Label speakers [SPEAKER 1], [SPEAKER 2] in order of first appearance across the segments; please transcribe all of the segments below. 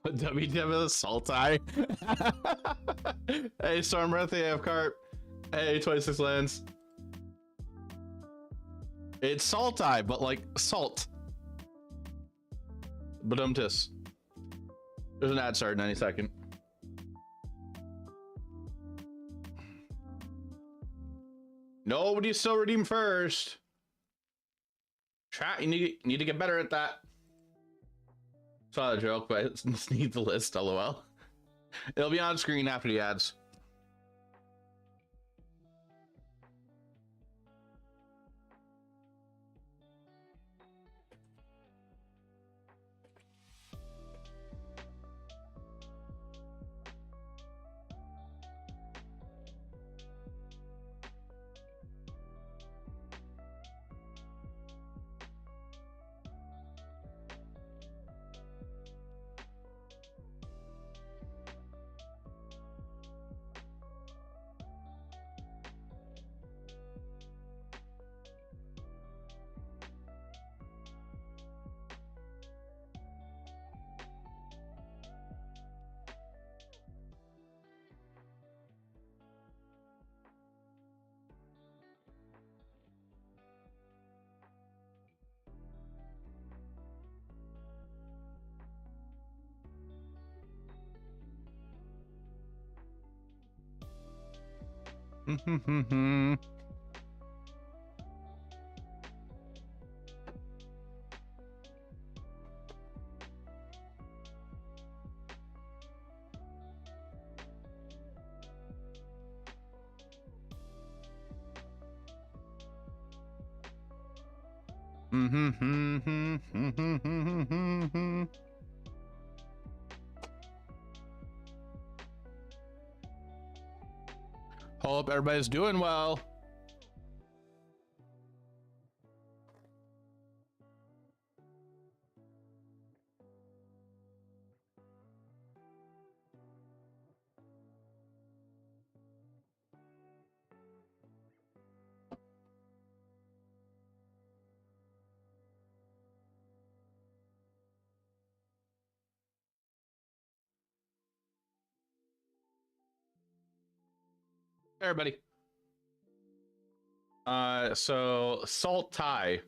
[SPEAKER 1] WTF Assault Eye. Hey, Storm Breath, AF Carp. Hey, 26 Lands. It's Salt Eye, but like salt. Badumtis. There's an ad start in any second. Nobody's still redeemed first. Chat, you need to get better at that. Saw the joke, but I just need the list, lol. It'll be on screen after the ads. Hope everybody's doing well. Everybody. So Salt Tie.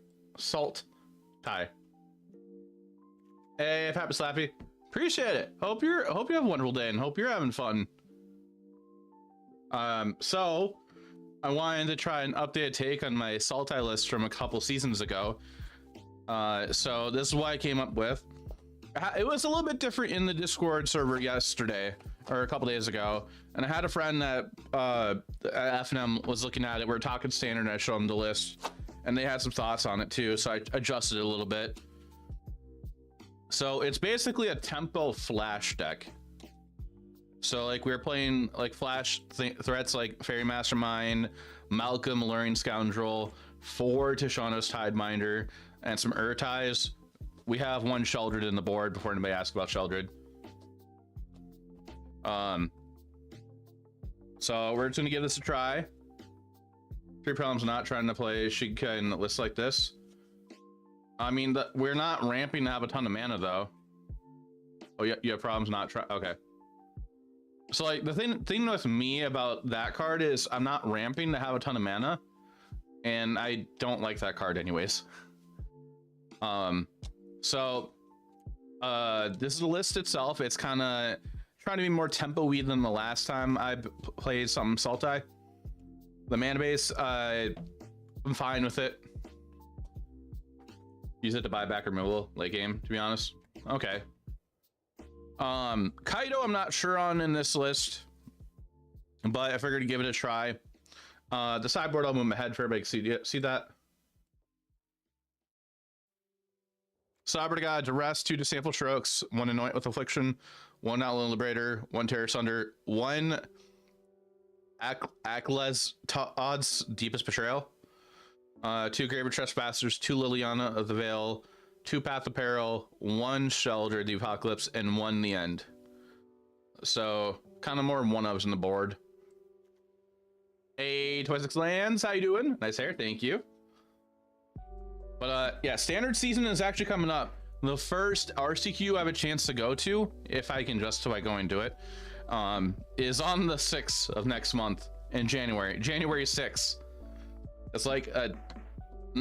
[SPEAKER 1] Hey, Happy Slappy. Appreciate it. Hope you have a wonderful day and hope you're having fun. So I wanted to try an updated take on my Salt Tie list from a couple seasons ago. So this is what I came up with. It was a little bit different in the Discord server yesterday, or a couple days ago, and I had a friend that at FNM was looking at it. We were talking Standard, and I showed him the list, and they had some thoughts on it too, so I adjusted it a little bit. So it's basically a tempo flash deck. So like we were playing like flash threats like Fairy Mastermind, Malcolm, Alluring Scoundrel, 4 Tishana's Tideminder, and some Urtais. We have one Sheldred in the board before anybody asks about Sheldred. So we're just gonna give this a try. 3 problems not trying to play Shigka in a list like this. I mean, we're not ramping to have a ton of mana though. Oh yeah, you have problems not try. Okay. So like the thing with me about that card is I'm not ramping to have a ton of mana, and I don't like that card anyways. So this is the list itself. It's kind of trying to be more tempo-y than the last time I played some Sultai. The mana base, I'm fine with it. Use it to buy back removal late game, to be honest. Okay. Kaido I'm not sure on in this list, but I figured to give it a try. The sideboard I'll move ahead for everybody to see that. Cyber God, Duress, 2 Disciple Strokes, 1 Anoint with Affliction, 1 Outland Liberator, 1 Terror Sunder, 1 Akles Odds Deepest Betrayal, 2 Graver Trespassers, 2 Liliana of the Veil, 2 Path of Peril, 1 Sheldred the Apocalypse, and 1 The End. So kind of more one-ofs on the board. Hey, 26 Lands, how you doing? Nice hair, thank you. But yeah, Standard season is actually coming up. The first RCQ I have a chance to go to, if I can justify going to it, is on the 6th of next month in January 6th. It's like an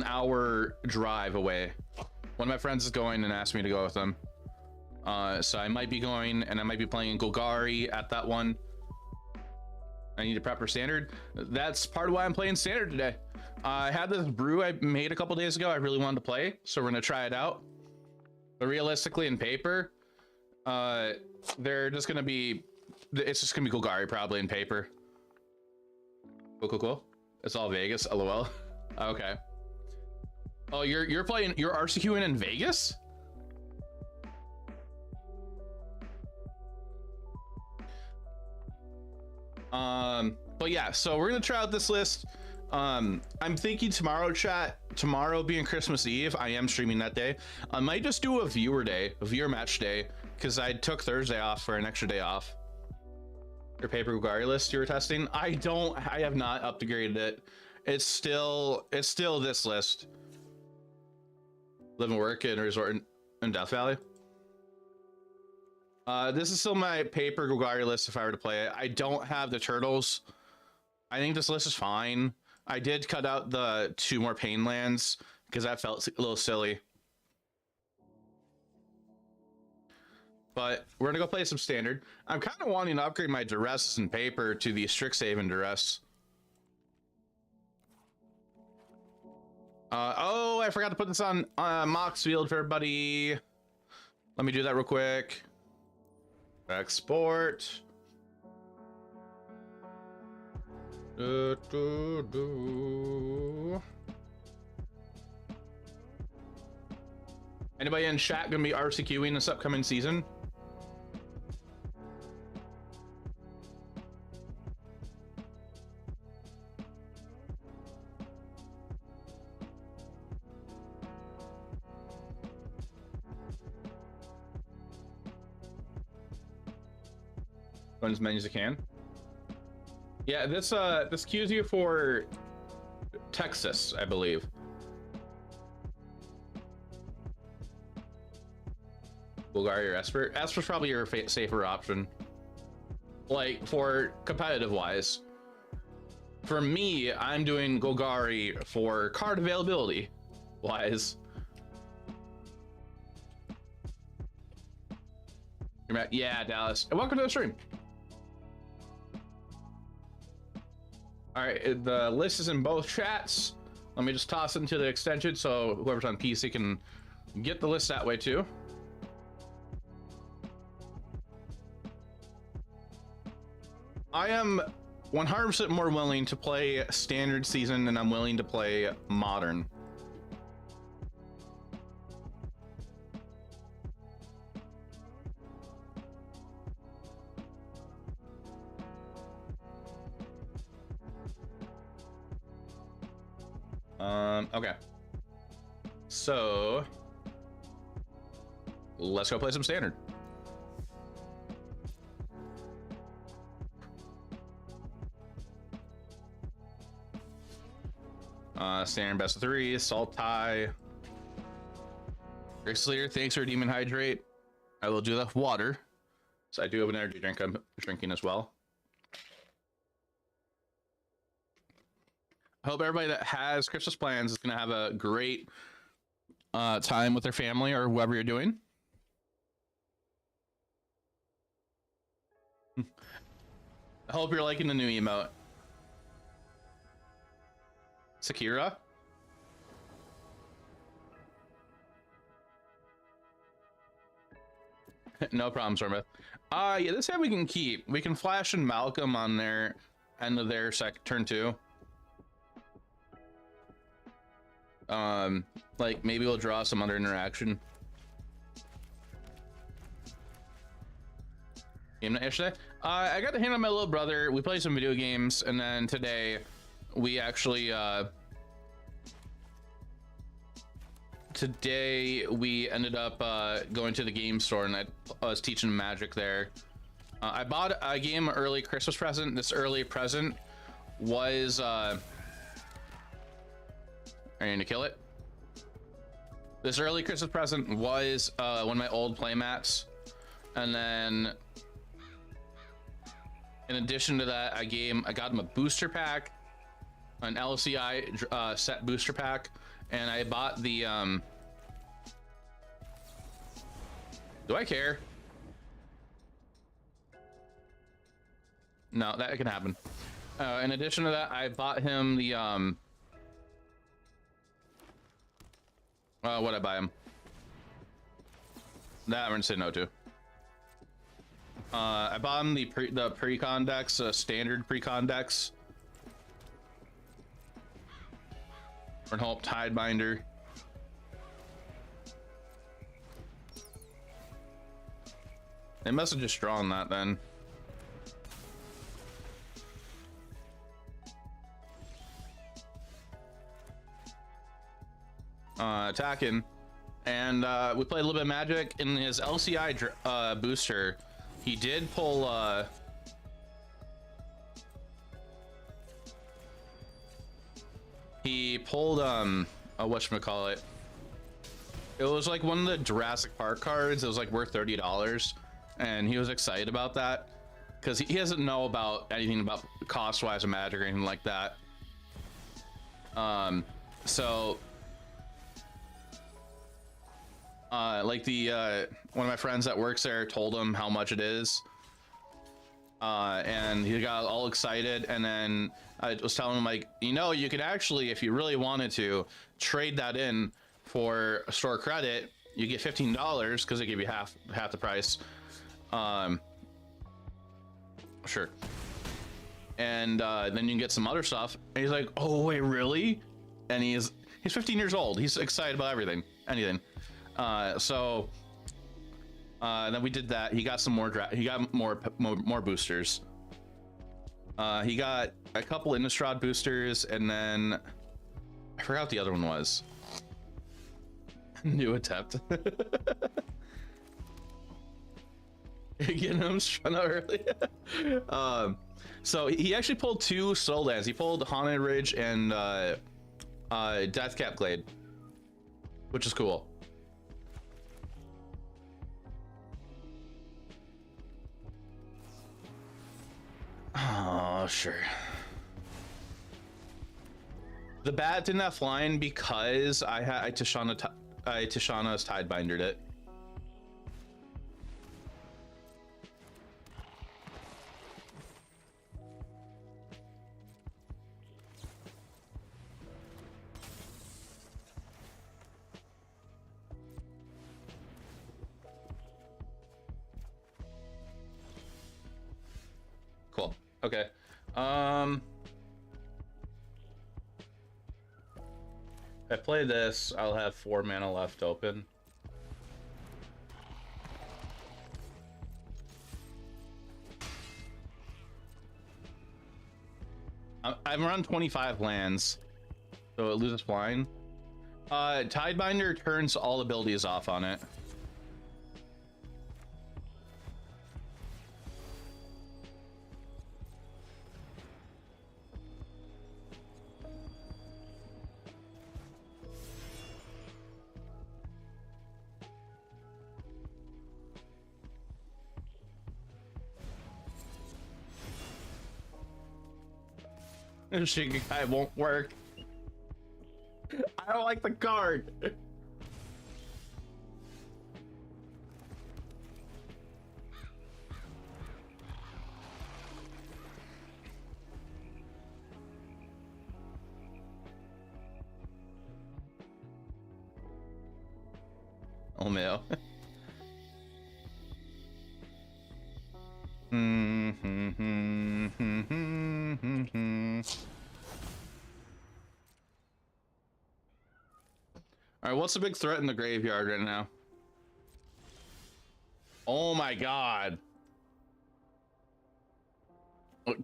[SPEAKER 1] hour drive away. One of my friends is going and asked me to go with them. So I might be going, and I might be playing Golgari at that one. I need to prep for Standard. That's part of why I'm playing Standard today. I had this brew I made a couple days ago I really wanted to play, so we're gonna try it out. But realistically, in paper, they're just gonna be, it's just gonna be Golgari probably in paper. Cool. It's all Vegas, lol. Okay. Oh, you're playing, you're RCQing in Vegas? But yeah, so we're gonna try out this list. I'm thinking tomorrow, chat, tomorrow being Christmas Eve, I am streaming that day. I might just do a viewer day, a viewer match day, because I took Thursday off for an extra day off. Your paper Golgari list you were testing? I have not upgraded it. It's still this list. Live and work in resort in Death Valley. This is still my paper Golgari list if I were to play it. I don't have the turtles. I think this list is fine. I did cut out the 2 more pain lands because that felt a little silly. But we're gonna go play some Standard. I'm kind of wanting to upgrade my Duress and paper to the Strixhaven Duress. Oh, I forgot to put this on Moxfield for everybody. Let me do that real quick. Export. Anybody in chat gonna be RCQing this upcoming season? Run as many as you can. Yeah, this queues you for Texas, I believe. Golgari or Esper. Esper's probably your safer option. Like, for competitive wise. For me, I'm doing Golgari for card availability wise. Yeah, Dallas. Welcome to the stream. All right, the list is in both chats. Let me just toss it into the extension so whoever's on PC can get the list that way too. I am 100% more willing to play Standard season than I'm willing to play Modern. Okay. So let's go play some Standard. Standard best of 3, Salt Tie. Grace Leader, thanks for Demon Hydrate. I will do that with water. So I do have an energy drink I'm drinking as well. I hope everybody that has Christmas plans is going to have a great time with their family or whoever you're doing. I hope you're liking the new emote. Sakira? No problem, Stormith. Yeah, this hand we can keep. We can flash in Malcolm on their end of their turn 2. Like maybe we'll draw some other interaction. Game night yesterday? I got to hang out with my little brother. We played some video games, and then today we actually ended up going to the game store, and I was teaching Magic there. I bought a game early Christmas present. This early present was are you gonna kill it? This early Christmas present was one of my old playmats, and then in addition to that, I got him a booster pack, an LCI set booster pack, and I bought the do I care? No, that can happen. In addition to that, I bought him the what'd I buy him? That I'm gonna say no to. I bought him the pre-con decks, standard pre-con decks. For Hope Tidebinder. They must have just drawn that then. Attacking, and we played a little bit of Magic. In his LCI booster, he did pull whatchamacallit, it was like one of the Jurassic Park cards. It was like worth $30, and he was excited about that because he doesn't know about anything about cost wise of Magic or anything like that. So like one of my friends that works there told him how much it is, and he got all excited, and then I was telling him, like, you know, you could actually, if you really wanted to, trade that in for a store credit. You get $15 because they give you half the price. Sure. And then you can get some other stuff. And he's like, oh wait, really? And he's 15 years old. He's excited about anything. So then we did that. He got some more he got more boosters. He got a couple Innistrad boosters, and then I forgot what the other one was. New attempt. Getting him strung out early. So he actually pulled 2 soul lands. He pulled Haunted Ridge and Deathcap Glade, which is cool. Oh, sure. The bat didn't have flying because I Tishana's Tidebindered it. Cool. Okay. If I play this, I'll have 4 mana left open. I've run 25 lands, so it loses flying. Tidebinder turns all abilities off on it. Shikikai won't work. I don't like the card. Oh no. All right, what's the big threat in the graveyard right now? Oh my god.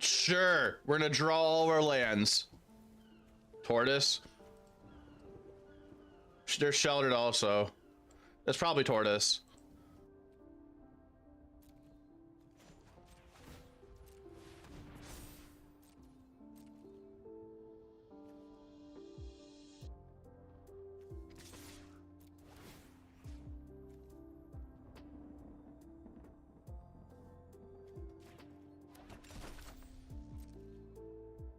[SPEAKER 1] Sure, we're gonna draw all of our lands. Tortoise. They're sheltered also. That's probably Tortoise.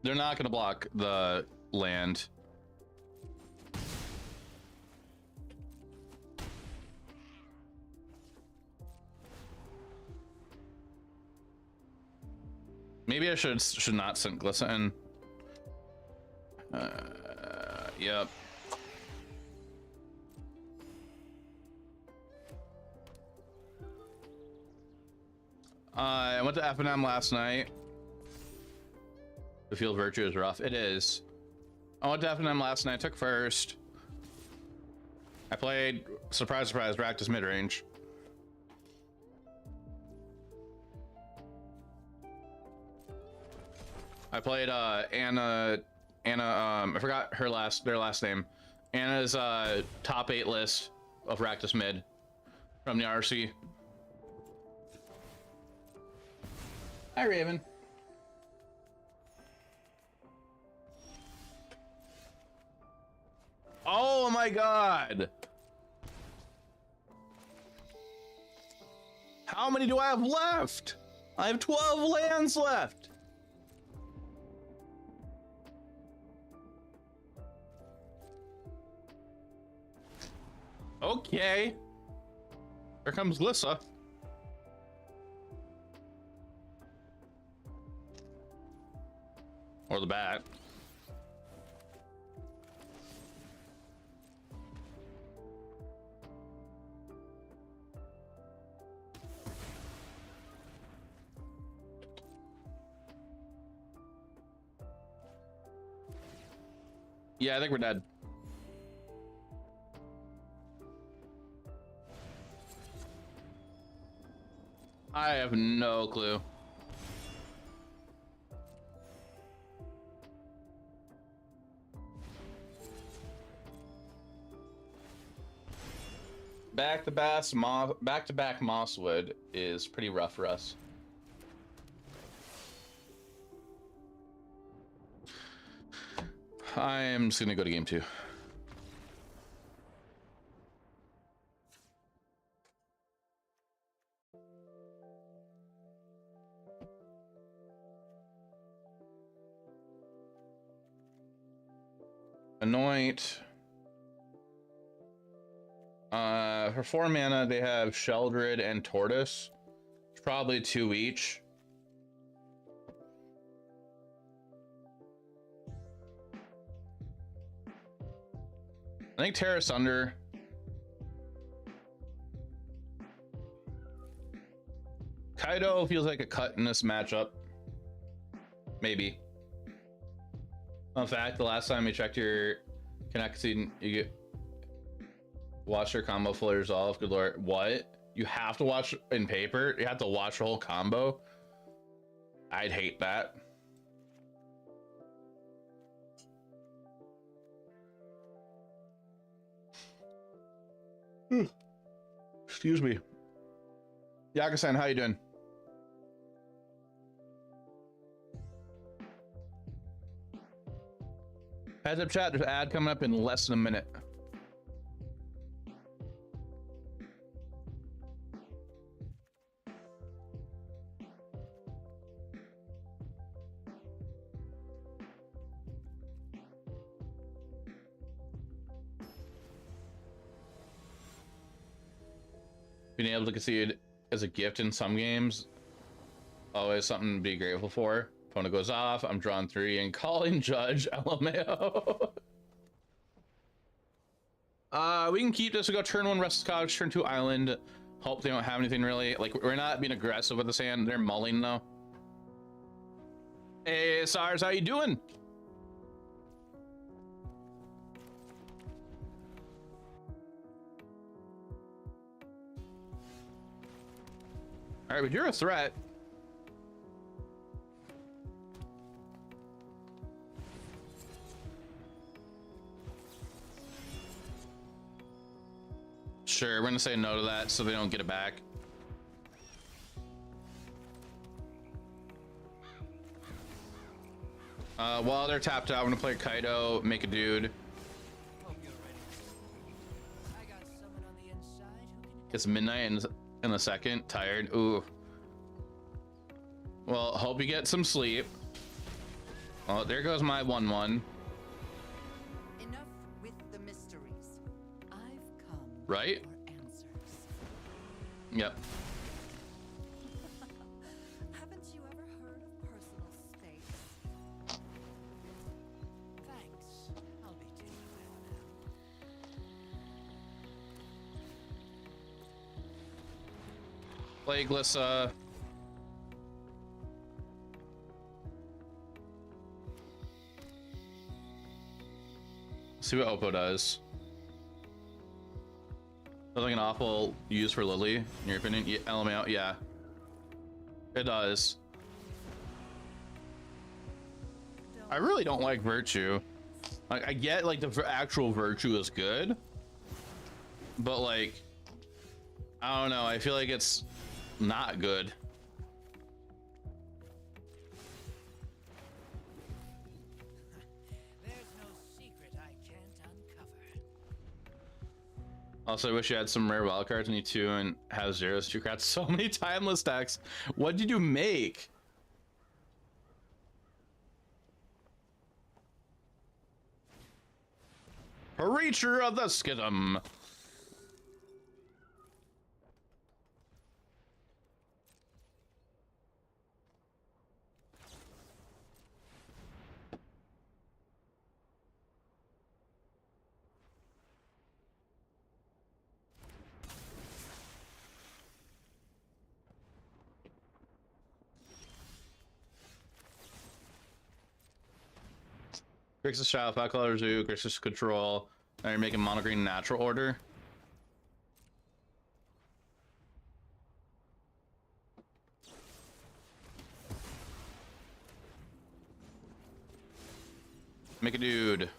[SPEAKER 1] They're not gonna block the land. Maybe I should not send Glisten. Yep. I went to F&M last night. The field virtue is rough. It is. I went to F&M last night. Took first. I played surprise, surprise, practice mid range. I played Anna. I forgot their last name. Anna's top 8 list of practice mid from the RC. Hi, Raven. Oh my god. How many do I have left? I have 12 lands left. Okay. Here comes Lissa. Or the bat. Yeah, I think we're dead. I have no clue. Back-to-back Mosswood is pretty rough for us. I am just gonna go to game 2. Anoint. For 4 mana, they have Sheldred and Tortoise. Probably 2 each. I think Terra Sunder. Kaido feels like a cut in this matchup. Maybe. In fact, the last time we checked your connect, you get watch your combo fully resolve. Good lord, what? You have to watch in paper? You have to watch the whole combo? I'd hate that. Excuse me. Yaga-san, how you doing? Heads up chat, there's an ad coming up in less than a minute. Being able to concede as a gift in some games, always something to be grateful for. Opponent goes off, I'm drawing 3 and calling judge, LMAO. We can keep this. We go turn 1 Restless Cottage, turn 2 Island. Hope they don't have anything really. Like, we're not being aggressive with this hand. They're mulling though. Hey, SARS, how you doing? All right, but you're a threat. Sure, we're gonna say no to that so they don't get it back. While they're tapped out, I'm gonna play Kaido, make a dude. It's midnight in the second, tired. Ooh. Well, hope you get some sleep. Oh, there goes my 1/1.
[SPEAKER 2] Enough with the mysteries. I've come
[SPEAKER 1] Right?
[SPEAKER 2] for answers.
[SPEAKER 1] Yep.
[SPEAKER 2] Haven't you ever heard of personal space? Thanks. I'll be taking that now.
[SPEAKER 1] Plagueless, see what Oppo does. Sounds like an awful use for Lily, in your opinion? Yeah, LMAO, yeah. It does. I really don't like Virtue. Like, I get, like, the actual Virtue is good. But, like, I don't know. I feel like it's not good. Also, I wish you had some rare wild cards when you 2 and have zeros. You cracked so many timeless decks. What did you make? Creature of the Schism. Grixis Shadow, Five Color Zoo, Grixis Control. Now you're making mono green natural order. Make a dude.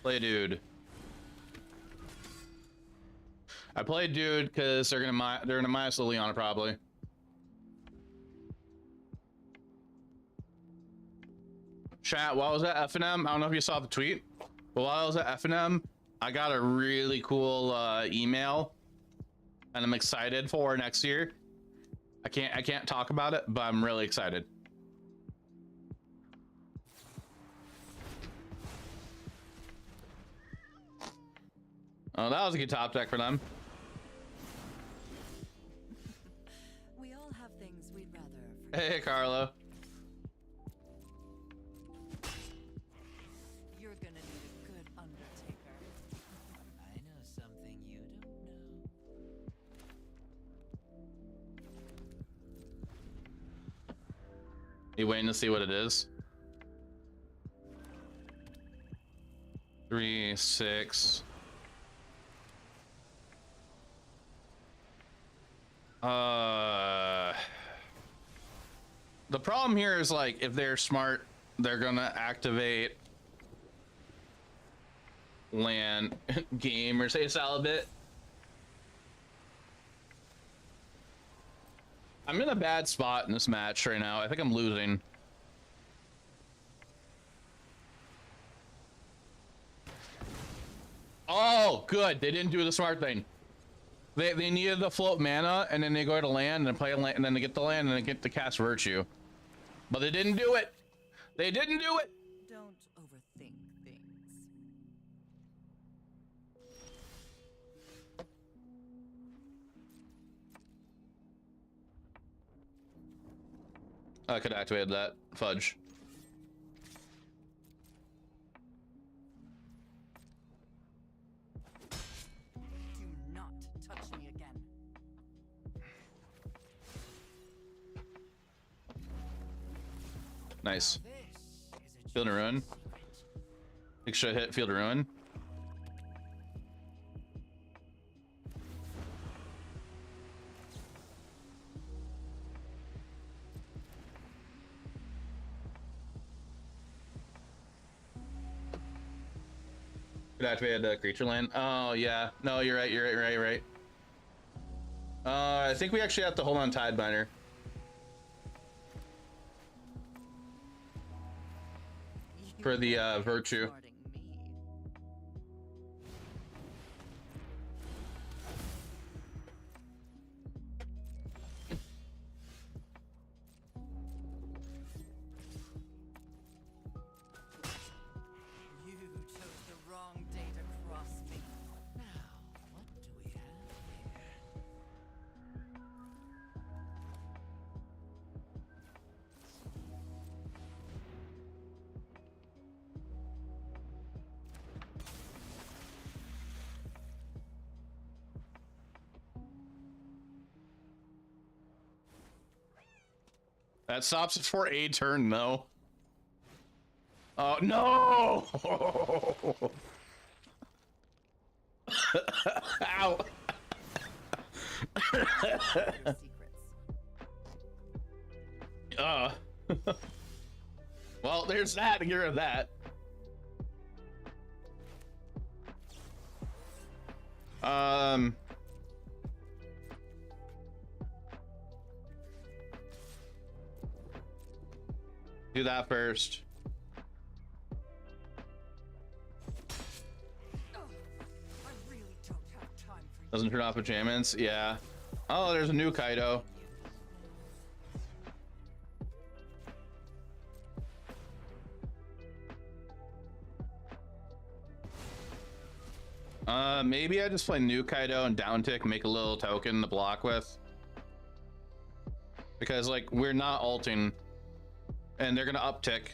[SPEAKER 1] Play a dude. I played dude because they're gonna minus Liliana probably. Chat, while I was at FNM, I don't know if you saw the tweet, but while I was at FNM, I got a really cool email, and I'm excited for next year. I can't talk about it, but I'm really excited. Oh, that was a good top deck for them.
[SPEAKER 2] We all have things we'd rather forget.
[SPEAKER 1] Hey, Carlo.
[SPEAKER 2] You're gonna need a good undertaker. I know something you don't know.
[SPEAKER 1] You waiting to see what it is? 3, 6. The problem here is, like, if they're smart, they're gonna activate land game or say Salabit. I'm in a bad spot in this match right now. I think I'm losing. Oh, good. They didn't do the smart thing. They needed to float mana, and then they go to land and play a land, and then they get the land, and they get to cast Virtue. But they didn't do it. They didn't do it.
[SPEAKER 2] Don't overthink things.
[SPEAKER 1] I could activate that. Fudge.
[SPEAKER 2] Do not touch me again.
[SPEAKER 1] Nice. Field of Ruin. Big shot hit Field of Ruin. Could activate a creature land. Oh yeah. No, you're right. You're right. You're right. I think we actually have to hold on Tidebinder. For the Virtue. That stops it for a turn, though. Oh, no! Ow!
[SPEAKER 2] Secrets.
[SPEAKER 1] Well, there's that. Get rid of that. Do that first.
[SPEAKER 2] I really don't have time for you.
[SPEAKER 1] Doesn't turn off pajamas. Yeah. Oh, there's a new Kaido. Maybe I just play new Kaido and down tick, make a little token to block with. Because, like, we're not ulting, and they're gonna uptick.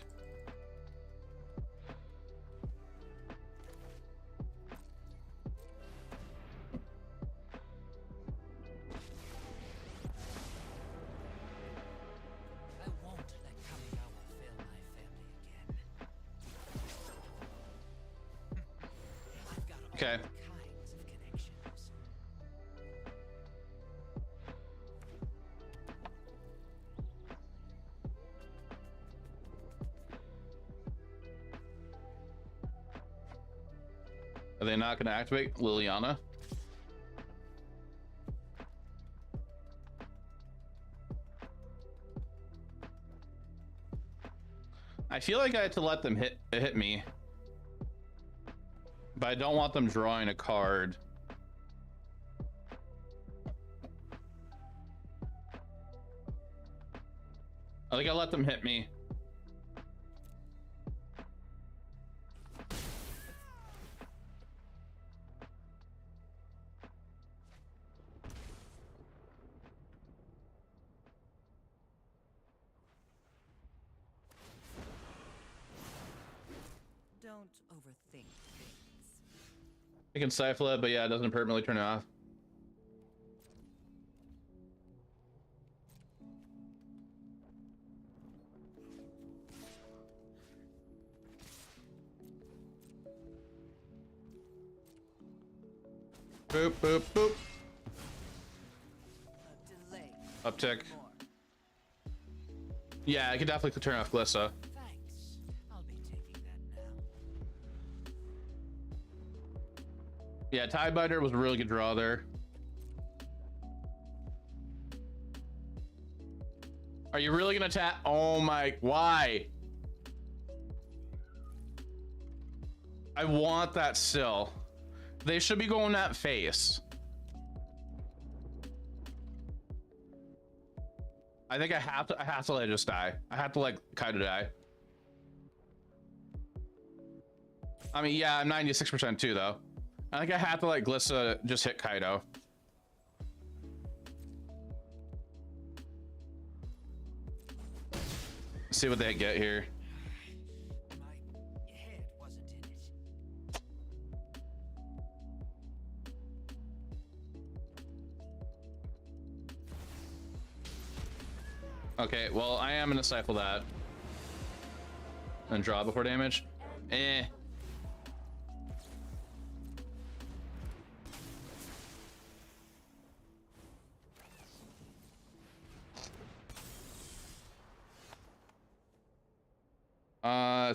[SPEAKER 2] I won't let Kamigawa fail my family again. I've got all
[SPEAKER 1] Okay.
[SPEAKER 2] kinds of connections.
[SPEAKER 1] Are they not gonna activate Liliana? I feel like I had to let them hit me, but I don't want them drawing a card. I think I let them hit me.
[SPEAKER 2] Don't overthink things.
[SPEAKER 1] I can stifle it, but yeah, it doesn't permanently turn it off. Boop, boop, boop.
[SPEAKER 2] A delay.
[SPEAKER 1] Uptick.
[SPEAKER 2] More.
[SPEAKER 1] Yeah, I could definitely turn off Glissa.
[SPEAKER 2] Thanks. I'll be taking that now.
[SPEAKER 1] Yeah, Tie Biter was a really good draw there. Are you really gonna tap? Oh my, why? I want that still. They should be going that face. I think I have to let it just die. I have to let Kaido die. I mean, yeah, I'm 96% too, though. I think I have to let Glissa just hit Kaido. See what they get here.
[SPEAKER 2] My head wasn't in it.
[SPEAKER 1] Okay, well, I am gonna stifle that. And draw before damage. Eh.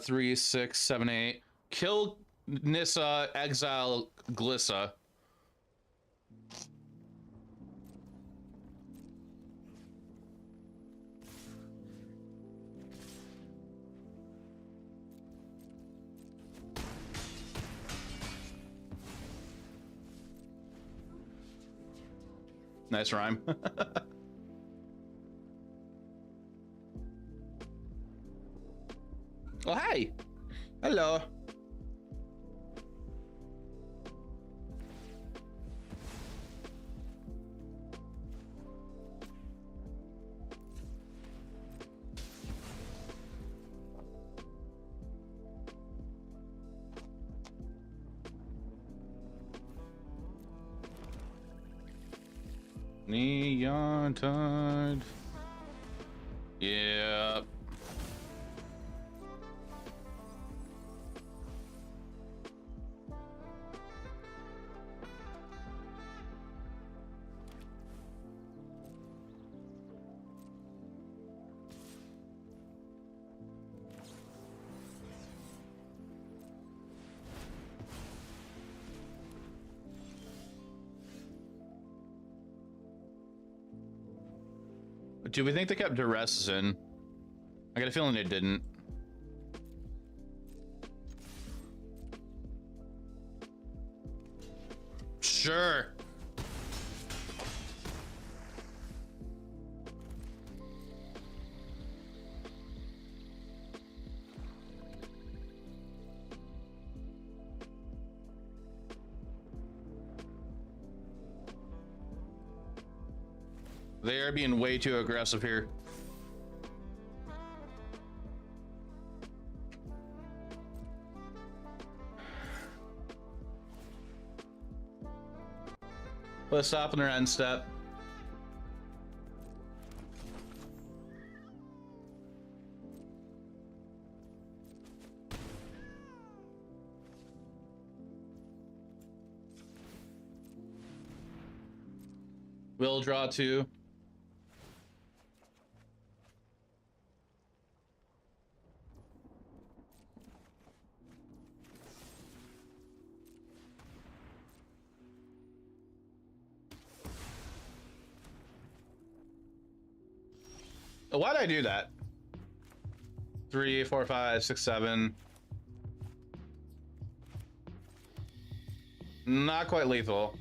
[SPEAKER 1] Three, 6, 7, 8. Kill Nissa, exile Glissa. Nice rhyme. Oh, hi. Hello. Neon Tide. Yeah. Do we think they kept duress in? I got a feeling they didn't. Sure. They are being way too aggressive here. Let's stop in their end step. We'll draw 2. Why'd I do that? 3, 4, 5, 6, 7. Not quite lethal.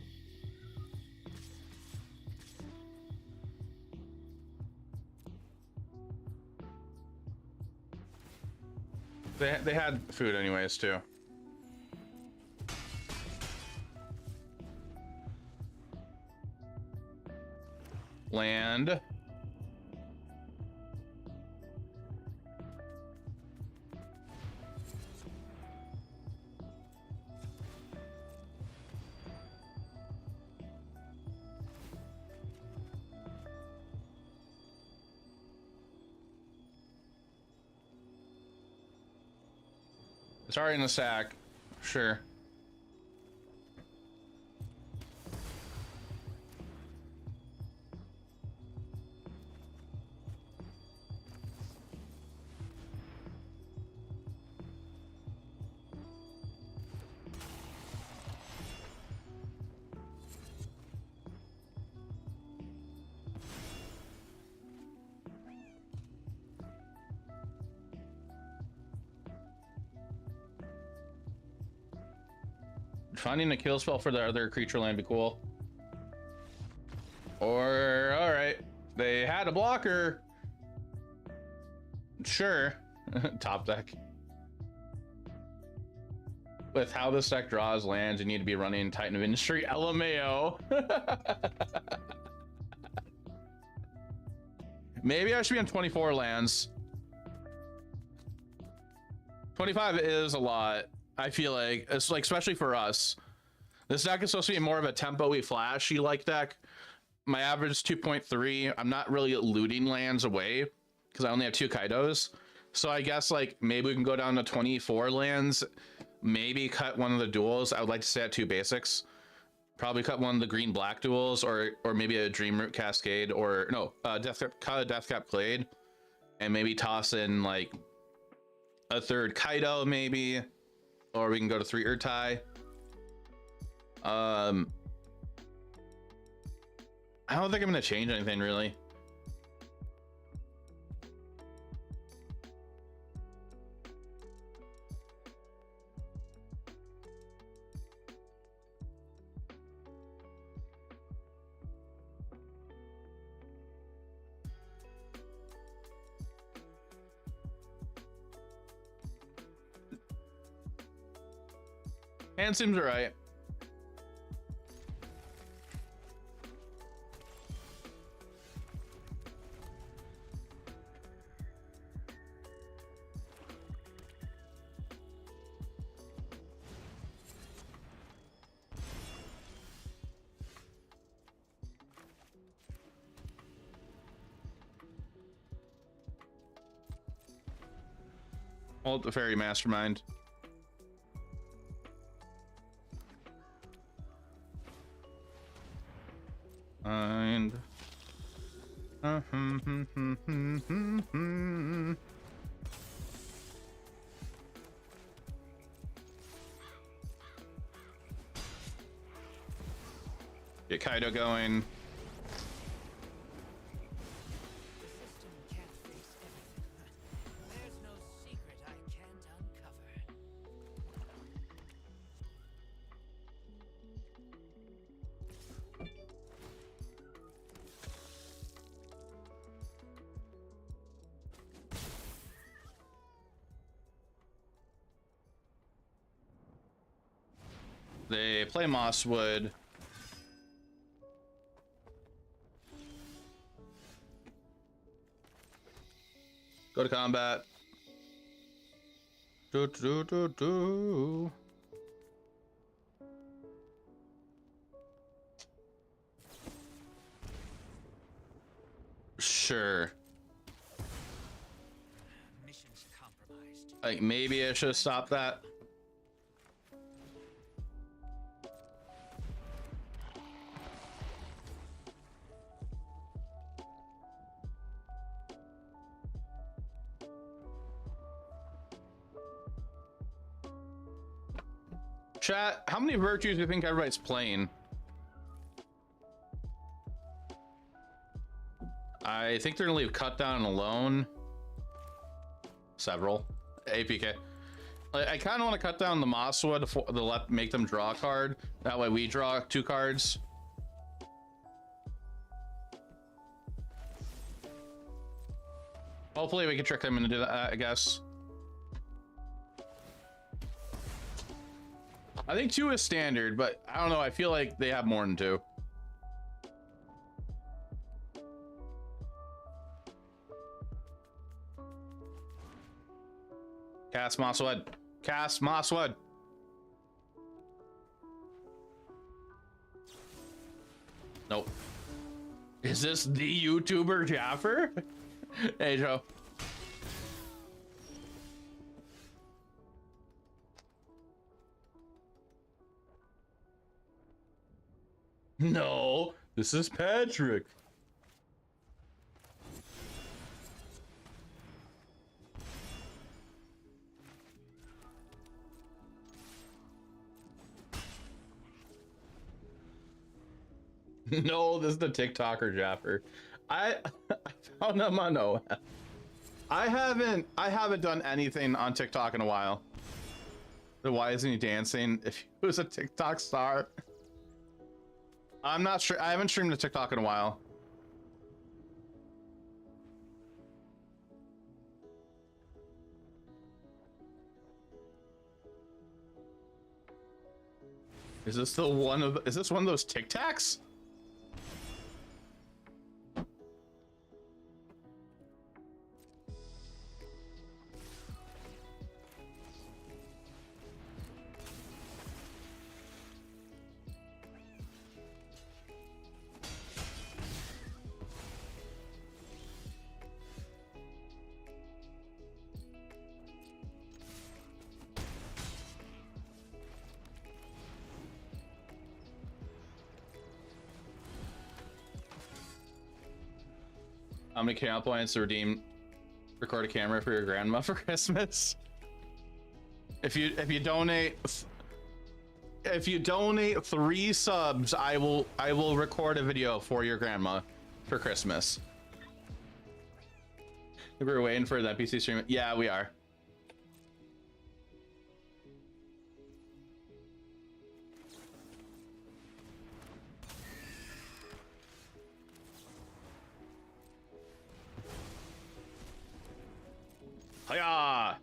[SPEAKER 1] They had food anyways too. Land. It's already in the sack. Sure. Finding a kill spell for the other creature land would be cool. Or, all right, they had a blocker. Sure. Top deck. With how this deck draws lands, you need to be running Titan of Industry. LMAO. Maybe I should be on 24 lands. 25 is a lot. I feel like it's like, especially for us, this deck is supposed to be more of a tempo-y, flashy like deck. My average is 2.3. I'm not really looting lands away because I only have 2 Kaidos. So I guess like maybe we can go down to 24 lands, maybe cut one of the duels. I would like to stay at 2 basics. Probably cut one of the green-black duels, or maybe a Dreamroot Cascade, or no, cut a Deathcap Glade, and maybe toss in like a 3rd Kaido maybe. Or we can go to 3 Urtai. I don't think I'm going to change anything, really. Hand seems alright. All the fairy mastermind. And get Kaido going.
[SPEAKER 2] The system can't face everything. There's no secret I can't uncover.
[SPEAKER 1] They play Mosswood. Go to combat. Do do do do. Sure.
[SPEAKER 2] Mission's compromised.
[SPEAKER 1] Like maybe I should have stopped that. Chat, how many virtues do you think everybody's playing? I think they're gonna leave cut down alone. Several. APK. I kind of want to cut down the Mosswood to make them draw a card. That way we draw 2 cards. Hopefully we can trick them into that, I guess. I think 2 is standard, but I don't know. I feel like they have more than 2. Cast Mosswood. Cast Mosswood. Nope. Is this the YouTuber Jaffer? Hey, Joe. No, this is Patrick. No, this is the TikToker Jaffer. I found him on OS. I haven't done anything on TikTok in a while. Then why isn't he dancing? If he was a TikTok star. I'm not sure. I haven't streamed a TikTok in a while. Is this still one of? Is this one of those Tic Tacs? How many camera points to record a camera for your grandma for Christmas? If you donate 3 subs, I will record a video for your grandma for Christmas. We're waiting for the NPC stream. Yeah, we are. Hiya!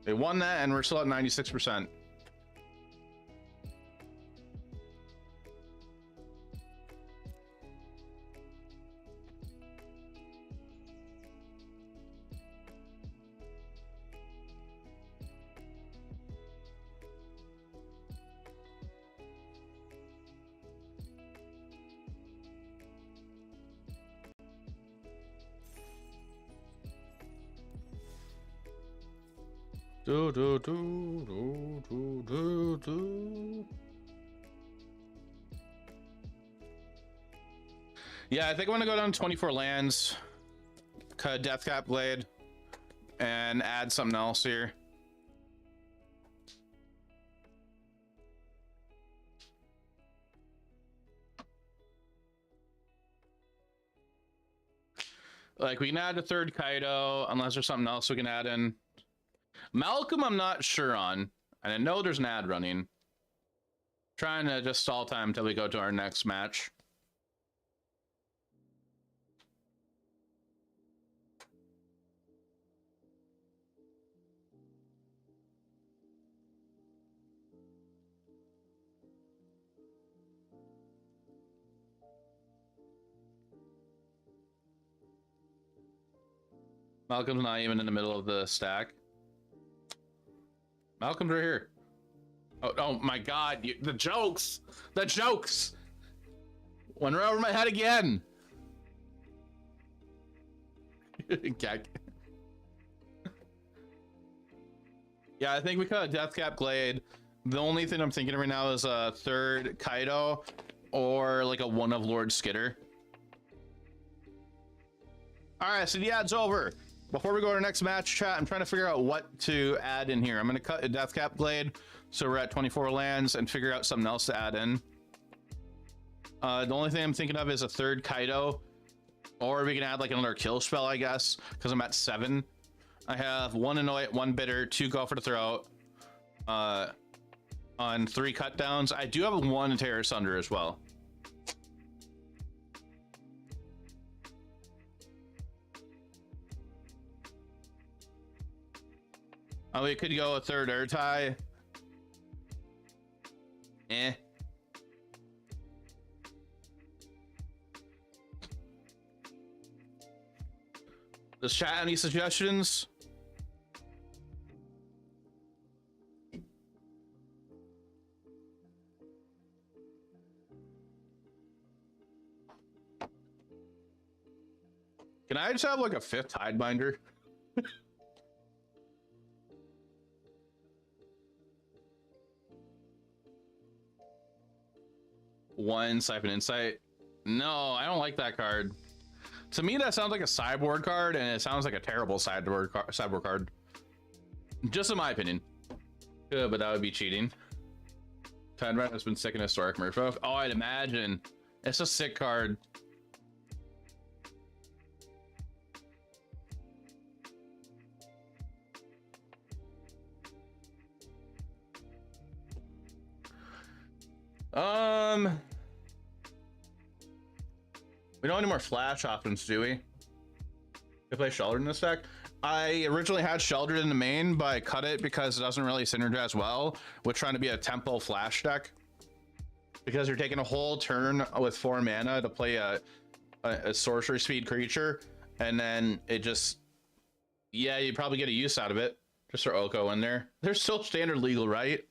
[SPEAKER 1] They won that, and we're still at 96%. Do do do do do do do. Yeah, I think I'm gonna go down 24 lands, cut a Deathcap Blade, and add something else here. Like, we can add a third Kaido, unless there's something else we can add in. Malcolm, I'm not sure on. And I know there's an ad running. Trying to just stall time until we go to our next match. Malcolm's not even in the middle of the stack. Malcolm's right here. Oh my God, the jokes! The jokes! Went right over my head again! Yeah, I think we cut a Deathcap Glade. The only thing I'm thinking of right now is a third Kaido or like a one of Lord Skitter. Alright, so the ad's over. Before we go to our next match, chat, I'm trying to figure out what to add in here. I'm going to cut a Deathcap Blade, so we're at 24 lands, and figure out something else to add in. The only thing I'm thinking of is a third Kaido, or we can add like another kill spell, I guess, because I'm at 7. I have 1 Annoy It, 1 Bitter, 2 Go for the Throat, on 3 cut downs. I do have 1 Tear Asunder as well. We could go a third Urtai. Does chat any suggestions? Can I just have like a 5th Tidebinder? One Siphon Insight. No, I don't like that card. To me, that sounds like a sideboard card, and it sounds like a terrible sideboard card. Just in my opinion. Good, but that would be cheating. Tidebinder has been sick in Historic Merfolk. Oh, I'd imagine. It's a sick card. We don't have any more flash options, do we? To play Sheldred in this deck? I originally had Sheldred in the main, but I cut it because it doesn't really synergize well with trying to be a tempo flash deck. Because you're taking a whole turn with 4 mana to play a sorcery speed creature, and then it just, yeah, you probably get a use out of it. Just throw Oko in there. They're still standard legal, right?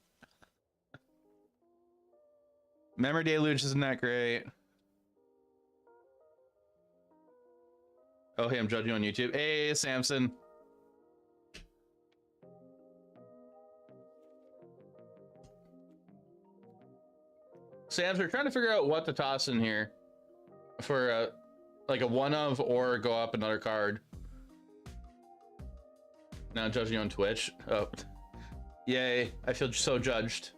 [SPEAKER 1] Memory Deluge isn't that great. Oh, hey, I'm judging on YouTube. Hey, Samson. Sam's, we're trying to figure out what to toss in here for like a one of or go up another card. Now judging on Twitch. Oh, yay! I feel so judged.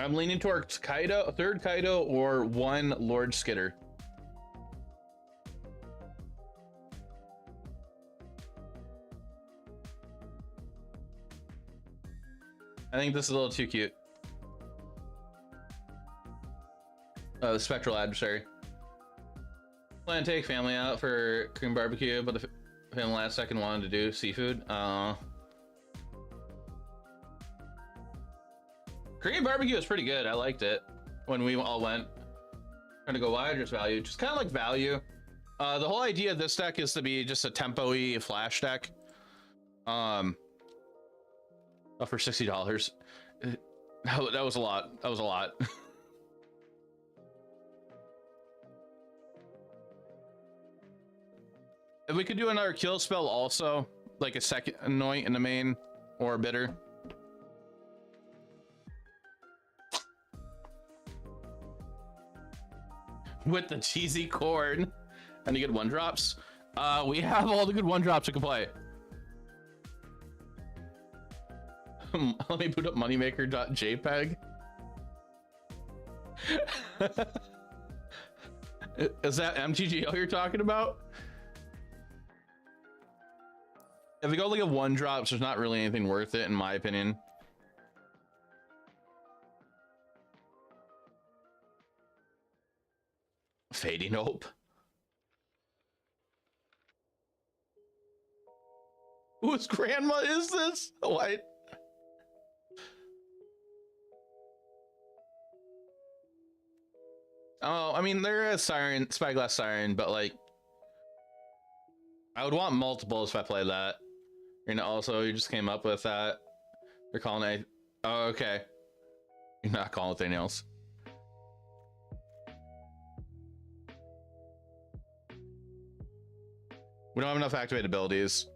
[SPEAKER 1] I'm leaning towards Kaido, a third Kaido, or 1 Lord Skitter. I think this is a little too cute. The Spectral Adversary. Plan to take family out for Korean barbecue, but the family last second wanted to do seafood. Korean barbecue is pretty good. I liked it when we all went. Trying to go wide or just value? Just kind of like value. The whole idea of this deck is to be just a tempo-y flash deck. For $60. That was a lot. That was a lot. If we could do another kill spell also, like a second anoint in the main or a bitter. With the cheesy corn. Any good one drops? We have all the good one drops we can play. Let me put up moneymaker.jpg. Is that MTGO you're talking about? If we go look at one drops, there's not really anything worth it in my opinion. Fading Hope. Whose grandma is this? What? Oh, I mean, there is Siren, Spyglass Siren, but like, I would want multiples if I played that. And also, you just came up with that. They're calling it. Oh, okay. You're not calling it anything else. We don't have enough activated abilities.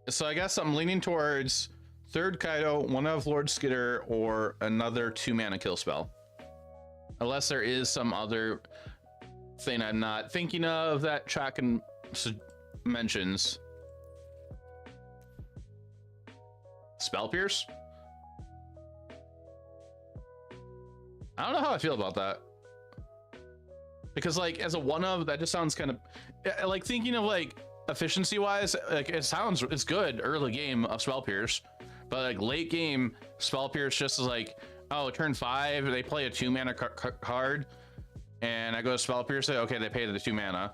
[SPEAKER 1] So I guess I'm leaning towards third Kaido, one of Lord Skitter, or another 2-mana kill spell. Unless there is some other thing I'm not thinking of that Chakin mentions. Spell Pierce? I don't know how I feel about that. Because like as a one of, that just sounds kind of like thinking of like efficiency wise, like it's good early game of Spell Pierce, but like late game Spell Pierce just is like, oh, turn 5 they play a 2-mana card and I go to Spell Pierce, say okay, they pay the 2 mana.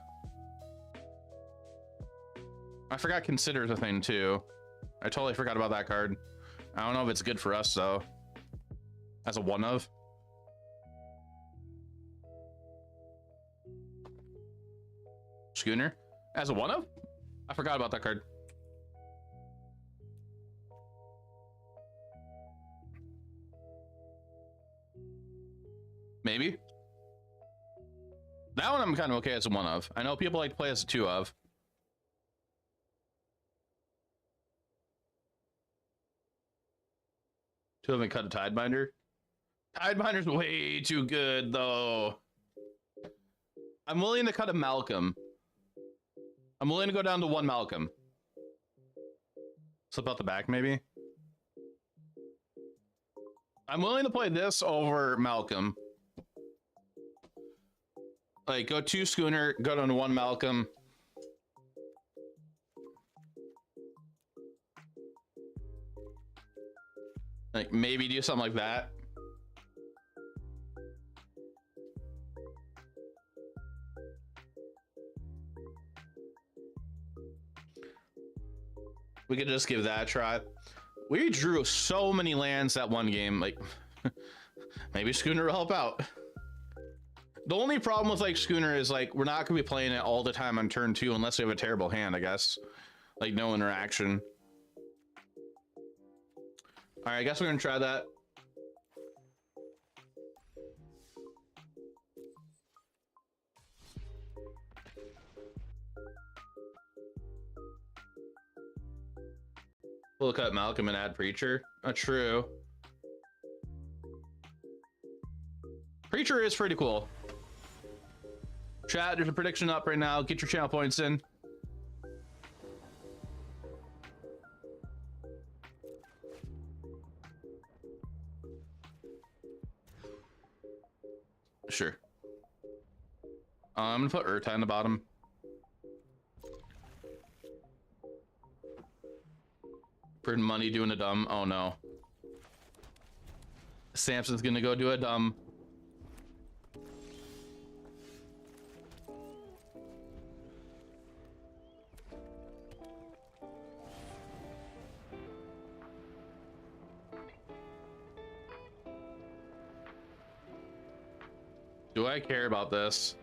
[SPEAKER 1] I forgot Consider's a thing too. I totally forgot about that card. I don't know if it's good for us though as a one of. Schooner as a one of? I forgot about that card. Maybe. That one I'm kind of okay as a one of. I know people like to play as a two of. Two of them cut a Tidebinder. Tidebinder's way too good though. I'm willing to cut a Malcolm. I'm willing to go down to 1 Malcolm. Slip out the back, maybe. I'm willing to play this over Malcolm. Like, go 2 Schooner, go down to 1 Malcolm. Like, maybe do something like that. We could just give that a try. We drew so many lands that one game. Like, maybe Schooner will help out. The only problem with like Schooner is like we're not gonna be playing it all the time on turn 2 unless we have a terrible hand, I guess. Like no interaction. All right, I guess we're gonna try that. We'll cut Malcolm and add Preacher. True. Preacher is pretty cool. Chat, there's a prediction up right now. Get your channel points in. Sure. I'm gonna put Urta in the bottom. For money doing a dumb. Oh no. Samson's gonna go do a dumb. Do I care about this?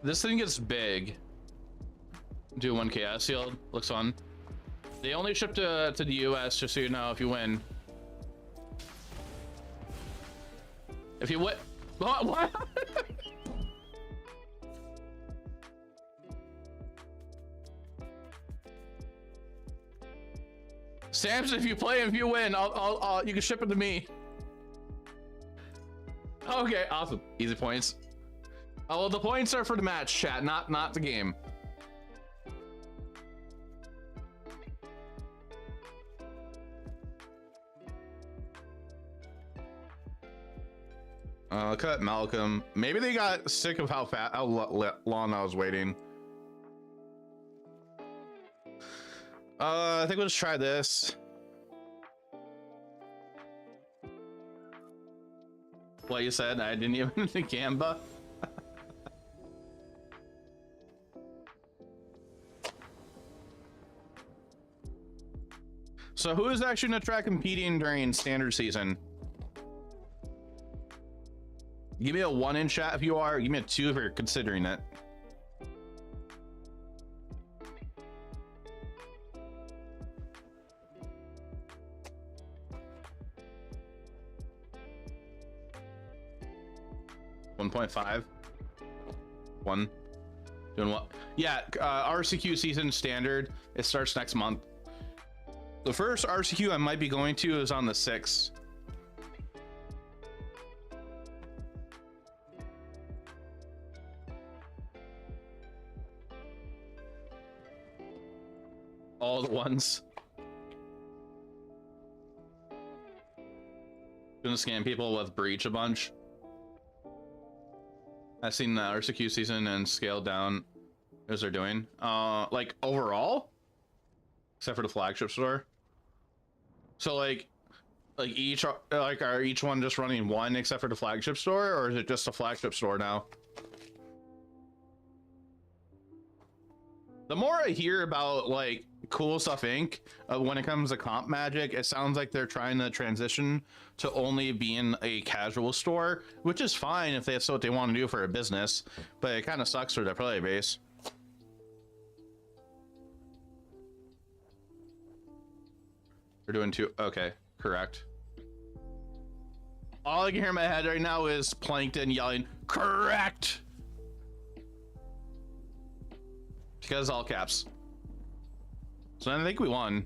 [SPEAKER 1] This thing gets big. Do 1 chaos shield. Looks fun. They only ship to the US, just so you know, if you win. If you win, what? Samson, if you play, if you win, you can ship it to me. Okay, awesome, easy points. Oh, well, the points are for the match, chat, not the game. Cut Malcolm. Maybe they got sick of how long I was waiting. I think we'll just try this. What you said? I didn't even think Gamba. So who is actually gonna try competing during standard season? Give me a 1 in chat if you are. Give me a 2 if you're considering it. $1.5. 1. Doing what? Yeah, RCQ season standard. It starts next month. The first RCQ I might be going to is on the 6th. All the ones. Gonna scam people with Breach a bunch. I've seen the RCQ season and scaled down as they're doing. Like overall, except for the flagship store. So like each are each one just running 1 except for the flagship store, or is it just a flagship store now? The more I hear about like Cool Stuff Inc. When it comes to comp magic, it sounds like they're trying to transition to only being a casual store, which is fine if that's what they want to do for a business, but it kind of sucks for their player base. We're doing 2. Okay, correct. All I can hear in my head right now is Plankton yelling, correct! Because all caps. So I think we won.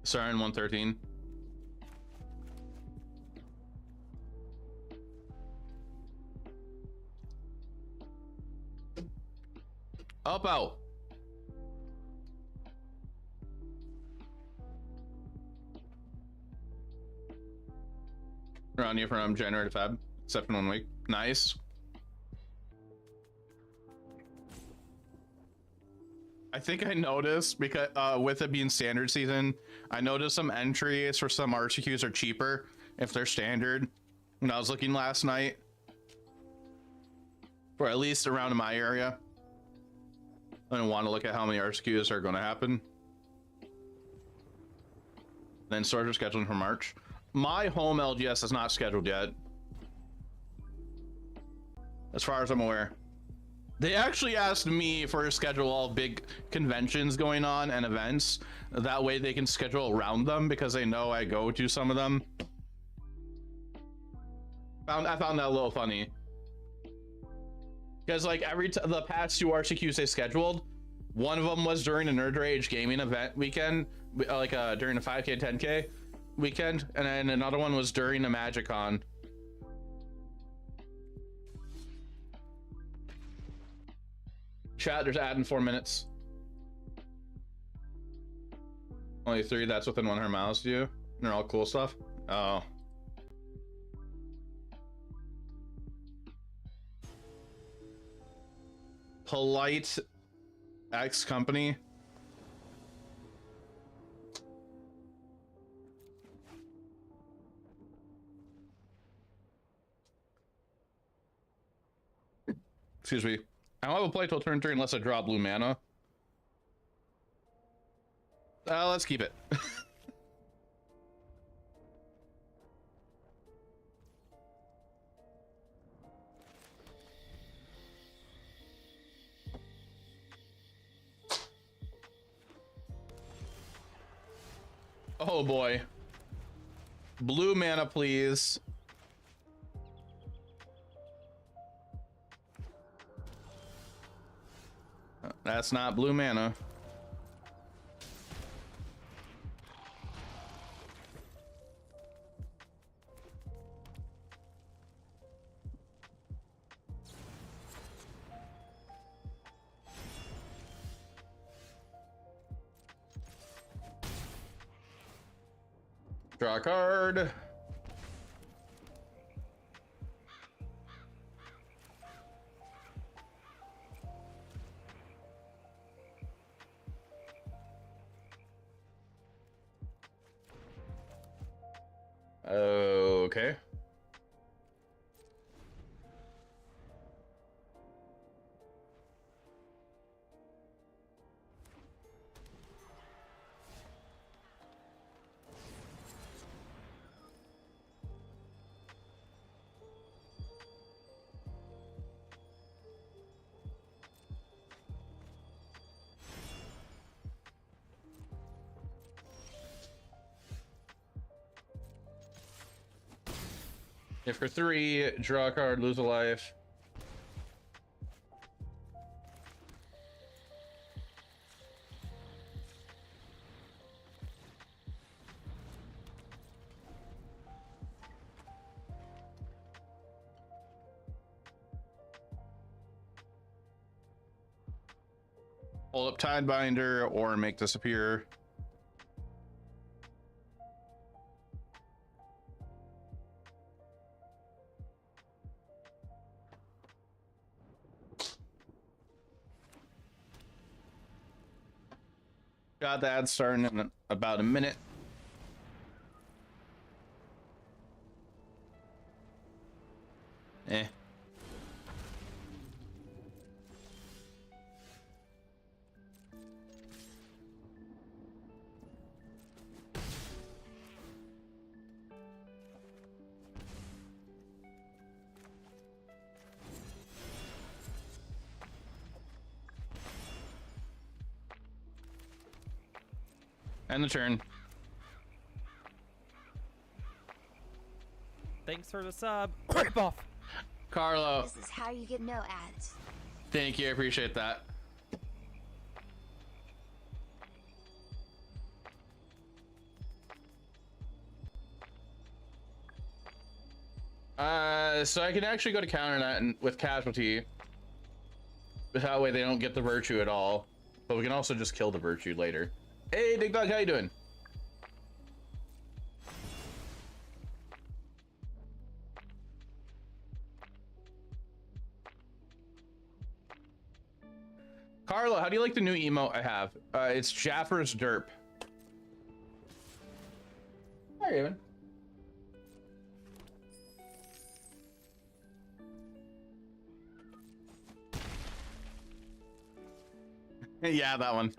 [SPEAKER 1] Sorry, in 113. Up out. Around you from January to Feb, except in 1 week. Nice. I think I noticed, because with it being standard season, I noticed some entries for some RCQs are cheaper if they're standard. When I was looking last night, for at least around in my area, I don't want to look at how many RCQs are going to happen. Then stores are scheduling for March. My home LGS is not scheduled yet, as far as I'm aware. They actually asked me for a schedule all big conventions going on and events. That way they can schedule around them, because they know I go to some of them. I found that a little funny. Because like the past 2 RCQs they scheduled, one of them was during a Nerd Rage gaming event weekend, like during a 5K, 10K weekend, and then another one was during a MagicCon. Chat, there's ad in 4 minutes. Only 3 that's within 100 miles to you. They're all cool stuff. Oh. Polite X company. Excuse me. I don't have a play till turn 3 unless I draw blue mana. Let's keep it. Oh boy. Blue mana, please. That's not blue mana. Draw a card. Okay. Hit for 3, draw a card, lose a life. Pull up Tidebinder or make disappear. Got the ad starting in about a minute. Eh. End the turn.
[SPEAKER 3] Thanks for the sub. Rip off.
[SPEAKER 1] Carlo,
[SPEAKER 4] This is how you get no ads.
[SPEAKER 1] thank you. I appreciate that. So I can actually go to counter that and with casualty. That way they don't get the virtue at all. But we can also just kill the virtue later. Hey, Dig Dog, how you doing? Carlo, how do you like the new emote I have? It's Jaffer's Derp. Hi, Raven. Yeah, that one.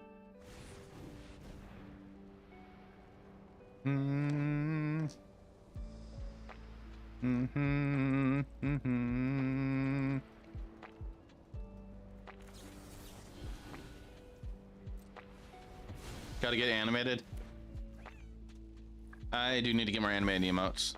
[SPEAKER 1] Gotta get animated. I do need to get more animated emotes.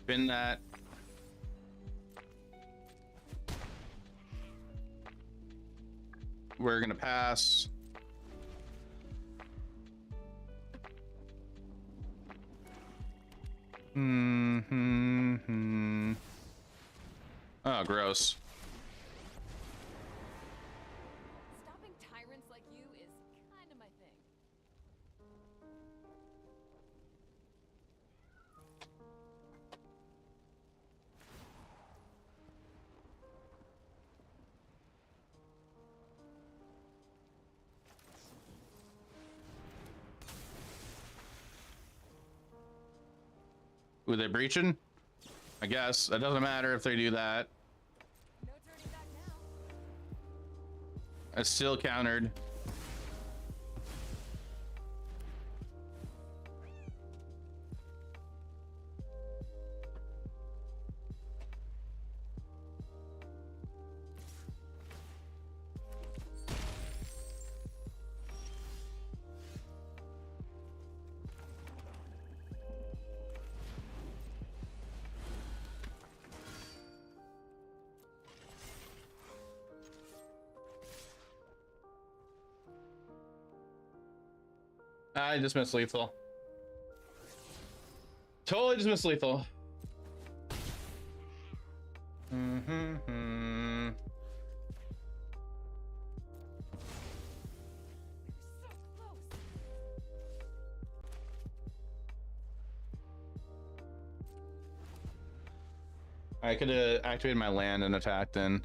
[SPEAKER 1] Spin that. We're gonna pass. Oh, gross.
[SPEAKER 5] Stopping tyrants like you is kind of my thing.
[SPEAKER 1] Ooh, they breaching? I guess. It doesn't matter if they do that.
[SPEAKER 5] No turning back now.
[SPEAKER 1] I still countered. I just missed lethal. Totally just missed lethal.
[SPEAKER 5] So close.
[SPEAKER 1] I could have activated my land and attacked in.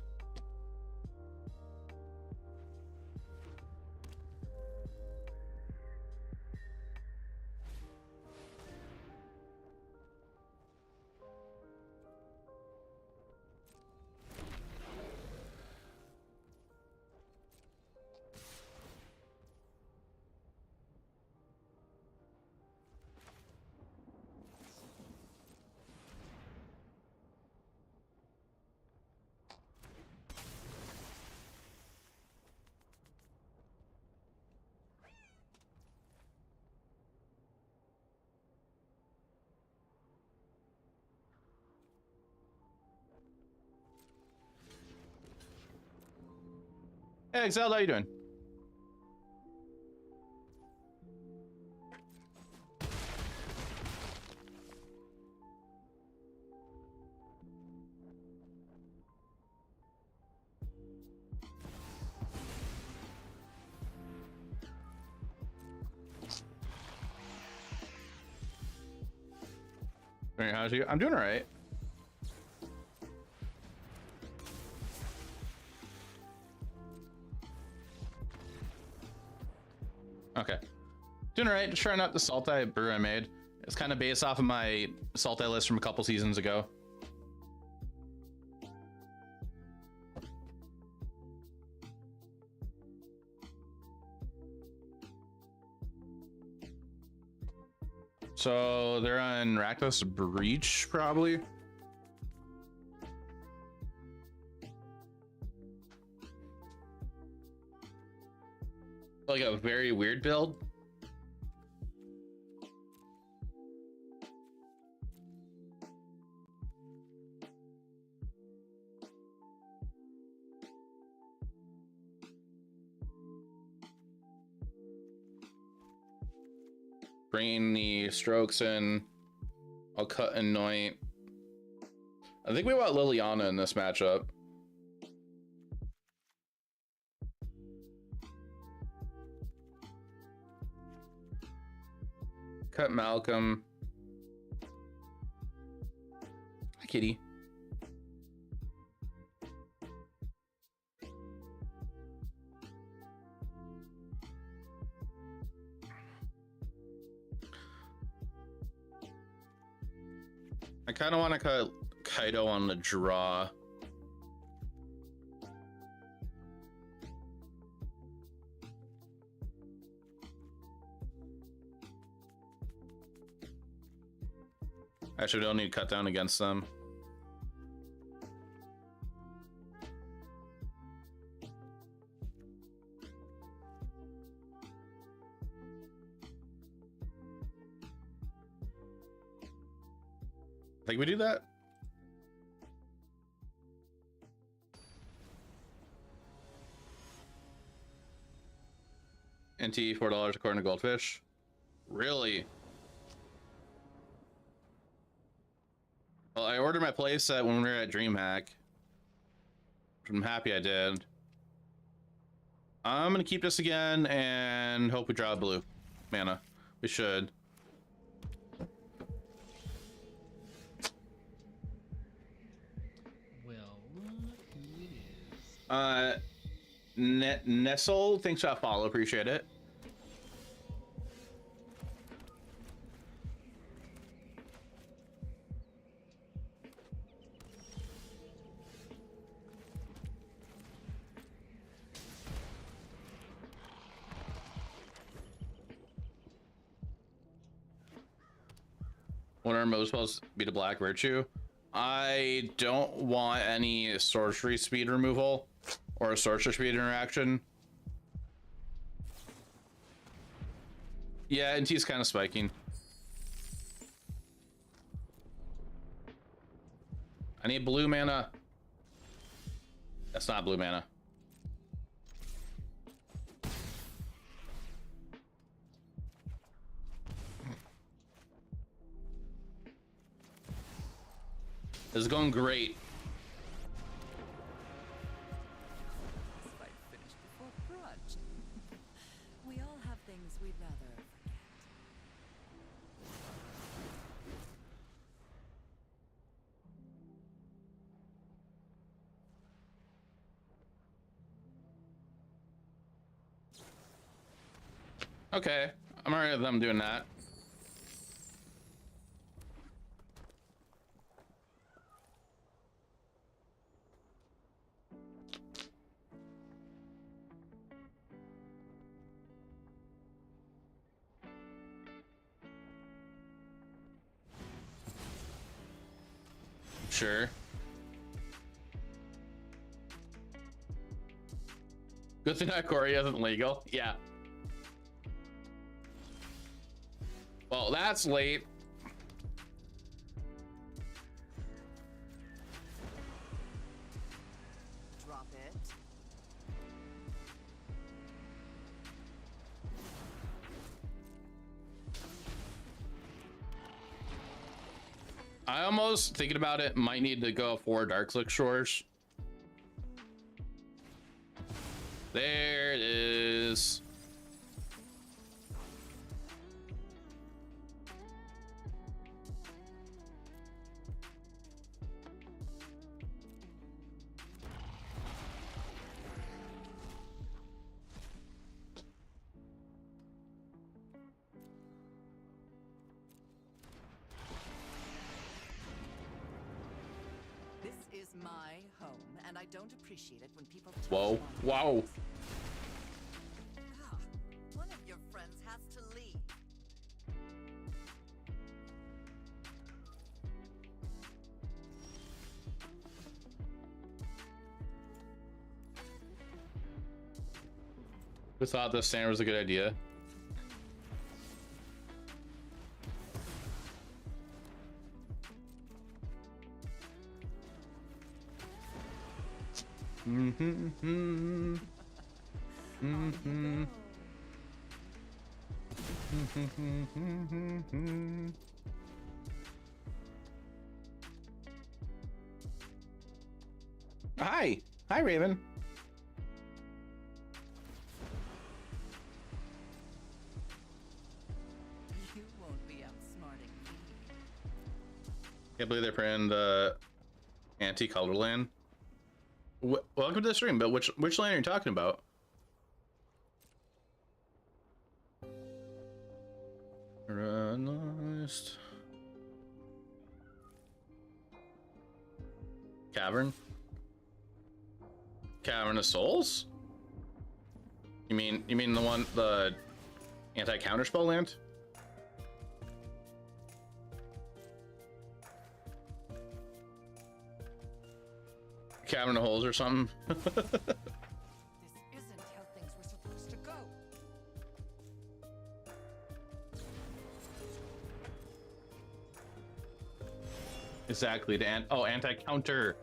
[SPEAKER 1] Hey, Excel, how you doing? Hey, how's you? I'm doing all right. Okay. Doing all right. Just trying out the Sultai brew I made. It's kind of based off of my Sultai list from a couple seasons ago. So they're on Rakdos Breach, probably. Like a very weird build. Bringing the strokes in. I'll cut and anoint. I think we want Liliana in this matchup. Cut Malcolm. Hi, kitty. I kind of want to cut Kaido on the draw. Actually, we don't need cut down against them. Think we do that? NT $4 according to Goldfish. Really? Well, I ordered my playset when we were at DreamHack. I'm happy I did. I'm gonna keep this again and hope we draw a blue mana. We should.
[SPEAKER 6] Well, look who it is.
[SPEAKER 1] Nestle, thanks for that follow, appreciate it. When are most supposed to be the Black Virtue? I don't want any sorcery speed removal or a sorcerer speed interaction. Yeah, and he's kind of spiking. I need blue mana. That's not blue mana. This is going great.
[SPEAKER 2] This fight finished before brunch. We all have things we'd rather forget.
[SPEAKER 1] Okay, I'm alright with them doing that. Sure. Good thing that Corey isn't legal. Yeah. Well, that's late.
[SPEAKER 2] Drop it.
[SPEAKER 1] I almost, thinking about it, might need to go for Darklick Shores. There it is.
[SPEAKER 2] This is my home, and I don't appreciate it when people touch
[SPEAKER 1] Whoa,
[SPEAKER 2] mine.
[SPEAKER 1] wow.
[SPEAKER 2] Ah, one of your friends has to leave.
[SPEAKER 1] Who thought this standard was a good idea? Hi. Hi, Raven.
[SPEAKER 2] You won't be outsmarting me.
[SPEAKER 1] Can't believe they're playing anti-color land. Welcome to the stream, but which land are you talking about? Lost. Cavern? Cavern of Souls? You mean the anti-counterspell land? Cavern of Holes or something?
[SPEAKER 2] This isn't how things were supposed to go.
[SPEAKER 1] Exactly, anti-counter.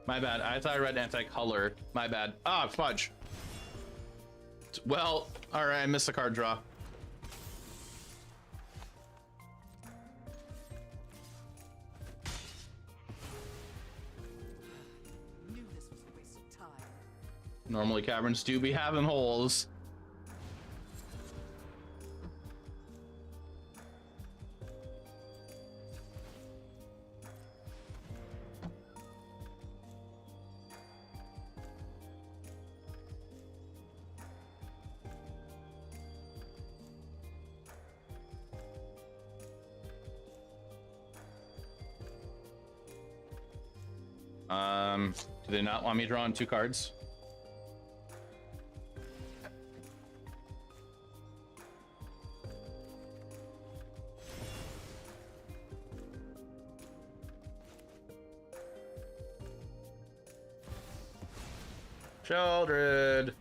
[SPEAKER 1] My bad. I thought I read anti-color. My bad. Ah, fudge. Well, all right, I missed the card draw.
[SPEAKER 2] Knew this was a waste of time.
[SPEAKER 1] Normally caverns do be having holes. Do they not want me drawing 2 cards? Sheldred.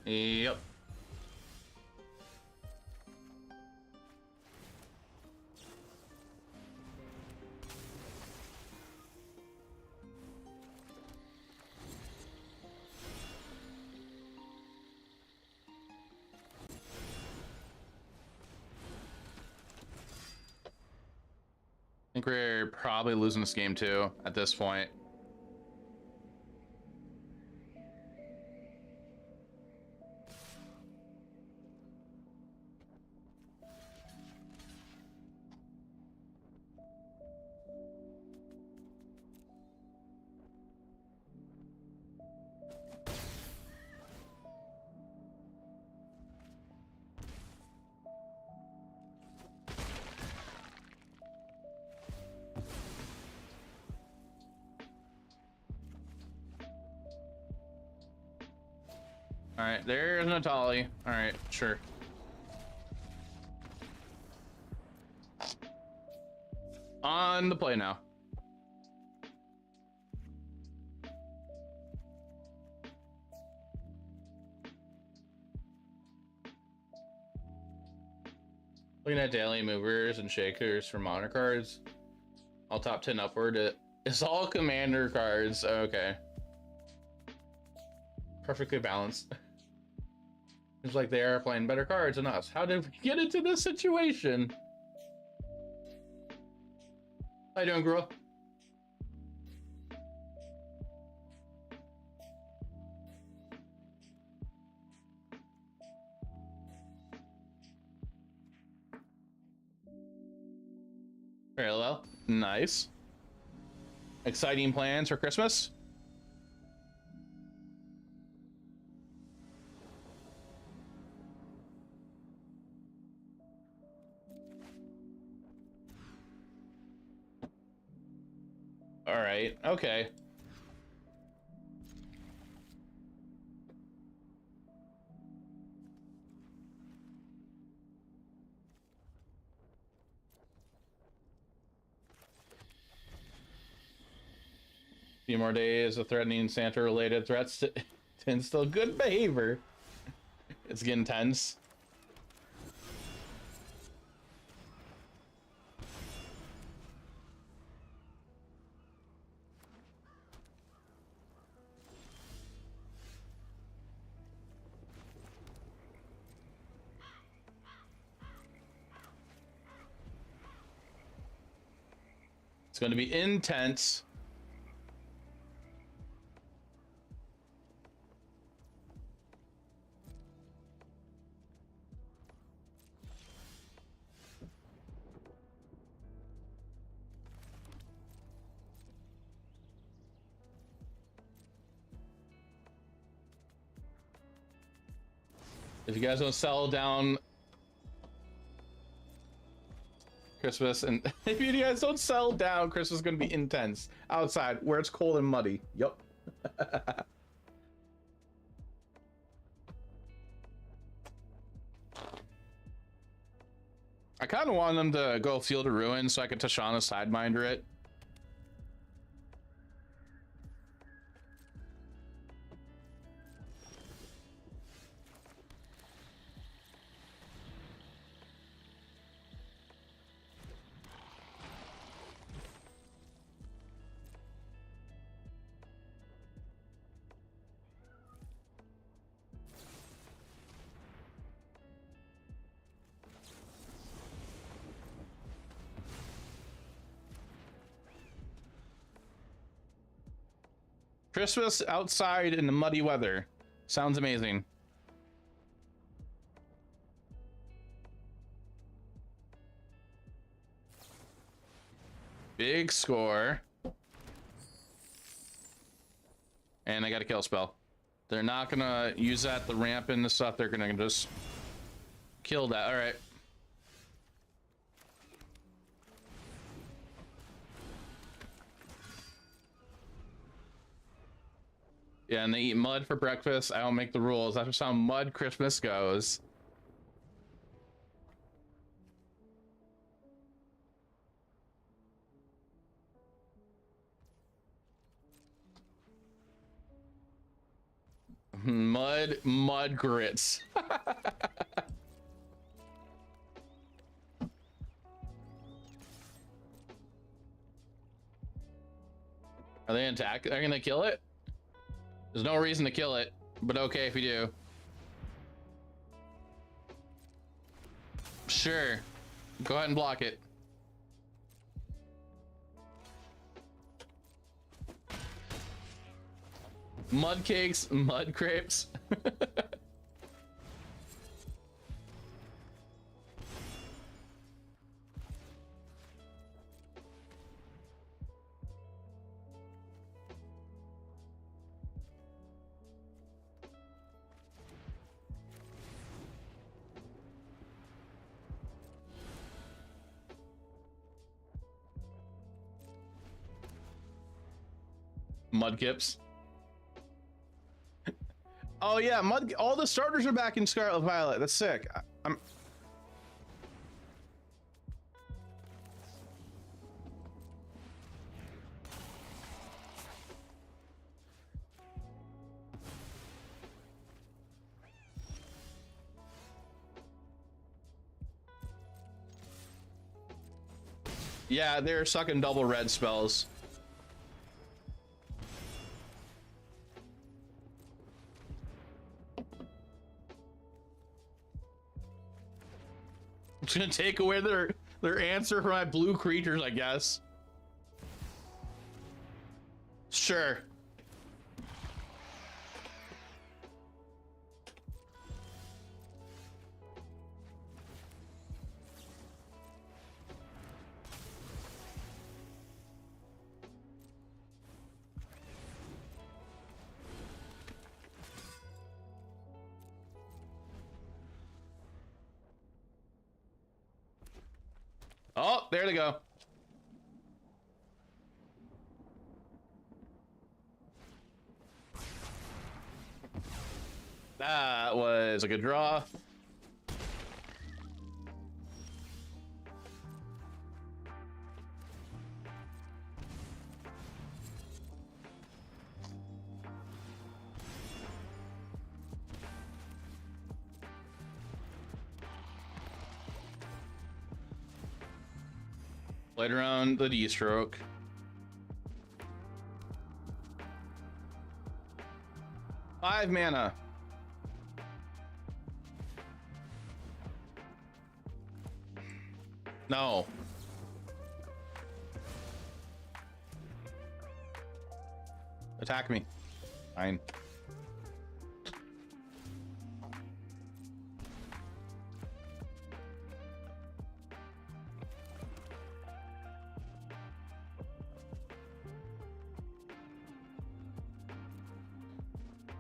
[SPEAKER 1] Yep. think we're probably losing this game too at this point. All right, there's Natali. All right, sure. On the play now. Looking at daily movers and shakers for mono cards. All top 10 upward. It's all commander cards. Okay. Perfectly balanced. It's like they are playing better cards than us. How did we get into this situation? How you doing, girl? Parallel. Nice. Exciting plans for Christmas? All right, okay. Few more days of threatening Santa related threats to instill good behavior. It's getting tense. It's going to be intense. If you guys don't settle down Christmas, and if you guys don't settle down, Christmas is going to be intense outside where it's cold and muddy. Yup. I kind of want them to go Field of Ruin so I could Tashana Sideminder it. Christmas outside in the muddy weather. Sounds amazing. Big score. And I got a kill spell. They're not gonna use that, the ramp and the stuff. They're gonna just kill that. All right. Yeah, and they eat mud for breakfast. I don't make the rules. That's just how mud Christmas goes. Mud grits. Are they attack? They're gonna kill it? There's no reason to kill it, but okay if you do. Sure. Go ahead and block it. Mud cakes, mud crepes. Mudkips. Oh yeah, all the starters are back in Scarlet Violet. That's sick. I'm Yeah, they're sucking double red spells. It's gonna take away their answer for my blue creatures, I guess. Sure. Oh, there they go. That was a good draw. Played around the D-stroke. Five mana. No. Attack me. Fine.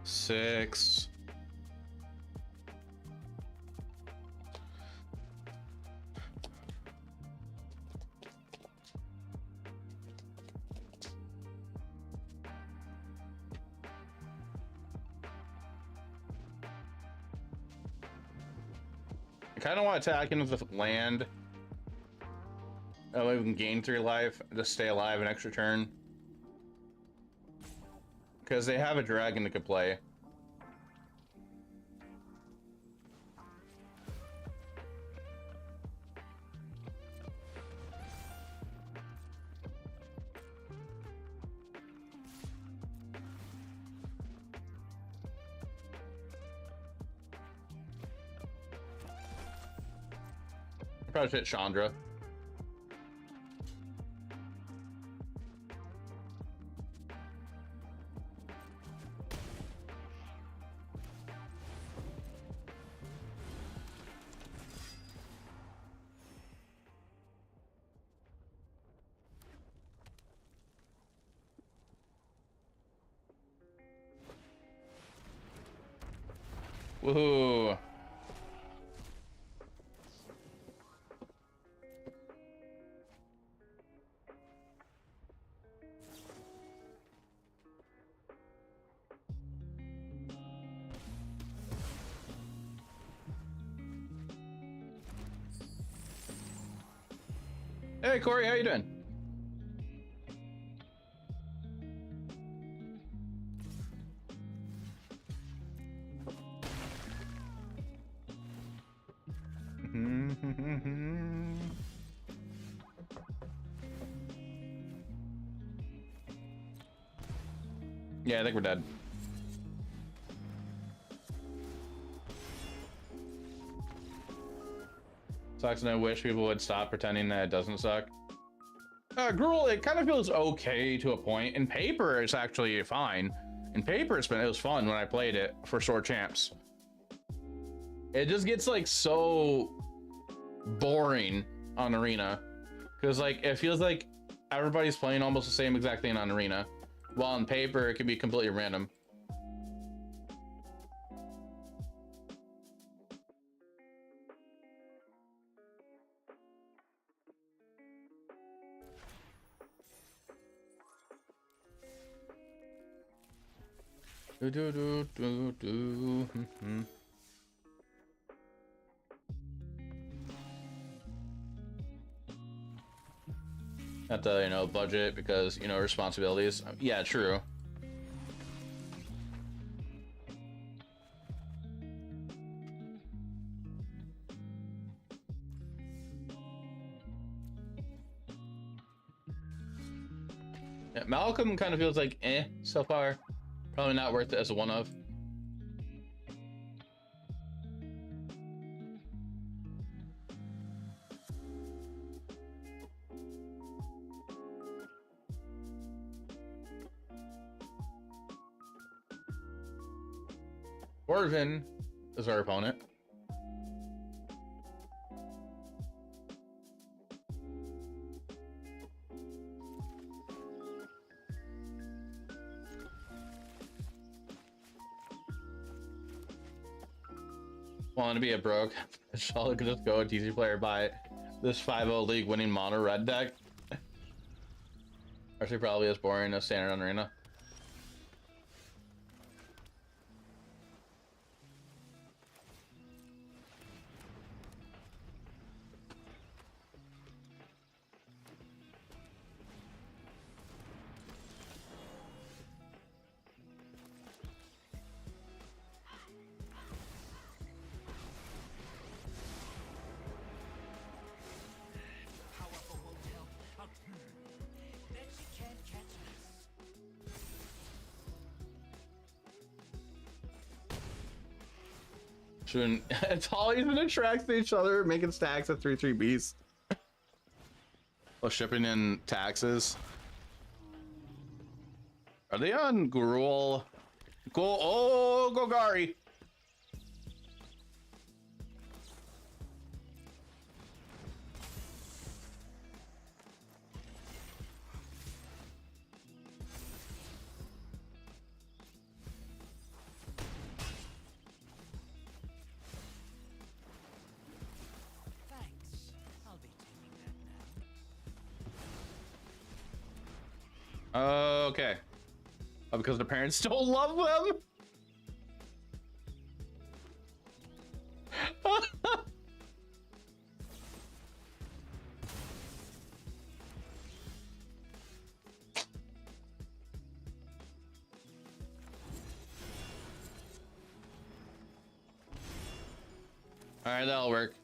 [SPEAKER 1] Six. I kind of want to attack into the land. That way we can gain 3 life, just stay alive an extra turn. Because they have a dragon that could play. Probably hit Chandra. Woohoo. Hey Corey, how you doing? Yeah, I think we're dead. Sucks, and I wish people would stop pretending that it doesn't suck. Gruel, it kind of feels okay to a point. In paper, it's actually fine. In paper, it was fun when I played it for Sword Champs. It just gets like so boring on Arena, because like it feels like everybody's playing almost the same exact thing on Arena, while on paper it can be completely random. Do do do do do. Have to, you know, budget because, you know, responsibilities. Yeah, true. Yeah, Malcolm kind of feels like so far. Probably not worth it as a one of. Orvin is our opponent. Want to be a broke? Shall just go a TC player buy this 5-0 league winning mono red deck. Actually, probably as boring as Standard on Arena.
[SPEAKER 2] Powerful won't help. Bet you can't catch us.
[SPEAKER 1] Shouldn't it's all even attracts to each other, making stacks of 3/3 Bs. Well, shipping in taxes. Are they on Gruel? Go, oh, Gogari.
[SPEAKER 2] Thanks. I'll be taking that now.
[SPEAKER 1] Okay. Oh, because the parents don't love them? All right, that'll work.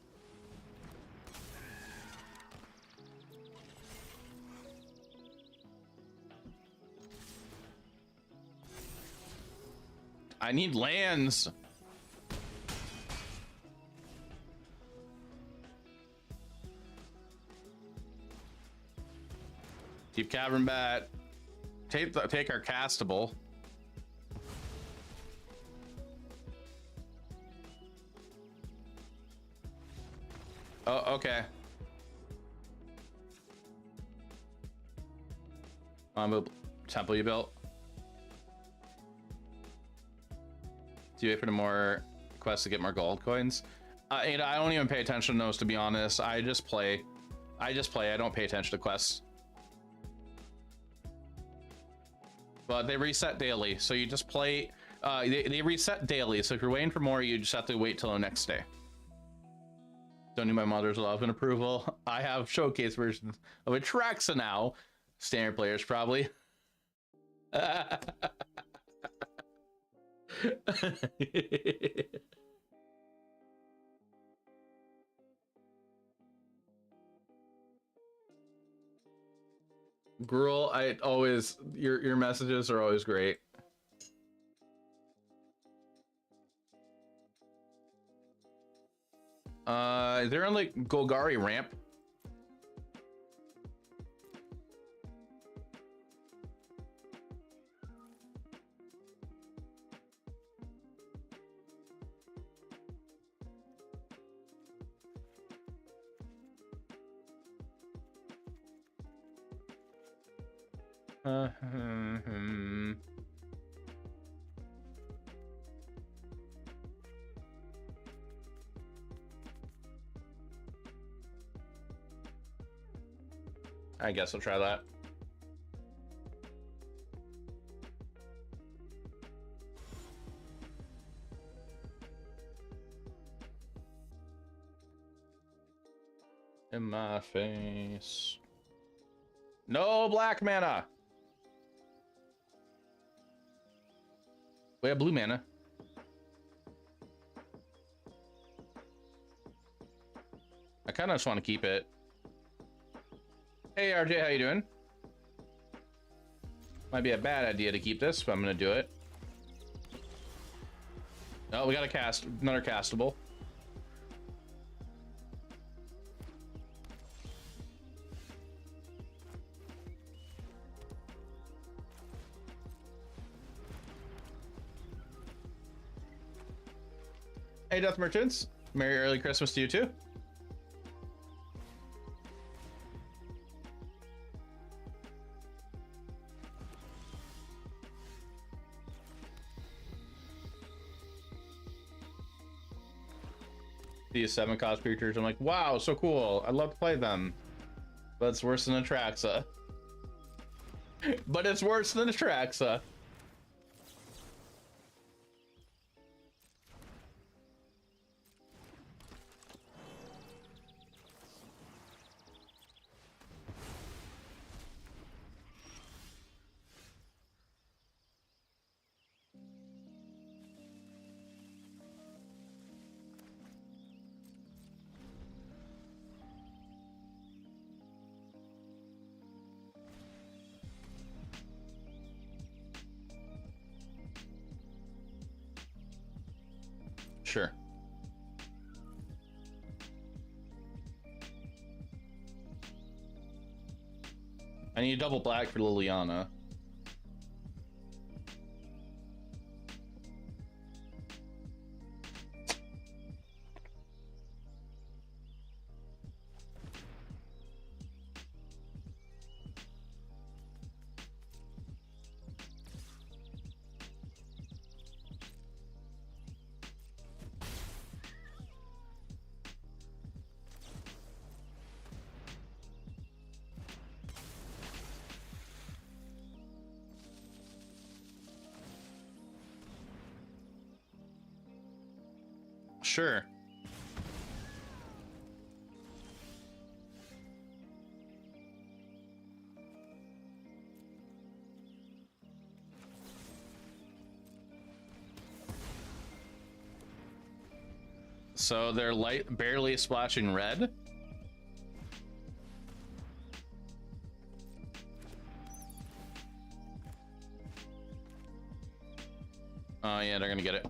[SPEAKER 1] I need lands. Keep Cavern Bat. Take our castable. Oh, okay. Temple you built. Do you wait for the more quests to get more gold coins? And I don't even pay attention to those, to be honest. I just play. I don't pay attention to quests. But they reset daily, so you just play. They reset daily, so if you're waiting for more, you just have to wait till the next day. Don't need my mother's love and approval. I have showcase versions of Atraxa now. Standard players probably. Gruel, I always your messages are always great. They're on like Golgari ramp. I guess I'll try that. In my face. No black mana. We have blue mana. I kind of just want to keep it. Hey RJ, how you doing? Might be a bad idea to keep this, but I'm gonna do it. Oh, we got a cast, another castable. Hey Death Merchants, Merry Early Christmas to you too. These 7 cost creatures, I'm like, wow, so cool. I'd love to play them. But it's worse than Atraxa. But it's worse than Atraxa. Sure. I need a double black for Liliana. Sure. So they're light, barely splashing red. Oh yeah, they're gonna get it.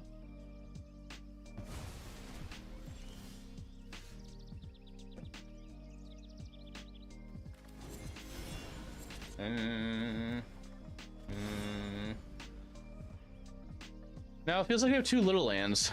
[SPEAKER 1] Now it feels like we have 2 little lands.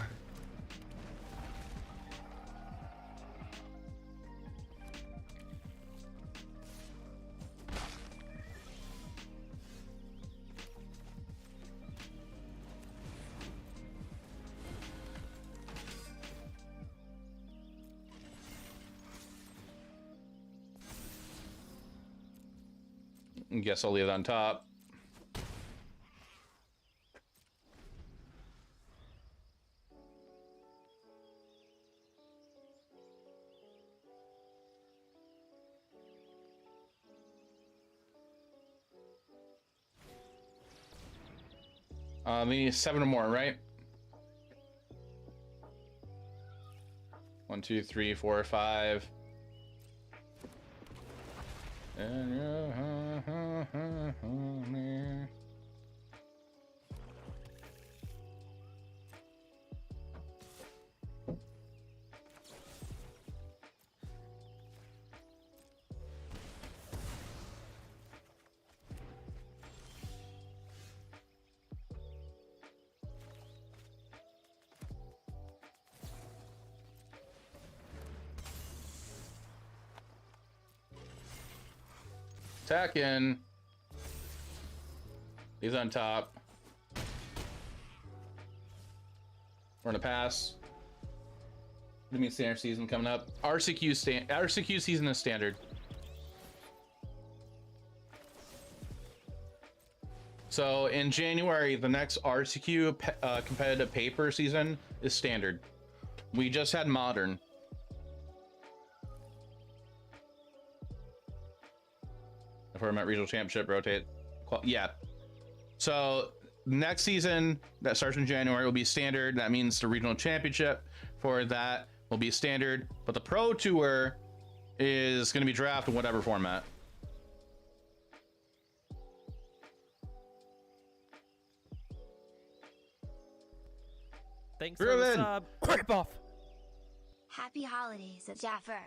[SPEAKER 1] Guess I'll leave it on top. We need 7 or more, right? 1, 2, 3, 4, 5. Attack in. He's on top. We're gonna pass. What do you mean standard season coming up? RCQ season is standard. So in January, the next RCQ competitive paper season is standard. We just had modern. If we're at regional championship, rotate. Yeah. So next season that starts in January will be standard. That means the regional championship for that will be standard. But the pro tour is going to be draft in whatever format.
[SPEAKER 3] Thanks for the sub. Rip off.
[SPEAKER 4] Happy holidays at Jaffer.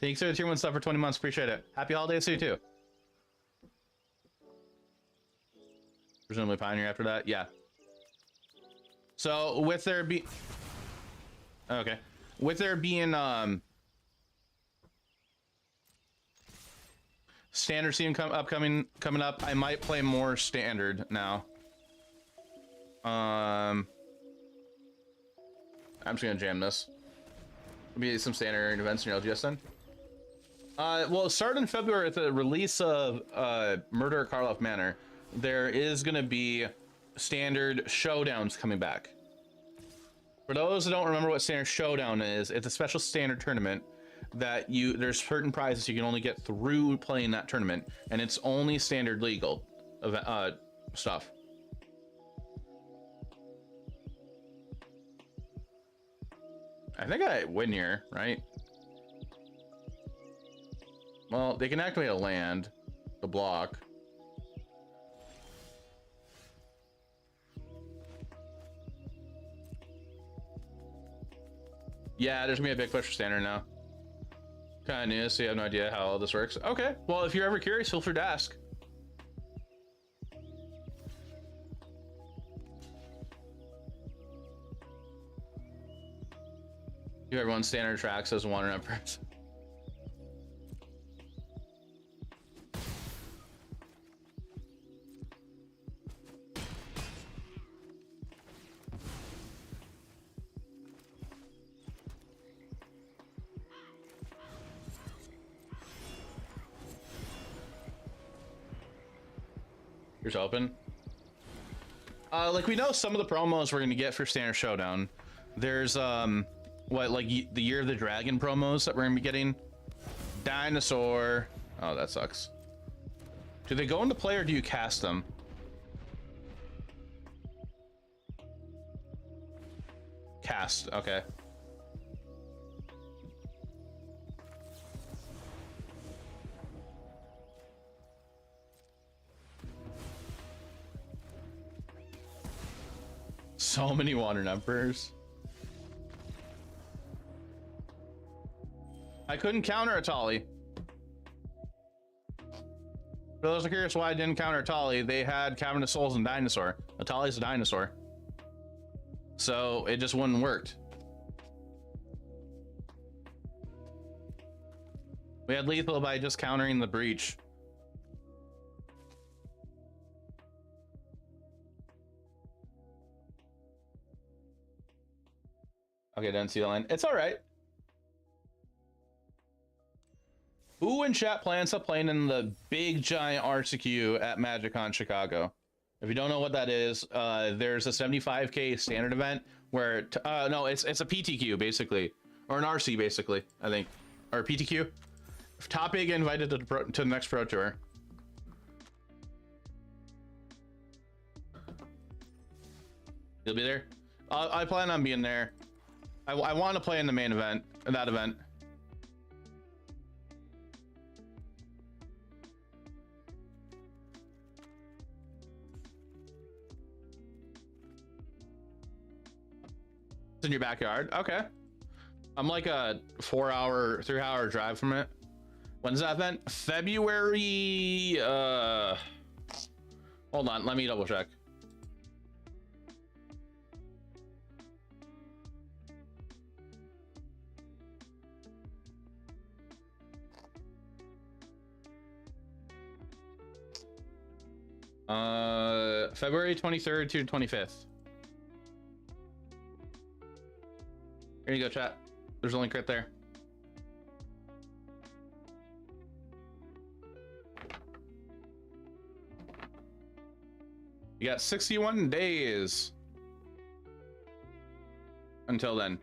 [SPEAKER 1] Thanks for the tier 1 stuff for 20 months. Appreciate it. Happy holidays to you too. Presumably Pioneer after that. Yeah. So with there be okay. With there being standard season coming up, I might play more standard now. I'm just gonna jam this. Maybe some standard events in your LGS then. Well, starting in February at the release of Murder at Karloff Manor, there is gonna be standard showdowns coming back. For those that don't remember what standard showdown is, it's a special standard tournament that there's certain prizes you can only get through playing that tournament, and it's only standard legal stuff. I think I win here, right? Well, they can activate a land, the block. Yeah, there's gonna be a big push for standard now. Kind of new, so you have no idea how all this works. Okay, well, if you're ever curious, feel free to ask. You everyone standard tracks as one and person. Here's open. Like we know some of the promos we're gonna get for Standard Showdown. There's like the Year of the Dragon promos that we're gonna be getting. Dinosaur. Oh, that sucks. Do they go into play or do you cast them? Cast, okay. So many Wandering Emperors. I couldn't counter Atali. For those who are curious why I didn't counter Atali, they had Cavern of Souls and Dinosaur. Atali's a dinosaur. So it just wouldn't worked. We had lethal by just countering the breach. Okay, didn't see the line. It's all right. Who in chat plans on playing in the big giant RCQ at MagicCon Chicago? If you don't know what that is, there's a 75K standard event where no, it's a PTQ basically, or an RC basically, I think, or PTQ. Top big invited to the next Pro Tour. You'll be there. I plan on being there. I want to play in the main event, that event. It's in your backyard. Okay. I'm like a 3-hour drive from it. When's that event? February. Hold on. Let me double check. February 23rd to 25th. Here you go, chat. There's a link right there. You got 61 days until then.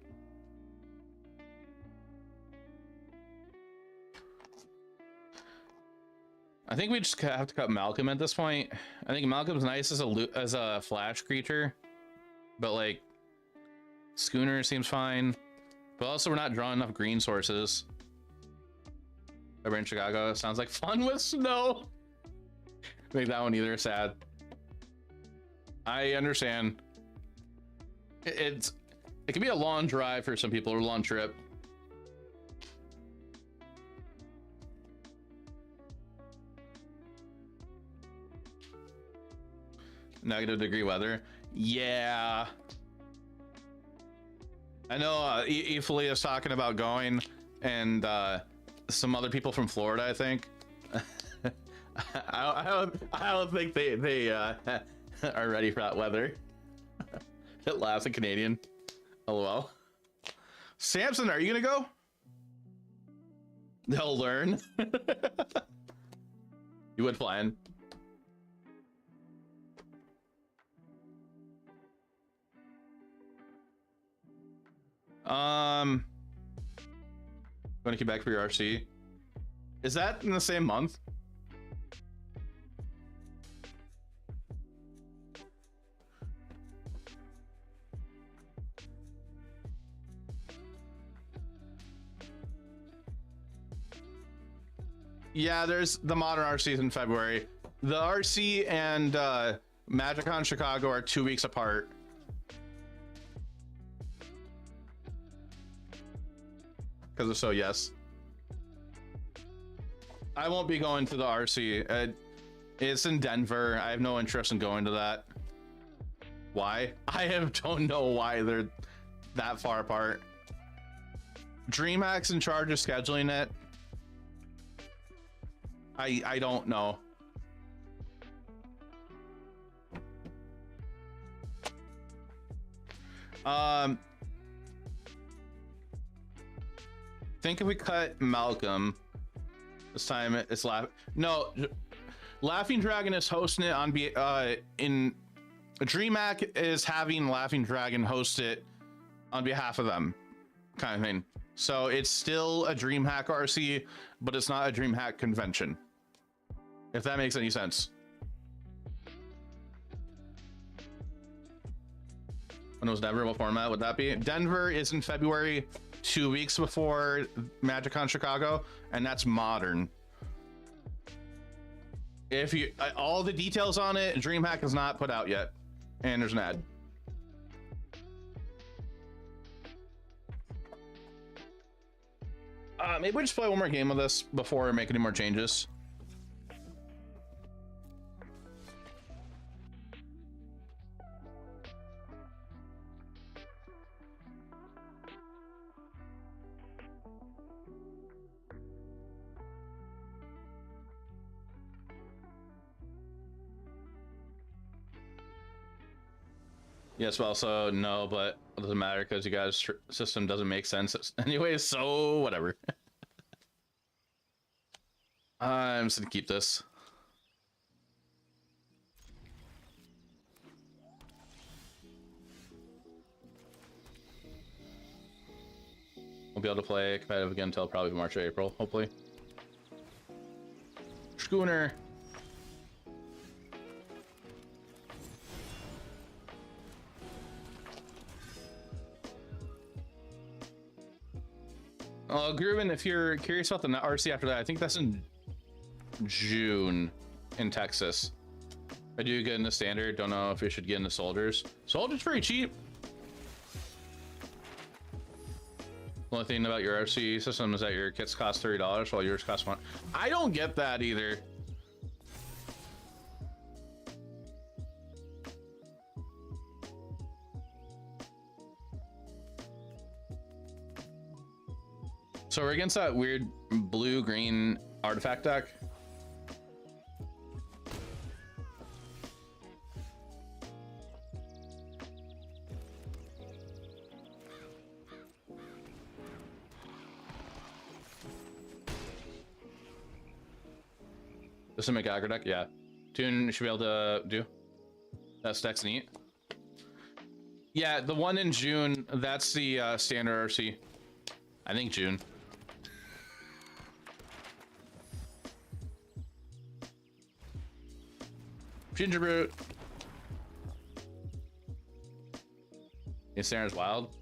[SPEAKER 1] I think we just have to cut Malcolm at this point. I think Malcolm's nice as a flash creature, but like Schooner seems fine. But also we're not drawing enough green sources. Over in Chicago sounds like fun with snow. Make that one either sad. I understand. It can be a long drive for some people, or a long trip. -degree weather. Yeah. I know Euphilia is talking about going, and some other people from Florida, I think. I don't think they are ready for that weather. It laughs a Canadian. LOL. Samson, are you gonna go? They'll learn. You would fly in. Going to Quebec for your RC. Is that in the same month? Yeah, there's the modern RCs in February. The RC and MagicCon Chicago are 2 weeks apart. Because if so, yes. I won't be going to the RC. It's in Denver. I have no interest in going to that. Why? Don't know why they're that far apart. DreamHack's in charge of scheduling it. I don't know. Think if we cut Malcolm this time, it's Laughing Dragon is hosting it on in DreamHack is having Laughing Dragon host it on behalf of them, kind of thing. So it's still a DreamHack RC, but it's not a DreamHack convention, if that makes any sense. When it was Denver, what format would that be? Denver is in February, 2 weeks before MagicCon Chicago, and that's modern. If you all the details on it, DreamHack is not put out yet, and there's an ad. Maybe we just play one more game of this before we make any more changes. Yes, well, also no, but it doesn't matter because you guys' system doesn't make sense anyway, so whatever. I'm just gonna keep this. We'll be able to play competitive again until probably March or April, hopefully. Schooner. Grooven, if you're curious about the RC after that, I think that's in June in Texas. I do get in the standard. Don't know if we should get into soldiers. Soldiers pretty cheap. The only thing about your RC system is that your kits cost $30 while yours cost $1. I don't get that either. So we're against that weird blue-green artifact deck. This is a McGregor deck, yeah. Tune should be able to do. That's deck's neat. Yeah, the one in June, that's the standard RC. I think June. Ginger Brute. Yeah, standard's wild.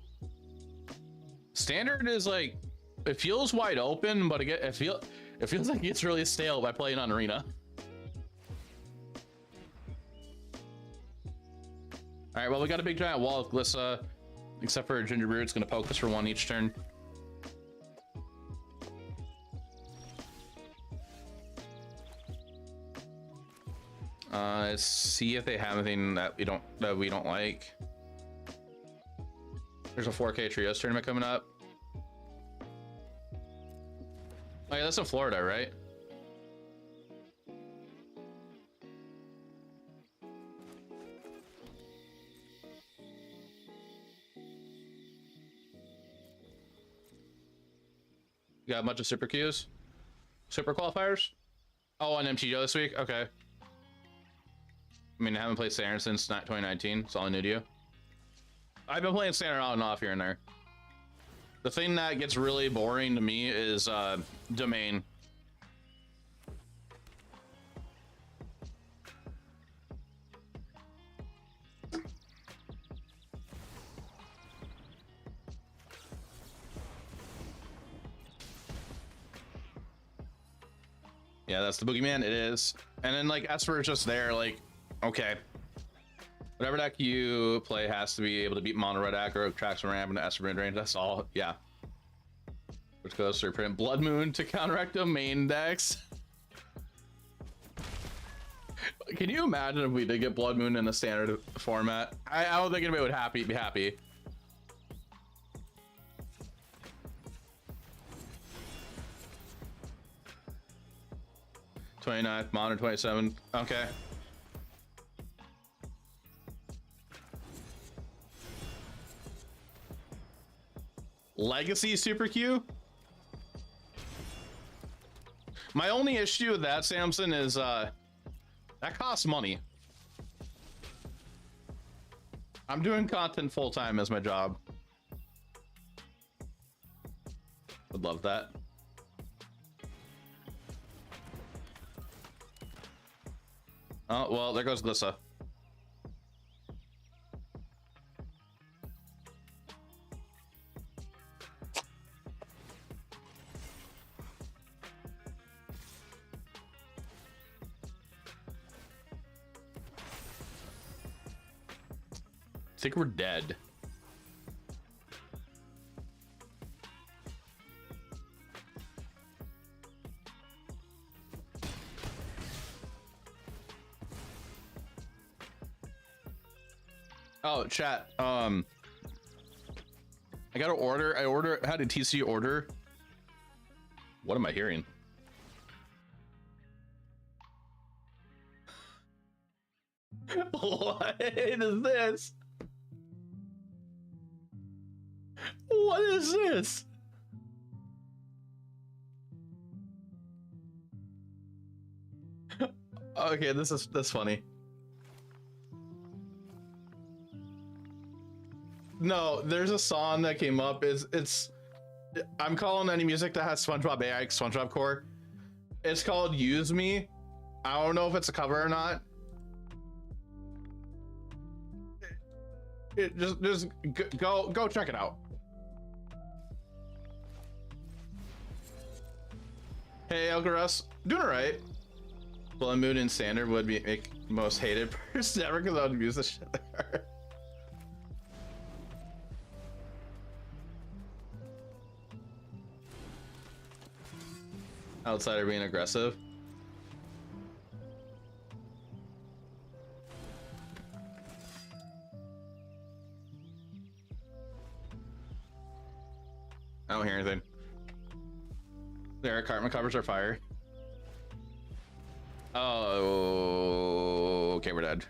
[SPEAKER 1] Standard is like, it feels wide open, but it feels like it gets really stale by playing on Arena. All right, well, we got a big giant wall of Glissa, except for Ginger Brute. It's gonna poke us for 1 each turn. Let's see if they have anything that we don't like. There's a 4K Trios tournament coming up. Oh yeah, that's in Florida, right? You got a bunch of super queues? Super qualifiers? Oh, on MTGA this week? Okay. I mean, I haven't played Standard since 2019. It's all new to you. I've been playing Standard on and off here and there. The thing that gets really boring to me is Domain. Yeah, that's the boogeyman. It is. And then like Esper is just there, like, okay. Whatever deck you play has to be able to beat mono red aggro, tracks and ramp, and Esper mid range. That's all. Yeah. Which goes through print Blood Moon to counteract domain decks. Can you imagine if we did get Blood Moon in a standard format? I don't think anybody would be happy. '29th, modern 27. Okay. Legacy Super Q. My only issue with that, Samson, is that costs money. I'm doing content full time as my job. Would love that. Oh, well, there goes Glissa. I think we're dead. Oh, chat. I got to order. I had a TC order. What am I hearing? What is this? What is this? Okay, that's funny. No, there's a song that came up. I'm calling any music that has SpongeBob AI, SpongeBob core. It's called "Use Me." I don't know if it's a cover or not. Just go check it out. Hey, Elgarus, doing alright. Blood Moon and Standard would be make most hated person ever because I would use this shit there. Outsider being aggressive. I don't hear anything. There, Cartman covers are fire. Oh, okay, we're dead.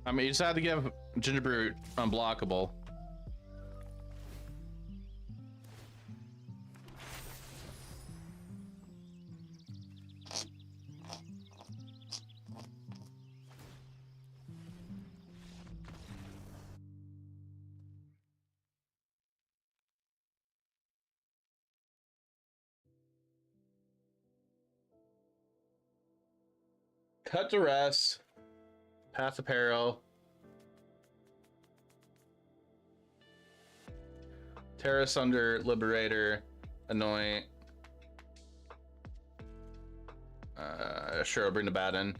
[SPEAKER 1] I mean, you just had to give Ginger Brute unblockable. Cut to rest. Path of peril. Terrace under Liberator. Anoint. Sure, I'll bring the bat in.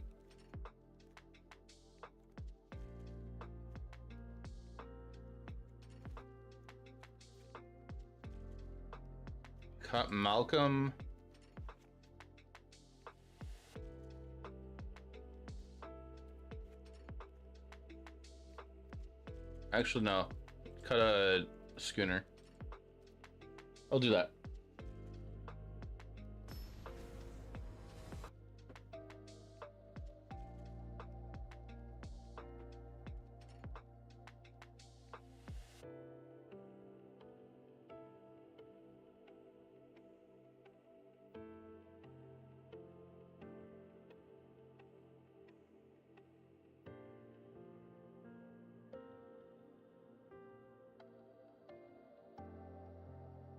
[SPEAKER 1] Cut Malcolm. Actually, no. Cut a schooner. I'll do that.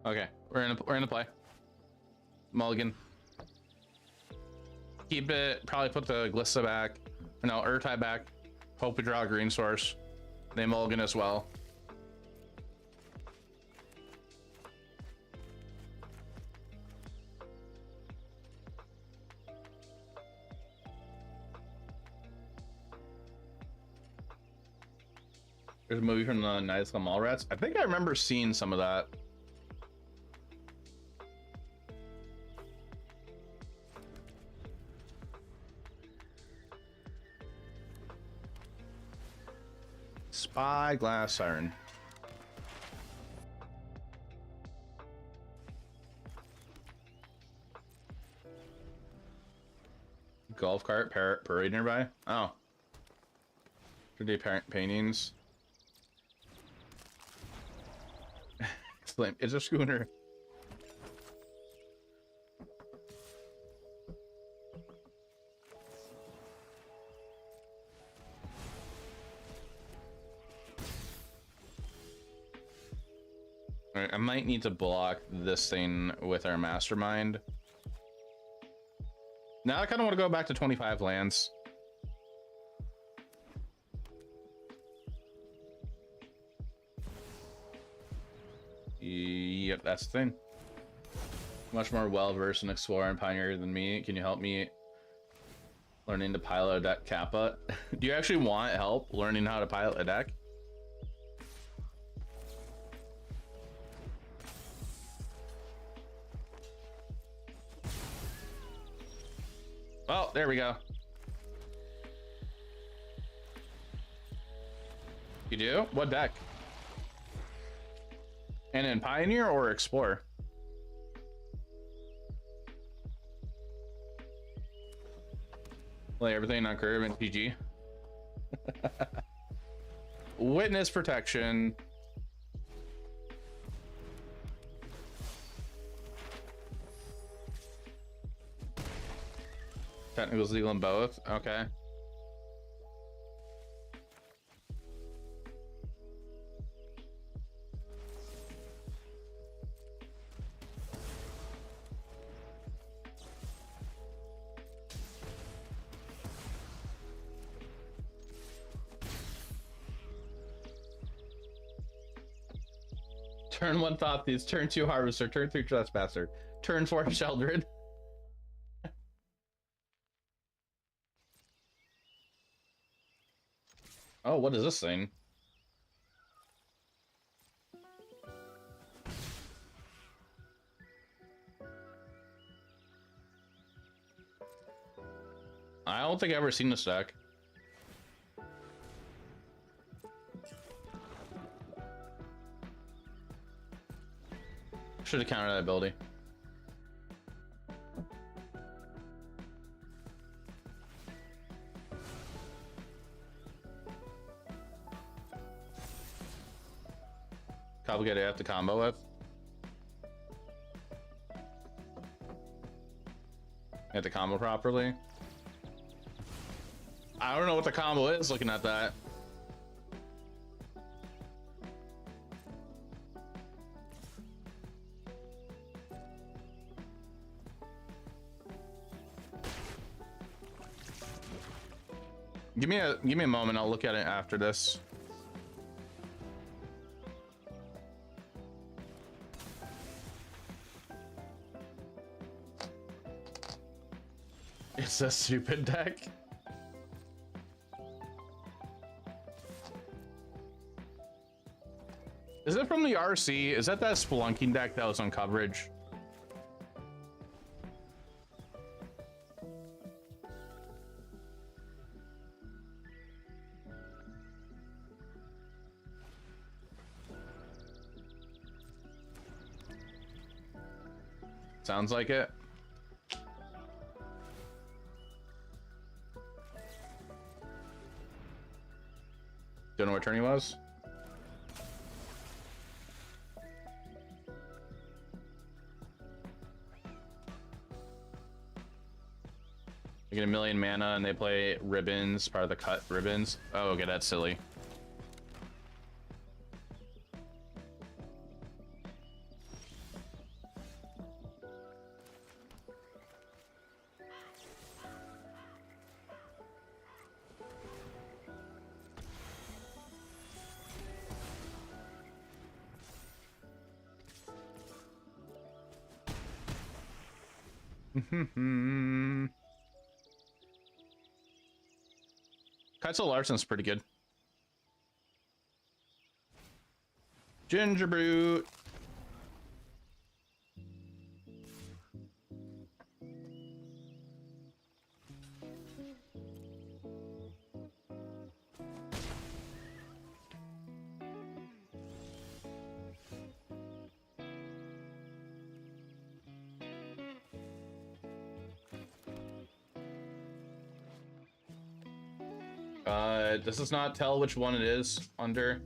[SPEAKER 1] Okay, we're in a play. Mulligan. Keep it. Probably put the Glissa back. No, Urtai back. Hope we draw a green source. They mulligan as well. There's a movie from the Night of Mallrats. I think I remember seeing some of that. Spyglass Siren. Golf cart parade nearby. Oh, 3D paintings. It's a schooner. Alright, I might need to block this thing with our mastermind. Now I kind of want to go back to 25 lands. Yep, that's the thing. Much more well-versed in Explorer and Pioneer than me. Can you help me learning to pilot a deck Kappa? Do you actually want help learning how to pilot a deck? Oh, there we go. You do? What deck? And in Pioneer or Explorer? Play everything on curve and PG. Witness protection. Technicals legal in both. Okay. Turn 1 Thought Thieves, turn 2 Harvester, turn 3 Trespasser, turn 4 Sheldred. Oh, what is this thing? I don't think I've ever seen this deck. Should have countered that ability. Complicated I have to combo with. You have to combo properly. I don't know what the combo is looking at that. Give me a moment. I'll look at it after this. It's a stupid deck. Is it from the RC? Is that spelunking deck that was on coverage? Sounds like it. Don't know what turn he was. They get 1,000,000 mana and they play ribbons, part of the cut ribbons. Oh, okay, that's silly. Kaizo Larson's pretty good. Ginger Brute. Does this not tell which one it is under?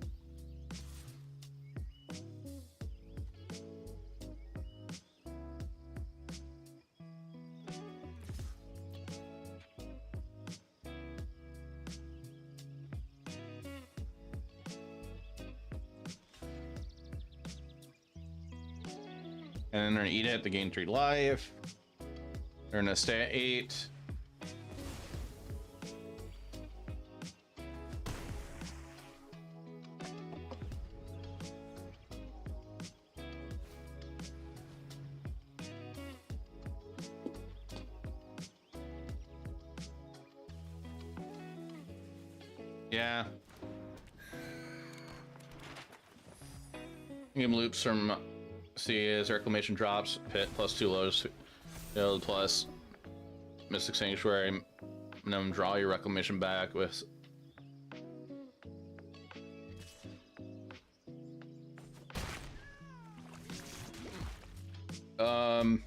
[SPEAKER 1] And they're gonna eat it to gain 3 life. They're gonna stay at 8. Yeah. Game loops from C is Reclamation drops, pit plus 2 lows, build plus Mystic Sanctuary, and then draw your Reclamation back with I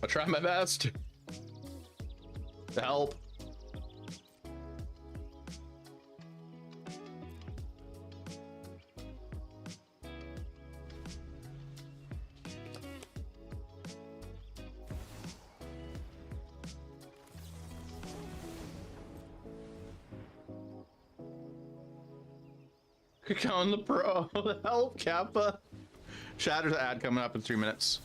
[SPEAKER 1] try my best to help. On the pro. Help, Kappa. Shatter's ad coming up in 3 minutes.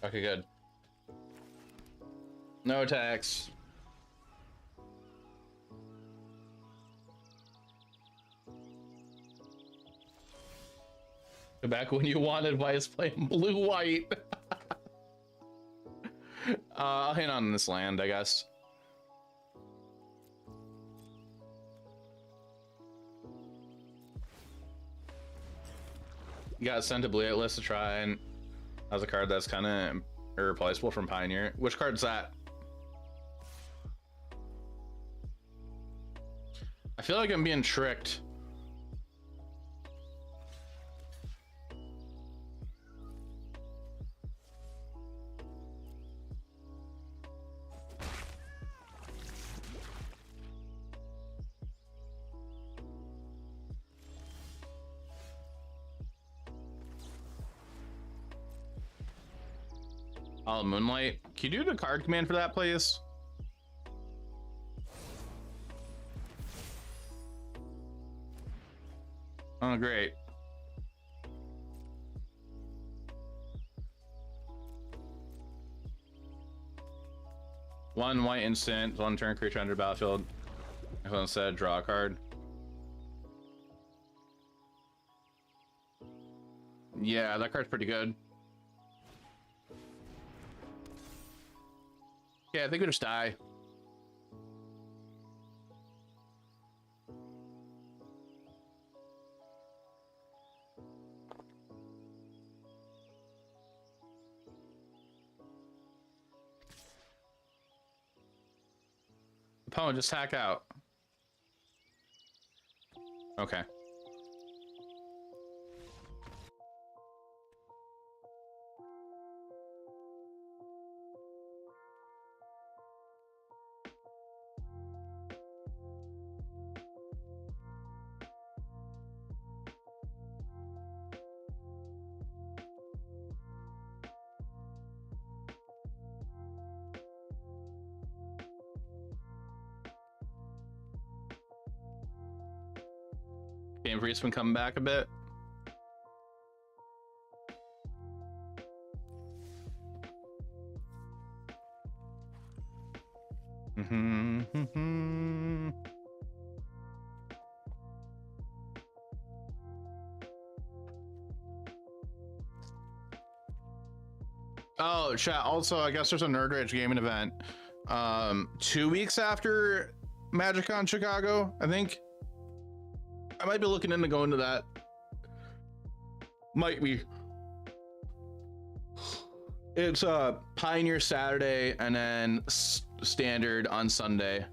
[SPEAKER 1] Okay, good. No attacks. Back when you wanted White's playing blue-white. I'll hang on this land, I guess. You got sent to Blue Atlas to try and has a card that's kind of irreplaceable from Pioneer. Which card's that? I feel like I'm being tricked. Oh, Moonlight. Can you do the card command for that, please? Oh, great. One white instant, one turn creature under battlefield. If instead, draw a card. Yeah, that card's pretty good. Yeah, I think we just die. Opponent, just hack out. Okay. Game Freeze been coming back a bit. Oh, chat. Also, I guess there's a Nerd Rage gaming event 2 weeks after MagicCon Chicago, I think. I might be looking into going to that. Might be. It's Pioneer Saturday and then Standard on Sunday.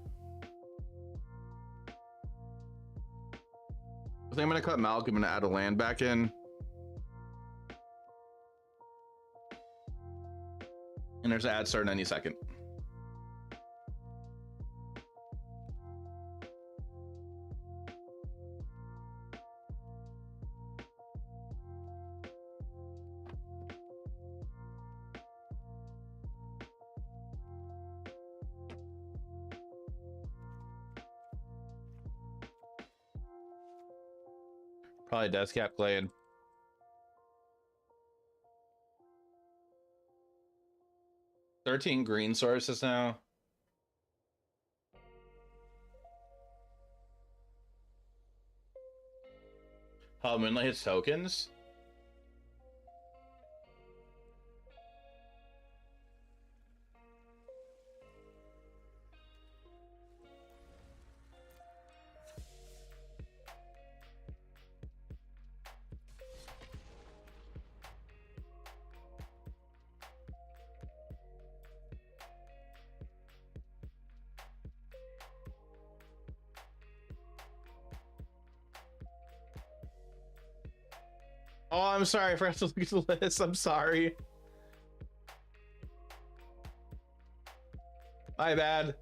[SPEAKER 1] I think I'm gonna cut Malcolm and add a land back in. And there's an ad starting any second. Probably Death Cap playing. $13 green sources now. Oh, Moonlight hits tokens? Oh, I'm sorry. I forgot to look at the list. I'm sorry. My bad.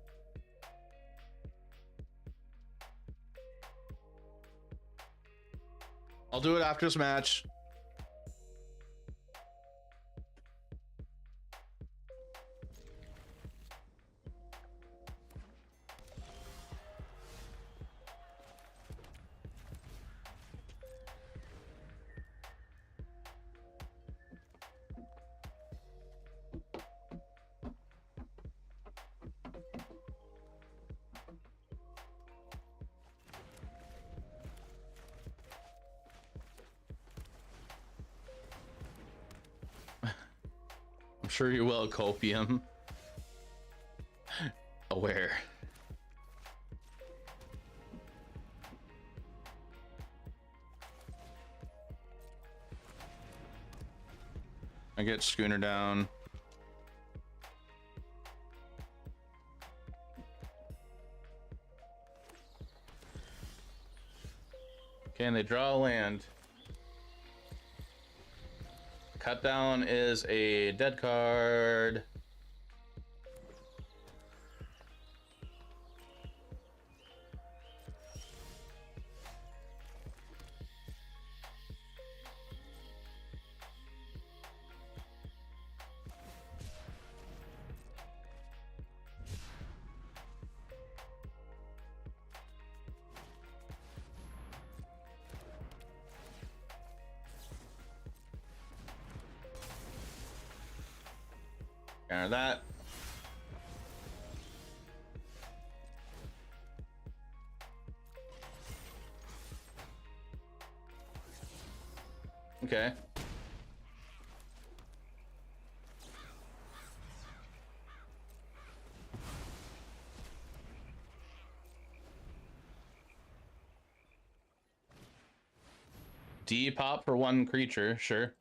[SPEAKER 1] I'll do it after this match. I'm sure you will, Copium. Aware. I get Schooner down. Can they draw a land? Cut down is a dead card. Counter that. Okay. D pop for one creature, sure.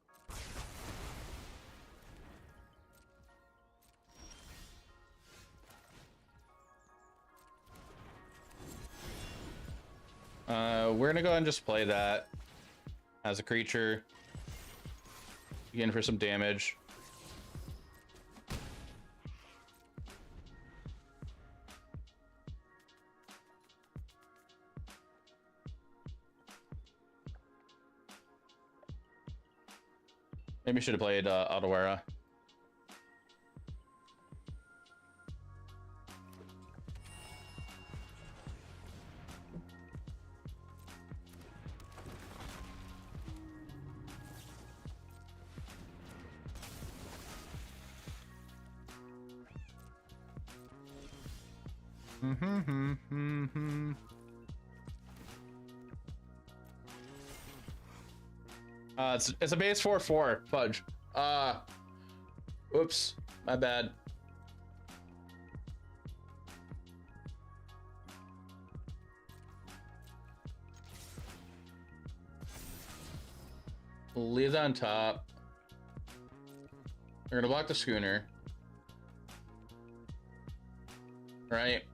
[SPEAKER 1] We're gonna go ahead and just play that as a creature. Again for some damage. Maybe should have played Otawara. It's a base 4/4 fudge. Oops, my bad. We'll leave that on top. We're gonna block the schooner. Right.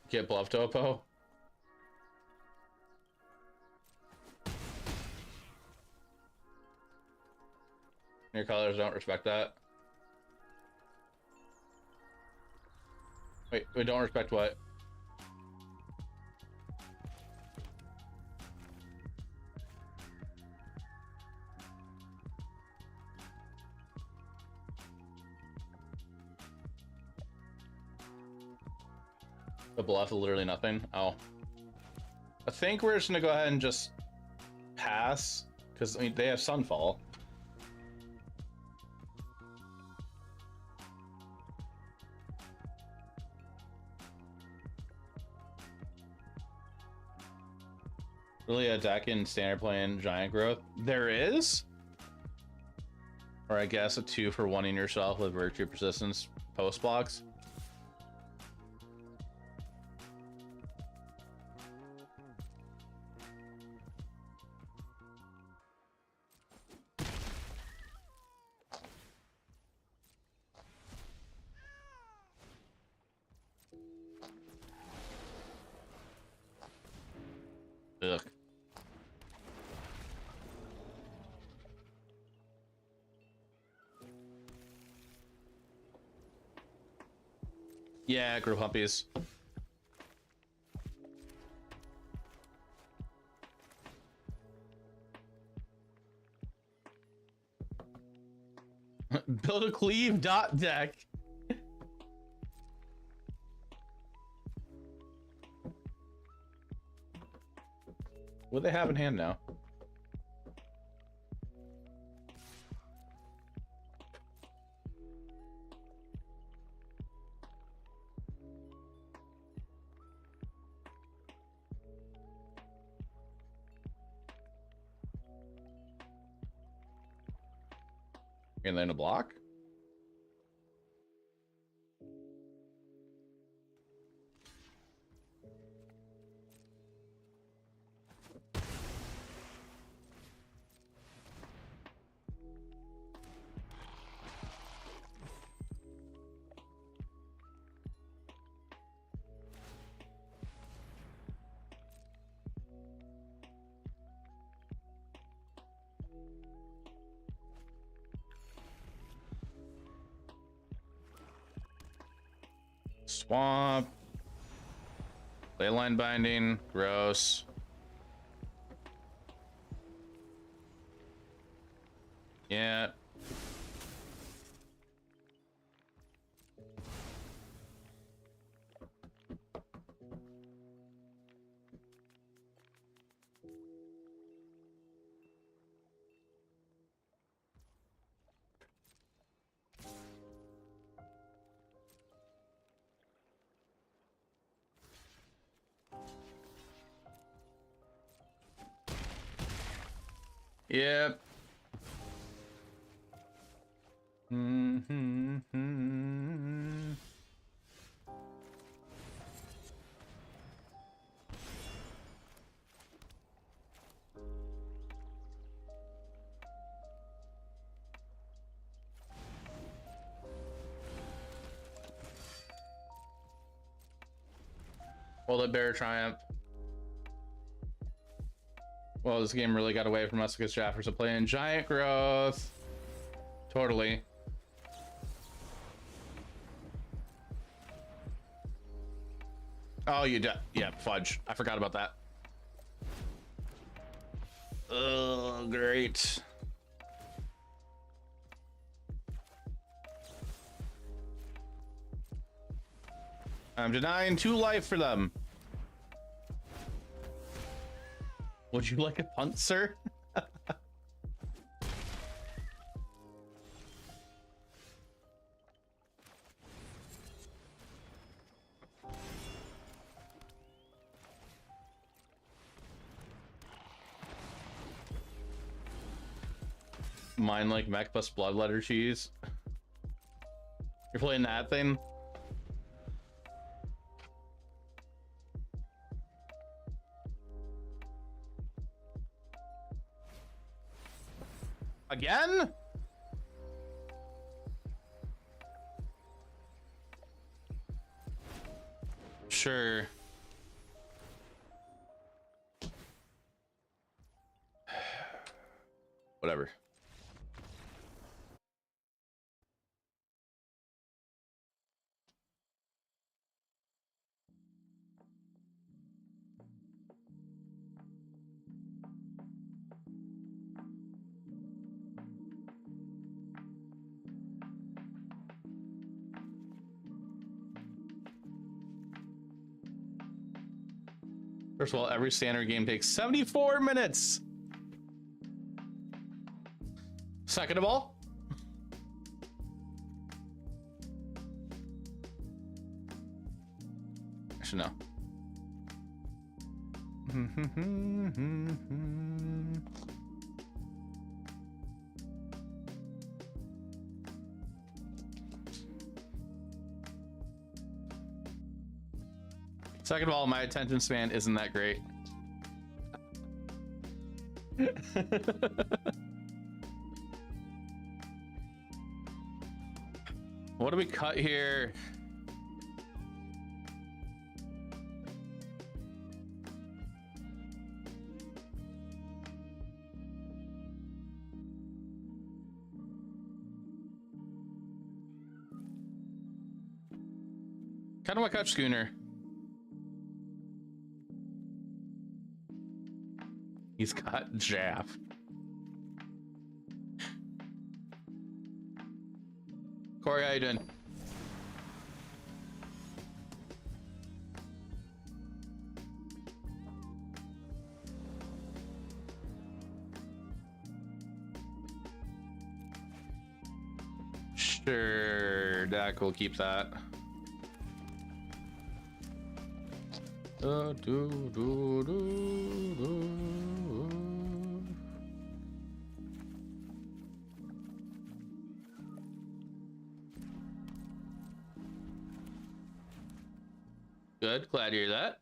[SPEAKER 1] Get bluffed, Oppo. Your colors don't respect that. Wait, we don't respect what? The bluff is literally nothing. Oh. I think we're just gonna go ahead and just pass, because I mean they have Sunfall. Really a deck in standard playing giant growth? There is? Or I guess a 2 for 1-ing yourself with Virtue Persistence post blocks. Ugh. Yeah, group humpies. Build a cleave dot deck. What do they have in hand now? Can they land a block? Swamp. Leyline binding. Gross. Yeah. Yep. Mm-hmm. Will the bear triumph? Well, this game really got away from us because Jaffer's playing giant growth. Totally. Oh, yeah, fudge. I forgot about that. Oh, great. I'm denying 2 life for them. Would you like a punt, sir? Mine like mech plus bloodletter cheese. You're playing that thing? Again? Sure. Whatever. First of all, every standard game takes 74 minutes. Second of all, I should know. Second of all, my attention span isn't that great. What do we cut here? Kind of want to cut Schooner. He's got Jaff. Corey, how you doing? Sure, Dak will keep that. Do, do, do, do. Good, glad to hear that.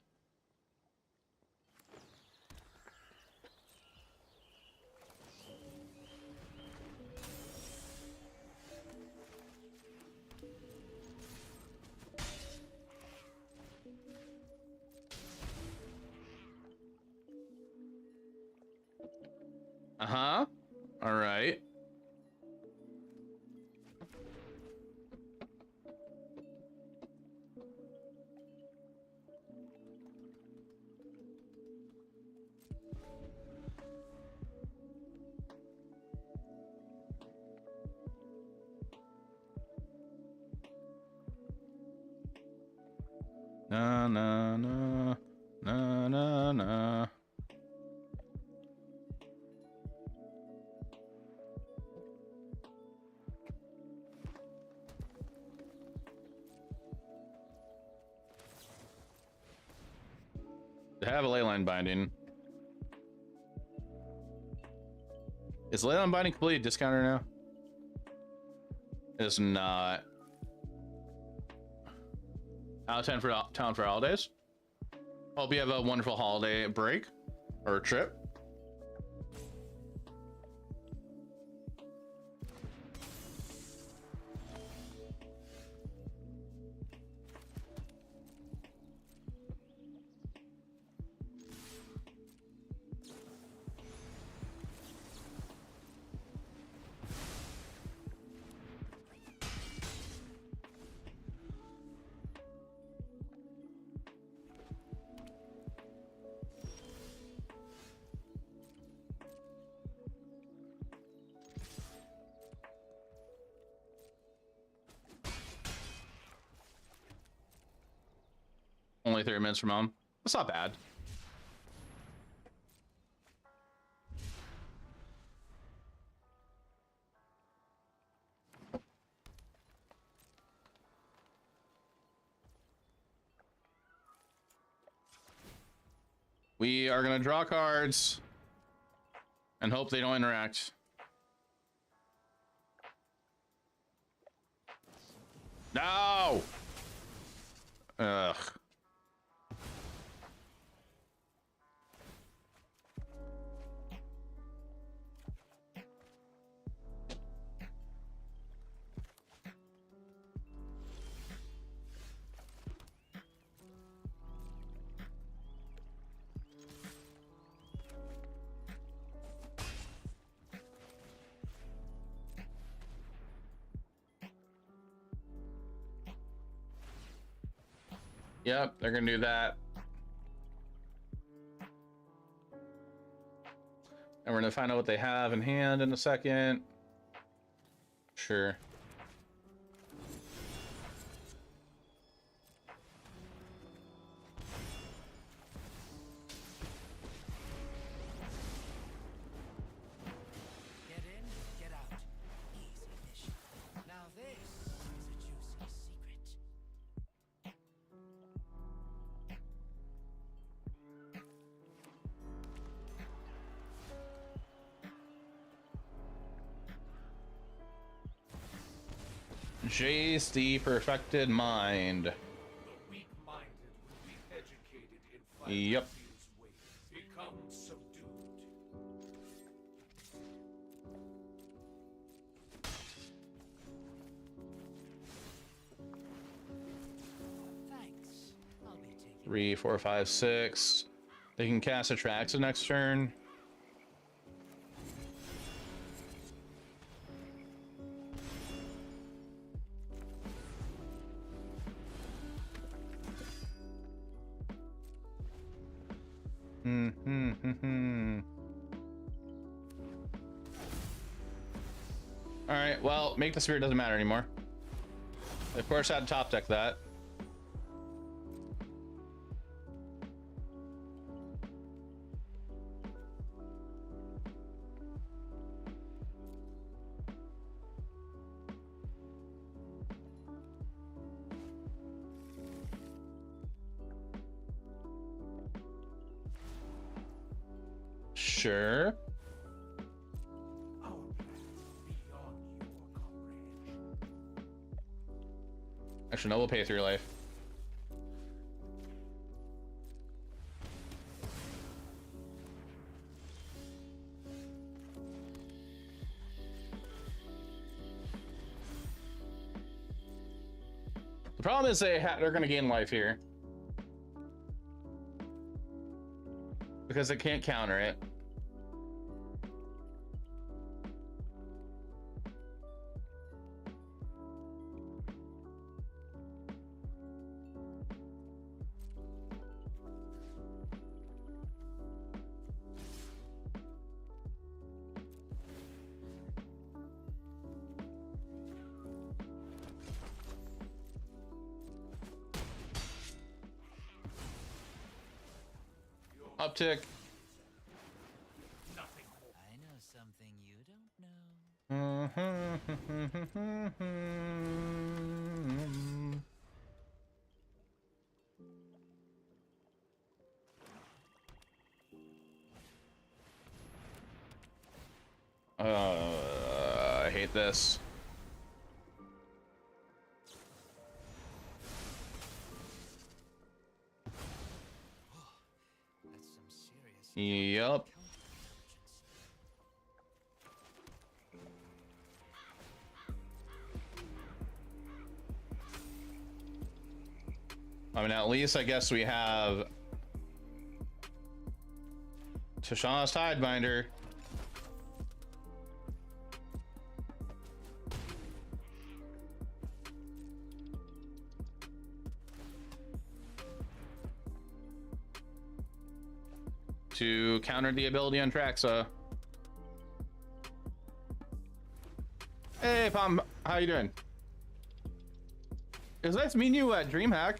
[SPEAKER 1] Uh-huh. All right. Na na na na na na. They have a ley line binding. Is Leyland Binding completely discounted now? It's not. Out of town for holidays. Hope you have a wonderful holiday break or trip. Only 30 minutes from home. That's not bad. We are gonna draw cards and hope they don't interact. No! Ugh. Yep, they're gonna do that. And we're gonna find out what they have in hand in a second. Sure.
[SPEAKER 2] Get in, get out. Easy mission. Now this is a juicy secret.
[SPEAKER 1] Jace the Perfected Mind.
[SPEAKER 7] The weak-minded will be educated in
[SPEAKER 1] Yep.
[SPEAKER 7] Moxfield's ways, become subdued.
[SPEAKER 2] Thanks. I'll be taking
[SPEAKER 1] 3, 4, 5, 6. They can cast Attracts next turn. All right, well, Make the Spirit doesn't matter anymore. Of course, I had to top deck that. Sure.
[SPEAKER 7] Our plan is beyond your comprehension.
[SPEAKER 1] Actually, no, we'll pay through your life. The problem is they're going to gain life here. Because they can't counter it. Uptick.
[SPEAKER 7] Nothing more.
[SPEAKER 2] I know something you don't know.
[SPEAKER 1] I hate this.
[SPEAKER 2] That's some serious
[SPEAKER 1] Yup. I mean, at least I guess we have Tashana's Tidebinder. To counter the ability on Traxa. Hey, Pom, how you doing? It was nice meeting you at DreamHack.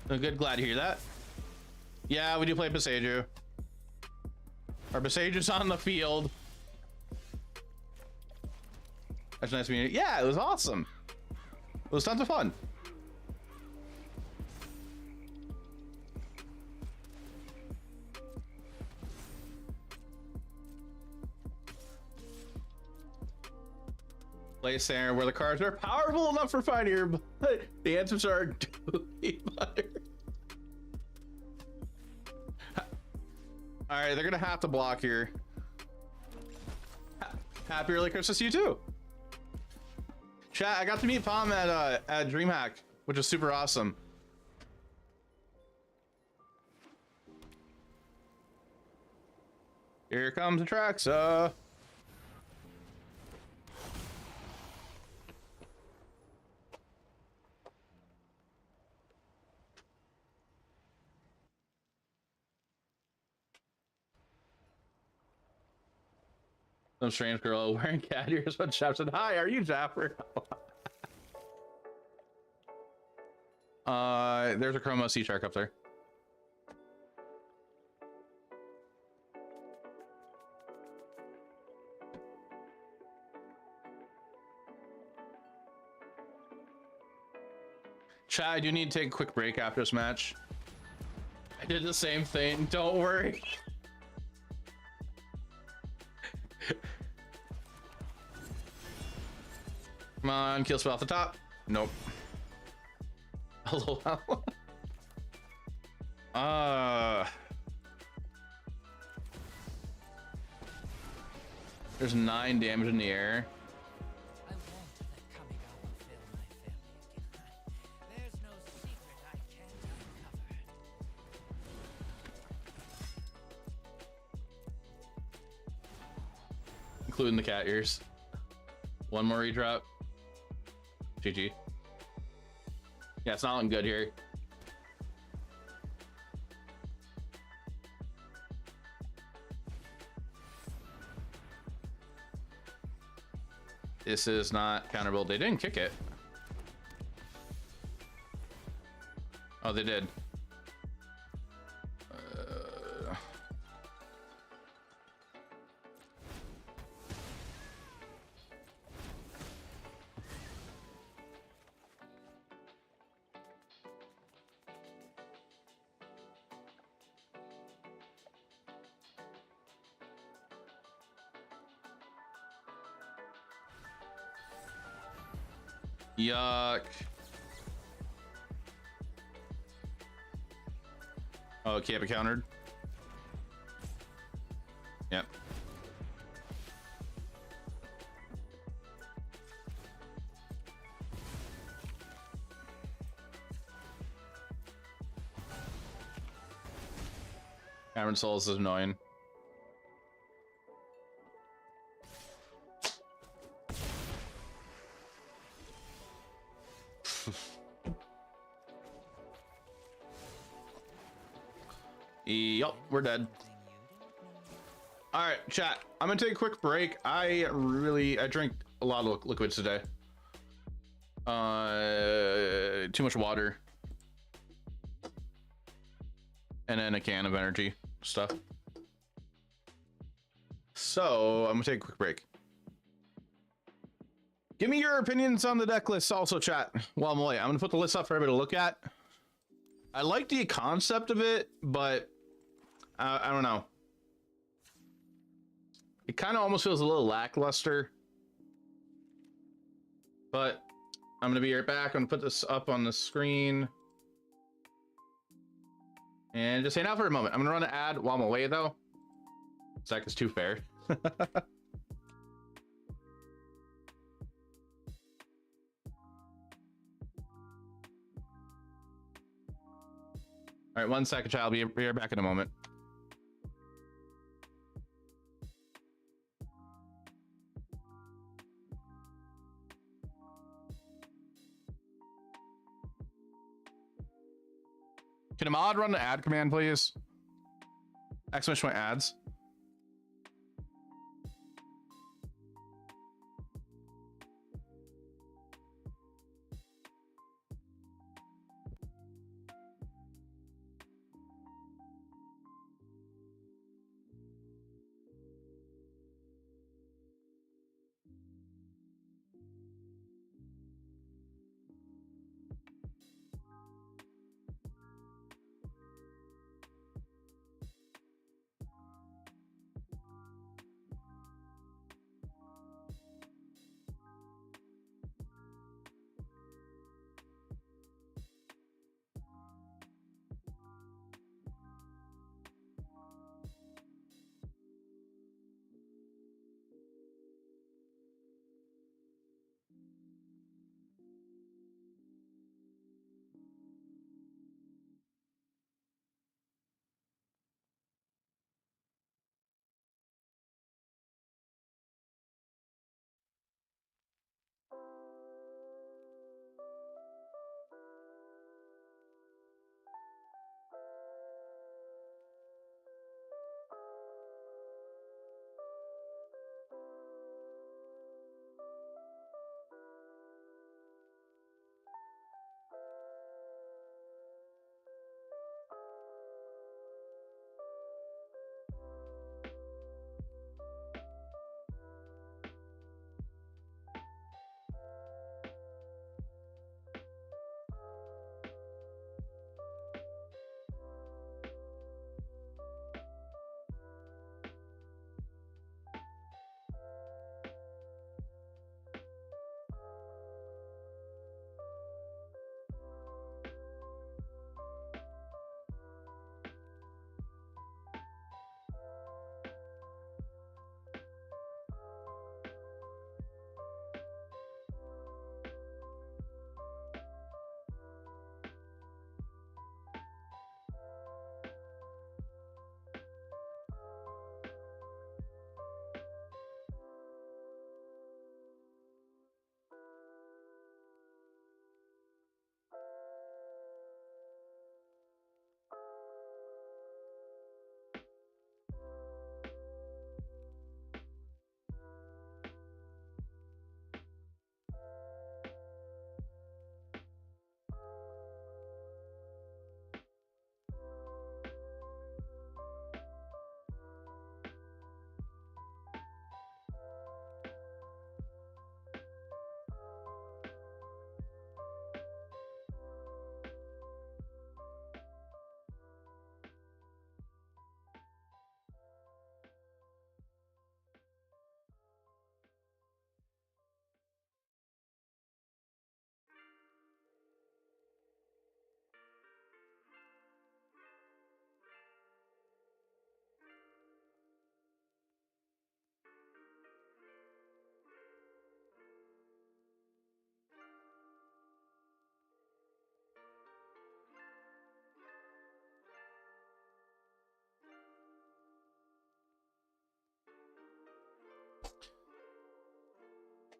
[SPEAKER 1] Oh, good, glad to hear that. Yeah, we do play Besaju. Our Besaju's on the field. That's nice meeting you. Yeah, it was awesome. It was tons of fun. Place there where the cards are powerful enough for Fire, but the answers are Doogie Butter. All right, they're gonna have to block here. Happy early Christmas to you too. Chat, I got to meet Pom at DreamHack, which was super awesome. Here comes the Traxa. Some strange girl wearing cat ears but Chef said, "Hi, are you Jaffer?" There's a Chroma Sea Shark up there. Chat, I do need to take a quick break after this match. I did the same thing, don't worry. Come on, kill spell off the top. Nope. Hello. There's 9 damage in the air.
[SPEAKER 2] I won't let Kamigawa fill my family again. There's no secret I can't uncover.
[SPEAKER 1] Including the cat ears. One more redrop. GG. Yeah, it's not looking good here. This is not counterable. They didn't kick it. Oh, they did. Yuck. Oh, can't be countered. Yep. Cameron Souls is annoying. Yup, we're dead. All right, chat. I'm gonna take a quick break. I drank a lot of liquids today. Too much water, and then a can of energy stuff. So I'm gonna take a quick break. Give me your opinions on the deck lists also, chat, while I'm away. I'm gonna put the list up for everybody to look at. I like the concept of it, but I don't know. It kind of almost feels a little lackluster. But I'm gonna be right back. I'm gonna put this up on the screen. And just hang out for a moment. I'm gonna run an ad while I'm away though. Zach is too fair. All right, 1 second, chat. I'll be right back in a moment. Can a mod run the ad command, please? Exclamation point ads.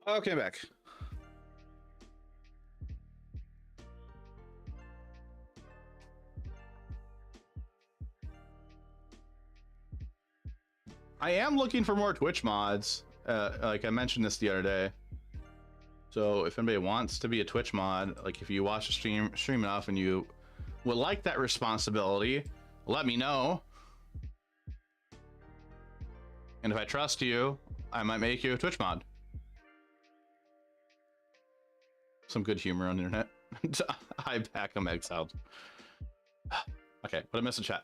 [SPEAKER 1] Okay, back. I am looking for more Twitch mods. Like I mentioned this the other day. So if anybody wants to be a Twitch mod, like if you watch a stream enough and you would like that responsibility, let me know. And if I trust you, I might make you a Twitch mod. some good humor on the internet. I back him exiled. Okay, put a miss in chat.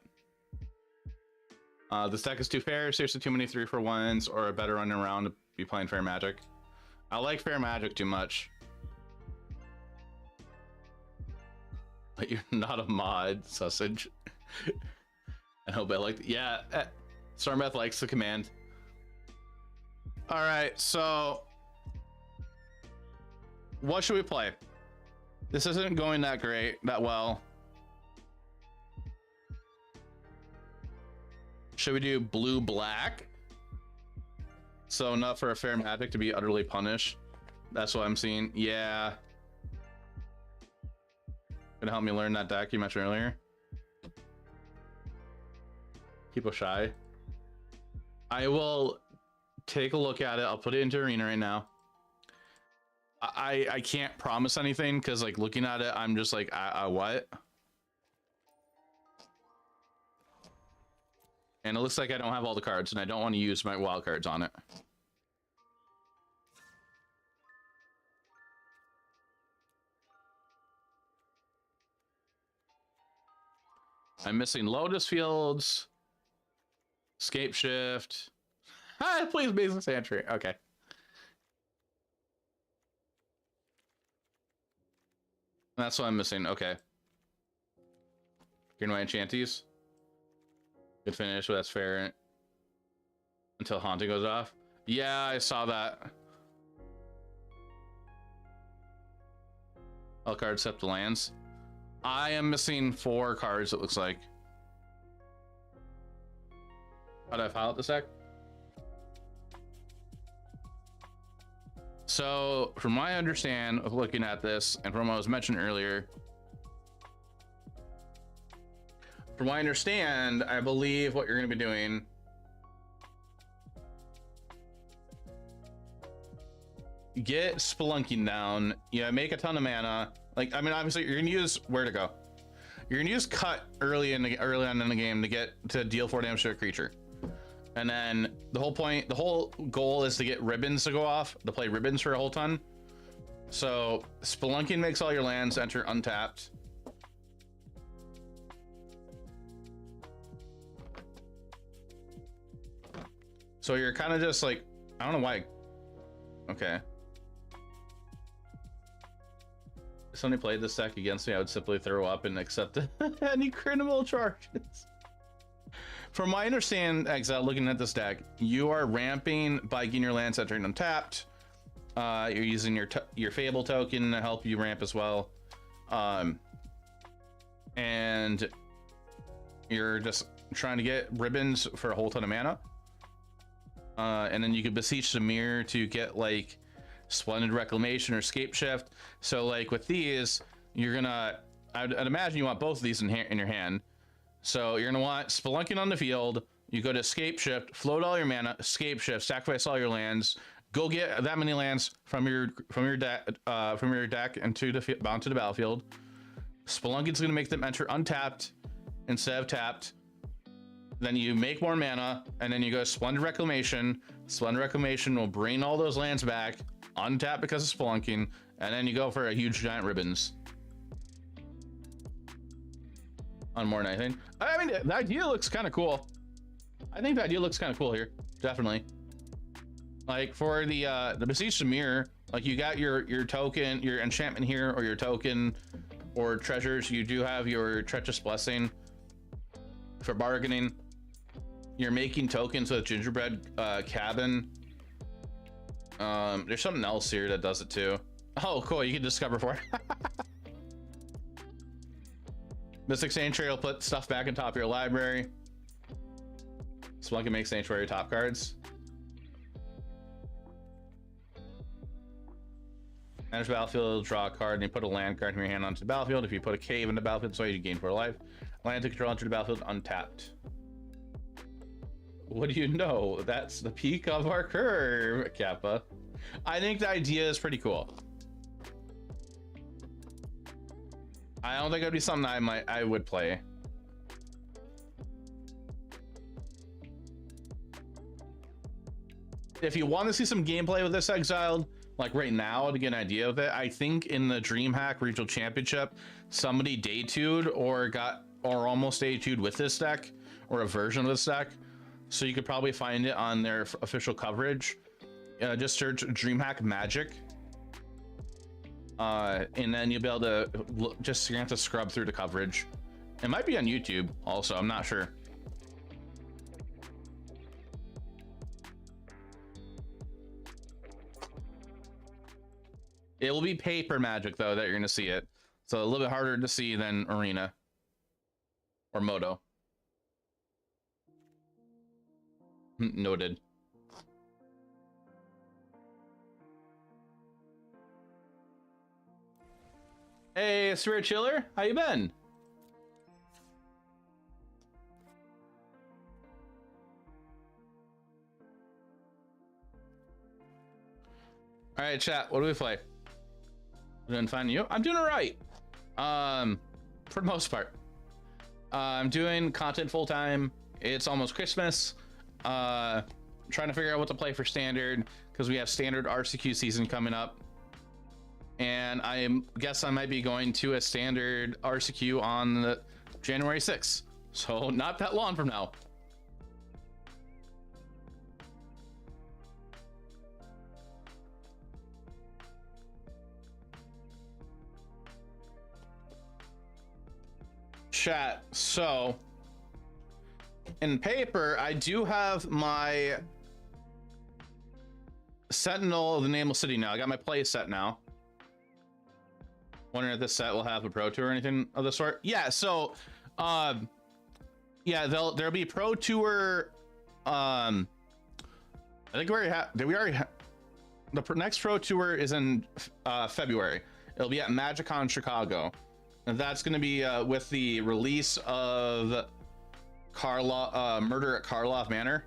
[SPEAKER 1] This deck is too fair. Seriously, too many 3-for-1s or a better running around to be playing Fair Magic. I like Fair Magic too much. But you're not a mod, sausage. I hope I like. Yeah, Stormeth likes the command. All right, so what should we play? This isn't going that well. Should we do blue-black? So enough for a Fair Magic to be utterly punished. That's what I'm seeing. Yeah. Gonna help me learn that deck you mentioned earlier. People shy. I will take a look at it. I'll put it into arena right now. I can't promise anything because like looking at it, I'm just like, what? And it looks like I don't have all the cards, and I don't want to use my wild cards on it. I'm missing Lotus Fields, Scape Shift. Please, Basic Sentry. Okay. That's what I'm missing. Okay. Green White Enchanties. Good finish, but that's fair. Until Haunting goes off. Yeah, I saw that. All cards except the lands. I am missing 4 cards, it looks like. How do I file out this deck? So, from my understand of looking at this, and from what was mentioned earlier, from what I understand, I believe what you're going to be doing get Spelunking down, make a ton of mana. Like, I mean, obviously you're going to use where to go. You're going to use cut early on in the game to deal 4 damage to a creature. And then the whole goal is to get ribbons to go off, to play ribbons for a whole ton. So Spelunking makes all your lands enter untapped. So you're kind of just like, I don't know why. Okay. If somebody played this deck against me, I would simply throw up and accept any criminal charges. From my understanding, Exile, looking at this deck, you are ramping by getting your lands entering untapped. You're using your Fable token to help you ramp as well. And you're just trying to get ribbons for a whole ton of mana. And then you could beseech the mirror to get like Splendid Reclamation or Scape Shift. So like with these, you're gonna, I'd imagine you want both of these in your hand. So you're gonna want Spelunking on the field. You go to Scape Shift, float all your mana, Scape Shift, sacrifice all your lands, go get that many lands from your deck and bound to the battlefield. Spelunking's gonna make them enter untapped instead of tapped. Then you make more mana, and then you go Splendid Reclamation. Splendid Reclamation will bring all those lands back, untapped because of Spelunking, and then you go for a huge giant ribbons. On more than anything. I mean, the idea looks kind of cool. I think the idea looks kind of cool here, definitely. Like for the Beseech the Mirror, like you got your token, your enchantment here, or your token, or treasures. You do have your Treacherous Blessing for bargaining. You're making tokens with Gingerbread Cabin. There's something else here that does it too. Oh, cool! You can discover for it. Mystic Sanctuary will put stuff back on top of your library. Spelunking makes Sanctuary top cards. Manage battlefield, draw a card, and you put a land card from your hand onto the battlefield. If you put a cave in the battlefield, so you gain 4 life. Land to control enter the battlefield untapped. What do you know? That's the peak of our curve, Kappa. I think the idea is pretty cool. I don't think it'd be something I would play. If you want to see some gameplay with this Exiled, like right now to get an idea of it. I think in the DreamHack Regional Championship, somebody day 2'd or almost day 2'd with this deck or a version of this deck. So you could probably find it on their official coverage. Just search DreamHack Magic. And then you'll be able to you're gonna have to scrub through the coverage. It might be on YouTube also, I'm not sure. It will be paper Magic though that you're gonna see it. So a little bit harder to see than Arena or Moto. Noted. Hey, Spirit Chiller, how you been? All right, chat. What do we play? Doing fine. You? I'm doing all right. For the most part. I'm doing content full time. It's almost Christmas. Trying to figure out what to play for Standard because we have Standard RCQ season coming up. And I guess I might be going to a Standard RCQ on the January 6th. So not that long from now. Chat, so in paper, I do have my Sentinel of the Nameless City now. I got my play set now. Wondering if this set will have a Pro Tour or anything of the sort. Yeah, so yeah, there'll be Pro Tour. I think we already have. Did we already have the next Pro Tour is in February. It'll be at MagicCon Chicago. And that's going to be with the release of Murder at Karloff Manor.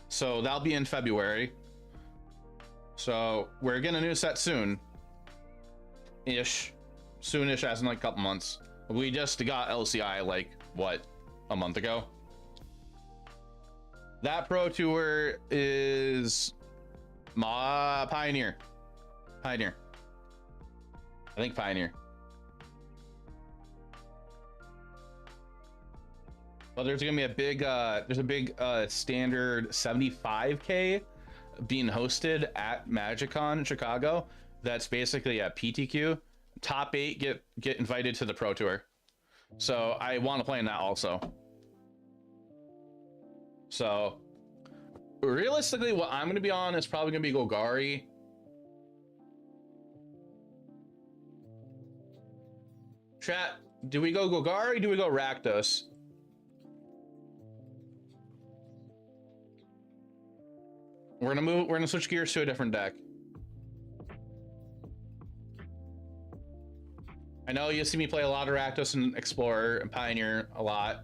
[SPEAKER 1] So that'll be in February. So we're getting a new set soon-ish, as in like a couple months. We just got LCI like what, a month ago. That Pro Tour is Pioneer. I think Pioneer. Well, there's gonna be a big Standard 75K being hosted at MagicCon Chicago. That's basically a PTQ. Top 8 get invited to the Pro Tour. So I want to play in that also. So realistically, what I'm gonna be on is probably gonna be Golgari. Chat, do we go Golgari or do we go Rakdos? We're gonna switch gears to a different deck. I know you see me play a lot of Rakdos and Explorer and Pioneer a lot.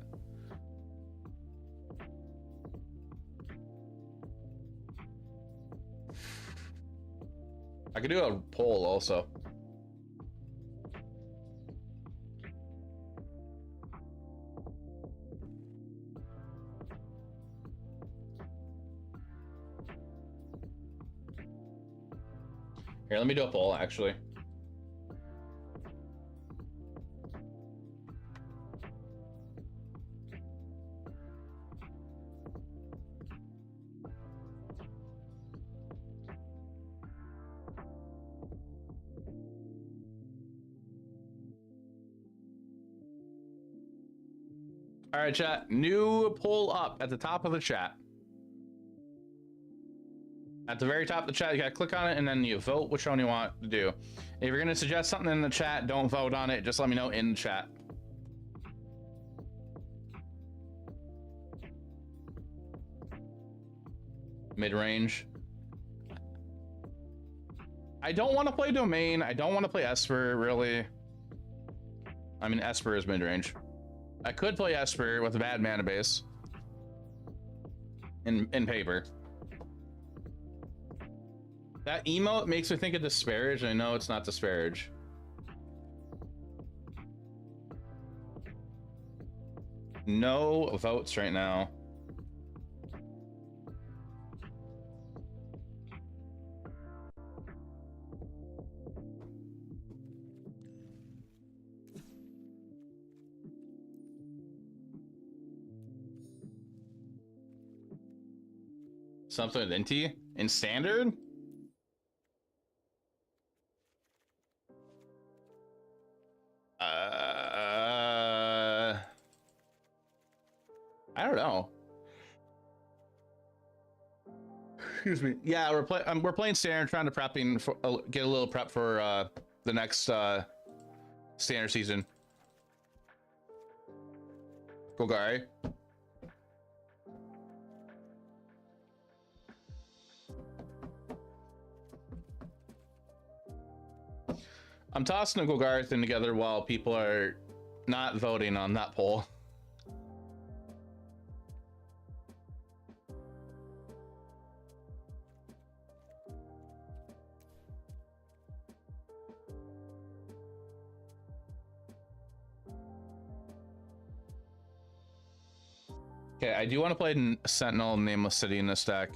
[SPEAKER 1] I could do a poll also. Here, let me do a poll, actually. All right, chat. New poll up at the top of the chat. At the very top of the chat, you gotta click on it and then you vote which one you want to do. If you're gonna suggest something in the chat, don't vote on it. Just let me know in the chat. Mid-range. I don't want to play Domain. I don't want to play Esper, really. I mean, Esper is mid-range. I could play Esper with a bad mana base. In paper. That emote makes me think of Disparage. I know it's not Disparage. No votes right now. Something with Inti in standard? I don't know. Excuse me. Yeah, we're playing standard, trying to prepping for get a little prep for the next standard season. Golgari. I'm tossing a Golgari thing together while people are not voting on that poll. Okay, I do want to play Sentinel Nameless City in this deck.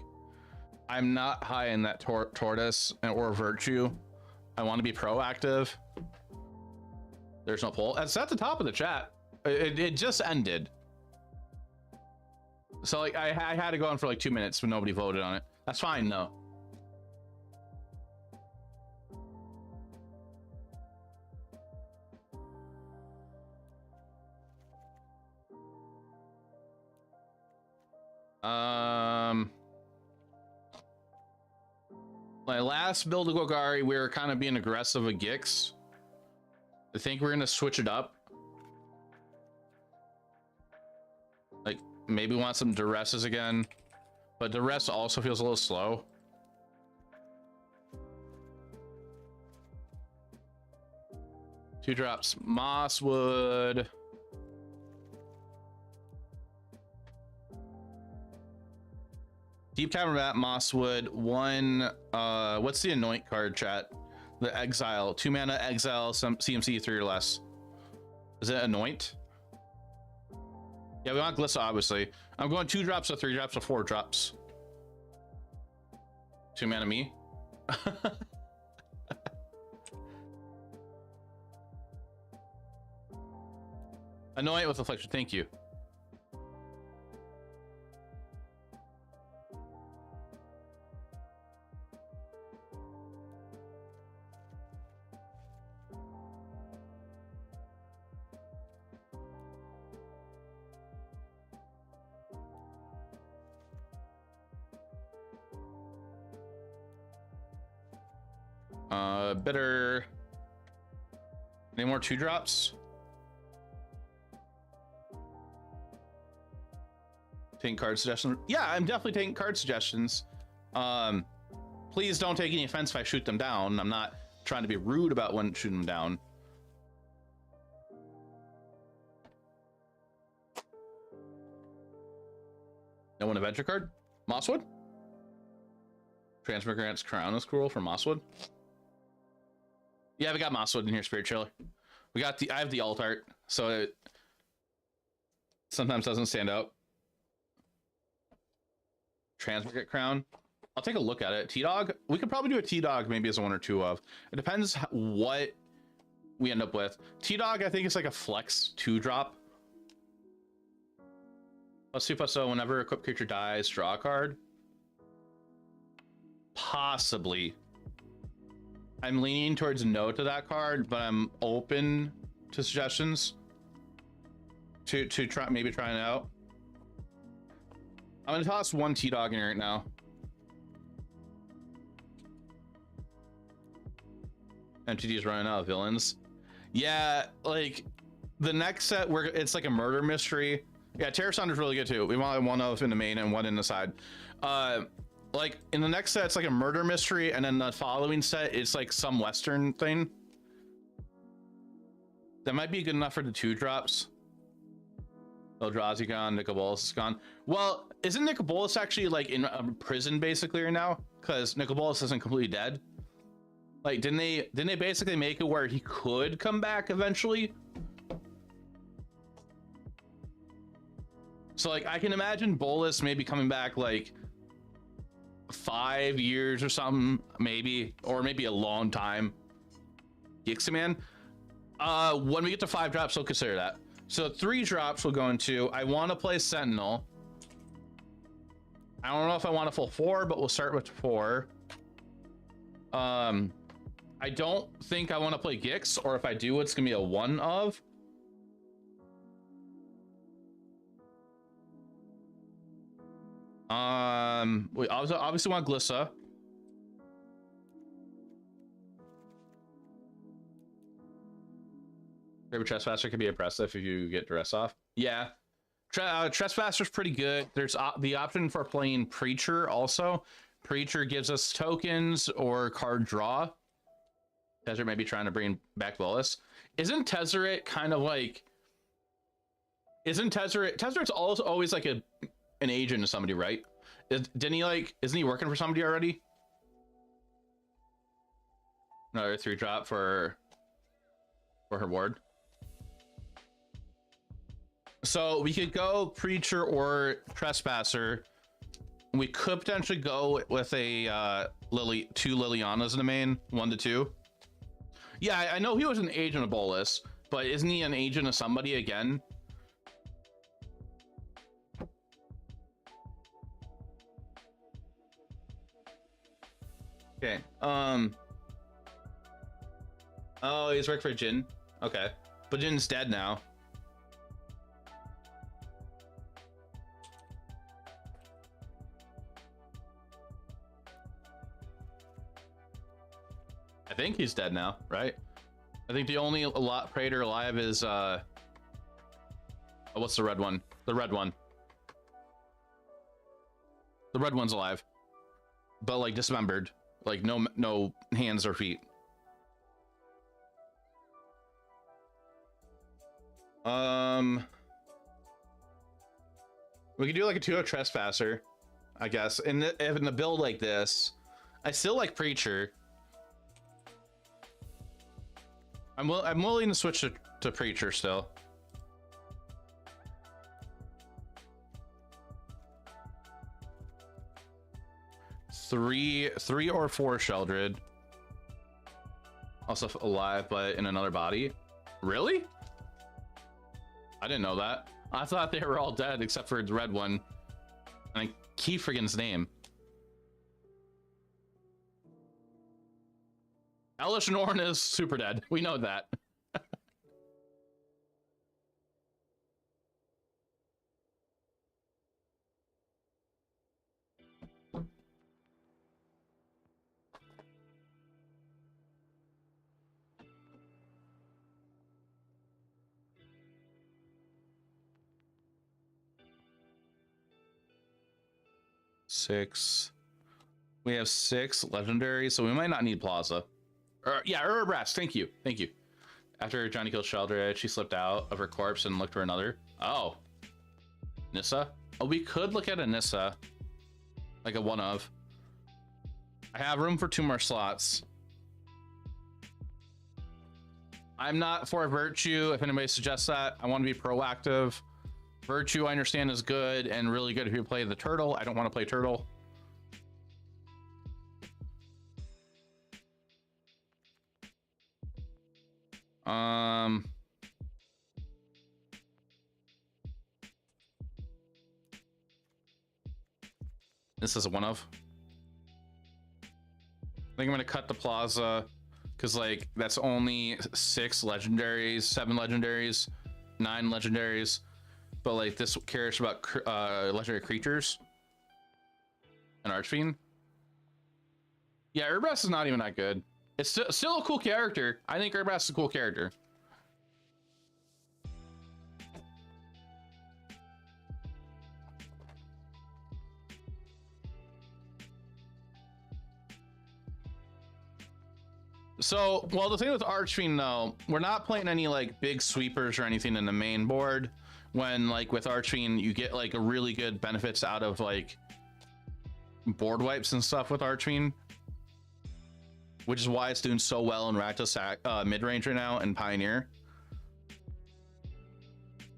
[SPEAKER 1] I'm not high in that Tortoise or Virtue. I want to be proactive. There's no poll. It's at the top of the chat. It just ended. So like I had to go on for like 2 minutes, but nobody voted on it. That's fine though. My last build of Golgari, we were kind of being aggressive with Gix. I think we're gonna switch it up. Like maybe want some Duresses again, but Duress also feels a little slow. Two drops, Mosswood. Deep Cavern, Mosswood, one, what's the Anoint card, chat? The Exile, 2 mana Exile, some CMC 3 or less. Is it Anoint? Yeah, we want Glissa, obviously. I'm going 2 drops, or 3 drops, or 4 drops. 2 mana me. Anoint with Affliction, thank you. Better. Any more 2 drops? Taking card suggestions? Yeah, I'm definitely taking card suggestions. Please don't take any offense if I shoot them down. I'm not trying to be rude about when shooting them down. No one adventure card? Mosswood? Transfer grants Crown is cool for Mosswood. Yeah, we got Mosswood in here, Spirit Chiller. We got I have the alt art, so it sometimes doesn't stand out. Transmigrat Crown. I'll take a look at it. T-Dog? We could probably do a T-Dog maybe as a 1 or 2 of. It depends what we end up with. T-Dog, I think it's like a flex 2-drop. +2/+0, whenever equipped creature dies, draw a card. Possibly. I'm leaning towards no to that card, but I'm open to suggestions to try maybe trying it out. I'm gonna toss 1 T-Dog in here right now. MTG is running out of villains. Yeah, like the next set where it's like a murder mystery. Yeah, Terror Sound is really good too. We want 1 of in the main and 1 in the side. Like in the next set, it's like a murder mystery, and then the following set, it's like some Western thing. That might be good enough for the 2 drops. Eldrazi gone, Nicobolus is gone. Well, isn't Nicobolus actually like in a prison basically right now? Because Nicobolus isn't completely dead. Like, didn't they basically make it where he could come back eventually? So like, I can imagine Bolus maybe coming back like 5 years or something, maybe, or maybe a long time. Giximan. When we get to 5 drops, we'll consider that. So 3 drops will go into. I want to play Sentinel. I don't know if I want a full 4, but we'll start with 4. I don't think I want to play Gix, or if I do, it's gonna be a 1 of. We obviously want Glissa. Favorite Trespasser can be oppressive if you get dress off. Yeah, Trespasser's pretty good. There's the option for playing Preacher also. Preacher gives us tokens or card draw. Tezzeret may be trying to bring back Willis. Isn't Tezzeret kind of like... Tezzeret's also always like an agent of somebody, right? Isn't he working for somebody already? Another 3-drop for her ward. So we could go Preacher or Trespasser. We could potentially go with a 2 Lilianas in the main, 1 to 2. Yeah, I know he was an agent of Bolus, but isn't he an agent of somebody again? Okay. Oh, he's working for Jin. Okay, but Jin's dead now. I think he's dead now, right? I think the only Praetor alive is what's the red one? The red one. The red one's alive, but like dismembered, like no hands or feet. We could do like a 2 Trespasser, I guess. And if in a build like this, I still like Preacher. I'm willing to switch to Preacher still. Three or 4 Sheldred. Also alive, but in another body. Really? I didn't know that. I thought they were all dead except for the red one. And I keep forgetting his name. Elish Norn is super dead. We know that. Six. We have 6 legendaries, so we might not need Plaza. Yeah, Brass. Thank you. After Johnny killed Sheldred, she slipped out of her corpse and looked for another. Oh. Nissa? Oh, we could look at a Nissa. Like a 1 of. I have room for 2 more slots. I'm not for Virtue, if anybody suggests that. I want to be proactive. Virtue, I understand, is good and really good if you play the Turtle. I don't want to play Turtle. This is a 1 of. I think I'm gonna cut the Plaza because like that's only 6 legendaries, 7 legendaries, 9 legendaries, but like this cares about legendary creatures. An Archfiend. Yeah, Urbrass is not even that good. It's still a cool character. I think Urbrass is a cool character. So, well, the thing with Archfiend though, we're not playing any like big sweepers or anything in the main board. When like with Archfiend, you get like a really good benefits out of like board wipes and stuff with Archfiend, which is why it's doing so well in Rakdos mid-range right now and Pioneer.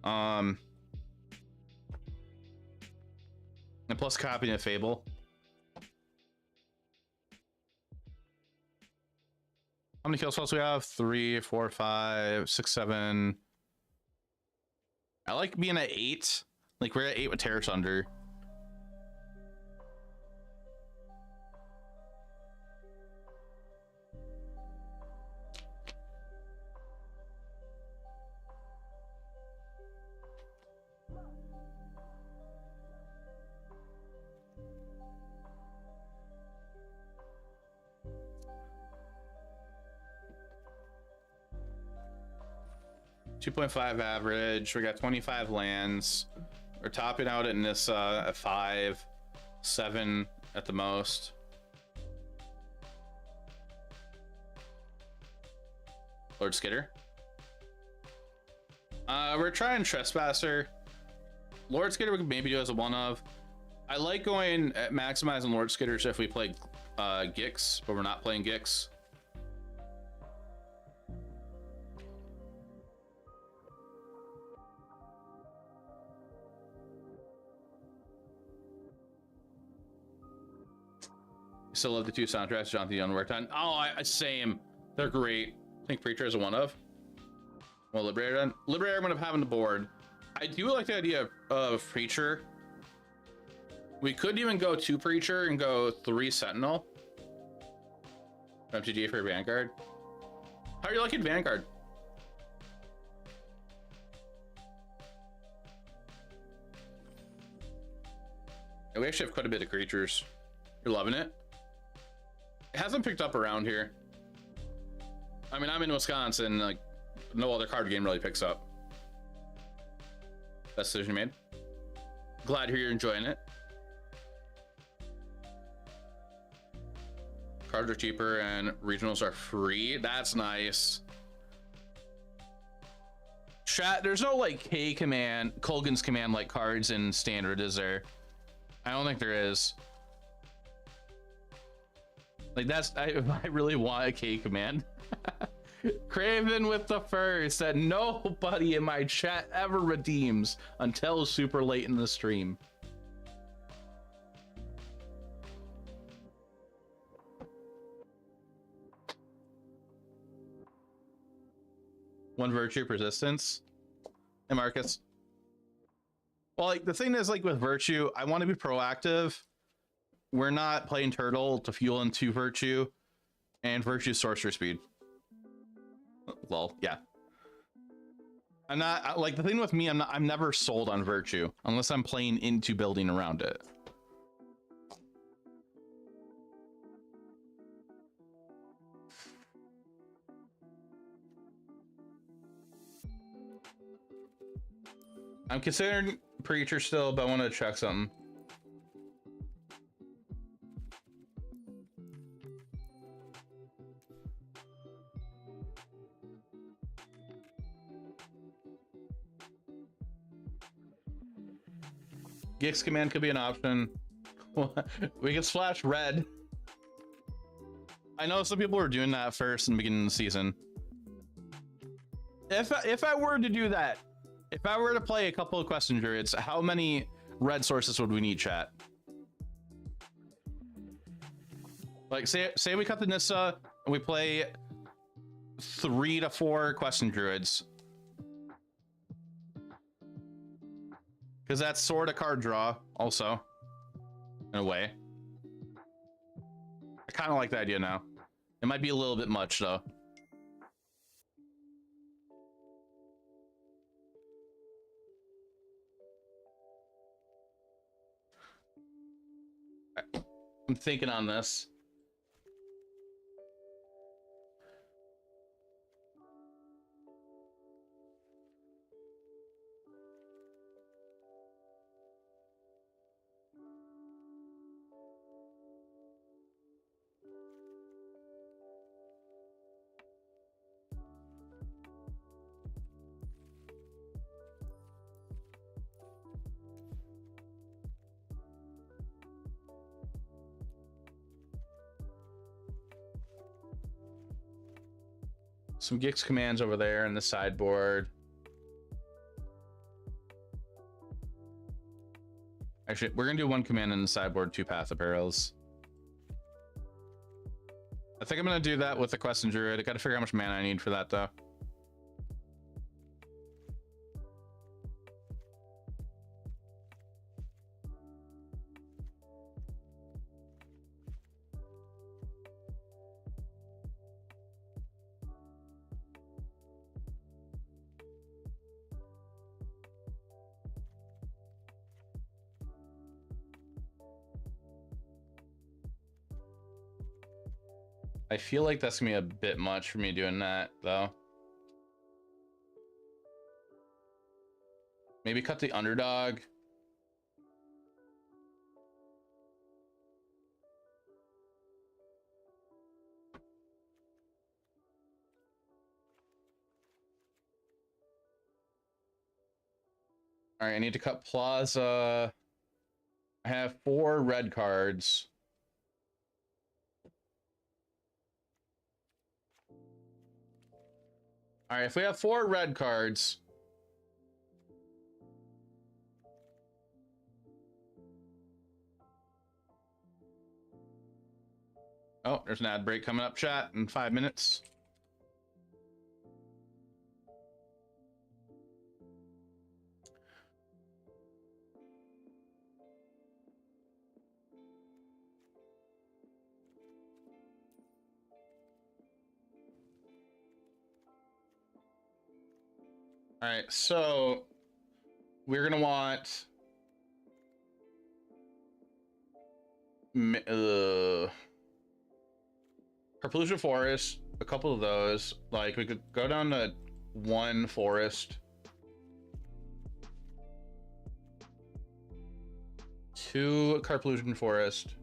[SPEAKER 1] And plus copying a Fable. How many kill spells do we have? 3, 4, 5, 6, 7. I like being at 8. Like we're at 8 with Terror Thunder. 2.5 average. We got 25 lands. We're topping out at Nissa at 5, 7 at the most. Lord Skitter. We're trying Trespasser. Lord Skitter we could maybe do as a one of. I like going at maximizing Lord Skitters if we play Gix, but we're not playing Gix. Still love the 2 soundtracks Jonathan Young worked on. Oh, same. They're great. I think Preacher is a one of. Well, Liberator then. Liberator I'm gonna have on the board. I do like the idea of Preacher. We could even go 2 Preacher and go 3 Sentinel. MTGA for Vanguard. How are you liking Vanguard? Yeah, we actually have quite a bit of creatures. You're loving it? It hasn't picked up around here. I mean, I'm in Wisconsin, like, no other card game really picks up. Best decision you made. Glad to hear you're enjoying it. Cards are cheaper and regionals are free. That's nice. Chat, there's no like K command, Colgan's command like cards in Standard, is there? I don't think there is. Like that's, I really want a K command. Craven with the first that nobody in my chat ever redeems until super late in the stream. One virtue persistence. Hey Marcus. Well, like the thing is, like with virtue, I want to be proactive. We're not playing turtle to fuel into virtue, and virtue sorcerer speed. Lol, yeah. I'm not like the thing with me. I'm never sold on virtue unless I'm playing into building around it. I'm considering Preacher still, but I want to check something. Gix command could be an option. We could splash red. I know some people were doing that first in the beginning of the season. If I were to do that, if I were to play a couple of question druids, how many red sources would we need, chat? Like say we cut the Nissa and we play 3 to 4 question druids. Because that's sort of card draw also, in a way. I kind of like the idea now. It might be a little bit much though. I'm thinking on this. Some Gix commands over there in the sideboard. Actually, we're gonna do 1 command in the sideboard, 2 Path of Perils. I think I'm gonna do that with the Question Druid. I gotta figure out how much mana I need for that though. I feel like that's gonna be a bit much for me doing that though. Maybe cut the underdog. All right, I need to cut Plaza. I have 4 red cards. All right, if we have 4 red cards, oh, there's an ad break coming up, chat, in 5 minutes. All right, so we're gonna want Carplusia Forest, a couple of those. Like we could go down to 1 forest, 2 Carplusion Forest.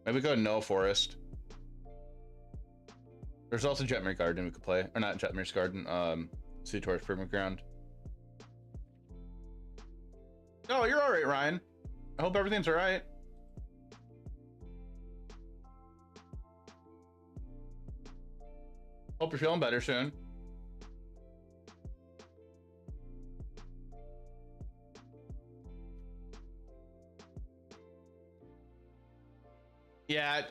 [SPEAKER 1] Maybe go no forest. There's also Jetmir's Garden we could play, or not Jetmir's Garden. Sutor's Proving Ground. Oh, you're all right, Ryan. I hope everything's all right. Hope you're feeling better soon. Yeah,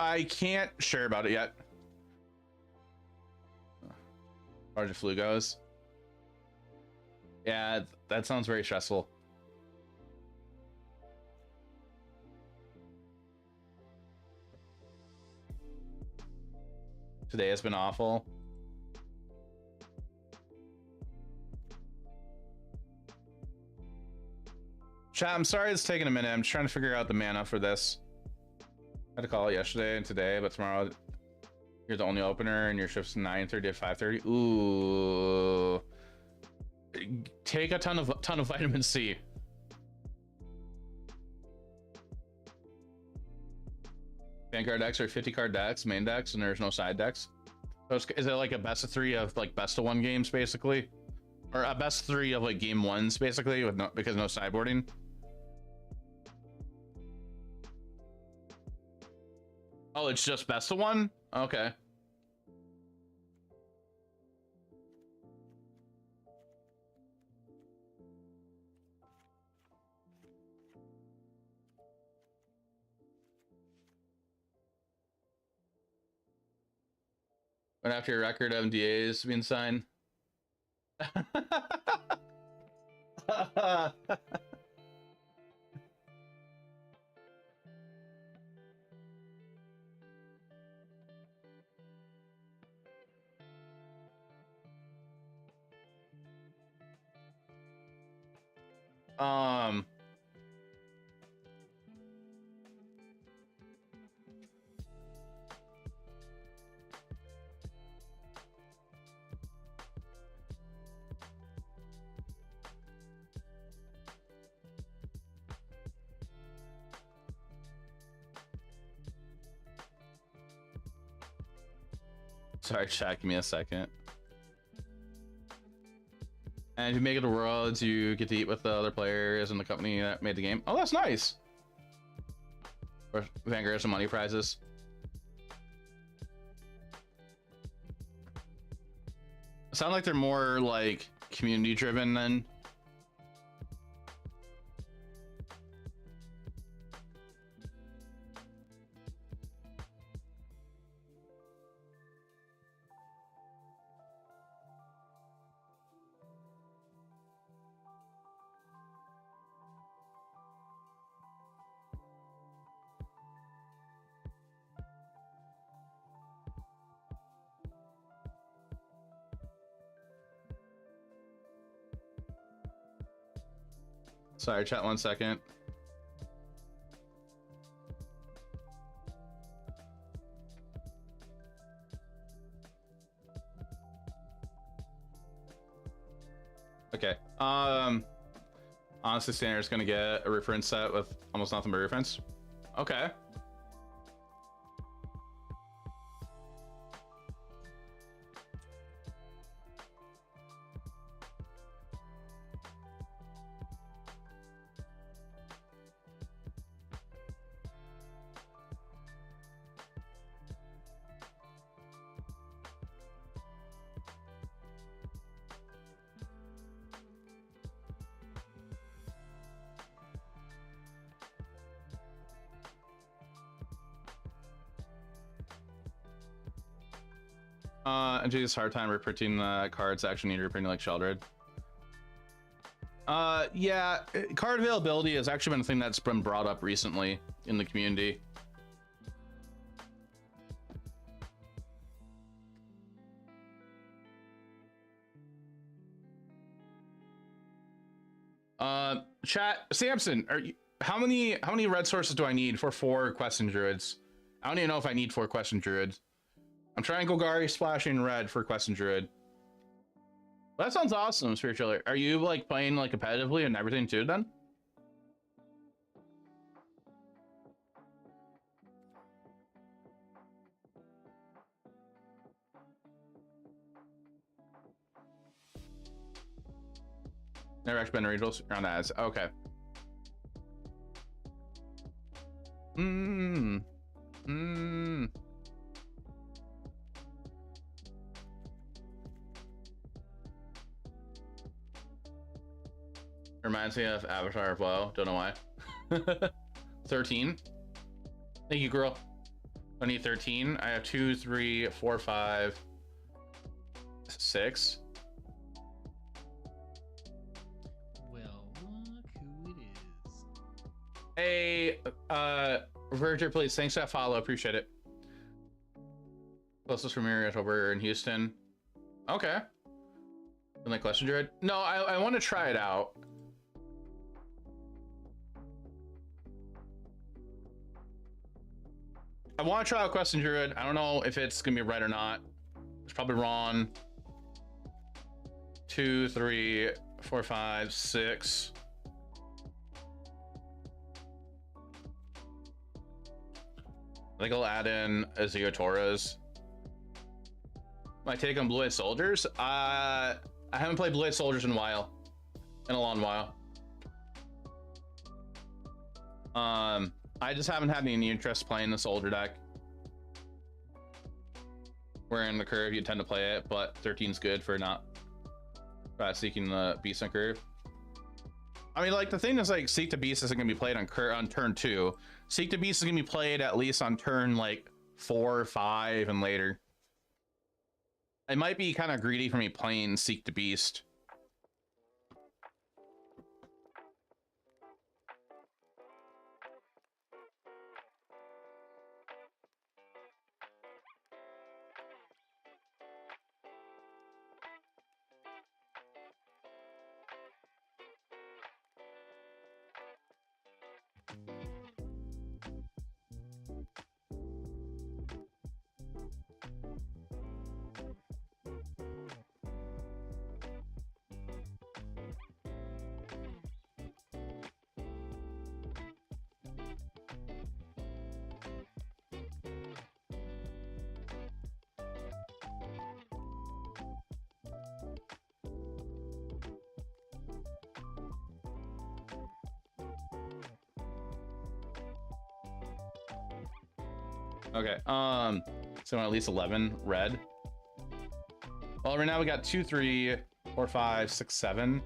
[SPEAKER 1] I can't share about it yet. As far as the flu goes. Yeah, that sounds very stressful. Today has been awful. Chat, I'm sorry it's taking a minute. I'm just trying to figure out the mana for this. I had to call it yesterday and today, but tomorrow you're the only opener and your shift's 9:30 to 5:30. Ooh. Take a ton of vitamin C. Vanguard decks are 50 card decks, main decks, and there's no side decks. So is it like a best of 3 of like best of 1 games basically? Or a best 3 of like game 1s basically with no, because no sideboarding? Oh, it's just best of 1? Okay. But after your record of MDAs being signed. Sorry, chat, give me a second. And if you make it to Worlds, you get to eat with the other players and the company that made the game. Oh, that's nice. Or Vanguard has some money prizes. Sound like they're more like community driven then. Sorry, chat, 1 second. Honestly, Standard's gonna get a reference set with almost nothing but reference. Okay. MTGA's hard time reprinting cards that actually need reprinting like Sheldred. Yeah, card availability has actually been a thing that's been brought up recently in the community. Chat, Samson, are you, how many red sources do I need for 4 Question Druids? I don't even know if I need 4 Question Druids. I'm trying Golgari splashing red for Question Druid. Well, that sounds awesome, Spiritual. Are you like playing like competitively and everything too then? Never actually been to regionals around ads. Okay. Reminds me of Avatar of Woe. Don't know why. 13. Thank you, girl. I need 13. I have 2, 3, 4, 5, 6.
[SPEAKER 6] Well, look who it is.
[SPEAKER 1] Hey, Verger, please. Thanks for that follow. Appreciate it. Closest from here over in Houston. Okay. And like Question Druid? No, I want to try it out. I want to try out Question Druid. I don't know if it's gonna be right or not. It's probably wrong. 2, 3, 4, 5, 6. I think I'll add in Azio Torres. My take on Blue-Eyed Soldiers? I haven't played Blue-Eyed Soldiers in a while. In a long while. I just haven't had any interest playing the Soldier deck. Where in the curve you tend to play it, but 13's good for not seeking the Beast on curve. I mean, like, the thing is, like, Seek the Beast isn't gonna be played on turn 2. Seek the Beast is gonna be played at least on turn, like, 4, 5, and later. It might be kind of greedy for me playing Seek the Beast. Okay, so I want at least 11 red. Well, right now we got 2, 3, 4, 5, 6, 7.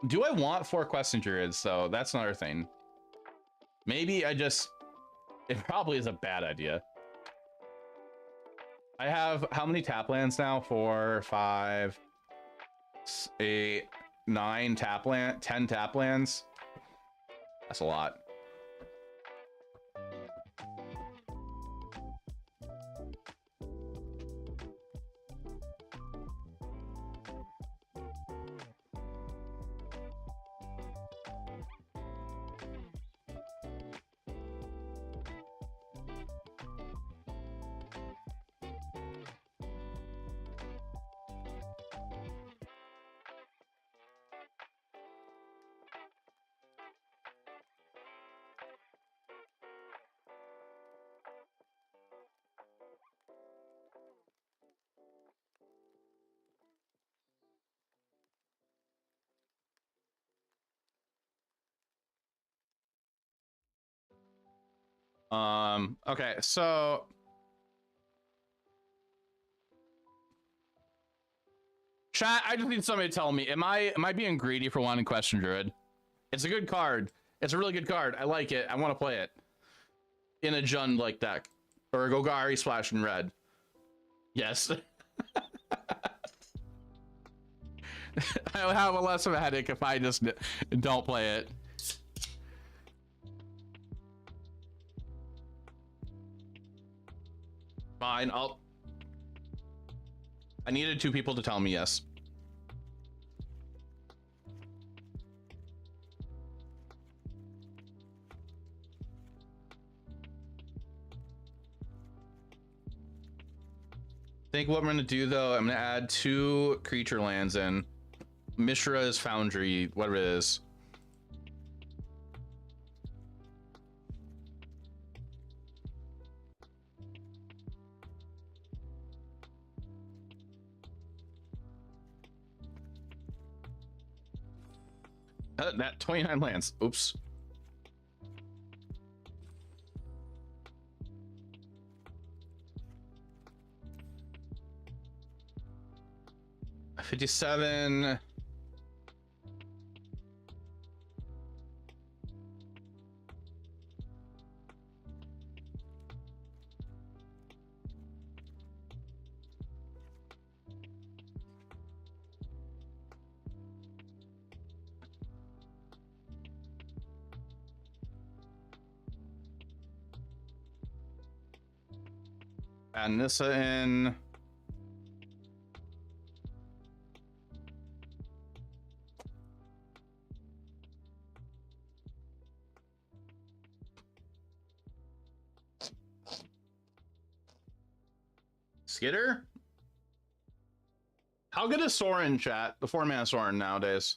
[SPEAKER 1] Do I want 4 Question Druids? So that's another thing. Maybe I just... It probably is a bad idea. I have how many tap lands now? 4, 5, 8, 9 tap land, 10 tap lands. That's a lot. Okay, so chat, I just need somebody to tell me, am I being greedy for wanting Question Druid? It's a good card. It's a really good card. I like it. I want to play it in a Jund like deck or a Golgari Splash in red. Yes. I'll have a less of a headache if I just don't play it. Fine, I needed 2 people to tell me yes. I think what I'm gonna do though, I'm gonna add 2 creature lands in. Mishra's Foundry, whatever it is. That 29 lands. Oops. $57. And Nissa in. Skitter? How good is Sorin, chat? The 4-mana Sorin nowadays.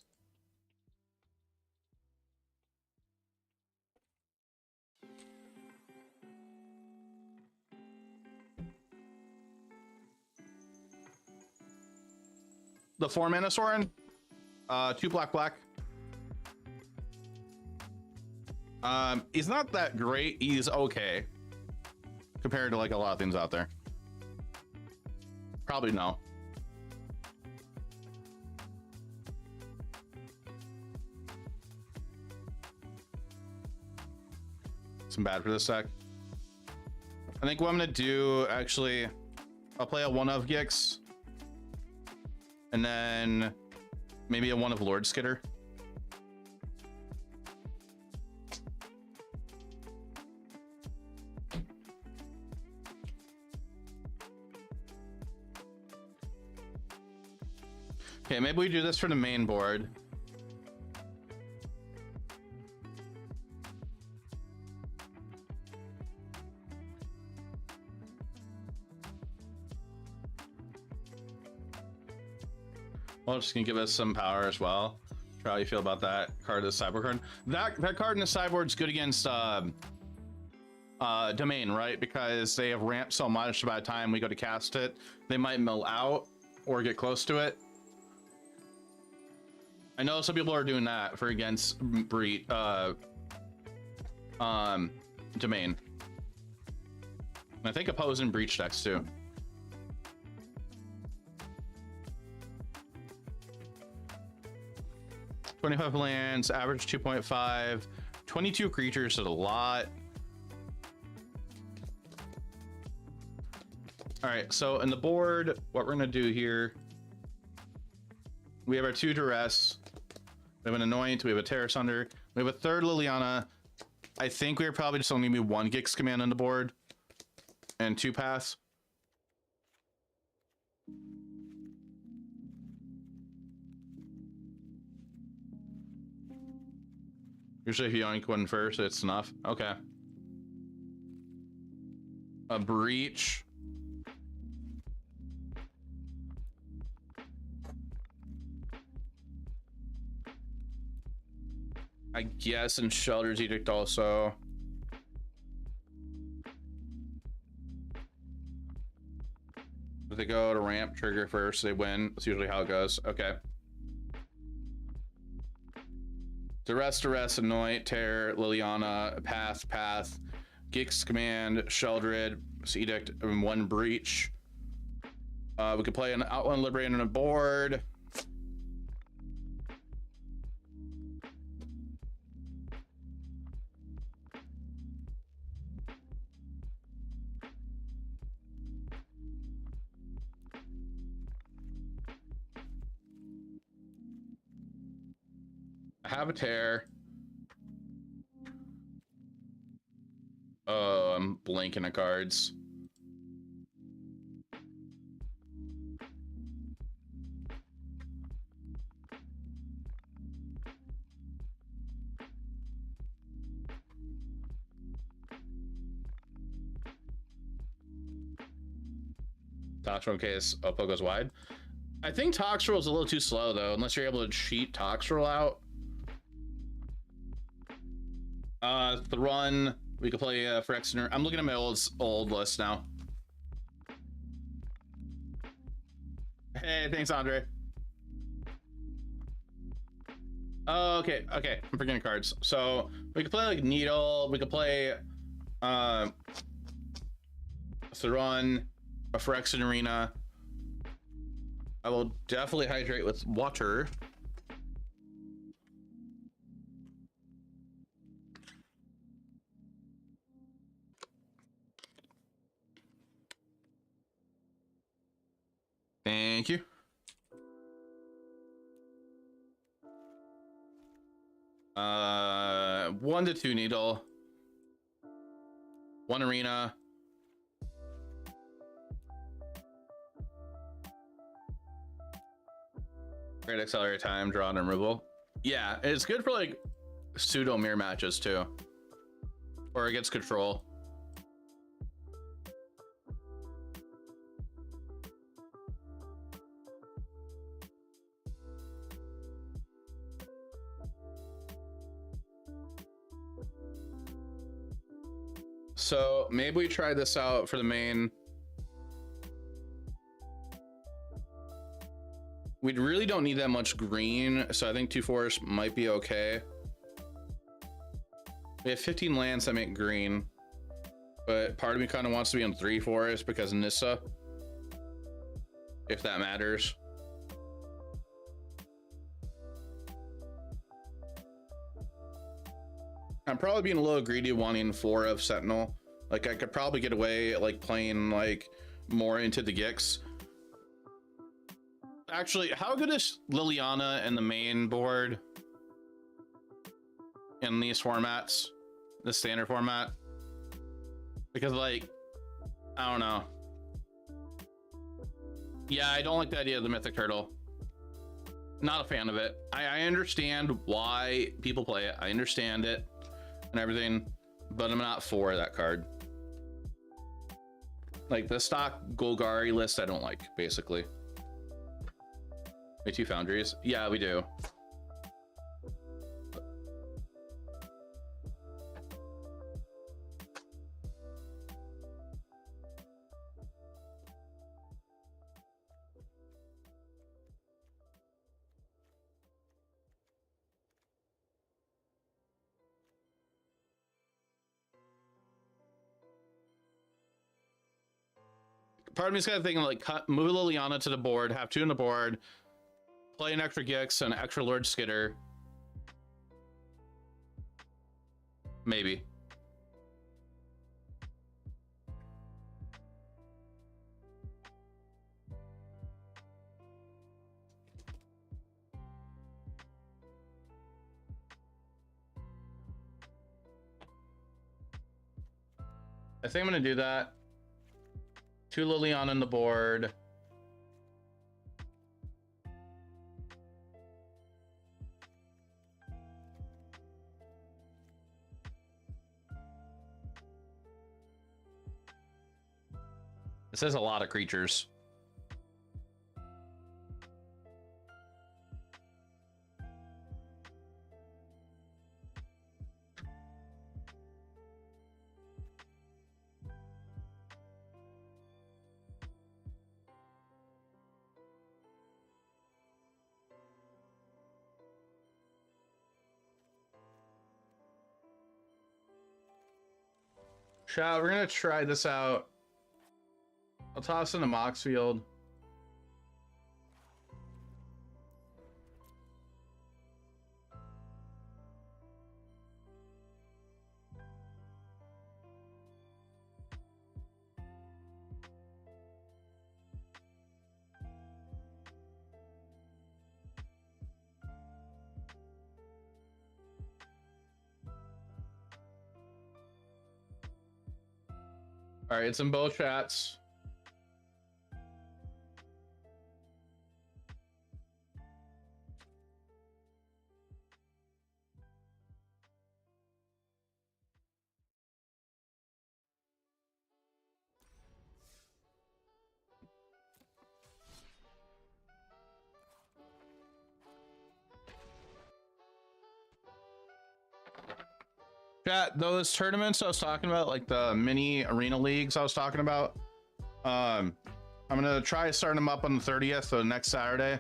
[SPEAKER 1] The 4-mana Sorin? 2 black. He's not that great. He's okay. Compared to like a lot of things out there. Probably no. Some bad for this deck. I think what I'm gonna do, actually, I'll play a 1 of Gix. And then maybe a 1 of Lord Skitter. Okay, maybe we do this for the main board. Well, just gonna give us some power as well. How you feel about that card, the sideboard card? That card in the sideboard's good against Domain, right? Because they have ramped so much by the time we go to cast it, they might mill out or get close to it. I know some people are doing that for against Domain. And I think opposing Breach decks too. $25 lands, average 2.5, 22 creatures is a lot. All right, so in the board, what we're gonna do here, we have our 2 Duress, we have an Anoint, we have a Terror Sunder, we have a 3rd Liliana. I think we're probably just only gonna be 1 Gix command on the board and 2 paths. Usually if you yoink 1 first, it's enough. Okay. A Breach. I guess, and Shelter's Edict also. If they go to ramp, trigger first, they win. That's usually how it goes. Okay. Duress, Anoint, Terror, Liliana, Path, Gix Command, Sheldred, Edict, and 1 Breach. We could play an Outland Liberator on a board. Have a tear. Oh, I'm blanking at cards. Toxtrol in case Oppo goes wide. I think Toxtrol is a little too slow though, unless you're able to cheat Toxtrol out. Thrun, we could play Phyrexian. I'm looking at my old list now. Hey, thanks, Andre. Oh, okay, I'm forgetting cards. So we could play like Needle. We could play Thrun, a Phyrexian Arena. I will definitely hydrate with water. Thank you. One to 2 Needle. 1 Arena. Great accelerator time, draw and removal. Yeah, it's good for like pseudo mirror matches too. Or against control. So maybe we try this out for the main. We really don't need that much green, so I think 2 forests might be okay. We have 15 lands that make green, but part of me kind of wants to be on 3 forests because of Nissa, if that matters. I'm probably being a little greedy wanting 4 of Sentinel. Like I could probably get away like playing like more into the Gix. Actually, how good is Liliana in the main board in these formats, the standard format? Because like, I don't know. Yeah, I don't like the idea of the Mythic Turtle. Not a fan of it. I understand why people play it. I understand it and everything, but I'm not for that card. Like the stock Golgari list, I don't like, basically. We 2 Foundries? Yeah, we do. Part of me is kind of thinking like move Liliana to the board, have 2 on the board, play an extra Gix and an extra Lord Skitter. Maybe. I think I'm gonna do that. 2 Liliana on the board. This is a lot of creatures. Chat, we're gonna try this out. I'll toss in a Moxfield. All right, it's in both chats. Chat, those tournaments I was talking about, like the mini arena leagues I was talking about, I'm gonna try starting them up on the 30th, so next Saturday.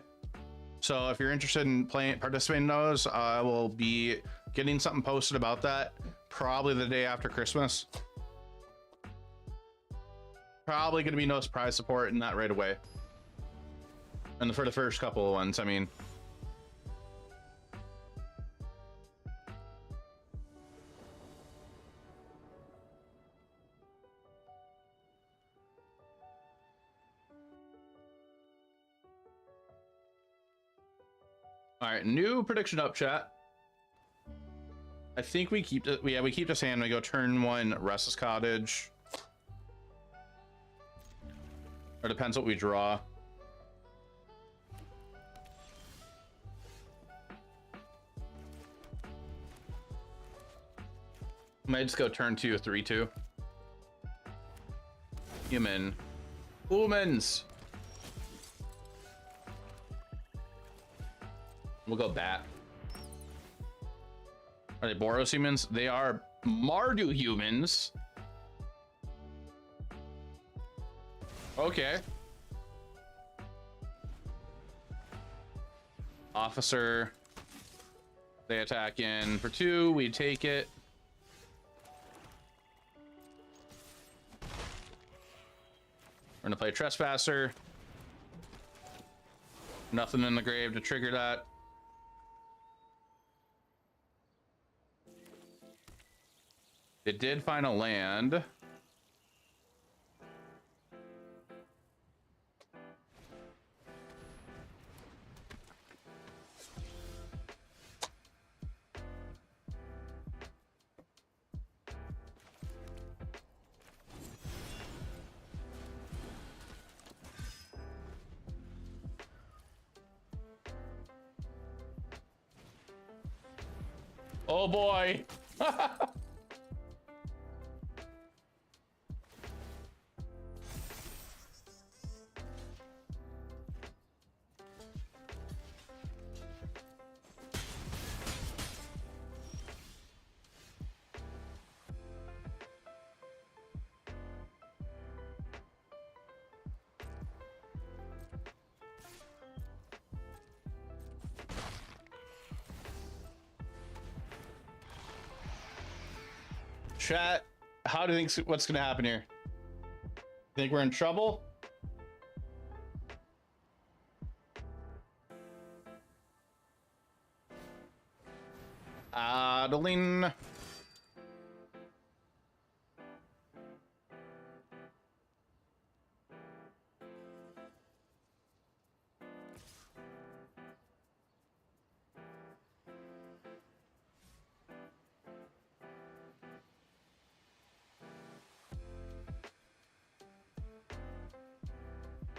[SPEAKER 1] So if you're interested in participating in those, I will be getting something posted about that probably the day after Christmas. Probably gonna be no surprise support in that right away. And for the first couple of ones, I mean. All right, new prediction up, chat. I think we keep it. Yeah, we keep this hand. We go turn 1, Restless Cottage. Or depends what we draw. Might just go turn 2, 3-2. Humans. We'll go bat. Are they Boros humans? They are Mardu humans. Okay. Officer. They attack in for 2. We take it. We're gonna play Trespasser. Nothing in the grave to trigger that. It did find a land. Oh boy. Chat, how do you think what's gonna happen here? Think we're in trouble? Adeline.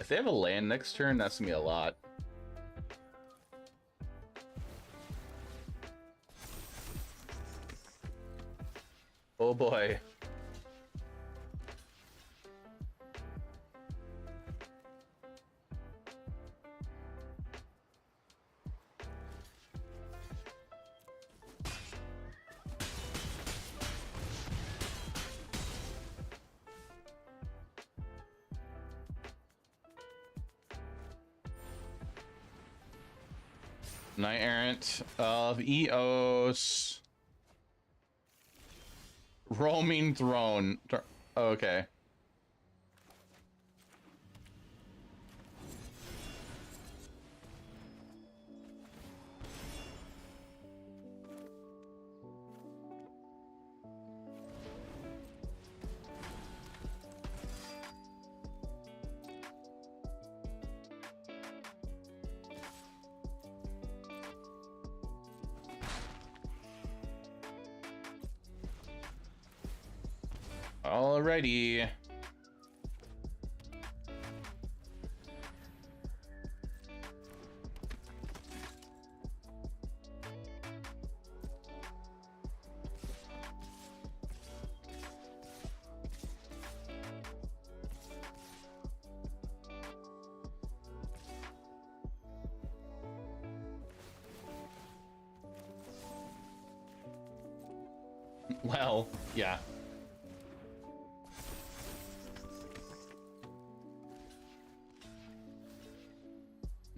[SPEAKER 1] If they have a land next turn, that's gonna be a lot. Oh boy. Knight Errant of Eos. Roaming throne. Okay. Alrighty. Well, yeah.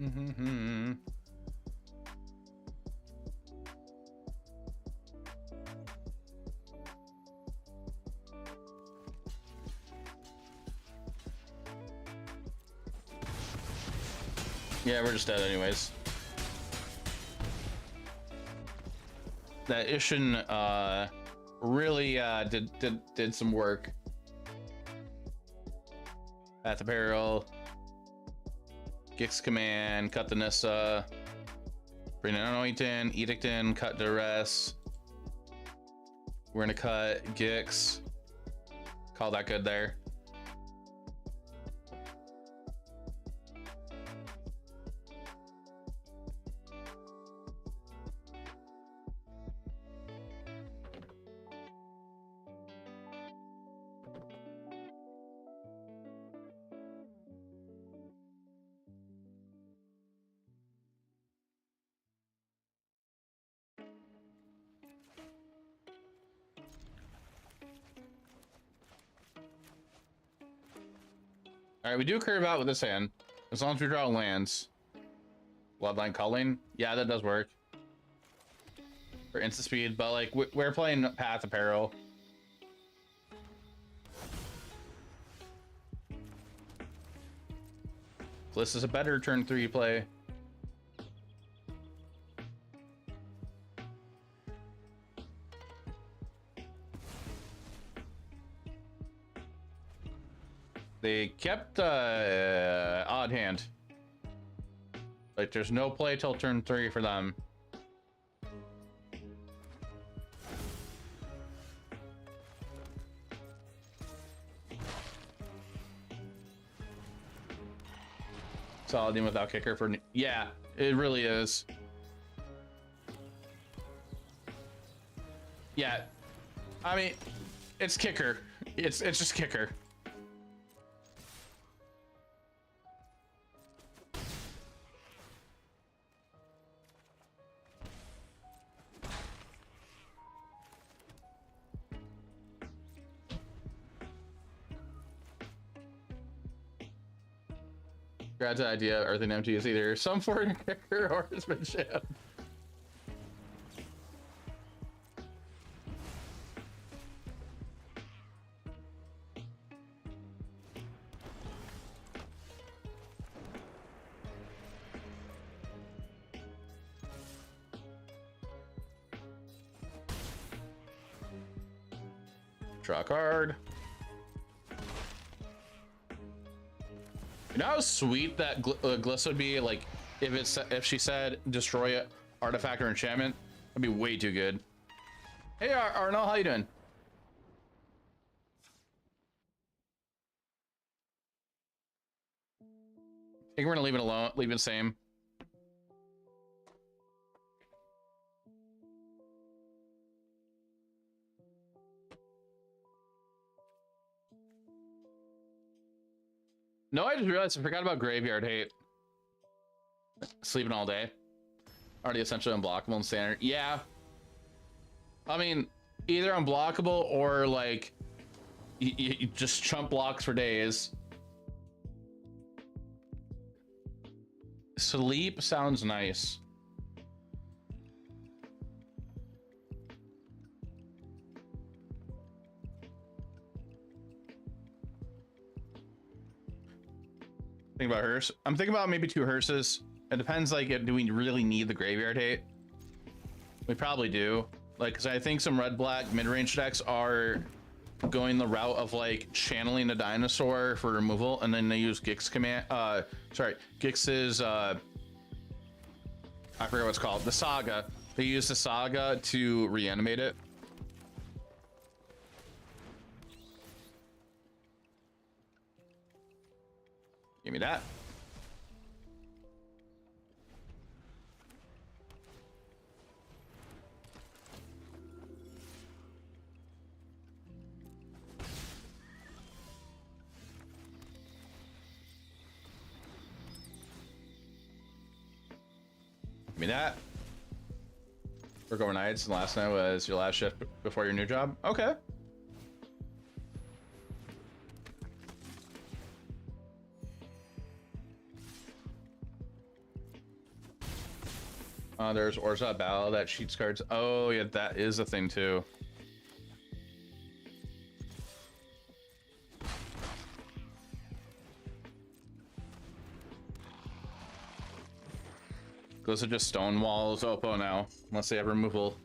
[SPEAKER 1] Mm-hmm. Yeah, we're just dead anyways. That Ishin really did some work. Path of Peril, Gix Command, cut the Nissa, bring in Anointing, Edictin, cut Duress. We're gonna cut Gix. Call that good there. All right, we do curve out with this hand, as long as we draw lands. Bloodline Culling, yeah, that does work for instant speed. But like we're playing Path of Peril. This is a better turn 3 play. They kept odd hand. Like there's no play till turn 3 for them. Solid team without kicker for, yeah, it really is. Yeah, I mean, it's kicker. It's just kicker. Grad's idea, Earthen Empty is either some foreign kicker or it's been jammed. Draw a card. You know how sweet that Gliss would be, like if she said destroy a artifact or enchantment? That'd be way too good. Hey Arnold, how you doing? I think we're gonna leave it alone, leave it the same. No, I just realized I forgot about Graveyard Hate. Sleeping all day. Already essentially unblockable in standard. Yeah. I mean, either unblockable or like you just chump blocks for days. Sleep sounds nice. Think about hearse. I'm thinking about maybe 2 hearses. It depends, like, do we really need the graveyard hate? We probably do. Like, because I think some red-black mid-range decks are going the route of, like, channeling the dinosaur for removal, and then they use Gix command. Gix's, I forget what it's called. The Saga. They use the Saga to reanimate it. Give me that. Give me that. Work overnights, and last night was your last shift before your new job. Okay. There's Orza Battle that cheats cards. Oh yeah, that is a thing too. Those are just stone walls. Oppo now, unless they have removal.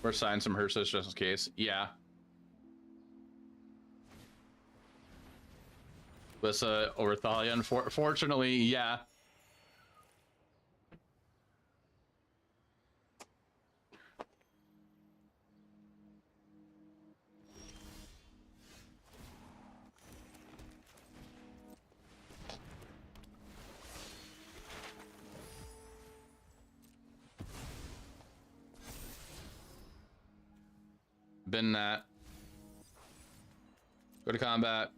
[SPEAKER 1] We're signing some hearses just in case. Yeah. This over Thalia, unfortunately, yeah. Been that. Go to combat.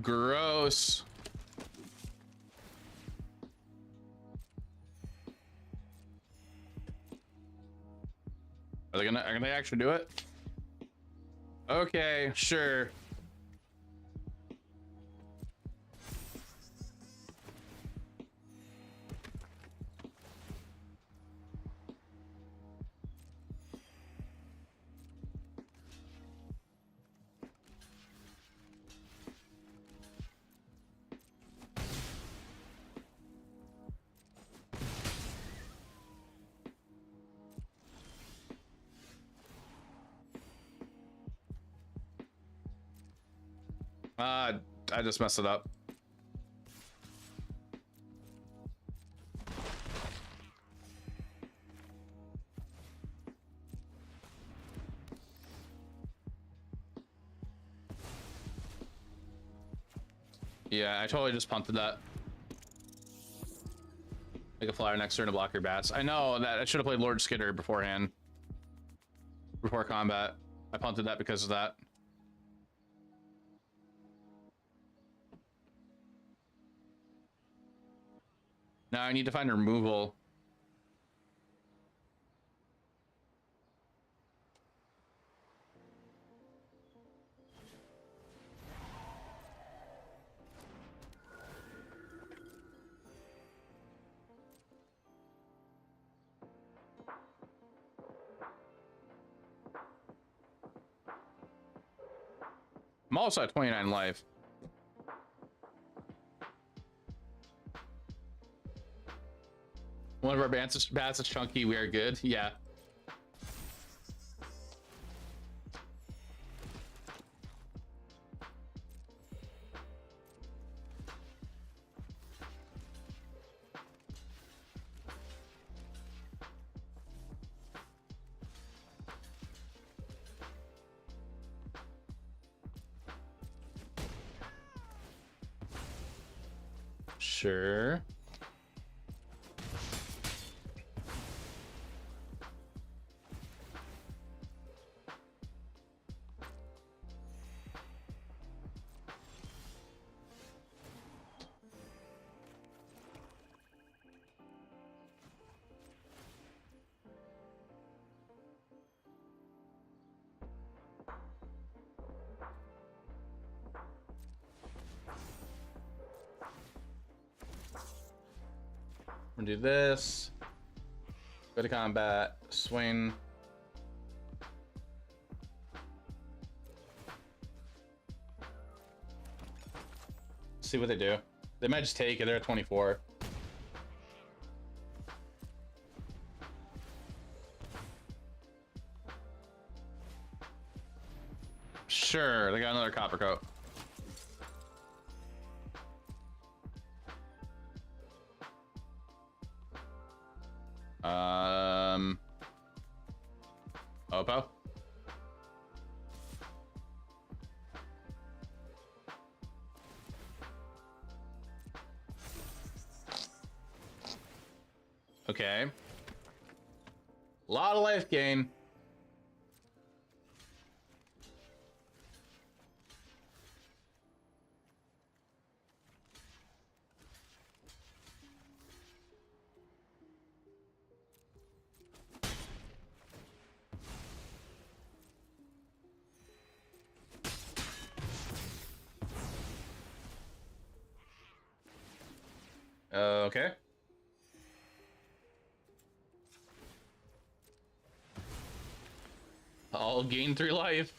[SPEAKER 1] Gross. Are they actually do it? Okay, sure. I just messed it up. Yeah, I totally just punted that. Make a flyer next turn to block your bats. I know that I should have played Lord Skidder beforehand. Before combat. I punted that because of that. Now I need to find removal. I'm also at 29 life. One of our bats is chunky. We are good. Yeah. Sure. Do this. Go to combat. Swing. See what they do. They might just take it. They're at 24. Sure, they got another copper coat. Oppo. Okay. A lot of life gain. Okay. I'll gain 3 life.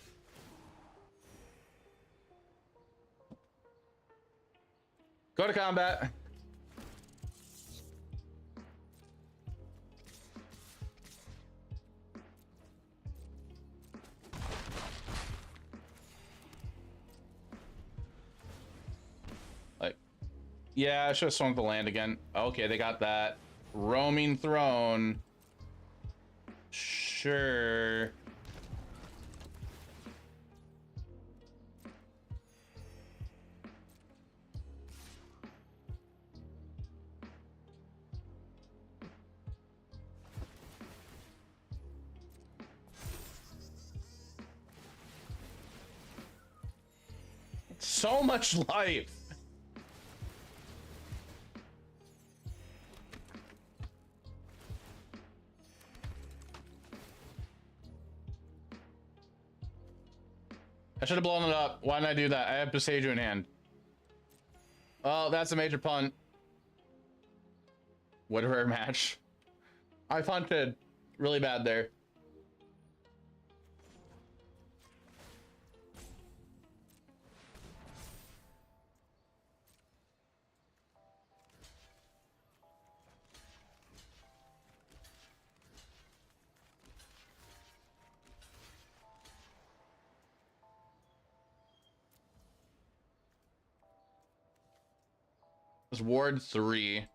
[SPEAKER 1] Go to combat. Like, yeah, I should have swung the land again. Okay, they got that. Roaming throne. Sure. So much life. I should have blown it up. Why didn't I do that? I have Besaju in hand. Oh, that's a major punt. What a rare match. I punted really bad there. It's Ward 3.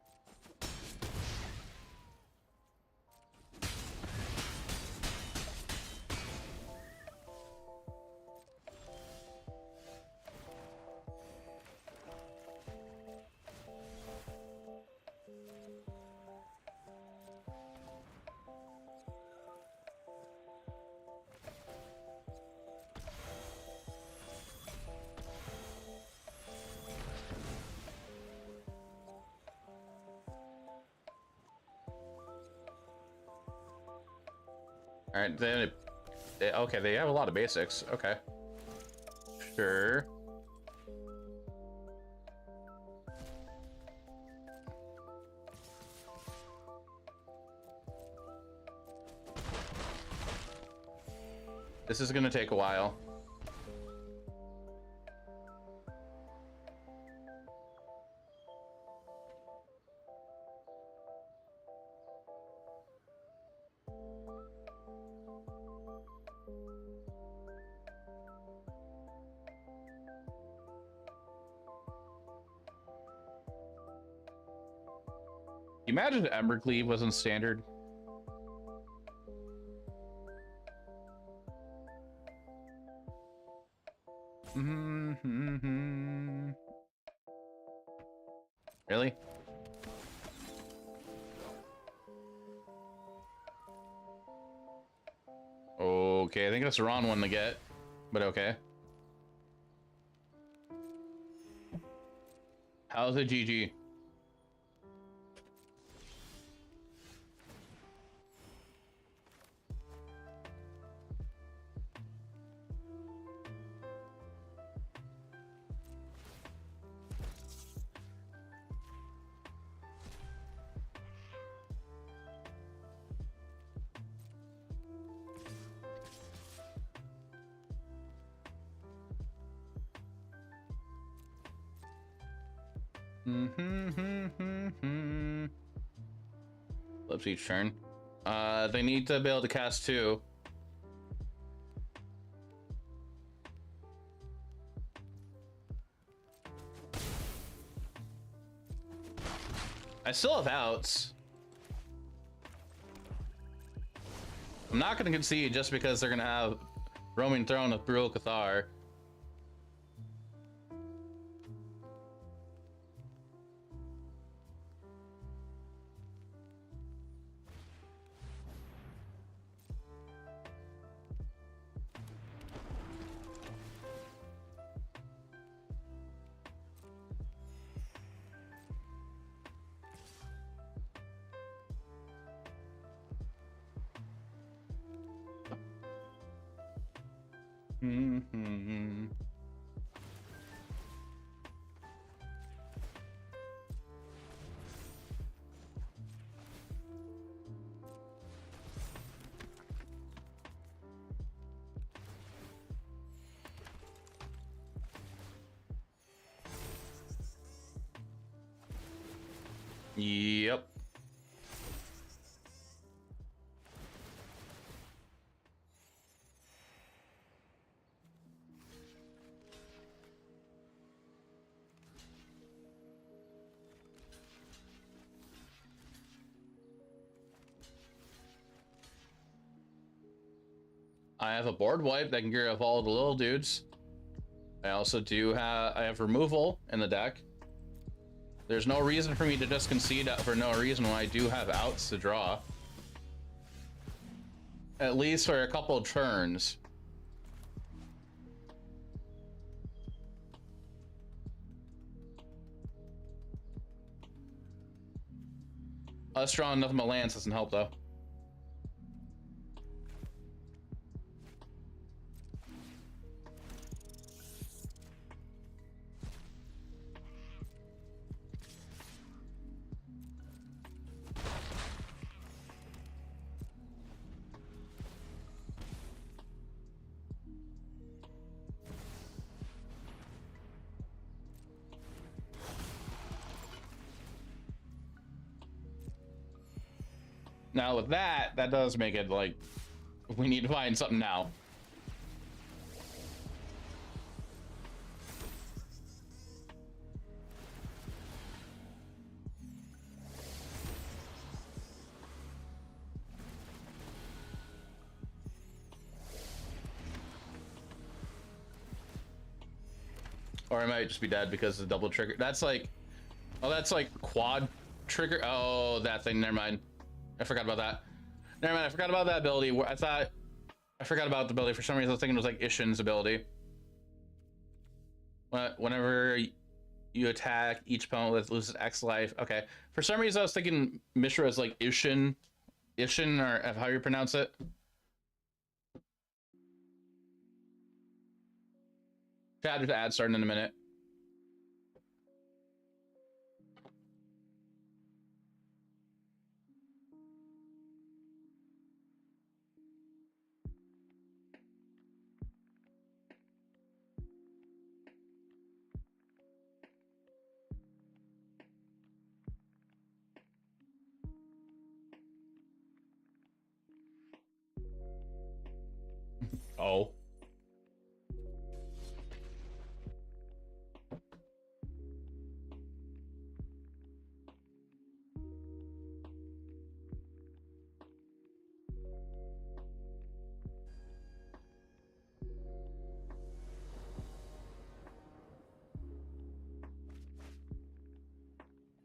[SPEAKER 1] All right, then okay, they have a lot of basics. Okay, sure. This is gonna take a while. Imagine Embercleave wasn't standard. Really? Okay, I think that's the wrong one to get, but okay. How's it, GG? Flips each turn. They need to be able to cast 2. I still have outs. I'm not going to concede just because they're going to have Roaming Throne with Brutal Cathar. Yep. I have a board wipe that can get rid of all the little dudes. I also I have removal in the deck. There's no reason for me to just concede for no reason when I do have outs to draw. At least for a couple of turns. Us drawing nothing but lands doesn't help though. Now with that does make it like we need to find something now. Or I might just be dead because of the double trigger. That's like, oh, that's like quad trigger. Oh, that thing. Never mind. I forgot about that. Never mind. I forgot about that ability. I forgot about the ability. For some reason, I was thinking it was like Ishin's ability. Whenever you attack, each opponent loses X life. Okay. For some reason, I was thinking Mishra is like Ishin, or how you pronounce it. Chat with ad starting in a minute. Oh.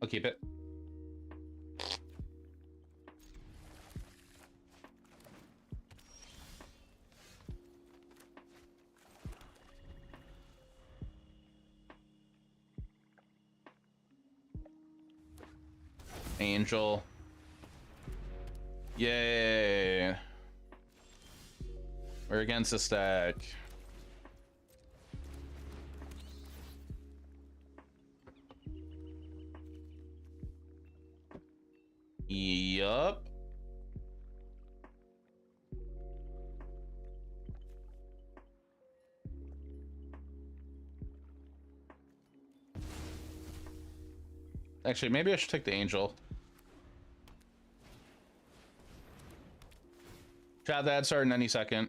[SPEAKER 1] I'll keep it. Angel. Yay. We're against the stack. Yup. Actually, maybe I should take the angel. Chat that starting any second.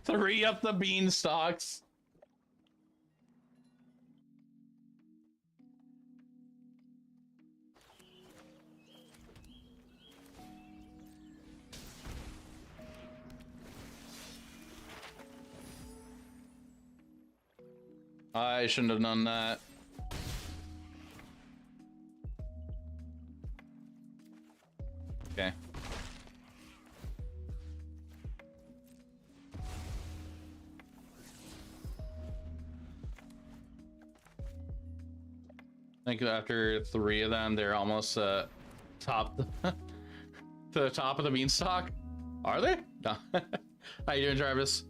[SPEAKER 1] Three up the beanstalks. I shouldn't have done that. Okay. I think after three of them, they're almost top to the top of the beanstalk. Are they? No. How you doing, Travis?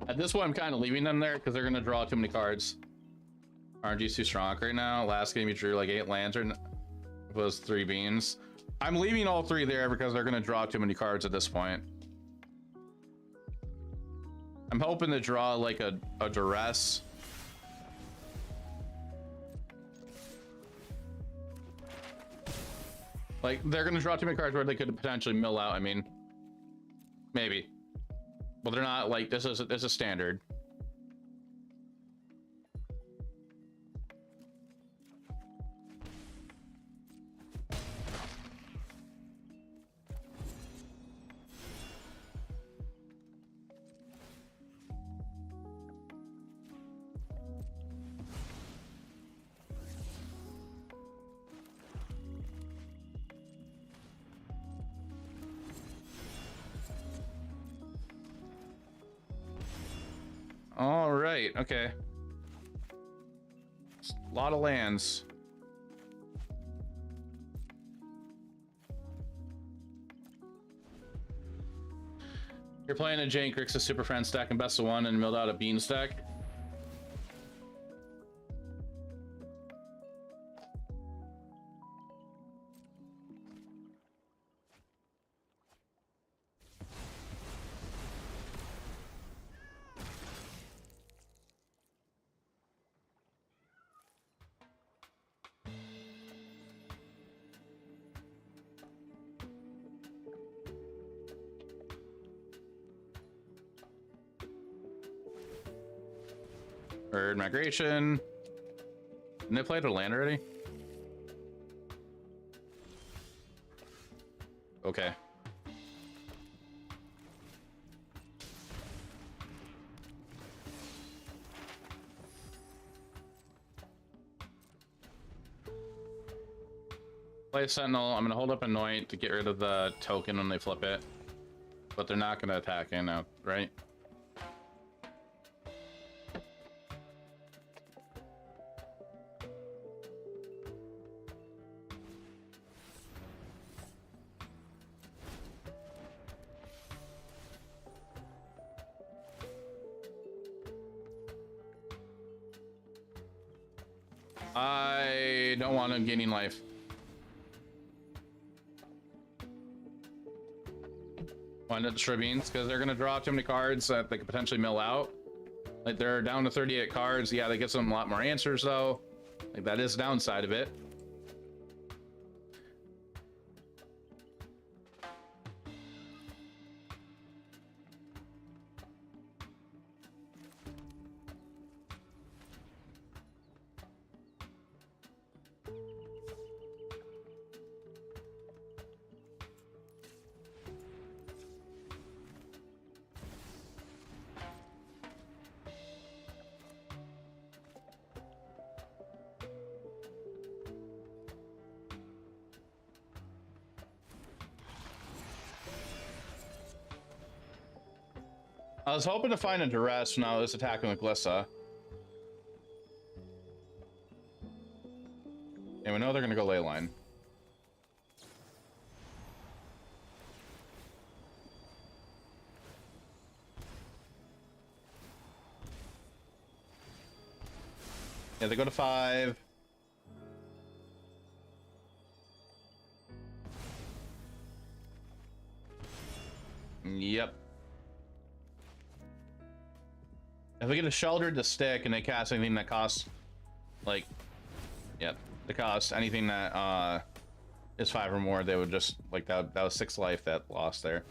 [SPEAKER 1] At this point, I'm kind of leaving them there because they're going to draw too many cards. RNG's too strong right now. Last game, you drew like 8 lantern. It was 3 beans. I'm leaving all 3 there because they're going to draw too many cards at this point. I'm hoping to draw like a duress. Like, they're going to draw too many cards where they could potentially mill out. I mean, maybe. But they're not like, this is standard. All right, okay. A lot of lands. You're playing a Jane Grixis Super Friend stack and best of one and milled out a bean stack. Bird migration. Didn't they play the land already? Okay. Play Sentinel. I'm gonna hold up Anoint to get rid of the token when they flip it. But they're not gonna attack in now, right? I don't want him gaining life. Why not destroy beans? Because they're gonna draw too many cards that they could potentially mill out. Like, they're down to 38 cards. Yeah, that gives them a lot more answers though. Like, that is the downside of it. I was hoping to find a duress when I was attacking with Glissa. And we know they're gonna go Leyline. Yeah, they go to 5. Yep. If we get a sheltered to stick and they cast anything that costs, like, yep, they cost anything that is 5 or more, they would just, like, that was 6 life that lost there.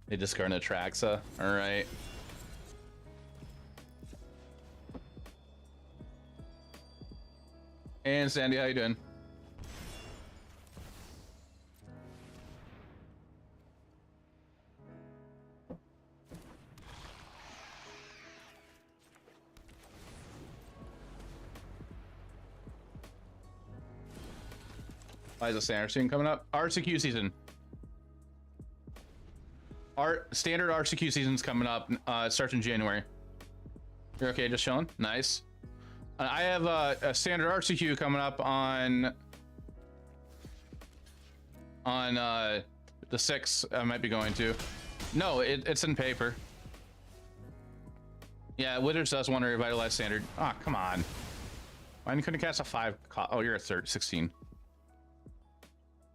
[SPEAKER 1] They discard an Atraxa. All right. And Sandy, how you doing? Why is the standard season coming up? RCQ season. Our standard RCQ season's coming up. It starts in January. You're okay, just chilling? Nice. I have a standard RCQ coming up on the 6th. I might be going to. No, it's in paper. Yeah, Withers does want to revitalize standard. Ah, oh, come on. Why couldn't cast a 5? Oh, you're a 16.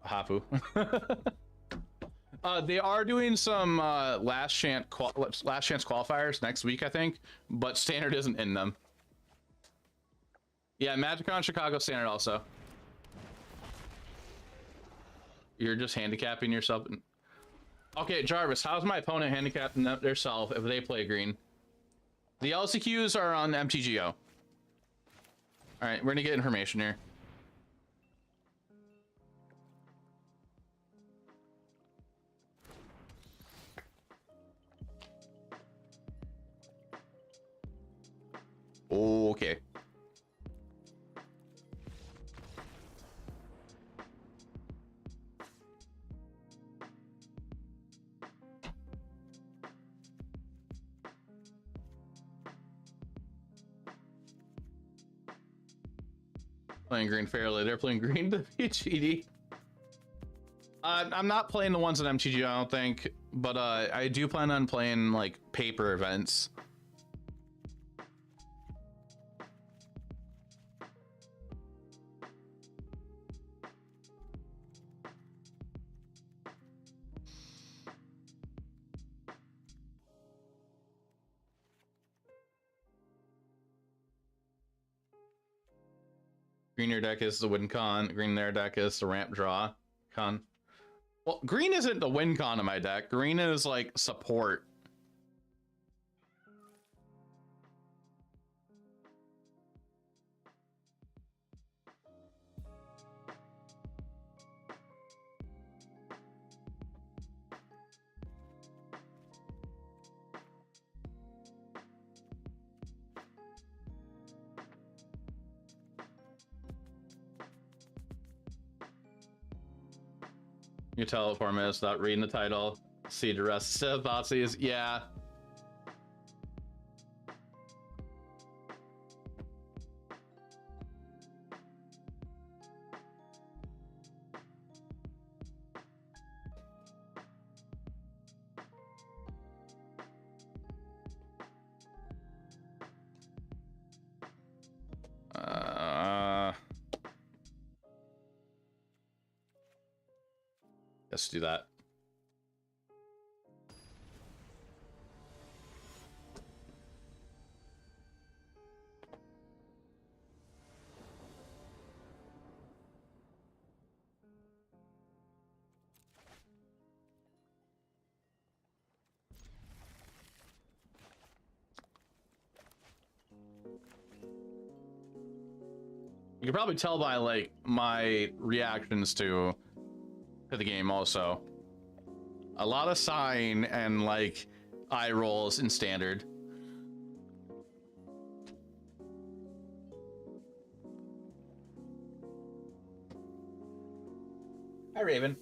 [SPEAKER 1] Hapu. They are doing some last chance qualifiers next week, I think, but standard isn't in them. Yeah, MagicCon Chicago standard also. You're just handicapping yourself. Okay, Jarvis, how's my opponent handicapping themselves if they play green? The LCQs are on MTGO. All right, we're gonna get information here. Okay. Playing green fairly. They're playing green to PGD. I'm not playing the ones at MTG, I don't think, but I do plan on playing like paper events. Green your deck is the win con. Green their deck is the ramp draw con. Well, green isn't the win con of my deck. Green is like support. You tell it 4 minutes without reading the title. See the rest of Botsy's. Yeah. Let's do that. You can probably tell by like my reactions to the game also. A lot of sighing and like eye rolls in standard. Hi, Raven.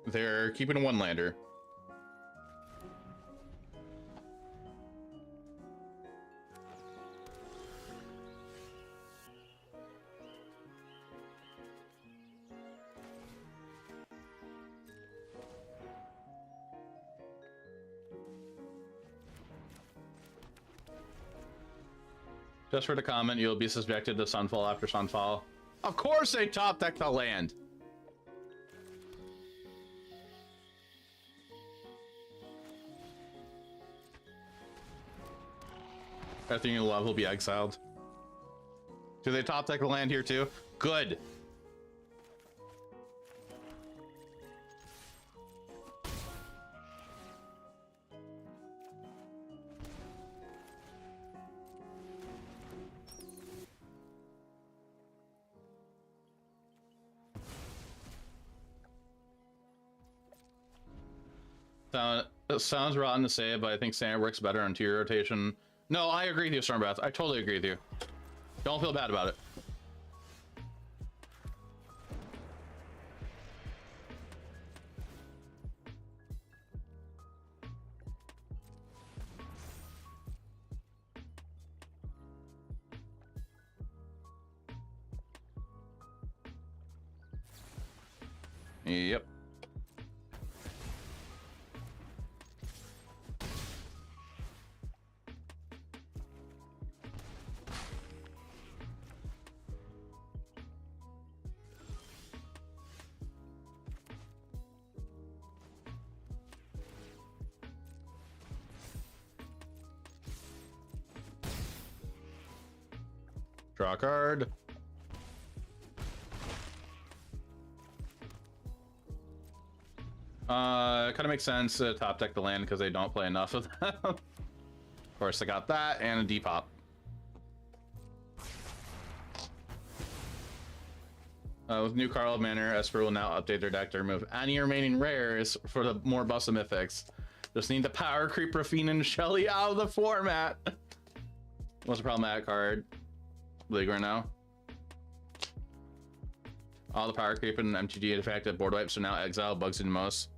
[SPEAKER 1] They're keeping a one-lander. Just for the comment, you'll be subjected to Sunfall after Sunfall. Of course they top deck the land. Everything you love will be exiled. Do they top deck the land here too? Good. It sounds rotten to say it, but I think Standard works better on tier rotation. No, I agree with you, Stormbath. I totally agree with you. Don't feel bad about it. Yep. Draw a card. Kind of makes sense to top deck the land because they don't play enough of them. Of course, I got that and a depop. With new Carl Manor, Esper will now update their deck to remove any remaining rares for the more busted mythics. Just need the power creep Rafine and Shelly out of the format. What's the problematic card? League right now. All the power creep and MTGA effective board wipes are now exiled, bugs in most.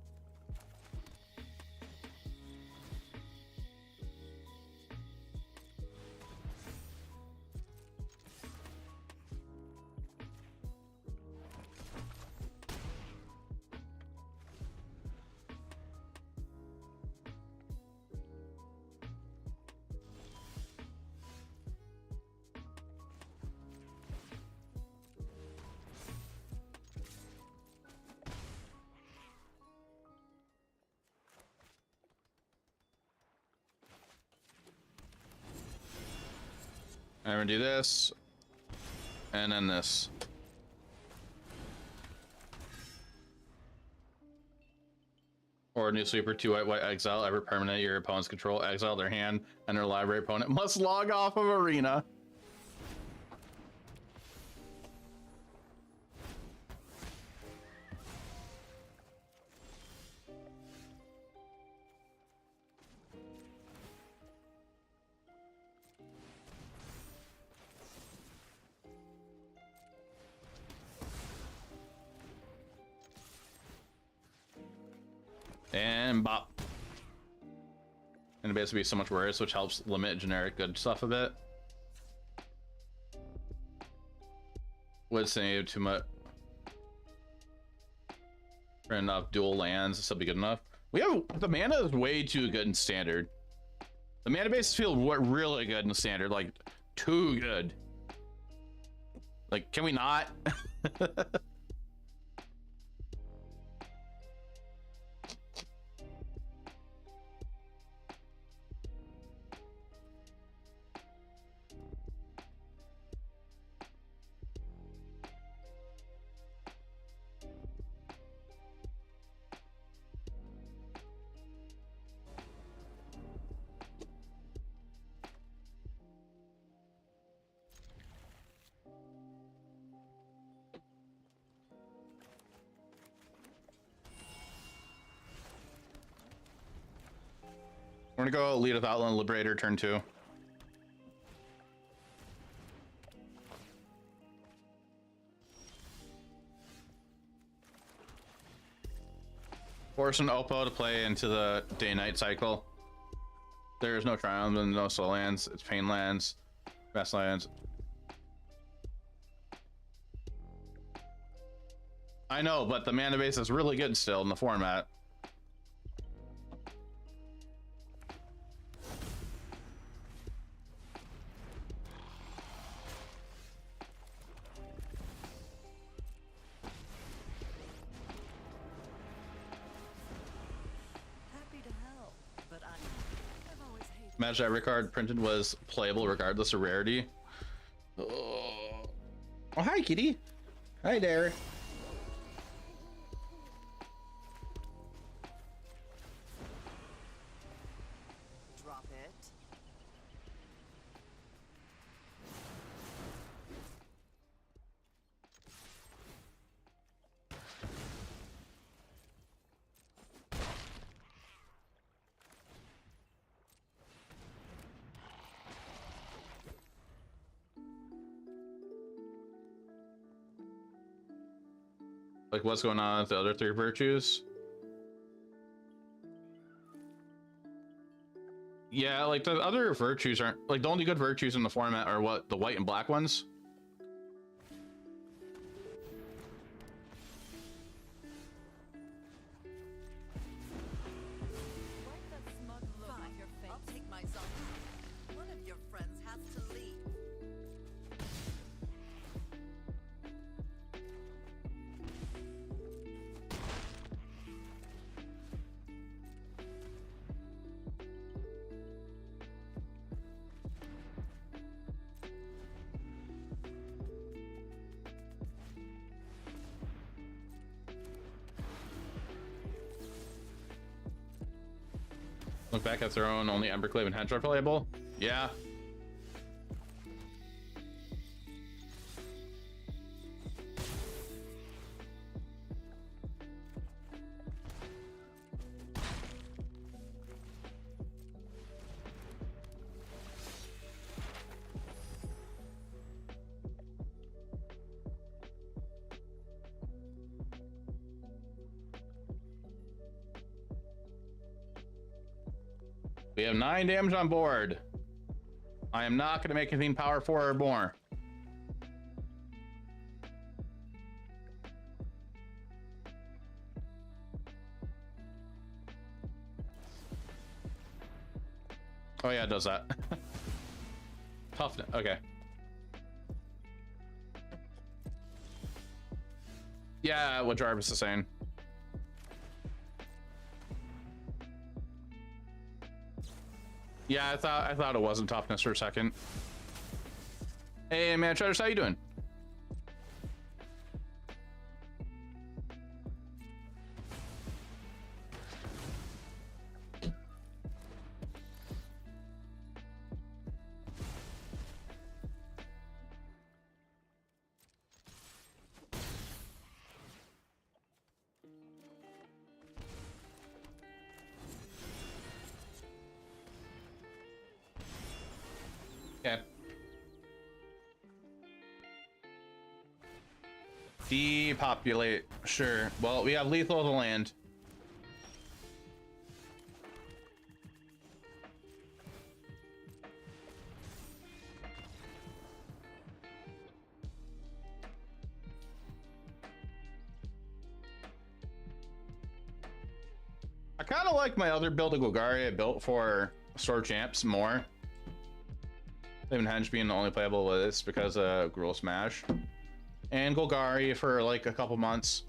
[SPEAKER 1] I'm gonna do this, and then this. Or new sweeper, 2 white, white, exile, every permanent your opponent's control, exile their hand, and their library opponent must log off of arena. And bop. And it basically be so much worse, which helps limit generic good stuff a bit. Would say too much. For enough dual lands, this will be good enough. We have the mana is way too good in standard. The mana bases feel really good in standard, like too good. Like, can we not? We're gonna go lead with Outland Liberator turn 2. Force an Oppo to play into the day-night cycle. There's no Triumph and no Soul lands. It's Pain lands, Best lands. I know, but the mana base is really good still in the format.
[SPEAKER 2] Happy to help, but I've always hated.
[SPEAKER 1] Imagine every card printed was playable regardless of rarity. Oh, hi, kitty. Hi there.
[SPEAKER 2] Drop it.
[SPEAKER 1] Like, what's going on with the other 3 virtues? Yeah, like the other virtues aren't like the only good virtues in the format are what, the white and black ones.
[SPEAKER 2] Wipe that smug look off your face. I'll take my zombie. One of your friends has to leave.
[SPEAKER 1] Look back at their own, only Emberclave and Hedge are playable. Yeah. We have 9 damage on board. I am not going to make anything power 4 or more. Oh yeah, it does that. Tough. Okay. Yeah, what Jarvis is saying. Yeah, I thought it wasn't toughness for a second. Hey man, Travis, how you doing? Okay. Depopulate. Sure. Well, we have lethal of the land. I kind of like my other build of Golgari I built for Sword Champs more. Even Henge being the only playable with this because of Gruul Smash. And Golgari for like a couple months.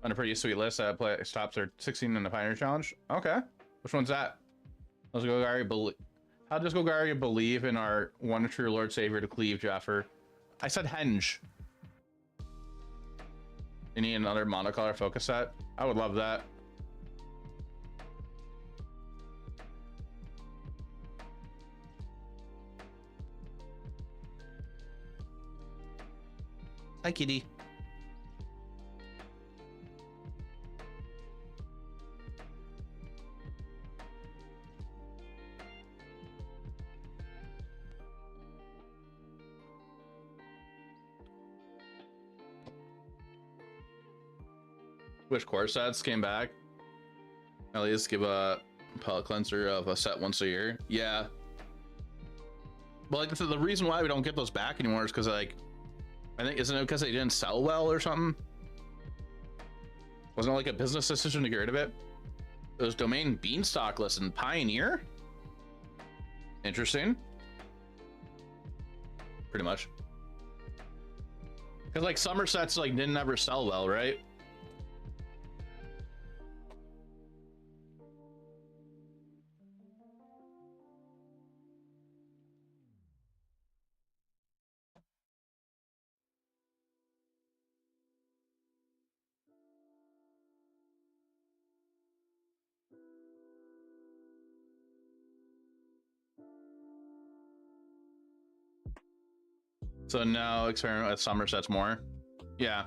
[SPEAKER 1] On a pretty sweet list. Play stops are 16 in the Pioneer Challenge. Okay. Which one's that? Let's go, Gary. How does Golgari believe in our one true Lord Savior to cleave Jaffer? I said henge. You need another monocolor focus set? I would love that. Hi, kitty. Which core sets came back? At least give a palette cleanser of a set once a year. Yeah. But like the reason why we don't get those back anymore is because like I think isn't it because they didn't sell well or something? Wasn't it like a business decision to get rid of it? It was Domain Beanstalkless and Pioneer. Interesting. Pretty much. Because like summer sets like didn't ever sell well, right? So now experiment with summer sets more. Yeah.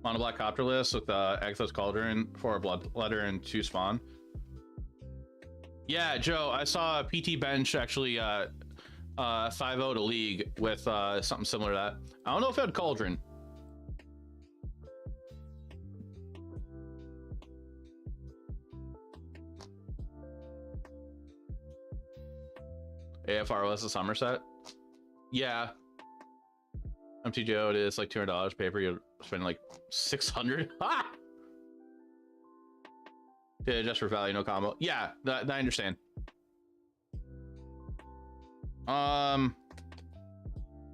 [SPEAKER 1] Mono black copter list with Exos Cauldron, 4 Bloodletter, and 2 Spawn. Yeah, Joe, I saw a PT Bench actually 5-0 to League with something similar to that. I don't know if it had Cauldron. AFR was a summer set? Yeah. MTGA it is like $200 paper. You're spending like 600. Ah! Yeah, just for value, no combo. Yeah, that I understand.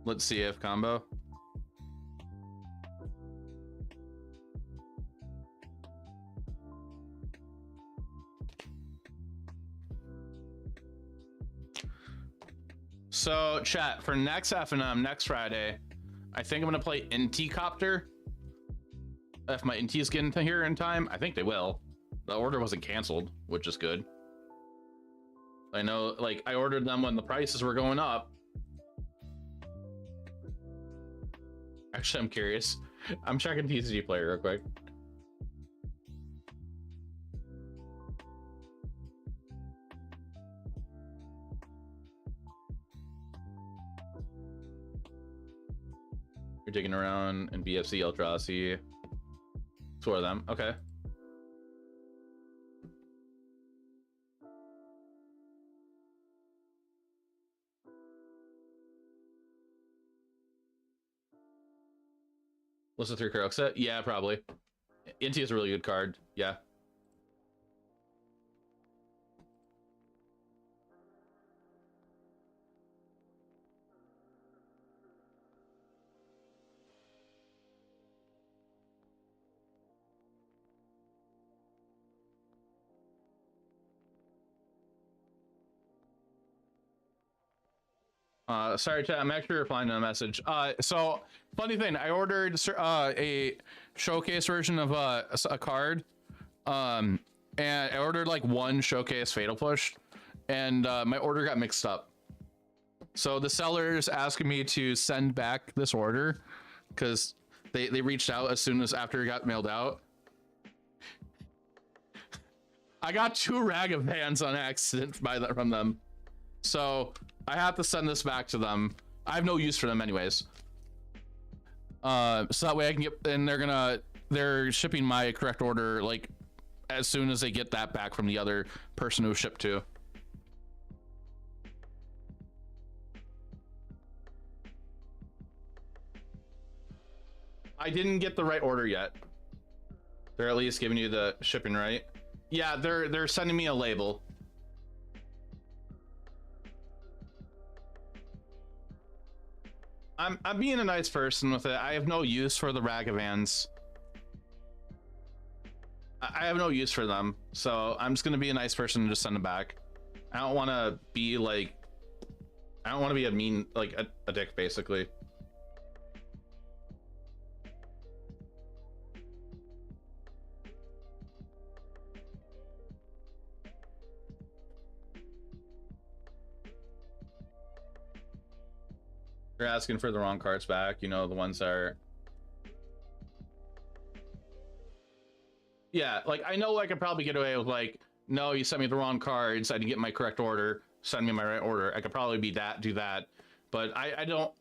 [SPEAKER 1] Let's see if combo. So chat for next FNM next Friday, I think I'm gonna play NT Copter. If my NTs get into here in time, I think they will. The order wasn't canceled, which is good. I know, like, I ordered them when the prices were going up. Actually, I'm curious. I'm checking TCG Player real quick. You're digging around in BFC, Eldrazi. 4 of them. Okay. What's the 3 Kurok set? Yeah, probably. NT is a really good card. Yeah. Sorry, chat. I'm actually replying to a message. So funny thing, I ordered a showcase version of a card, and I ordered like 1 showcase Fatal Push, and my order got mixed up. So the seller's asking me to send back this order because they reached out as soon as after it got mailed out. I got 2 Rag Bands on accident from them, so I have to send this back to them. I have no use for them anyways. So that way I can get, and they're shipping my correct order like as soon as they get that back from the other person who shipped to. I didn't get the right order yet. They're at least giving you the shipping right. Yeah, they're sending me a label. I'm being a nice person with it. I have no use for the Ragavans. I have no use for them, so I'm just gonna be a nice person and just send them back. I don't want to be like, I don't want to be a mean, like a dick, basically. You're asking for the wrong cards back, you know, the ones that are... Yeah, like, I know I could probably get away with, like, no, you sent me the wrong cards, I didn't get my correct order, send me my right order. I could probably be that, do that, but I don't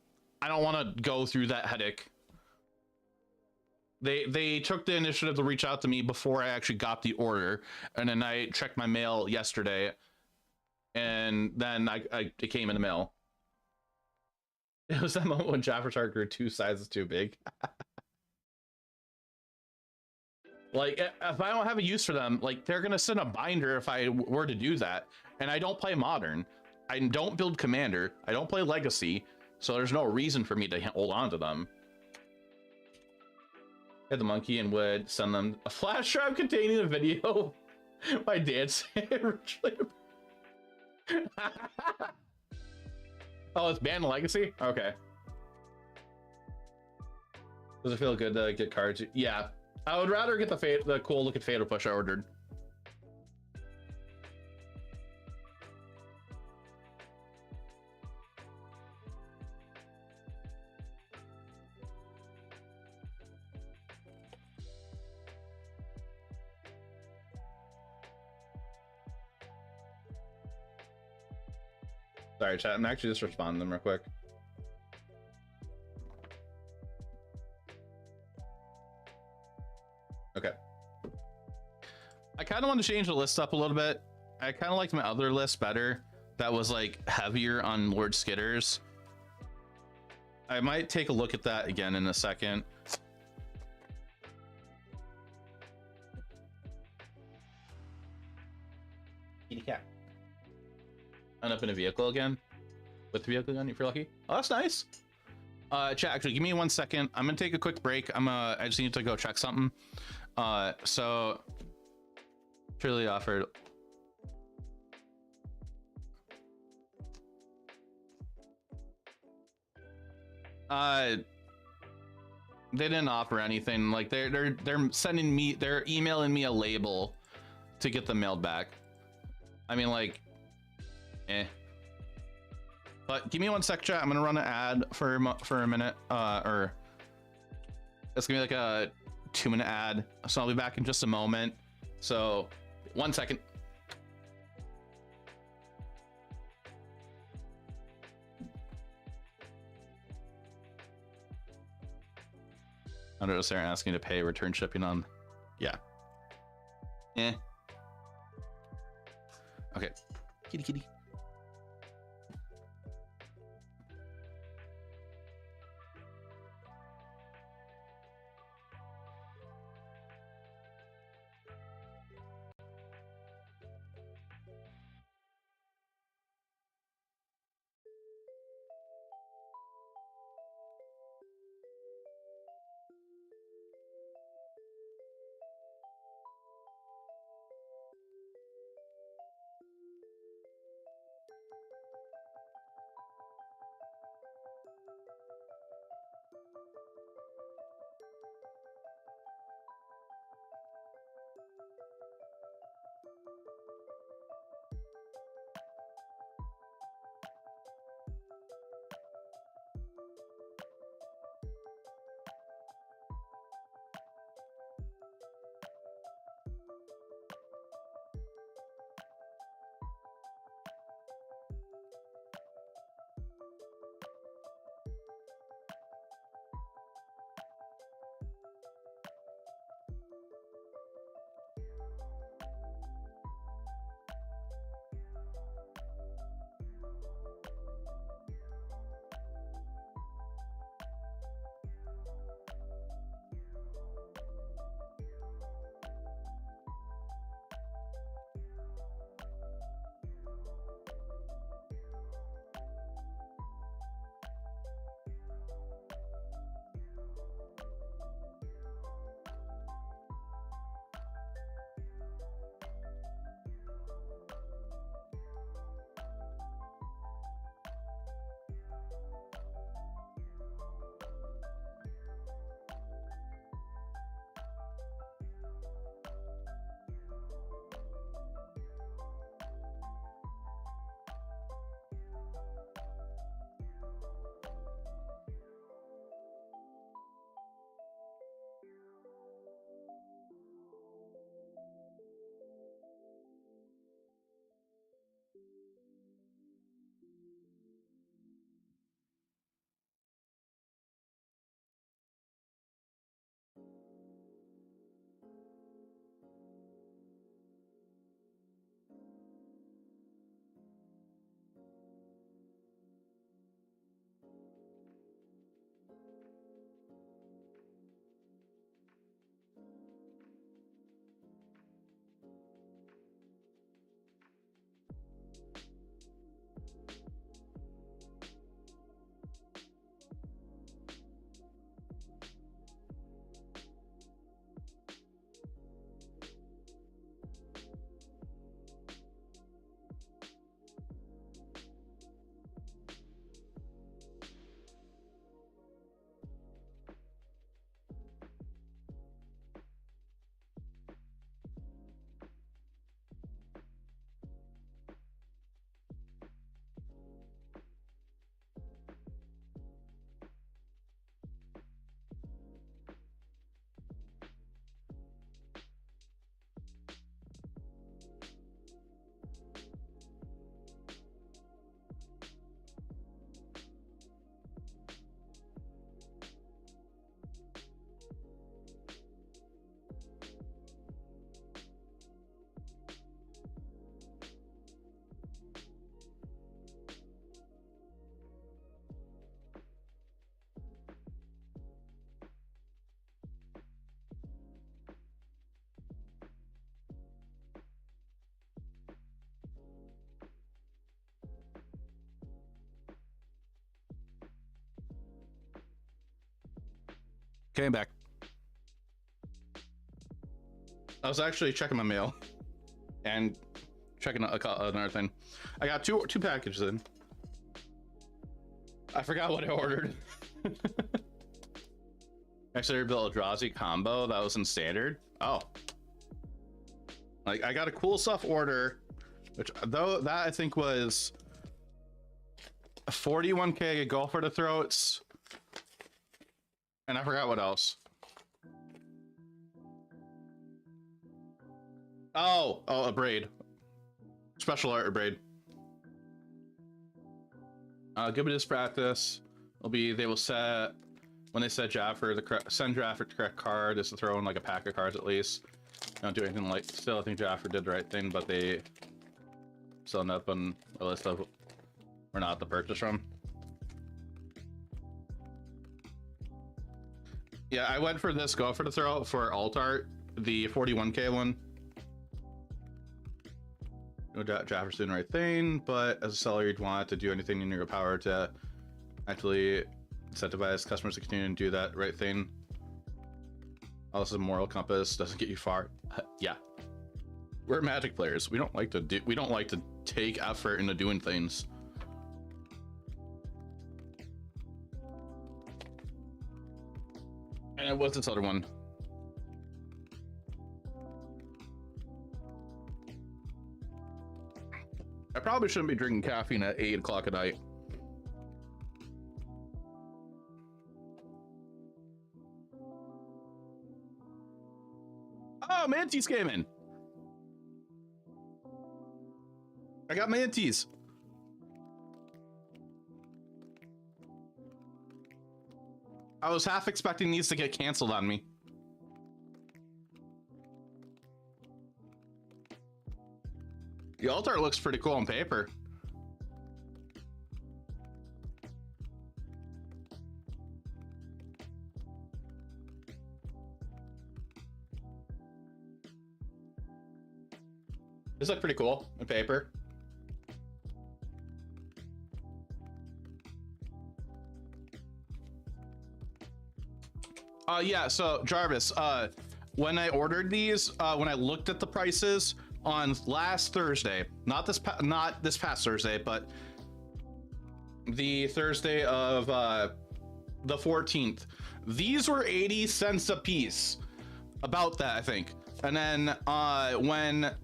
[SPEAKER 1] want to go through that headache. They took the initiative to reach out to me before I actually got the order, and then I checked my mail yesterday, and then it came in the mail. It was that moment when Jaffer's heart grew 2 sizes too big. Like, if I don't have a use for them, like, they're gonna send a binder if I were to do that. And I don't play Modern. I don't build Commander. I don't play Legacy. So there's no reason for me to hold on to them. Get the monkey and would send them a flash drive containing a video by dancing. Oh, it's banned Legacy? Okay. Does it feel good to get cards? Yeah. I would rather get the cool looking Fatal Push I ordered. Sorry, chat. I'm actually just responding to them real quick. Okay. I kind of want to change the list up a little bit. I kind of liked my other list better. That was like heavier on Lord Skitters. I might take a look at that again in a second. Kitty cat. End up in a vehicle again. With the vehicle again, if you're lucky. Oh, that's nice. Chat, actually, give me 1 second. I'm gonna take a quick break. I just need to go check something. So truly offered. They didn't offer anything. Like they're sending me, they're emailing me a label to get them mailed back. I mean, like, eh. But give me 1 sec, chat. I'm gonna run an ad for a minute. Or it's gonna be like a 2-minute ad. So I'll be back in just a moment. So 1 second. I don't know if they're asking to pay return shipping on. Yeah. Eh. Okay. Kitty kitty. Came back. I was actually checking my mail and checking another thing. I got two packages in. I forgot what I ordered. Actually, I built a Eldrazi combo that was in standard. Oh, like I got a cool stuff order, which though that I think was 41k go for the throats, and I forgot what else. Oh, a braid, special art braid. Give me this practice. They will set when they set Jaffer send Jaffer the correct card is to throw in like a pack of cards at least. Don't do anything like. Still, I think Jaffer did the right thing, but they still end up on a list of we're not to purchase from. Yeah, I went for this go for the throw for alt art, the 41k one. No doubt Jaffer's doing the right thing, but as a seller, you'd want to do anything in your power to actually incentivize customers to continue to do that right thing. Also, moral compass doesn't get you far. Yeah, we're Magic players. We don't like to take effort into doing things. And what's this other one? I probably shouldn't be drinking caffeine at 8 o'clock at night. Oh, Mantis came in. I got Mantis. I was half expecting these to get canceled on me. The alt art looks pretty cool on paper. This looks pretty cool on paper. Yeah, so Jarvis, when I ordered these, when I looked at the prices on last Thursday, not this past Thursday, but the Thursday of the 14th, these were 80 cents a piece, about that I think. And then when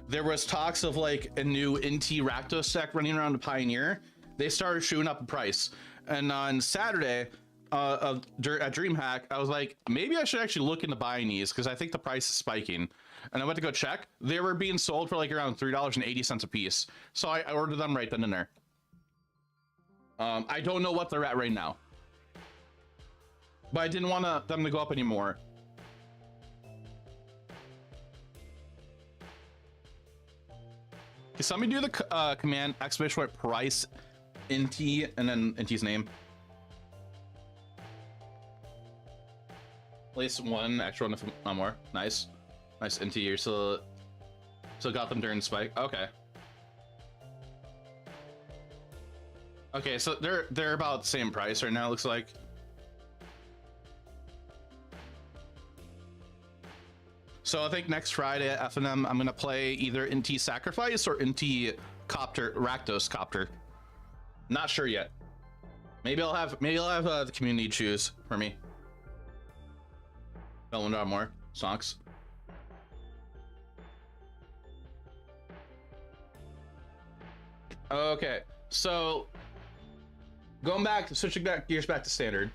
[SPEAKER 1] there was talks of like a new NT Rakdos deck running around the Pioneer, they started shooting up the price. And on Saturday at DreamHack, I was like, maybe I should actually look into buying these because I think the price is spiking. And I went to go check. They were being sold for like around $3.80 a piece. So I ordered them right then and there. I don't know what they're at right now, but I didn't want them to go up anymore. Can somebody do the command exclamation point price NT and then NT's name? Place one extra one if not more. Nice. Nice NT. You're still got them during the spike. Okay. Okay, so they're about the same price right now, it looks like. So I think next Friday at FNM, I'm gonna play either NT Sacrifice or NT Copter, Rakdos Copter. Not sure yet. Maybe I'll have the community choose for me. Don't want more songs. Okay, so switching gears back to standard.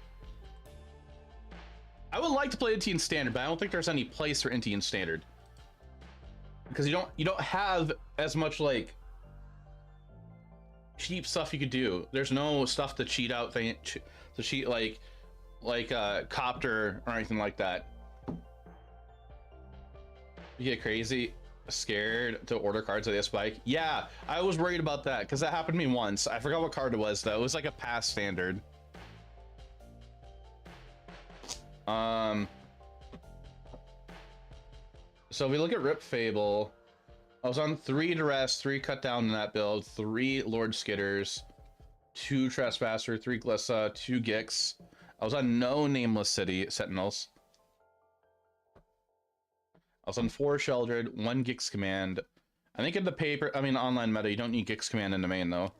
[SPEAKER 1] I would like to play NT in standard, but I don't think there's any place for NT in standard because you don't have as much like cheap stuff you could do. There's no stuff to cheat out to cheat like Copter or anything like that. You get crazy scared to order cards at the spike. Yeah, I was worried about that because that happened to me once. I forgot what card it was though. It was like a past standard. So if we look at Rip Fable, I was on 3 Duress, 3 Cut Down in that build, 3 Lord Skitters, 2 Trespasser, 3 Glissa, 2 Gix, I was on no nameless city sentinels. I was on 4 Sheldred, 1 Gix command. I think in the online meta, you don't need Gix command in the main though.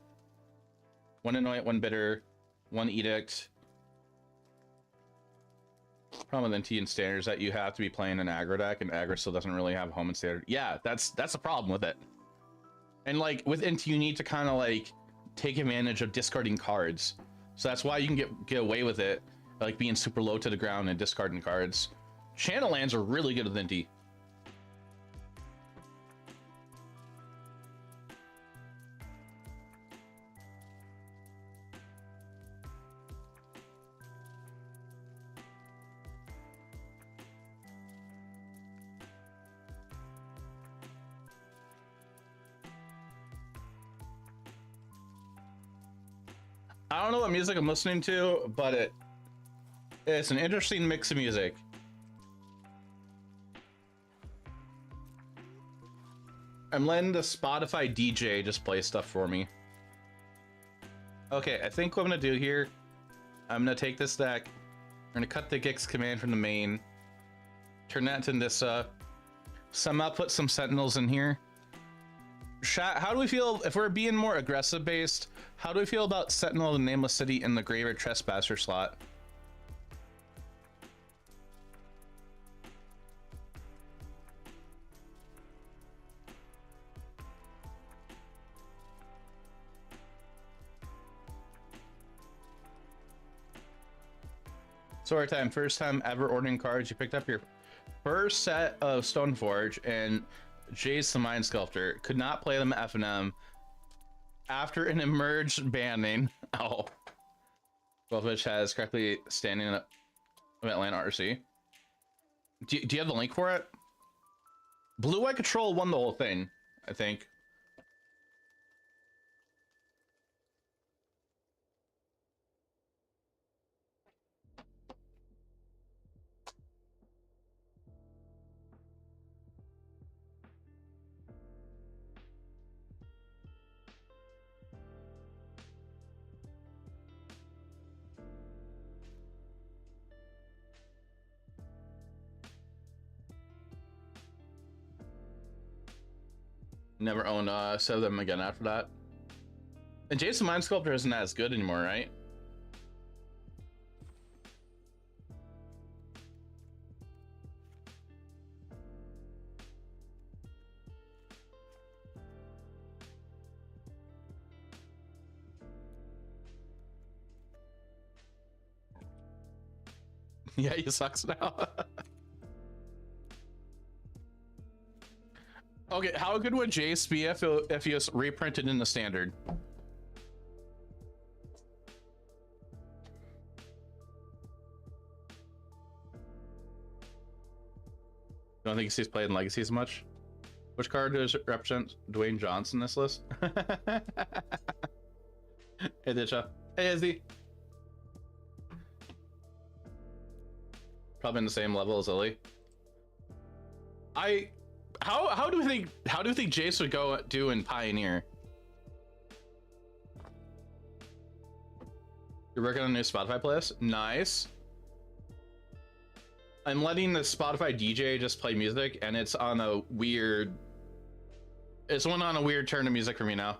[SPEAKER 1] 1 Anoint, 1 Bitter, 1 Edict. Problem with NT and Standard is that you have to be playing an aggro deck, and aggro still doesn't really have home in Standard. Yeah, that's the problem with it. And like with NT, you need to kind of like take advantage of discarding cards. So that's why you can get away with it, like being super low to the ground and discarding cards. Channel lands are really good with NT. I don't know what music I'm listening to, but it's an interesting mix of music. I'm letting the Spotify DJ just play stuff for me. Okay, I think what I'm gonna do here, I'm gonna take this deck, I'm gonna cut the Gix command from the main, turn that to Nissa, somehow put some Sentinels in here. How do we feel if we're being more aggressive based? How do we feel about Sentinel and Nameless City in the Graveyard Trespasser slot? Story time. First time ever ordering cards. You picked up your first set of Stoneforge and Jace the Mind Sculptor. Could not play them at FNM after an emerged banning. Oh. Wolfwitch has correctly standing of Atlanta RC. Do you have the link for it? Blue White Control won the whole thing, I think. Never owned set them again after that. And Jason Mind Sculptor isn't as good anymore, right? Yeah, he sucks now. Okay, how good would Jace be if he was reprinted in the standard? Don't think he's played in Legacy as much. Which card does represent Dwayne Johnson in this list? Hey, Ditcha. Hey, Izzy. Probably in the same level as Lily. How do you think Jace would go do in Pioneer? You're working on a new Spotify playlist? Nice. I'm letting the Spotify DJ just play music, and it's on a weird... It's one on a weird turn of music for me now.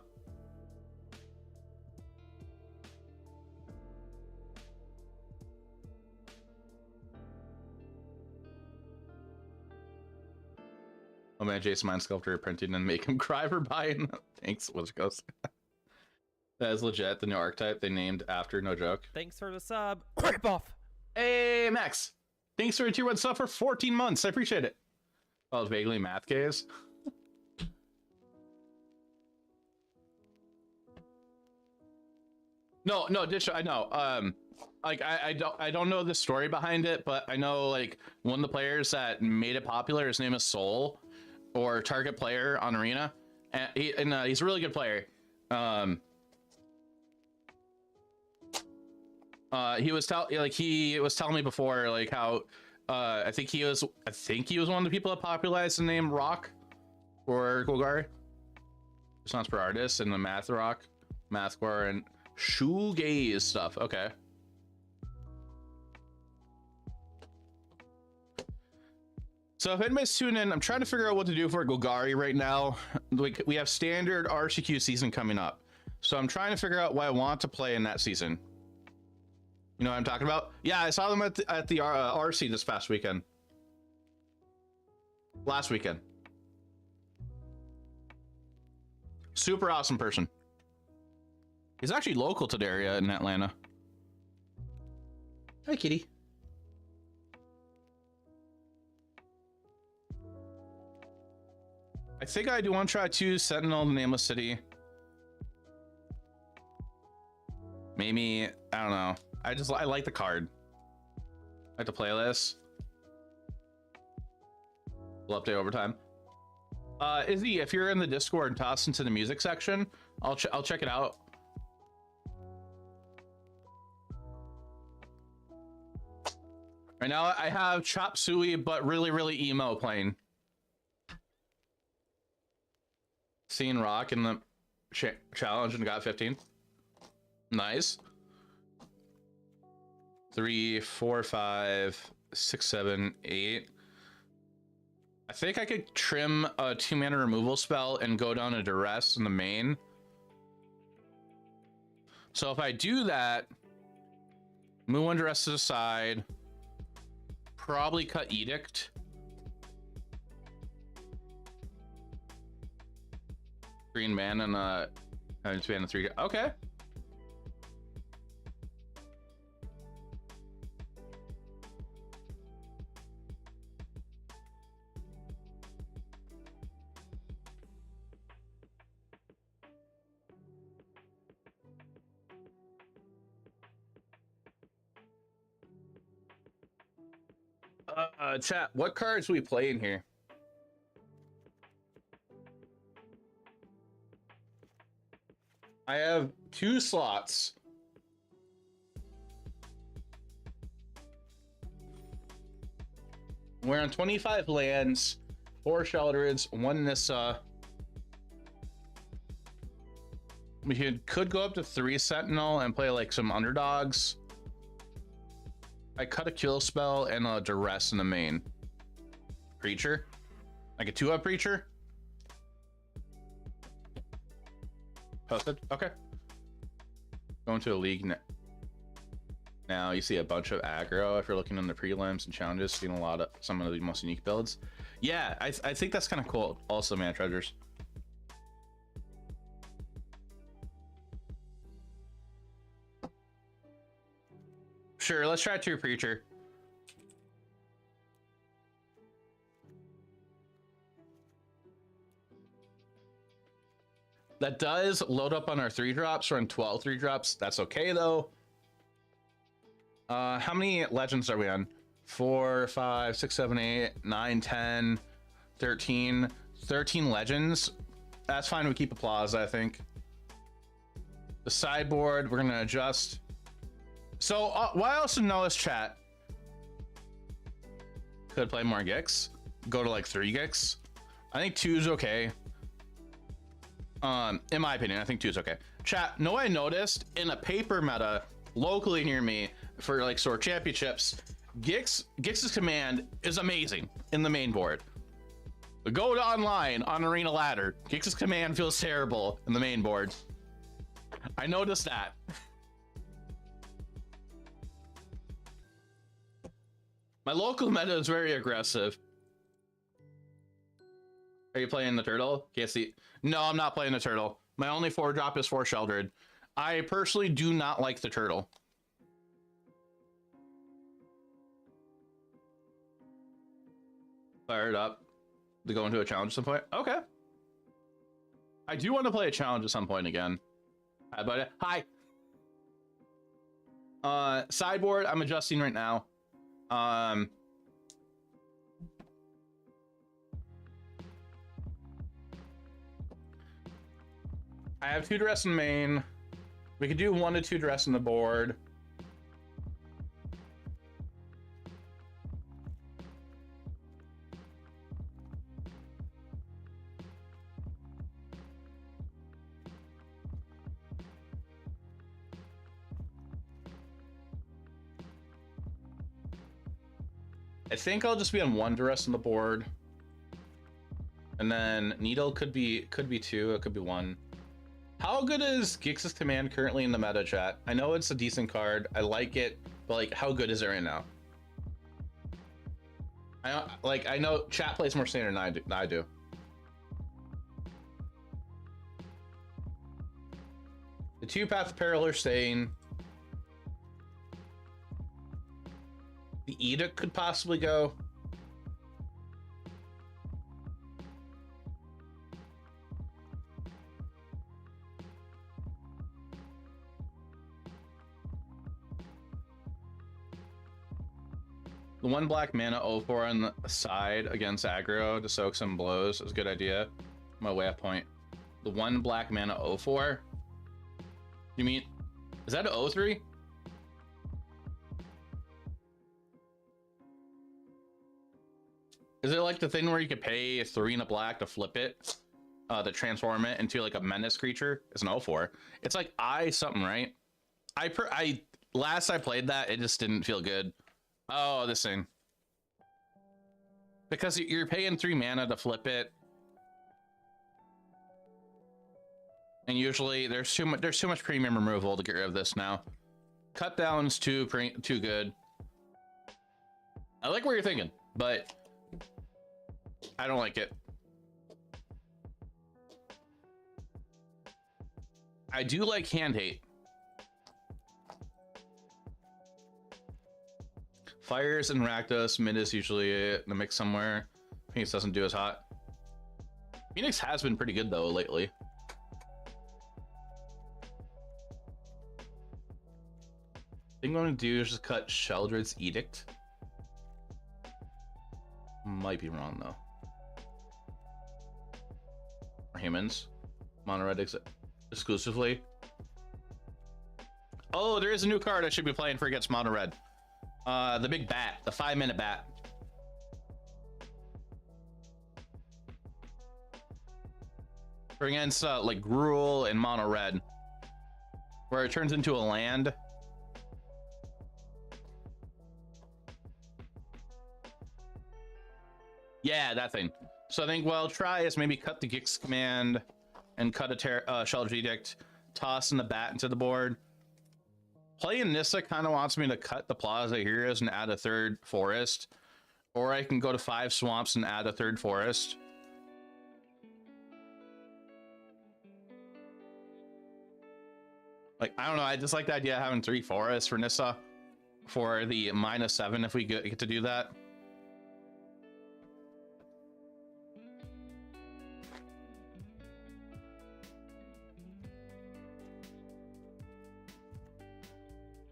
[SPEAKER 1] Oh man, Jason Mind Sculptor printing and make him cry for buying. Thanks, Wizard Ghost. That is legit, the new archetype they named after, no joke.
[SPEAKER 3] Thanks for the sub. Rip off.
[SPEAKER 1] Hey, Max. Thanks for a tier 1 sub for 14 months. I appreciate it. Well, vaguely math gaze. No, Ditch, I know. Like I don't know the story behind it, but I know like one of the players that made it popular, his name is Soul, or target player on Arena, and he's a really good player. He was telling me before like how I think he was one of the people that popularized the name Rock or Golgari. Response per artist and the math rock, mathcore, and shoegaze stuff. Okay. So if anybody's tuning in, I'm trying to figure out what to do for Golgari right now. Like, we have standard RCQ season coming up. So I'm trying to figure out what I want to play in that season. You know what I'm talking about? Yeah, I saw them at the RC this past weekend. Last weekend. Super awesome person. He's actually local to the area in Atlanta. Hi, kitty. I think I do want to try 2 Sentinel in the Nameless City. Maybe, I don't know. I like the card. I like the playlist. We'll update over time. Izzy, if you're in the Discord, toss into the music section. I'll check it out. Right now I have Chop Suey, but really emo playing. Seeing Rock in the challenge and got 15. Nice. 3, 4, 5, 6, 7, 8. I think I could trim a 2-mana removal spell and go down to Duress in the main. So if I do that, move 1 Duress to the side, probably cut Edict. Green man and having to ban a 3. Okay. Chat, what cards we playing here? I have 2 slots. We're on 25 lands, 4 Sheldreds, 1 Nissa. We could go up to 3 Sentinel and play like some underdogs. I cut a kill spell and a Duress in the main. Preacher? Like a 2-up Preacher? Posted? Okay. Going to a league now. You see a bunch of aggro if you're looking in the prelims and challenges, seeing a lot of some of the most unique builds. Yeah, I think that's kind of cool. Also, Mana Treasures. Sure, let's try 2 Preacher. That does load up on our 3-drops. We're on 12 3-drops. That's okay though. How many legends are we on? 4, 5, 6, 7, 8, 9, 10, 13. 13 legends. That's fine. We keep applause, I think. The sideboard, we're gonna adjust. So what I also noticed, chat, could play more Gix, go to like 3 Gix. I think 2 is okay. In my opinion, I think 2 is okay. Chat, know what I noticed in a paper meta locally near me for like Sword Championships, Gix's command is amazing in the main board. But go to online on Arena Ladder, Gix's command feels terrible in the main board. I noticed that. My local meta is very aggressive. Are you playing the turtle? Can't see. No, I'm not playing the turtle. My only 4-drop is 4 Sheldred. I personally do not like the turtle. Fired up to go into a challenge at some point. Okay. I do want to play a challenge at some point again. Hi, buddy. Hi. Sideboard, I'm adjusting right now. I have 2 Duress in main. We could do 1 to 2 Duress in the board. I think I'll just be on one duress on the board. And then Needle could be 2, it could be 1. How good is Gix's Command currently in the meta, chat? I know it's a decent card. I like it, but like, how good is it right now? I know chat plays more standard than I do. The 2-path Peril are staying. The Edict could possibly go. The 1 black mana 0/4 on the side against aggro to soak some blows is a good idea. My way up point. The 1 black mana 0/4? You mean, is that an 0/3? Is it like the thing where you could pay 3 and a black to flip it? To transform it into like a menace creature? It's an 0/4. It's like something, right? Last I played that, it just didn't feel good. Oh, this thing. Because you're paying 3 mana to flip it. And usually there's too much premium removal to get rid of this now. Cut down's too good. I like what you're thinking, but I don't like it. I do like hand hate. Fires and Rakdos, mid is usually in the mix somewhere. Phoenix doesn't do as hot. Phoenix has been pretty good though lately. I think what I'm gonna do is just cut Sheldred's Edict. Might be wrong though. Or humans. Mono red exclusively. Oh, there is a new card I should be playing for against mono red. The big bat, the 5-minute bat. For against like Gruul and mono red, where it turns into a land. Yeah, that thing. So I think what I'll try is maybe cut the Gix command and cut a Sheldred's Edict, toss in the bat into the board. Playing Nissa kind of wants me to cut the Plaza Heroes and add a 3rd forest, or I can go to 5 swamps and add a 3rd forest. Like, I don't know, I just like the idea of having 3 forests for Nissa for the -7 if we get to do that.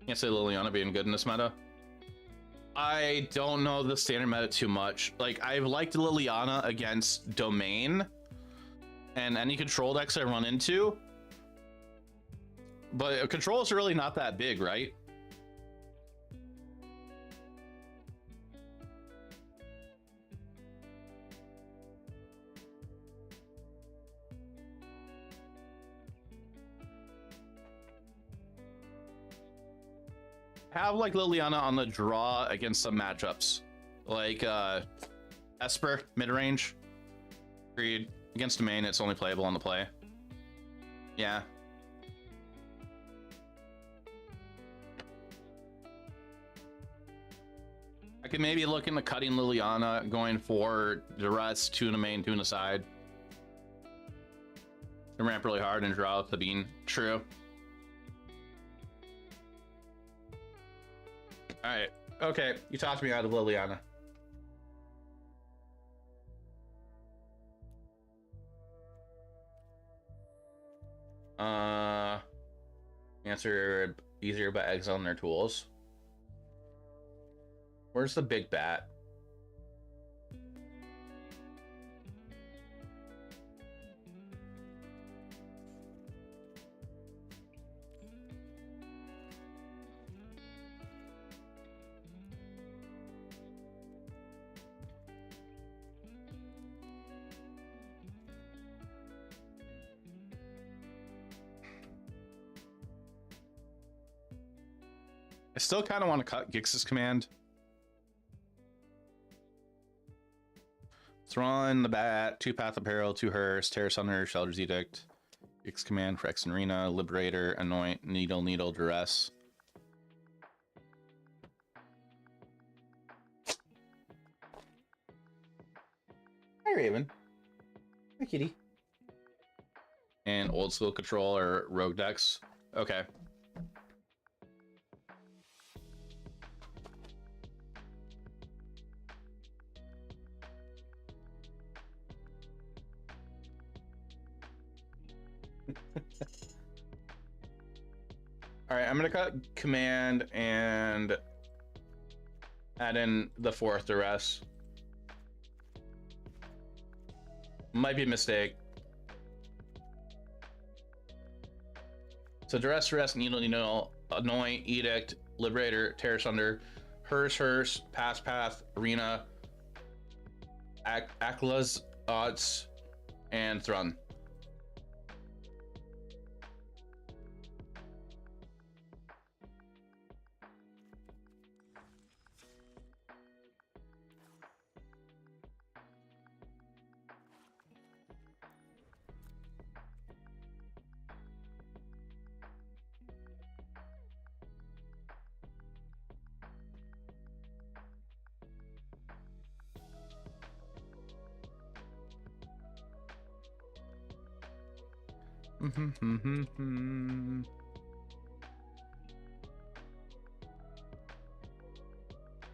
[SPEAKER 1] Can't say Liliana being good in this meta. I don't know the standard meta too much. Like, I've liked Liliana against Domain and any control decks I run into, but control is really not that big, right? Have like Liliana on the draw against some matchups, like Esper mid-range. Agreed. Against Domain, it's only playable on the play. Yeah. I could maybe look into cutting Liliana, going for Duress, 2 in the main, 2 in the side. And ramp really hard and draw out the bean. True. All right. Okay. You talked me out of Liliana. Answer easier by exiling their tools. Where's the big bat? I still kind of want to cut Gix's command. Thrawn the Bat, 2 Path of Peril, 2 Hearse, Terror Summoner, Shelter's Edict, X Command for X and Arena, Liberator, Anoint, Needle, Duress. Hi, Raven. Hi, kitty. And old school control or rogue decks. Okay. All right, I'm gonna cut command and add in the 4th duress. Might be a mistake. So duress, needle, anoint, edict, liberator, terror sunder, hearse, path, arena, Akla's odds, and Thrun.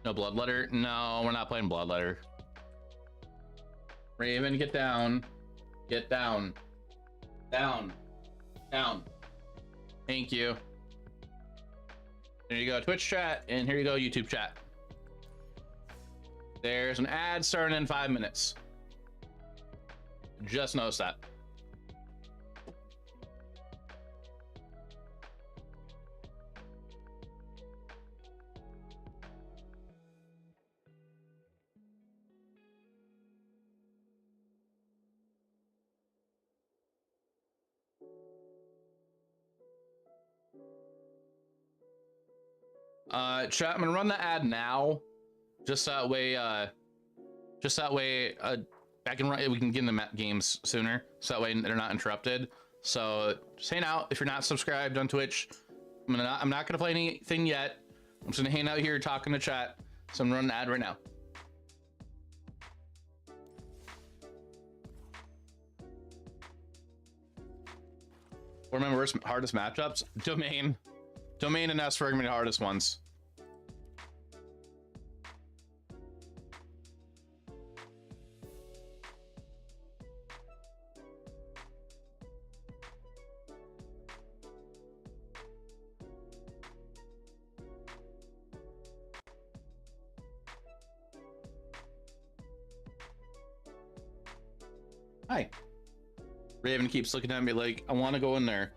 [SPEAKER 1] No Bloodletter? No, we're not playing Bloodletter. Raven, get down. Get down. Down. Down. Thank you. There you go, Twitch chat, and here you go, YouTube chat. There's an ad starting in 5 minutes. Just noticed that. Chat, I'm gonna run the ad now, just that way I can run. We can get in the games sooner, so that way they're not interrupted. So just hang out if you're not subscribed on Twitch. I'm not gonna play anything yet. I'm just gonna hang out here talking to chat. So I'm gonna run the ad right now. What are my worst, hardest matchups? Domain and Esper are gonna be the hardest ones. Hi. Raven keeps looking at me like, I want to go in there.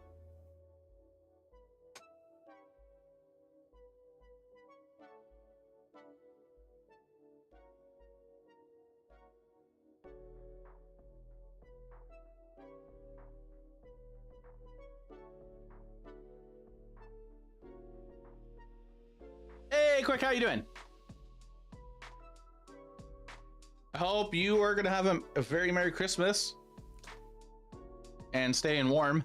[SPEAKER 1] Hey, Quick, how you doing? I hope you are gonna have a very Merry Christmas and staying warm.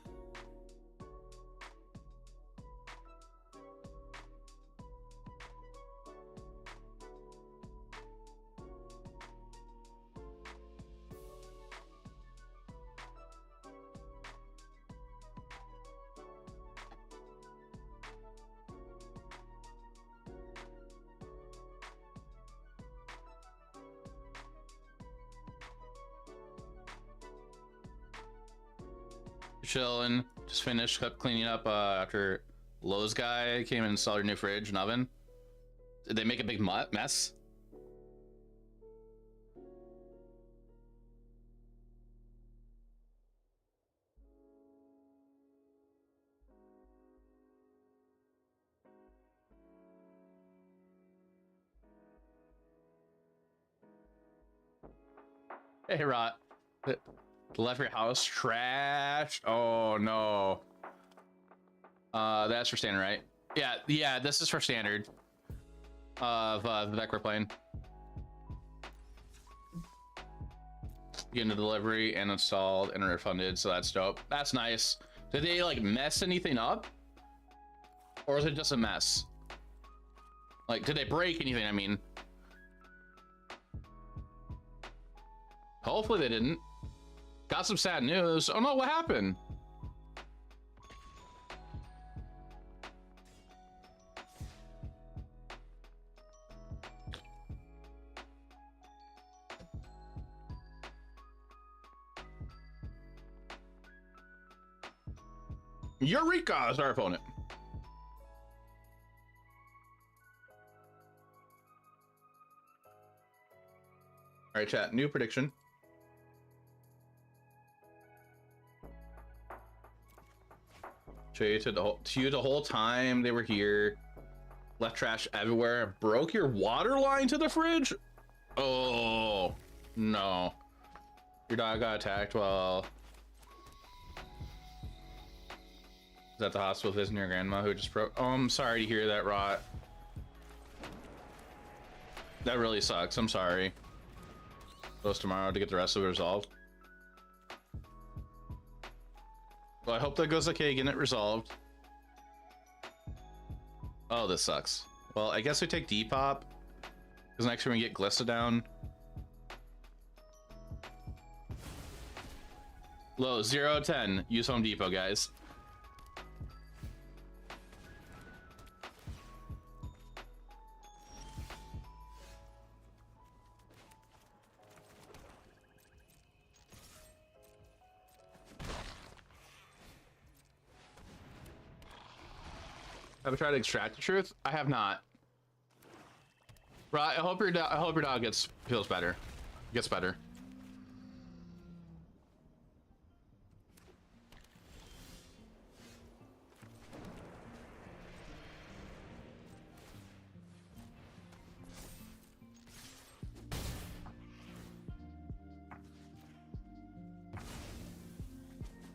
[SPEAKER 1] Chilling, just finished up cleaning up after Lowe's guy came and installed your new fridge and oven. Did they make a big mess? Hey, Rot. Left your house trashed. Oh no. That's for standard, right? Yeah, this is for standard of the deck we're playing. getting a delivery and installed and refunded, so that's dope. That's nice. Did they like mess anything up? Or is it just a mess? Like, did they break anything? I mean, hopefully they didn't. Got some sad news. Oh no, what happened? Eureka is our opponent. All right, chat. New prediction. Show you the whole time they were here. Left trash everywhere. Broke your water line to the fridge. Oh no! Your dog got attacked while is at the hospital visiting your grandma who just broke. Oh, I'm sorry to hear that, Rot. That really sucks. I'm sorry. Goes tomorrow to get the rest of it resolved. Well, I hope that goes okay, getting it resolved. Oh, this sucks. Well, I guess we take Depop, because next time we get Glissa down. Low 0-10. Use Home Depot, guys. Have I tried to extract the truth? I have not. Right, I hope your dog feels better. Gets better.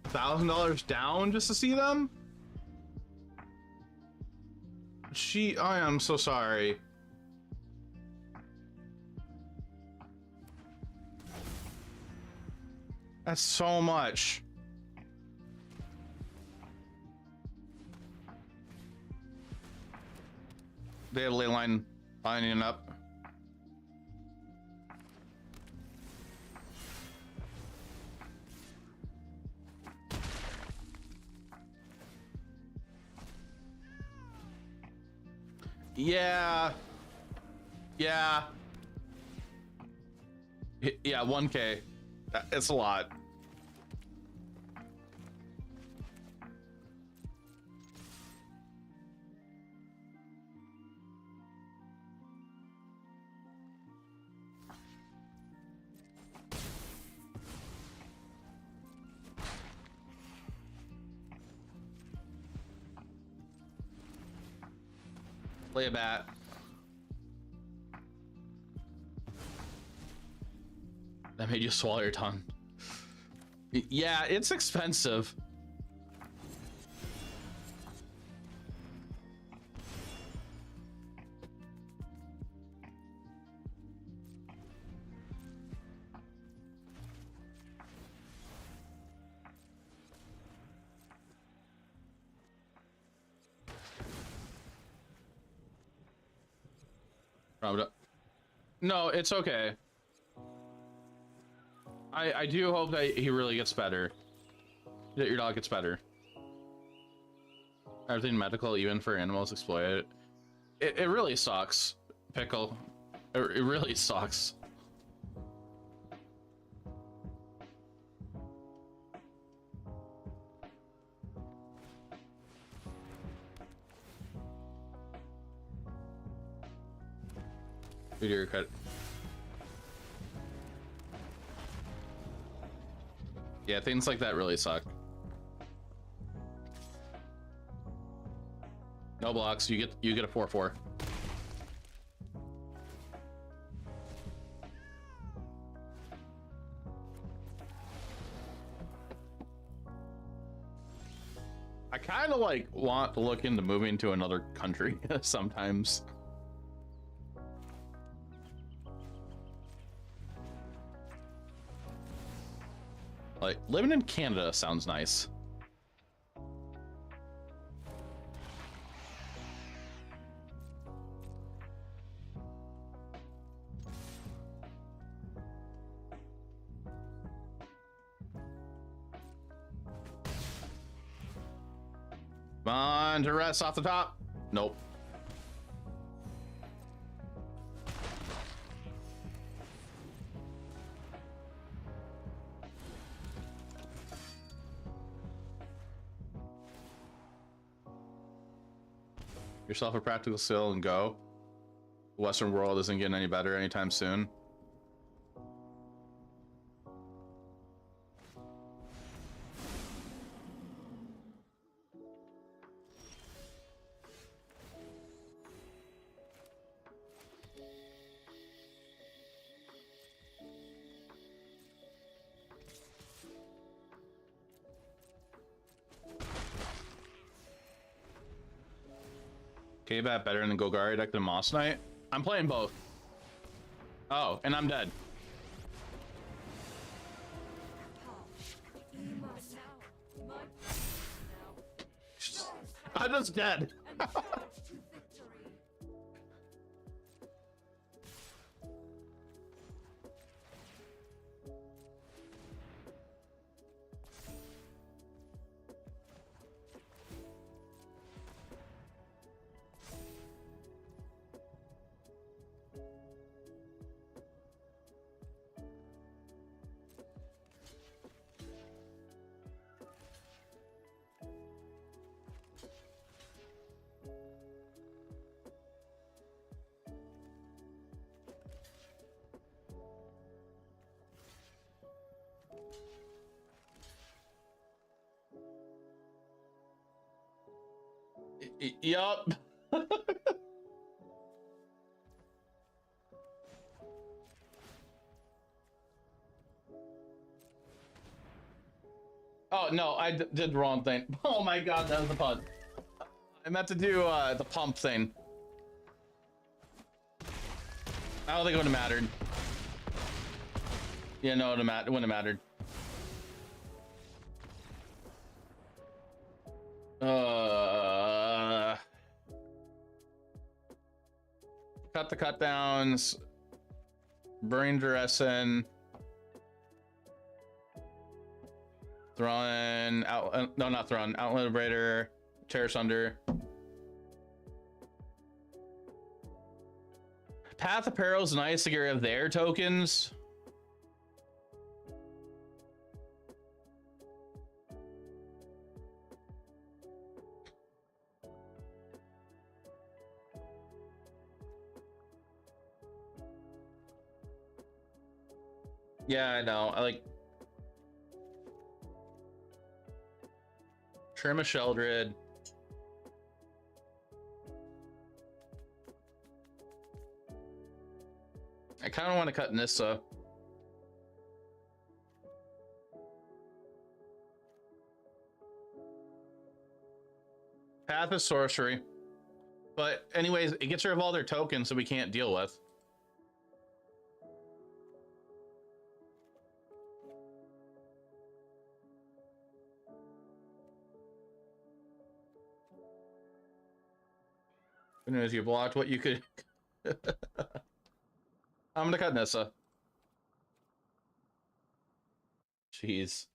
[SPEAKER 1] $1,000 down just to see them? I am so sorry. That's so much. They had a ley line lining up. Yeah. Yeah. Yeah, 1K. It's a lot. Play a bat. That made you swallow your tongue. Yeah, it's expensive. No, it's okay. I do hope that he really gets better. That your dog gets better. Everything medical, even for animals exploited. It really sucks, Pickle. It really sucks. Video cut. Yeah, things like that really suck. No blocks. You get a 4/4. I kind of like want to look into moving to another country sometimes. Like, living in Canada sounds nice. Come on, to rest off the top. Nope. Yourself a practical skill and go. The Western world isn't getting any better anytime soon. K-Bat better than Golgari deck than Moss Knight? I'm playing both. Oh, and I'm dead. I'm just dead. Yup. Oh no, I did the wrong thing. Oh my god, that was the pun. I meant to do the pump thing. I don't think it would have mattered. Yeah, no, it wouldn't have mattered. Cut the cut downs. Brain Duressin. Thrawn out. No, not Thrawn. Outland Liberator. Terror Sunder. Path of Peril's nice to get rid of their tokens. Yeah, I know. I like trim a Sheldred. I kind of want to cut Nissa. Path is sorcery. But anyways, it gets rid of all their tokens that we can't deal with. As you blocked what you could. I'm gonna cut Nissa. Jeez.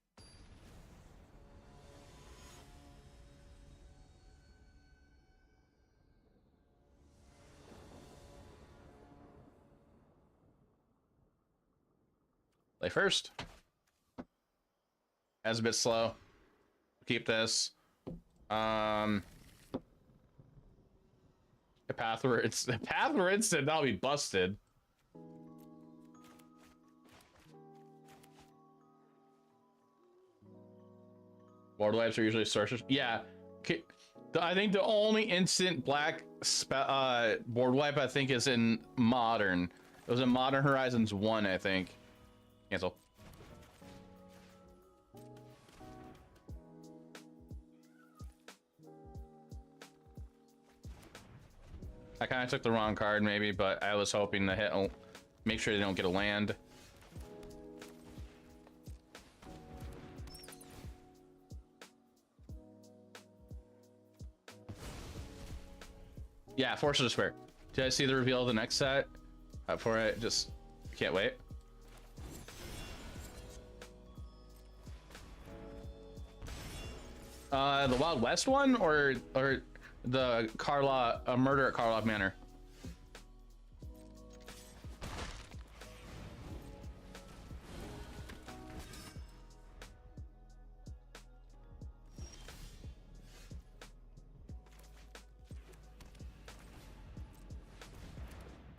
[SPEAKER 1] Play first. That's a bit slow. Keep this. The path where instant, that'll be busted. Board wipes are usually sorcerers. Yeah. I think the only instant black board wipe I think is in Modern. It was in Modern Horizons 1, I think. Cancel. I kind of took the wrong card maybe, but I was hoping to make sure they don't get a land. Yeah, Force of Despair. Did I see the reveal of the next set? For it, just can't wait. The Wild West one, or the Murder at Karlov Manor?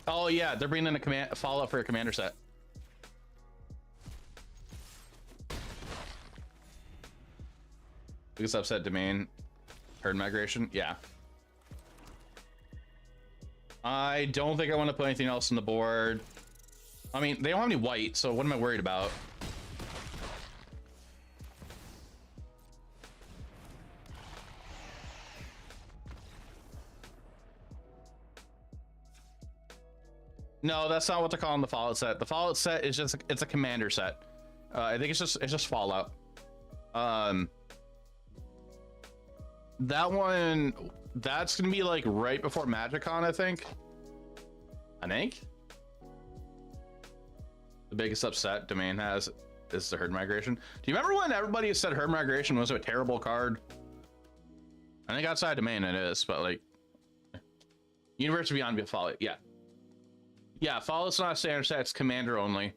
[SPEAKER 1] Oh yeah, they're bringing in a Fallout for a commander set. Biggest upset domain, herd migration. Yeah. I don't think I want to put anything else on the board. I mean, they don't have any white, so what am I worried about? No, that's not what they're calling the Fallout set. The Fallout set is just, it's a commander set. I think it's just Fallout. That one, that's gonna be like right before MagicCon, I think. The biggest upset domain has is the herd migration. Do you remember when everybody said herd migration was a terrible card? I think outside domain it is, but like Universe Beyond Fallout, yeah. Yeah, Fallout's not a standard set, it's commander only.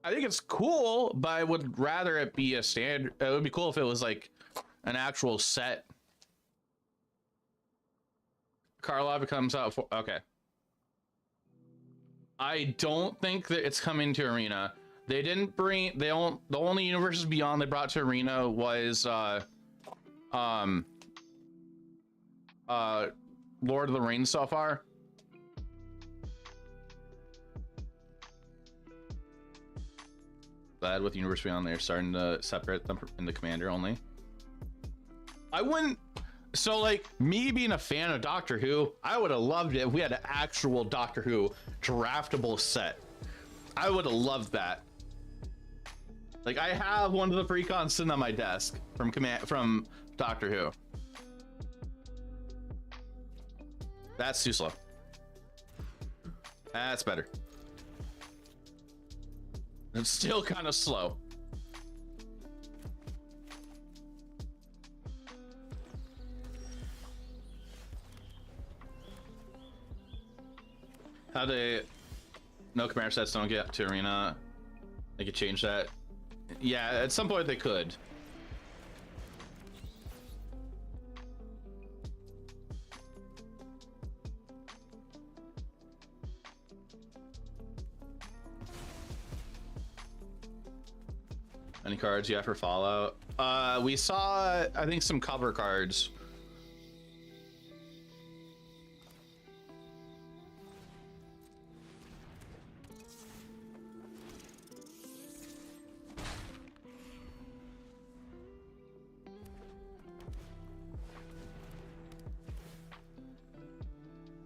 [SPEAKER 1] I think it's cool, but I would rather it be a standard. It would be cool if it was like an actual set. Karlov comes out for, okay. I don't think that it's coming to Arena. They didn't bring, the only Universes Beyond they brought to Arena was Lord of the Rings so far. Glad with Universe Beyond they're starting to separate them in the commander only. I wouldn't, so like me being a fan of Doctor Who, I would have loved it if we had an actual Doctor Who draftable set. I would have loved that. Like I have one of the precons sitting on my desk from Doctor Who. That's too slow. That's better. It's still kind of slow. How do no commander sets don't get up to Arena? They could change that. Yeah, at some point they could. Any cards you have for Fallout? We saw, I think, some cover cards.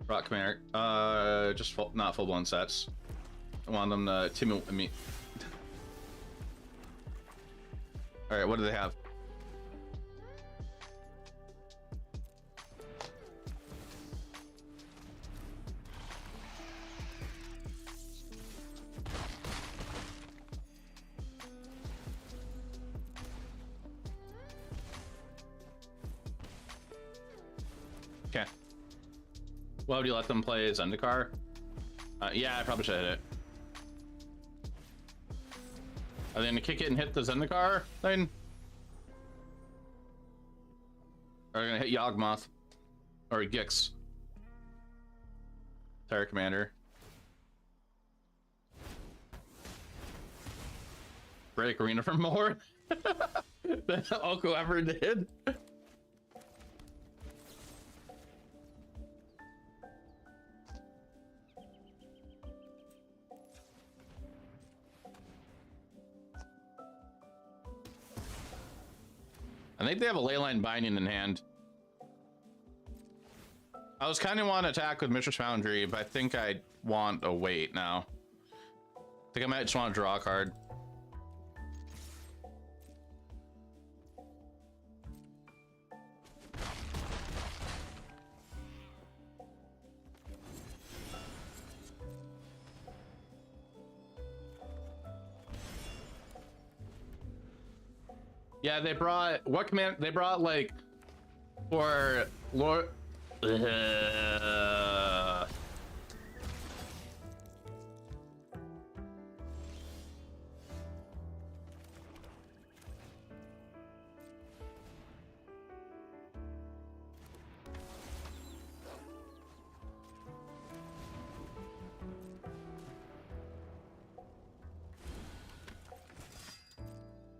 [SPEAKER 1] Rock Commander. Just not full-blown sets. I want them to Tim me. All right, what do they have? Okay. Well, do you let them play Zendikar? Yeah, I probably should hit it. Are they gonna kick it and hit the Zendikar thing? Or are they gonna hit Yawgmoth? Or Gix? Terra Commander. Break Arena for more? Than Oko ever did? I think they have a Leyline Binding in hand. I was kind of want to attack with Mistress Foundry, but I think I want a wait now. I think I might just want to draw a card. Yeah, they brought what command? They brought like for Lord.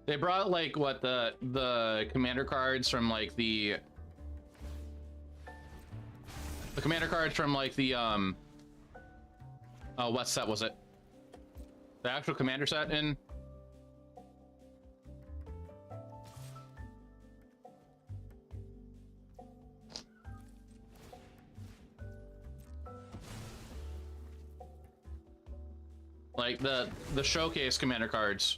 [SPEAKER 1] They brought like what the commander cards from like the commander cards from like the oh, what set was it? The actual commander set in. Like the showcase commander cards.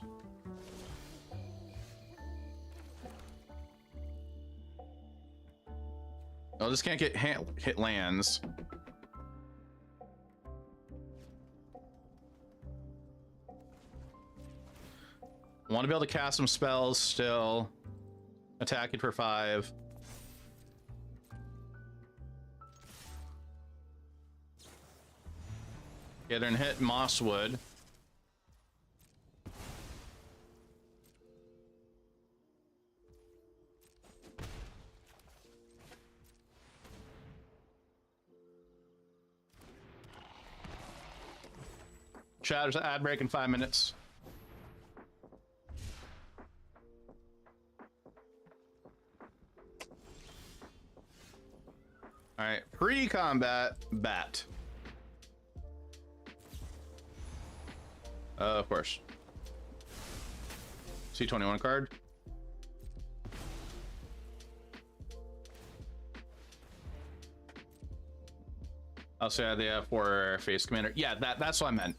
[SPEAKER 1] Oh, this can't get hit lands. Want to be able to cast some spells still. Attacking for 5. Yeah, they're gonna hit Mosswood. Chat, there's an ad break in 5 minutes. All right, pre-combat bat. Of course. C21 card. I'll say they have 4 face commander. Yeah, that's what I meant.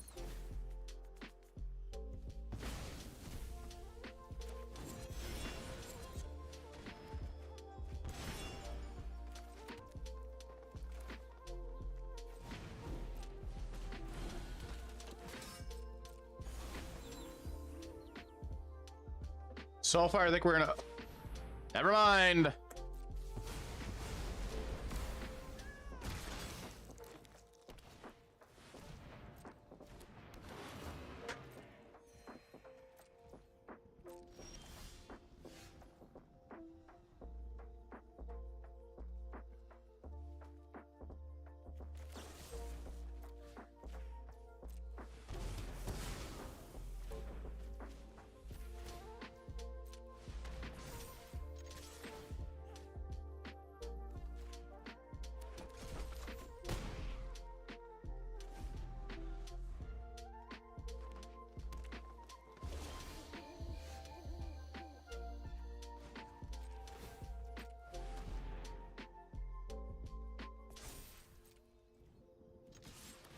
[SPEAKER 1] So far, I think we're gonna. Never mind.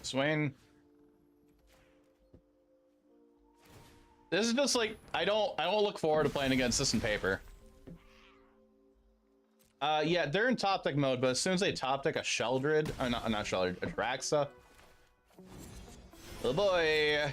[SPEAKER 1] Swain. This is just like I don't look forward to playing against this in paper. Yeah, they're in top deck mode, but as soon as they top deck a Sheldred, not Sheldred, a Draxa. Oh boy.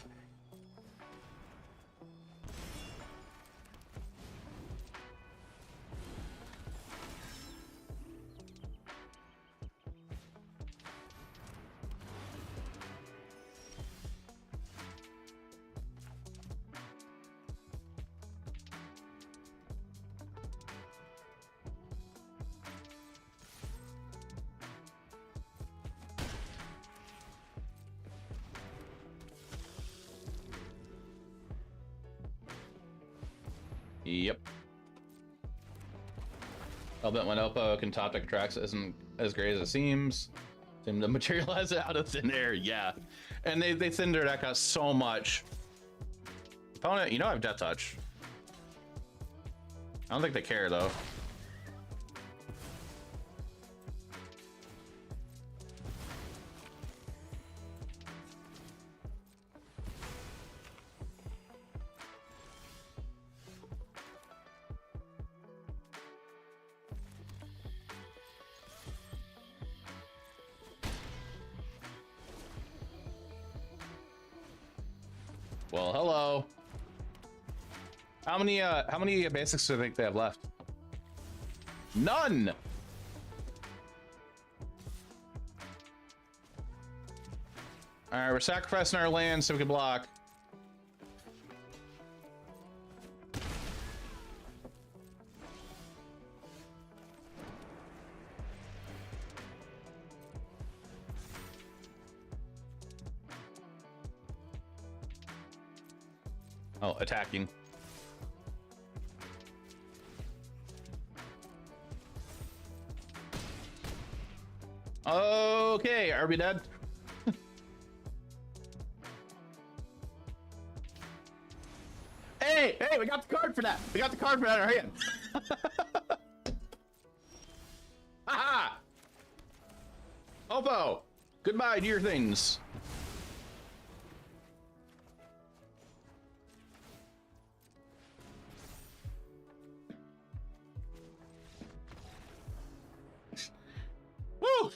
[SPEAKER 1] Yep. I'll bet when Oppo can top deck tracks isn't as great as it seems. Seem to materialize it out of thin air, yeah. And they thinned their deck out so much. Opponent, you know I have Death Touch. I don't think they care though. Well, hello. How many basics do you think they have left? None. All right, we're sacrificing our land so we can block. Oh, attacking. Okay, are we dead? Hey, we got the card for that. We got the card for that in our hand. Haha! Hopo! Goodbye, dear things. Woo!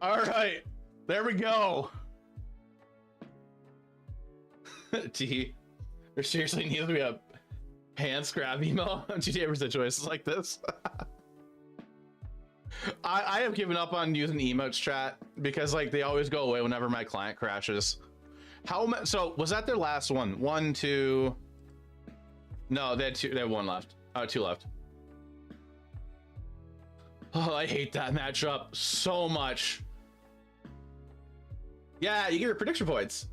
[SPEAKER 1] All right, there we go. T, there seriously needs to be a pants grab emo on GTA for situations like this. I have given up on using emotes chat because like they always go away whenever my client crashes. So was that their last one? One, two. No, they had two. They have one left. Oh, two left. Oh, I hate that matchup so much. Yeah, you get your prediction points.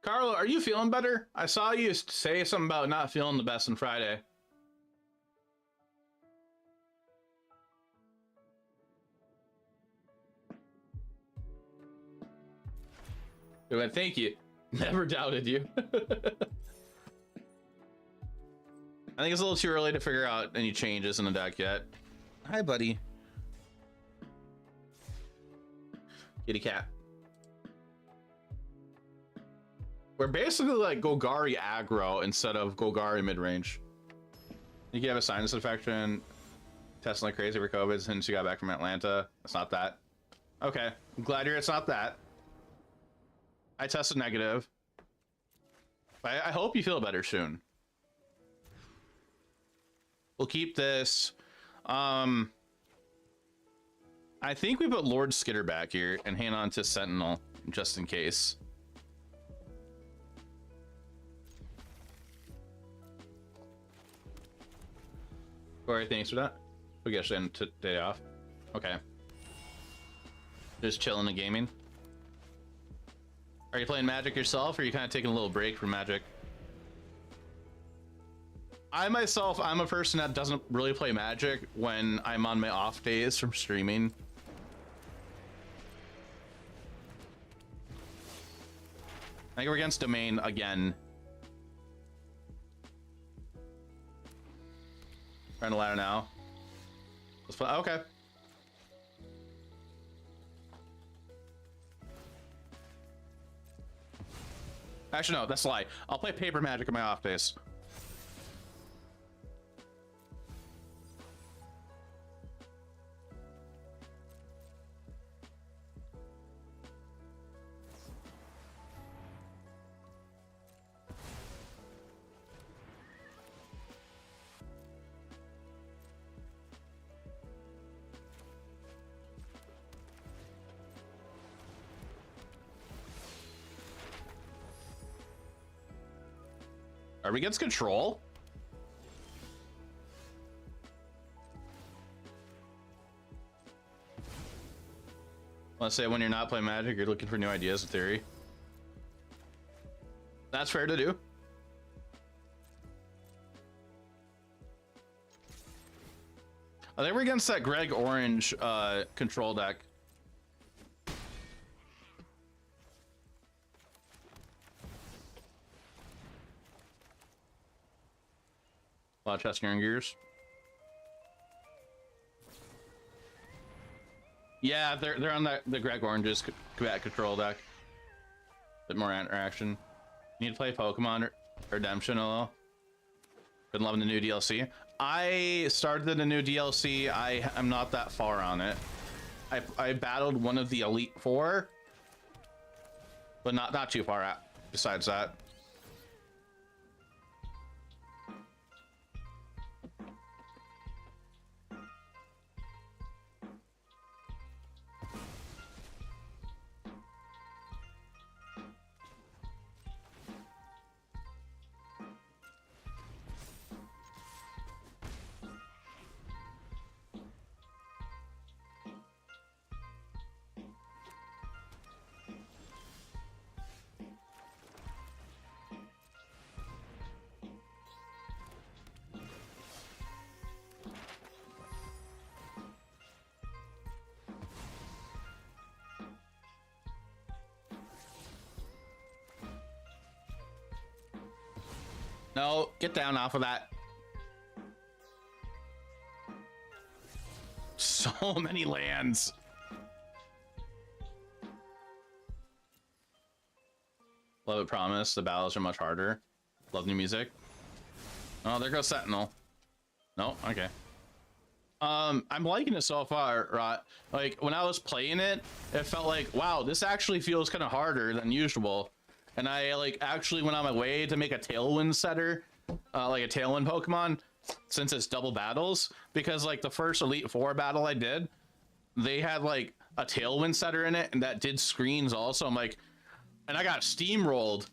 [SPEAKER 1] Carlo, are you feeling better? I saw you say something about not feeling the best on Friday. Good, thank you. Never doubted you. I think it's a little too early to figure out any changes in the deck yet. Hi, buddy. Kitty cat. We're basically like Golgari aggro instead of Golgari mid-range. You can have a sinus infection, testing like crazy for COVID since you got back from Atlanta. It's not that. Okay, I'm glad it's not that. I tested negative. I hope you feel better soon. We'll keep this. I think we put Lord Skitter back here and hang on to Sentinel just in case. Corey, thanks for that. We get a day off. Okay. Just chilling and gaming. Are you playing Magic yourself, or are you kind of taking a little break from Magic? I'm a person that doesn't really play Magic when I'm on my off days from streaming. I think we're against Domain again. Trying to ladder now. Let's play. Okay. Actually, no, that's a lie. I'll play Paper Magic on my off days. Are we against control? Let's say when you're not playing Magic, you're looking for new ideas in theory. That's fair to do. I think we're against that Greg Orange control deck. A lot of chest gearing gears. Yeah, they're on the Greg Orange's combat control deck. Bit more interaction. You need to play Pokemon. Redemption a little. Been loving the new DLC. I started the new DLC. I'm not that far on it. I battled one of the Elite Four, but not too far out. Besides that. No, get down off of that. So many lands. Love it, promise. The battles are much harder. Love new music. Oh, there goes Sentinel. No, okay. I'm liking it so far, right? Like when I was playing it, it felt like, wow, this actually feels kind of harder than usual. And I like actually went on my way to make a Tailwind setter, like a Tailwind Pokemon, since it's double battles. Because like the first Elite Four battle I did, they had like a Tailwind setter in it, and that did screens also. I'm like, and I got steamrolled.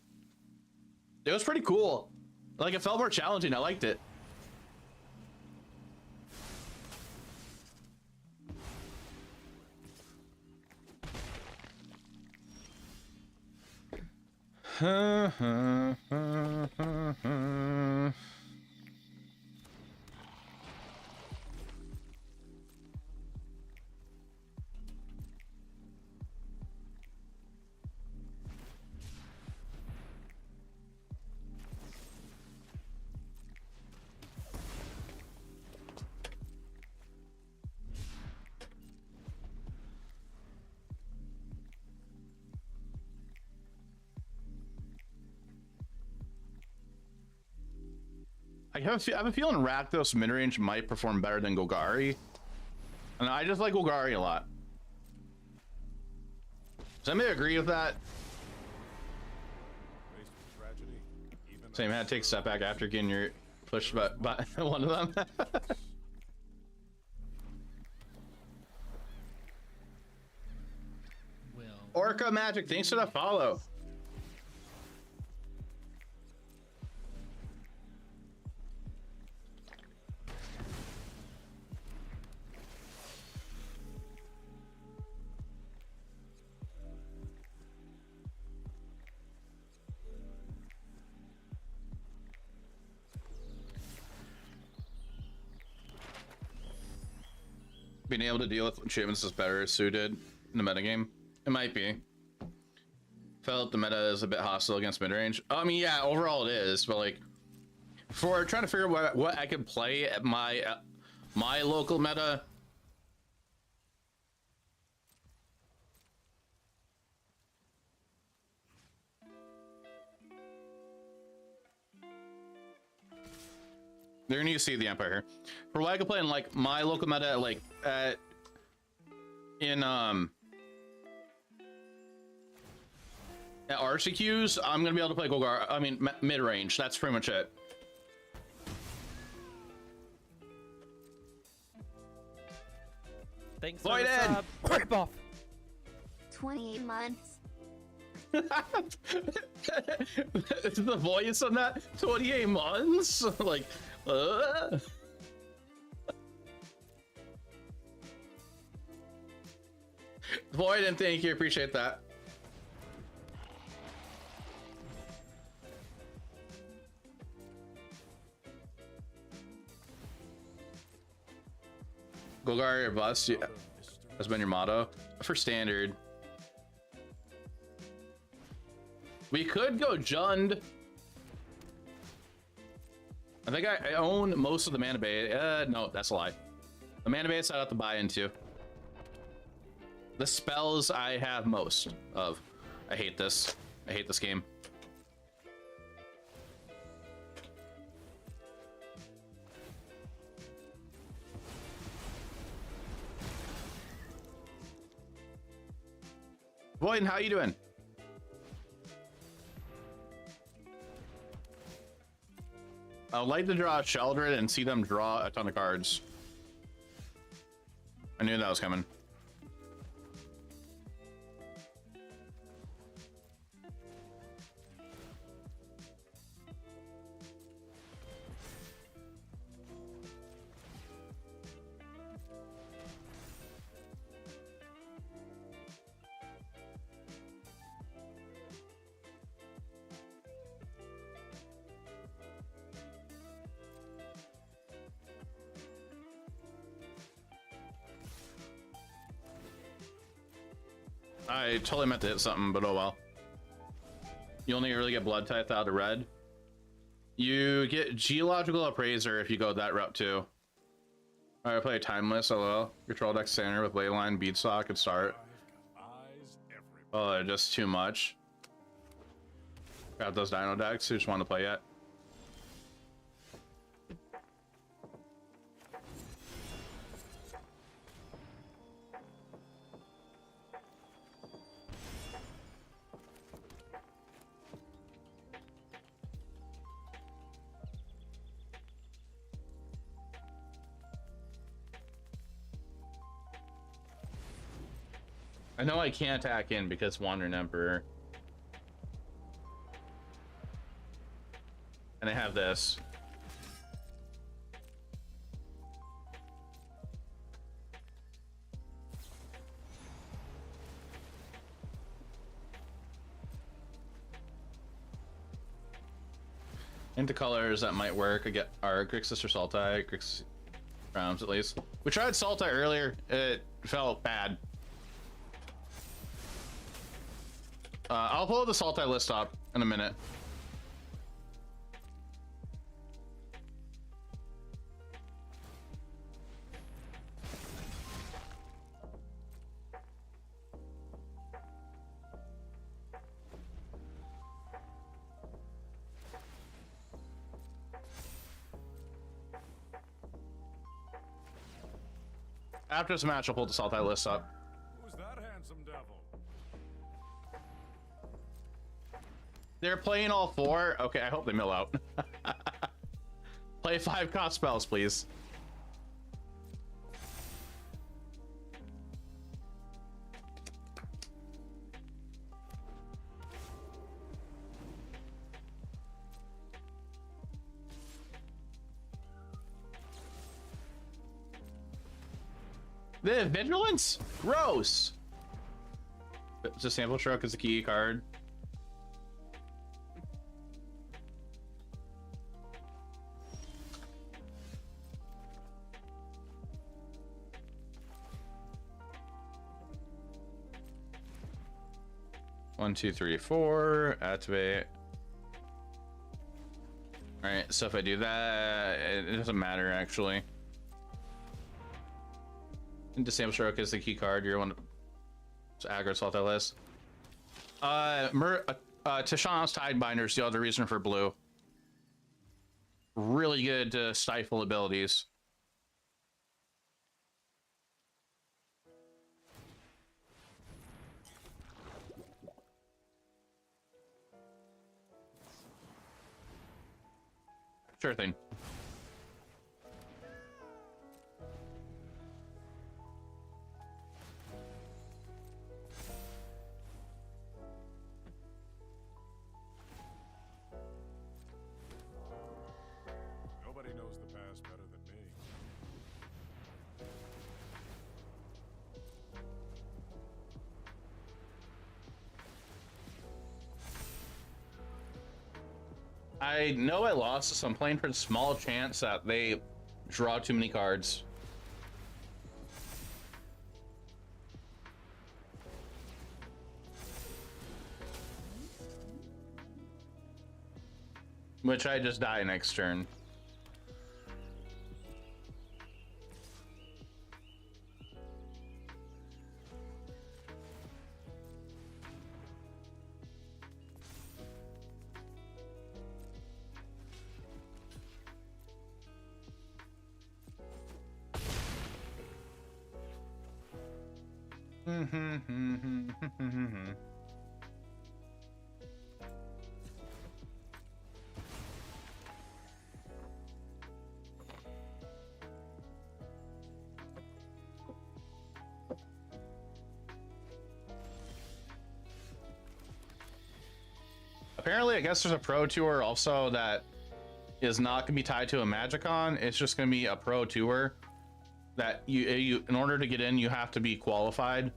[SPEAKER 1] It was pretty cool. Like it felt more challenging. I liked it. I have a feeling Rakdos midrange might perform better than Golgari. And I just like Golgari a lot. Does anybody agree with that? Same, had to take a step back after getting your pushed by one of them.
[SPEAKER 6] Well,
[SPEAKER 1] Orca Magic, thanks for the follow. Being able to deal with achievements is better suited in the metagame. It might be. Felt the meta is a bit hostile against midrange. I mean, yeah, overall it is, but like, for trying to figure out what I can play at my local meta. They're gonna see the Empire here. For what I can play in like my local meta, like at RCQs, I'm gonna be able to play Golgar. I mean, mid range. That's pretty much it.
[SPEAKER 3] Thanks for
[SPEAKER 1] Void
[SPEAKER 3] the
[SPEAKER 1] Ed!
[SPEAKER 3] sub. Rip off.
[SPEAKER 4] 28 months.
[SPEAKER 1] The voice on that 28 months. Like, Void, and thank you, appreciate that. Golgari or bust, yeah. That's been your motto for standard. We could go Jund. I think I own most of the mana base. No, that's a lie. The mana base I have to buy into. The spells I have most of. I hate this. I hate this game. Voight, how you doing? I would like to draw a Sheldred and see them draw a ton of cards. I knew that was coming. I totally meant to hit something, but oh well. You only really get Blood Tithe out of red. You get Geological Appraiser if you go that route too. Alright, play Timeless, LOL. Control deck Standard with Leyline, Beadstock, and start. Oh, they're just too much. Got those Dino decks, who just want to play yet? I know I can't attack in because Wandering Emperor. And I have this. Into colors that might work. I get our Grixis or Sultai. Grixis rounds at least. We tried Sultai earlier. It felt bad. I'll pull the Sultai list up in a minute. After this match, I'll pull the Sultai list up.
[SPEAKER 7] Who's that handsome devil?
[SPEAKER 1] They're playing all four. Okay, I hope they mill out. Play 5 cost spells, please. The Vigilance? Gross. It's a sample stroke is a key card. One, two, three, four. Activate. All right. So if I do that, it doesn't matter actually. Disable Stroke is the key card. You're one to aggro salt that list. Tashawn's Tidebinder's the other reason for blue. Really good to stifle abilities. Sure thing.
[SPEAKER 7] Nobody knows the past better than me.
[SPEAKER 1] I know I lost, so I'm playing for the small chance that they draw too many cards. Which I just die next turn. Apparently, I guess there's a pro tour also that is not going to be tied to a Magicon. It's just going to be a pro tour that you in order to get in, you have to be qualified.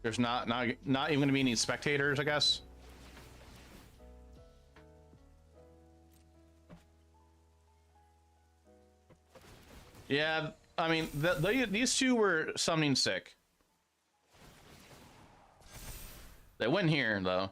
[SPEAKER 1] There's not even going to be any spectators, I guess. Yeah, I mean, these two were summoning sick. They win here, though.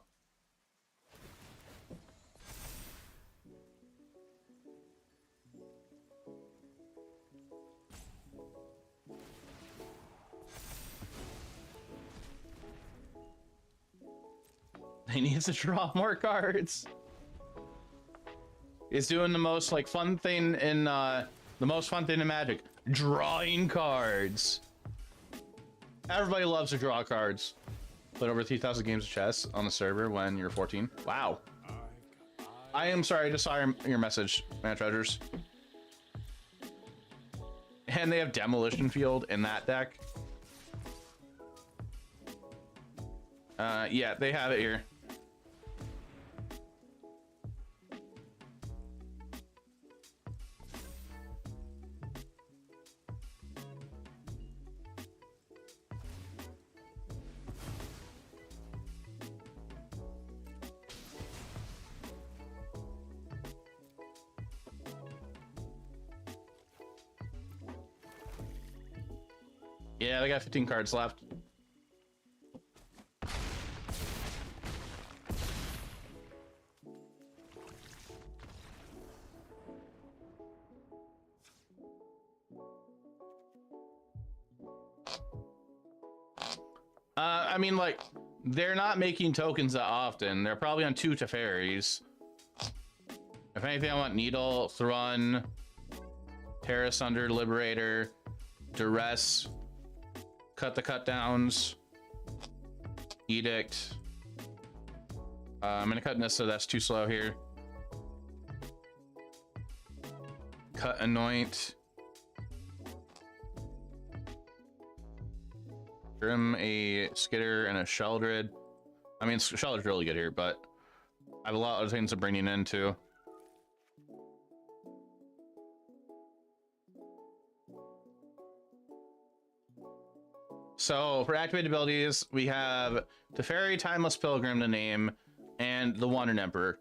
[SPEAKER 1] He needs to draw more cards. He's doing the most like fun thing in the most fun thing in Magic, drawing cards. Everybody loves to draw cards. Played over 3,000 games of chess on the server when you were 14. Wow. I am sorry, I just saw your message, man treasures. And they have Demolition Field in that deck. Yeah, they have it here. Yeah, they got 15 cards left. I mean, like, they're not making tokens that often. They're probably on 2 Teferis. If anything, I want Needle, Thrun, Terra Sunder, Liberator, Duress, Cut the Cut Downs, Edict. I'm gonna cut Nissa, that's too slow here. Cut Anoint. Grim, a Skitter, and a Sheldred. I mean, Sheldred's really good here, but I have a lot of things to bring in too. So for activated abilities, we have Teferi, Timeless Pilgrim to name, and the Wandering Emperor.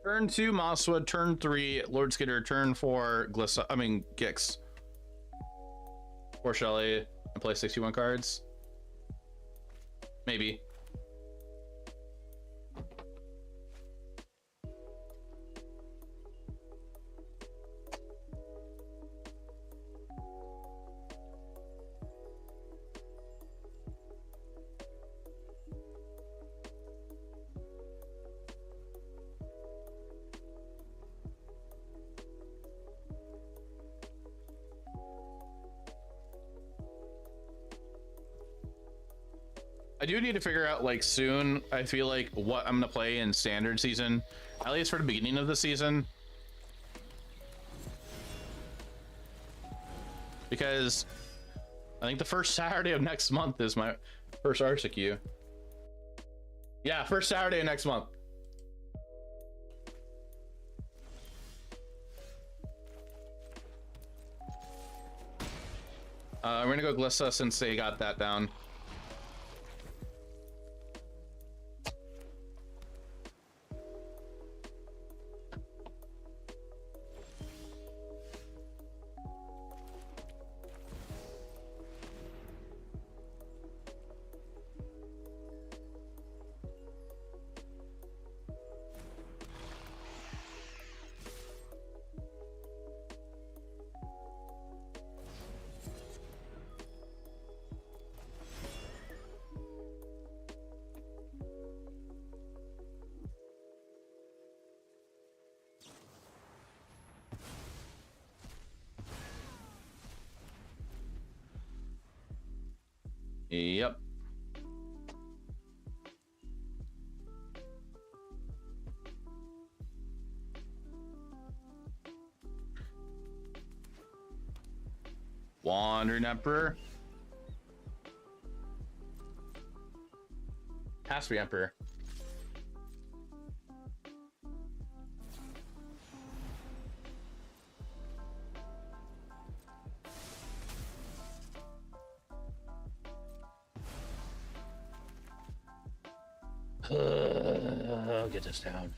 [SPEAKER 1] Turn 2, Mosswood. Turn 3, Lord Skitter. Turn 4, Gix. Or Shelly, and play 61 cards. Maybe. I do need to figure out, like, soon, I feel like, what I'm gonna play in Standard season, at least for the beginning of the season. Because I think the first Saturday of next month is my first RCQ. Yeah, first Saturday of next month. We're gonna go Glissa since they got that down. Yep. Wandering Emperor. Has to be Emperor. I'll get this down.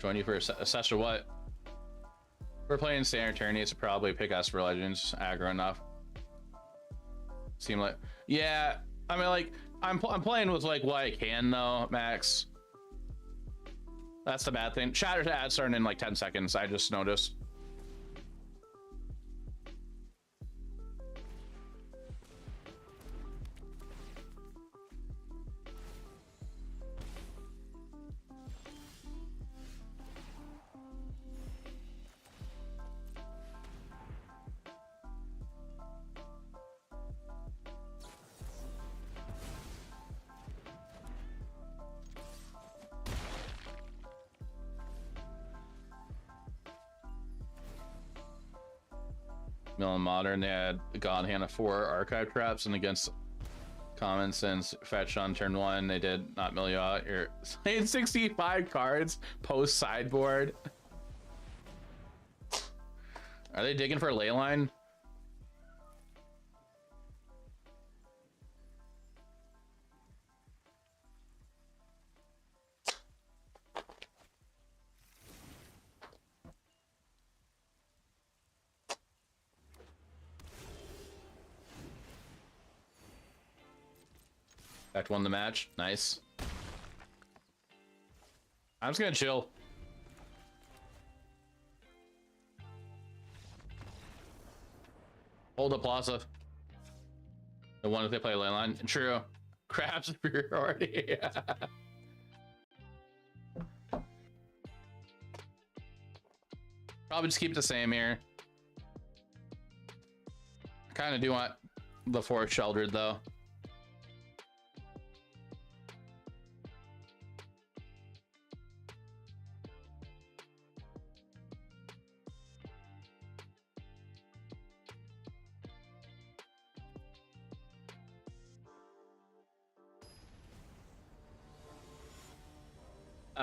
[SPEAKER 1] Join you for a session what? We're playing standard tourneys, so probably pick us for Legends. Aggro enough. Seem like, yeah. I mean, like, I'm playing with like what I can though, Max. That's the bad thing. Shatter to ad starting in like 10 seconds. I just noticed. Mill and Modern, they had God Hand of 4 archive traps, and against Common Sense fetch on turn 1, they did not mill you out. You're playing 65 cards post sideboard. Are they digging for a ley line? Fact won the match. Nice. I'm just gonna chill. Hold up Plaza. The one if they play Leyline. True. Crab superiority. Probably just keep it the same here. I kind of do want the 4 sheltered though.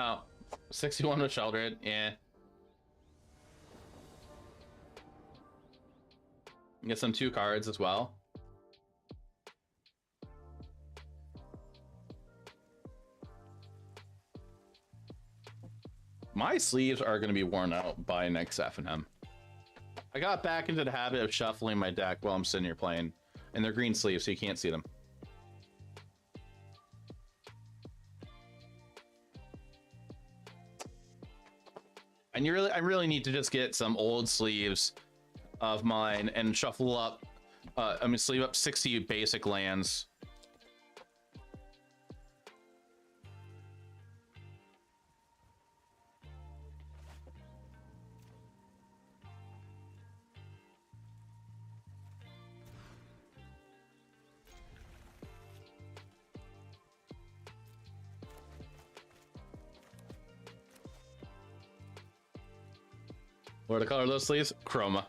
[SPEAKER 1] Oh, 61 with sheltered, yeah. Get some 2 cards as well. My sleeves are going to be worn out by next F&M. I got back into the habit of shuffling my deck while I'm sitting here playing, and they're green sleeves, so you can't see them. And I really need to just get some old sleeves of mine and shuffle up. Sleeve up 60 basic lands. What are the color of those sleeves? Chroma.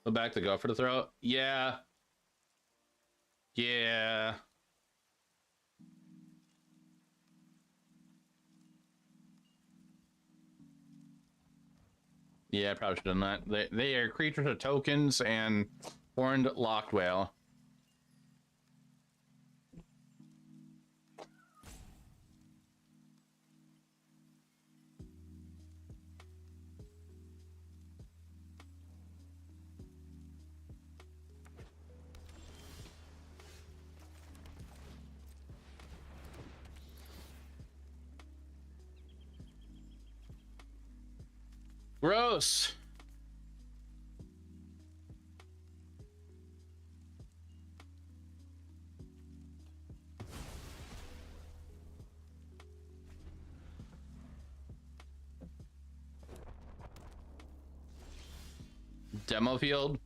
[SPEAKER 1] Go back to go for the throw. Yeah. Yeah. Yeah, I probably should have done that. They are creatures of tokens and horned locked whale. Gross. Demo field.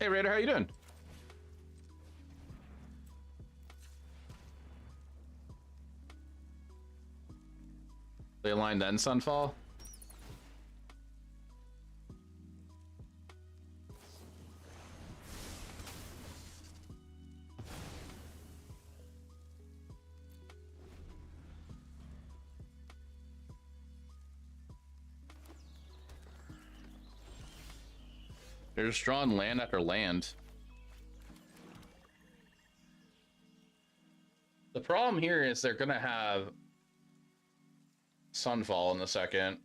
[SPEAKER 1] Hey Raider, how you doing? They aligned then Sunfall. They're just drawing land after land. The problem here is they're gonna have Sunfall in the second.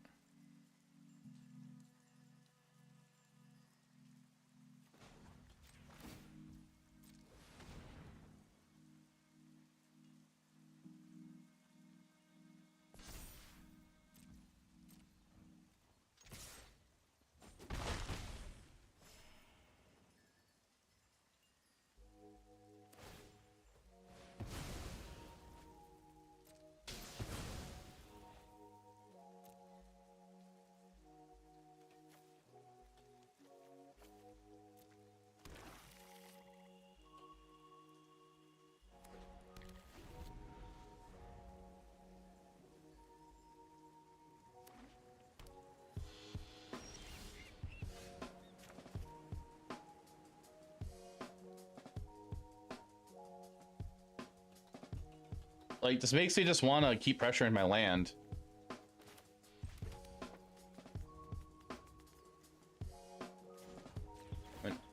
[SPEAKER 1] Like, this makes me just want to keep pressuring my land.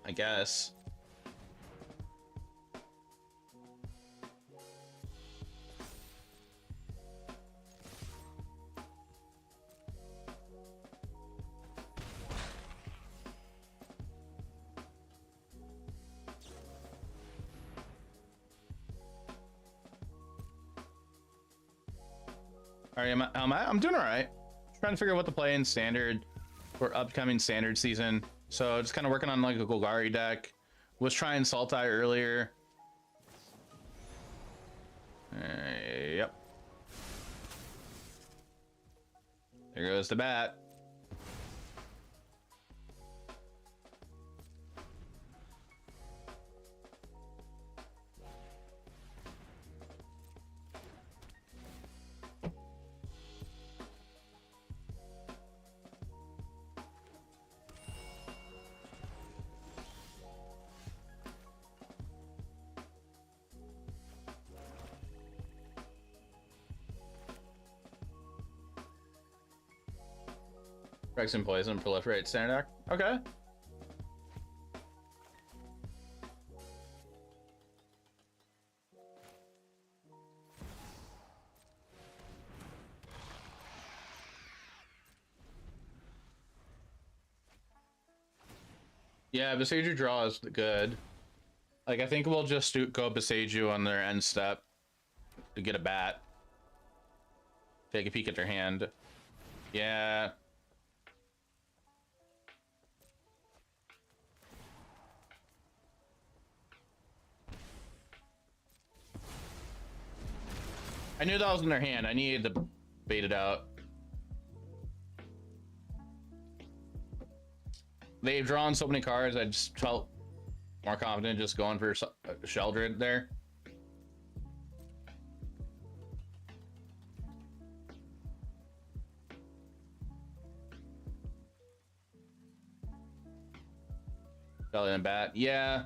[SPEAKER 1] I guess. All right, I'm doing all right. Trying to figure out what to play in standard for upcoming standard season. So just kind of working on like a Golgari deck. Was trying Sultai earlier. Yep. There goes the bat. Rex and Poison proliferate standard deck. Okay. Yeah, Beseiju draw is good. Like, I think we'll just go Beseiju on their end step to get a bat. Take a peek at their hand. Yeah. I knew that was in their hand. I needed to bait it out. They've drawn so many cards, I just felt more confident just going for Sheldred there. Belly and bat, yeah.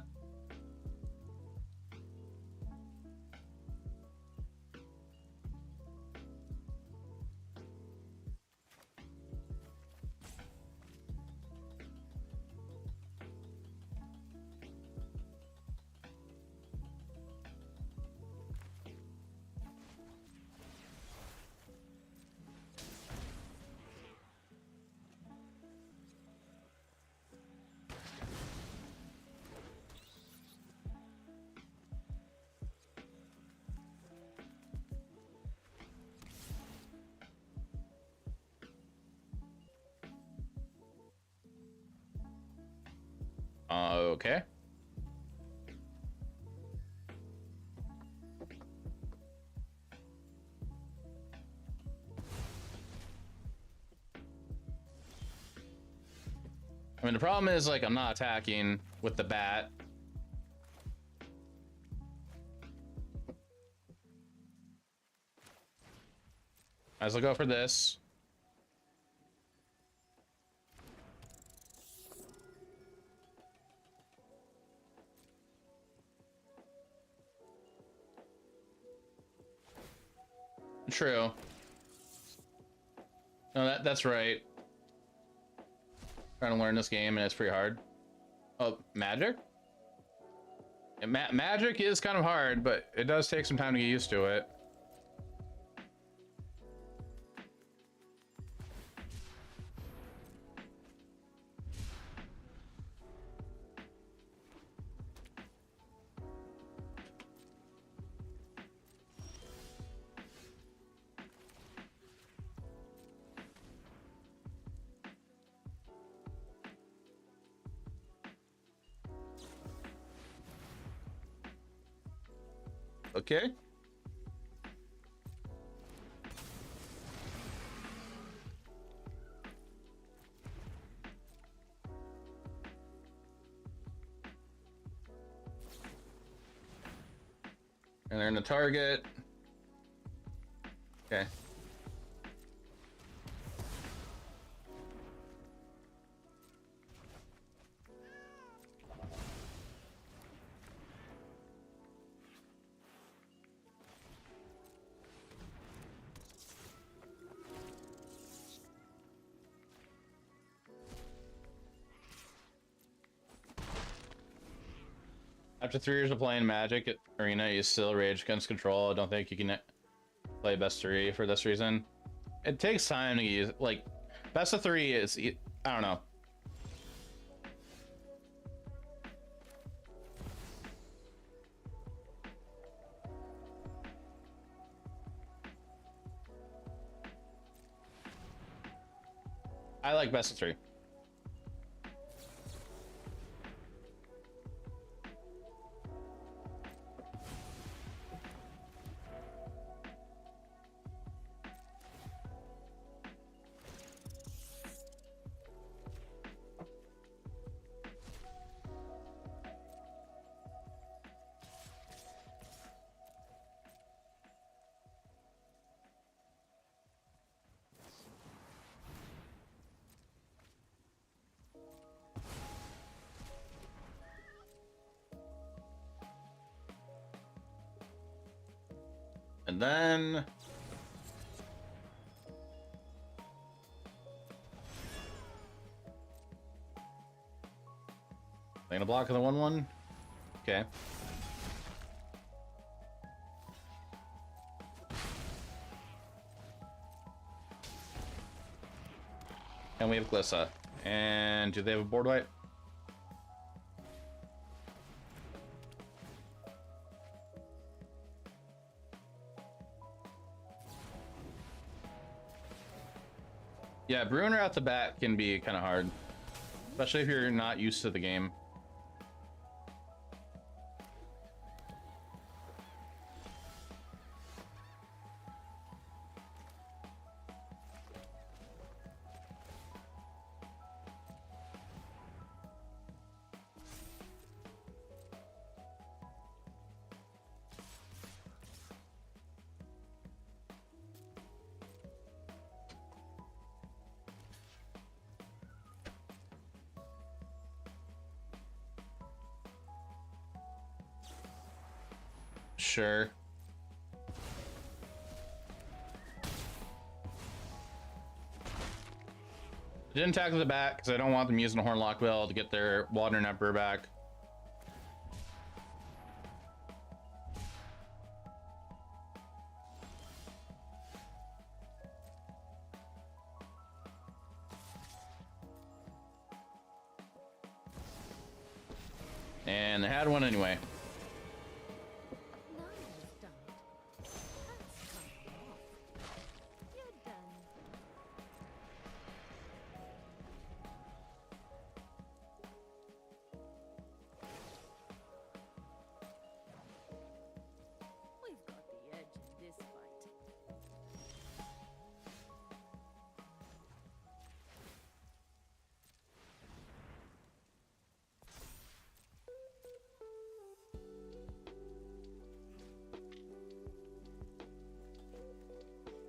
[SPEAKER 1] Okay. I mean, the problem is, like, I'm not attacking with the bat. Might as well go for this. True. No, that's right. Trying to learn this game and it's pretty hard. Oh, magic? Yeah, magic is kind of hard, but it does take some time to get used to it. Okay. And they're in the target. Okay. After 3 years of playing Magic at Arena, you still rage against control. I don't think you can play best 3 for this reason. It takes time to use, like, best of 3 is, I don't know. I like best of 3. And then playing a block of the 1/1. Okay. And we have Glissa. And do they have a board wipe? Yeah, Bruner out the bat can be kind of hard, especially if you're not used to the game. Sure. I didn't tackle the bat because I don't want them using a Hornlock Bill to get their water number back. And they had one anyway.
[SPEAKER 5] No, don't. That's coming off. You're done.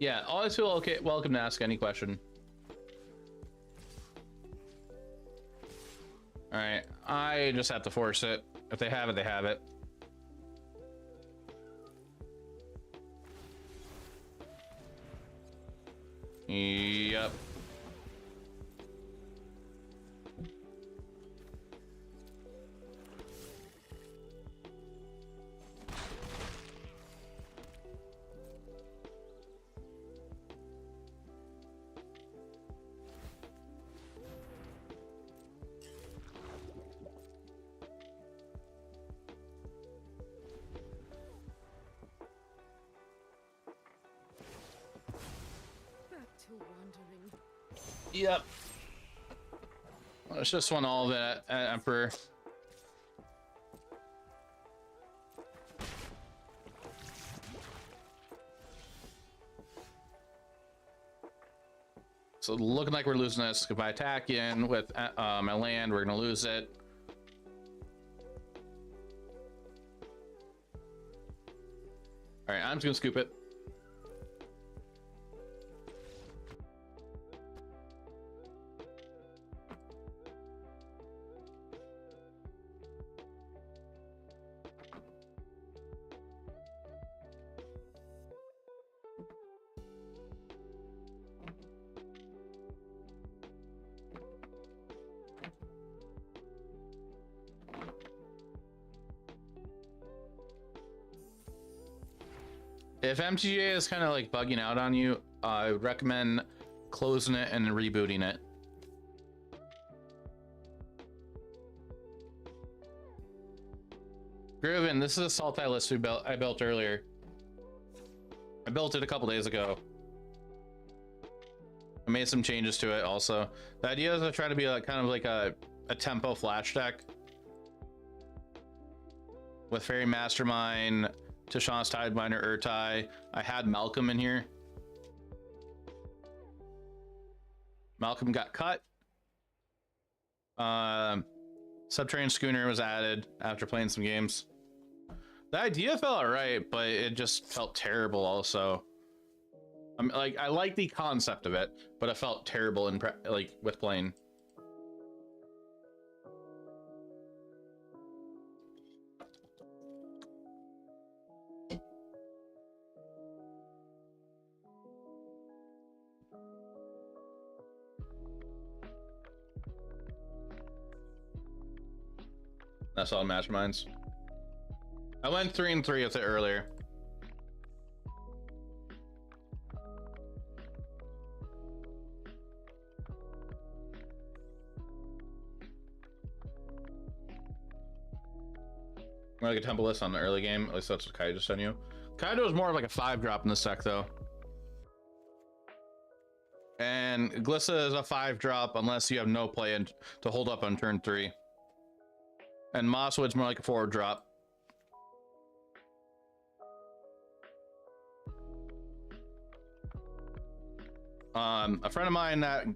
[SPEAKER 1] Yeah, always feel okay. Welcome to ask any question. All right, I just have to force it. If they have it, they have it. Yep.
[SPEAKER 5] Back to wandering.
[SPEAKER 1] Yep. It's just one all of it at Emperor. So looking like we're losing this. If I attack in with my land, we're gonna lose it. All right, I'm just gonna scoop it. If MTGA is kind of like bugging out on you, I would recommend closing it and rebooting it. Groovin, this is a Saltai list I built earlier. I built it a couple days ago. I made some changes to it also. The idea is to try to be like kind of like a tempo flash deck with Fairy Mastermind, Tashawn's Tideminer, Urtai. I had Malcolm in here. Malcolm got cut. Subterranean Schooner was added after playing some games. The idea felt alright, but it just felt terrible also. Like, I like the concept of it, but it felt terrible in like with playing. That's all masterminds. I went 3-3 with it earlier. More like a temple list on the early game. At least that's what Kaido just sent you. Kaido is more of like a 5-drop in this deck though. And Glissa is a 5-drop unless you have no play in to hold up on turn 3. And Mosswood's more like a 4-drop. A friend of mine that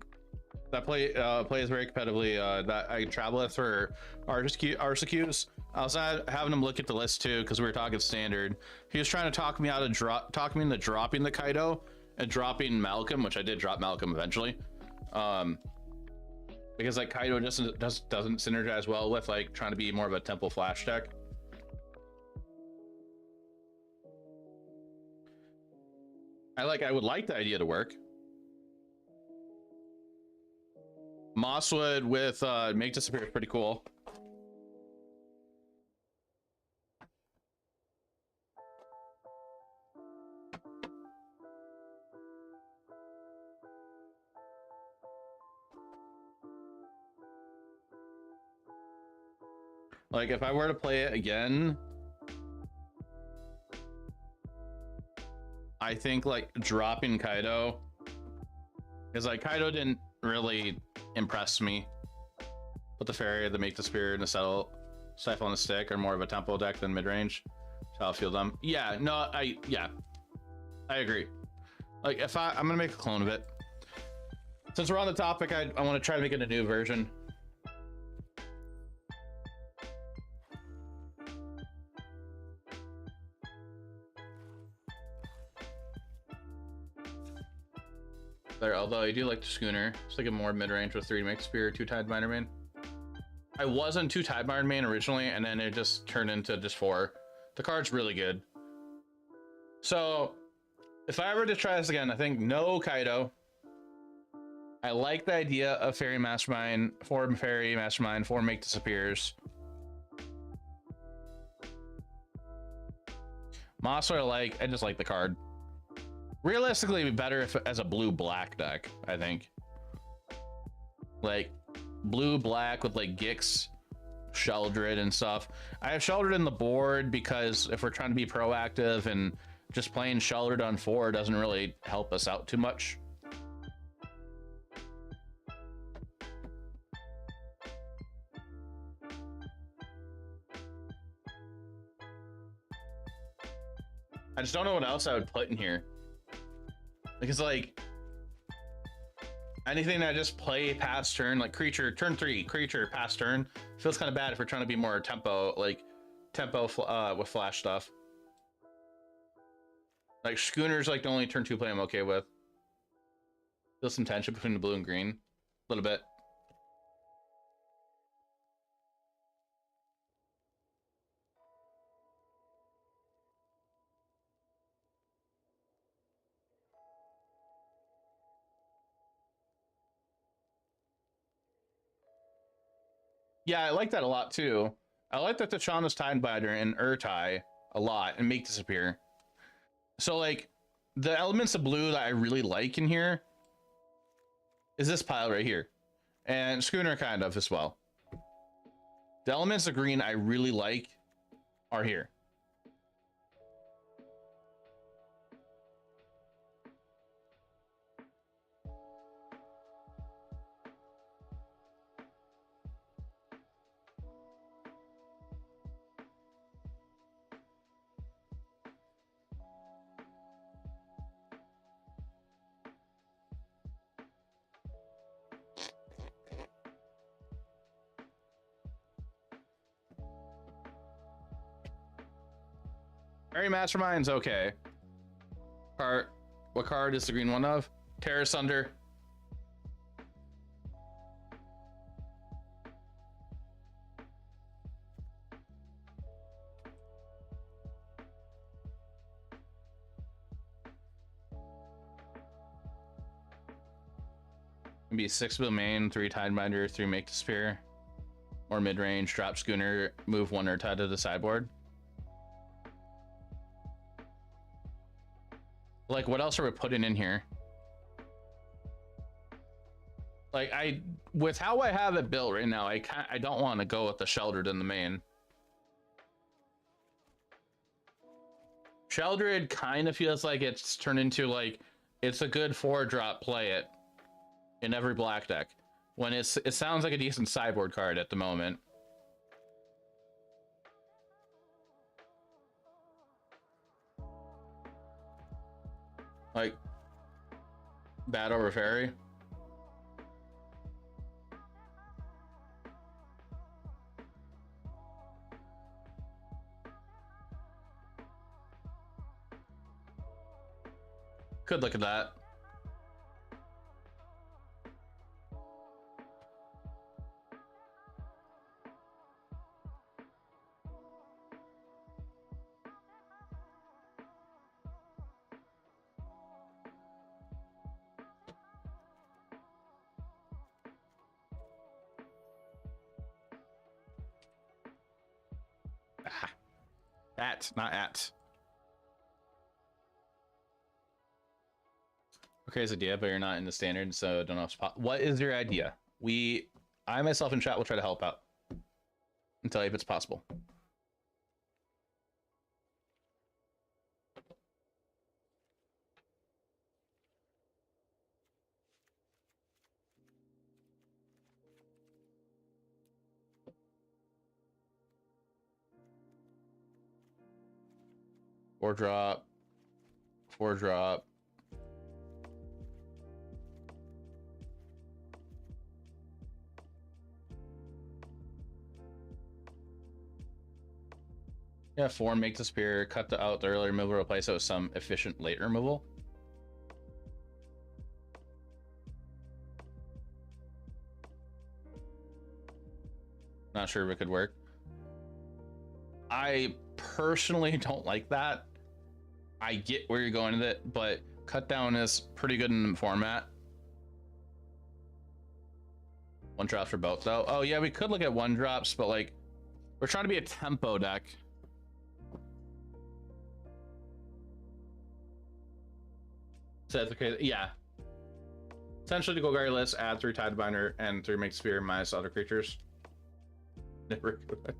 [SPEAKER 1] plays very competitively, that I travel with for RCQs. I was having him look at the list too because we were talking standard. He was trying to talk me into dropping the Kaido and dropping Malcolm, which I did drop Malcolm eventually. Because like Kaido doesn't synergize well with like trying to be more of a temple flash deck. I would like the idea to work. Mosswood with Make Disappear is pretty cool. Like if I were to play it again, I think like dropping Kaido, because like Kaido didn't really impress me. But the Fairy, the Make the Spirit, and the Stifle on the Stick are more of a tempo deck than mid-range. That's how I feel them. Yeah, no, I agree. Like if I'm gonna make a clone of it. Since we're on the topic, I want to try to make it a new version. There, although I do like the Schooner. It's like a more mid-range with 3 Make Spear, 2 Tide Miner main. I was on 2 Tide Miner main originally, and then it just turned into just 4. The card's really good. So, if I were to try this again, I think no Kaido. I like the idea of Fairy Mastermind, 4 Fairy Mastermind, 4 Make Disappears. Moxfield I just like the card. Realistically, it'd be better if as a blue-black deck, I think. Like, blue-black with like Gix, Sheldred and stuff. I have Sheldred in the board because if we're trying to be proactive and just playing Sheldred on 4 doesn't really help us out too much. I just don't know what else I would put in here. Because like anything that I just play past turn, like creature, turn 3, creature, past turn, feels kind of bad if we're trying to be more tempo, like tempo with flash stuff. Like Schooner's like the only turn 2 play I'm okay with. Feel some tension between the blue and green, a little bit. Yeah, I like that a lot too. I like that the Shauna's Tidebinder and Urtai a lot and Make Disappear. So like the elements of blue that I really like in here is this pile right here. And Schooner kind of as well. The elements of green I really like are here. Fairy Mastermind's okay. What card is the green one of? Terra Sunder. Can be 6 blue main, 3 Tidebinder, 3 Make Disappear. Or mid-range, drop Schooner, move 1 Urtai to the sideboard. Like, what else are we putting in here? Like, with how I have it built right now, I don't want to go with the Sheldred in the main. Sheldred kind of feels like it's turned into like it's a good 4-drop play it in every black deck when it sounds like a decent sideboard card at the moment. Like bad over fairy. Could look at that. Not at. Okay, his idea, but you're not in the standard, so don't know if it's what is your idea? I myself in chat will try to help out and tell you if it's possible. Four drop. Yeah, 4 Make Disappear, cut out the early removal, replace it with some efficient late removal. Not sure if it could work. I personally don't like that. I get where you're going with it, but cut down is pretty good in the format. One drops for both though. Oh yeah, we could look at one drops, but like we're trying to be a tempo deck. So that's okay. Yeah. Essentially to go regardless, add 3 Tide Binder and 3 Make Sphere minus other creatures. Never good.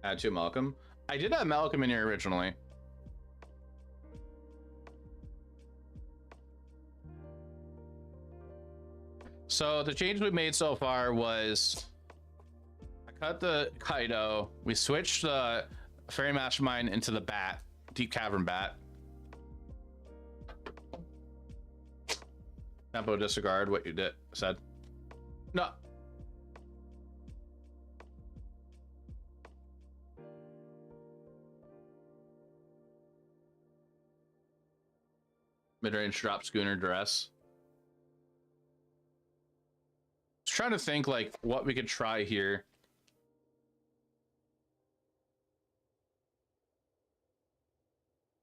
[SPEAKER 1] Add 2 Malcolm. I did have Malcolm in here originally. So the change we made so far was I cut the Kaido, we switched the Fairy Mastermind into the Bat, Deep Cavern Bat. Tempo disregard what you said. No. Mid-range drop Schooner Duress. Just trying to think like what we could try here.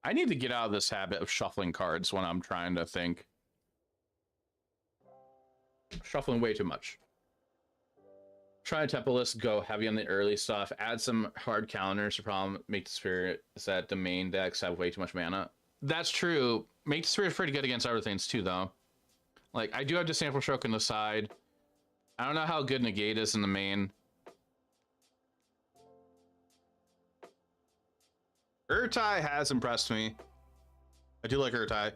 [SPEAKER 1] I need to get out of this habit of shuffling cards when I'm trying to think. Shuffling way too much. Try a tempo list, go heavy on the early stuff, add some hard counters. The problem, Make the Spirit is that the main decks have way too much mana. That's true. Make the Spirit pretty good against other things too, though. Like, I do have Disdainful Stroke on the side. I don't know how good Negate is in the main. Urtai has impressed me. I do like Urtai.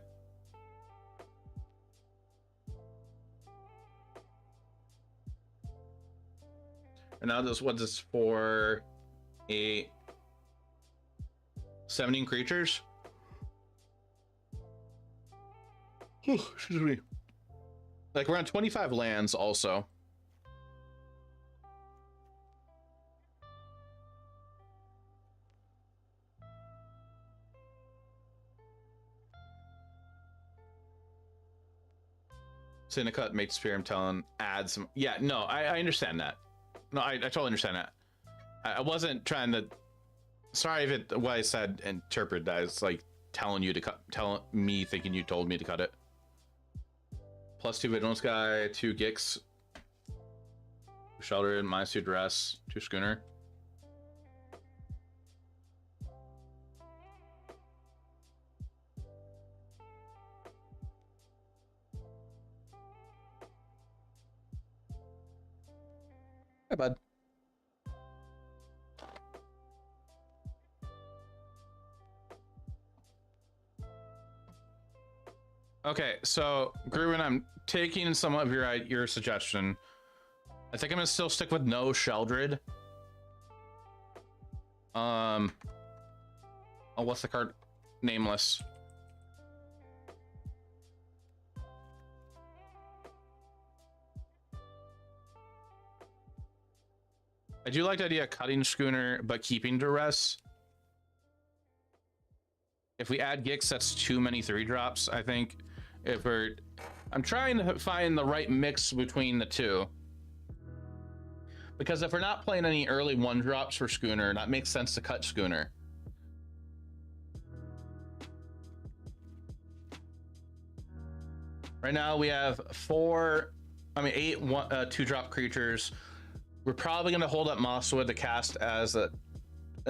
[SPEAKER 1] And now this, what's this for? 17 creatures? Excuse me. Like around 25 lands also. Syndicate, Make Sphere, I'm telling, add some. Yeah, no, I understand that. No, I totally understand that. I wasn't trying to. Sorry if it what I said interpret that as like telling you to cut, telling me thinking you told me to cut it. +2 Vigilance Guy, 2 Gix, Shelter, -2 Duress, 2 Schooner. Hi, bud. Okay, so Gruen, I'm taking some of your suggestion. I think I'm gonna still stick with no Sheldred. Oh, what's the card? Nameless. I do like the idea of cutting Schooner, but keeping Duress. If we add Gix, that's too many 3-drops, I think. If we're... I'm trying to find the right mix between the two. Because if we're not playing any early 1-drops for Schooner, that makes sense to cut Schooner. Right now we have 8 2-drop creatures. We're probably going to hold up Moxfield to cast as a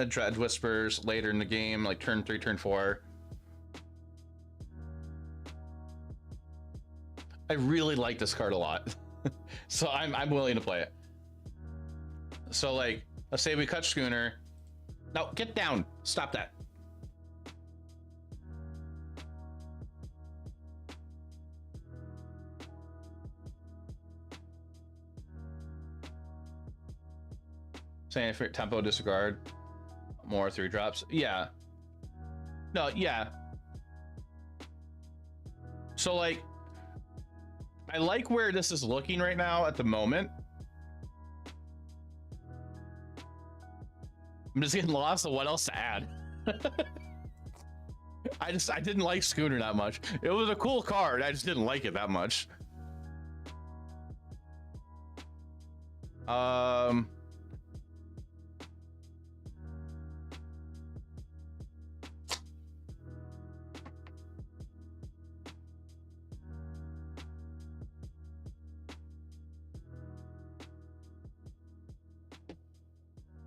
[SPEAKER 1] Dread Whispers later in the game, like turn 3, turn 4. I really like this card a lot. So I'm willing to play it. So like, let's say we cut Schooner. No, get down. Stop that. Saying for tempo disregard, more 3-drops. Yeah. No, yeah. So like, I like where this is looking right now at the moment. I'm just getting lost on what else to add. I didn't like Schooner that much. It was a cool card. I just didn't like it that much.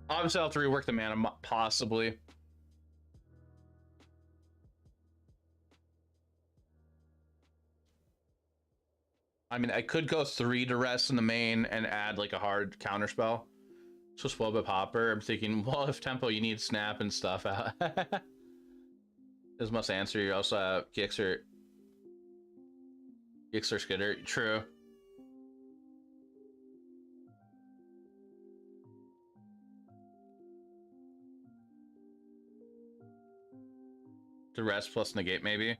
[SPEAKER 1] Obviously, I'll have to rework the mana, possibly. I mean, I could go 3 duress in the main and add like a hard counter spell. So Swoba Popper. I'm thinking, well, if tempo, you need snap and stuff out. This must answer. You also have Gixxer Skitter. True. Duress plus negate, maybe.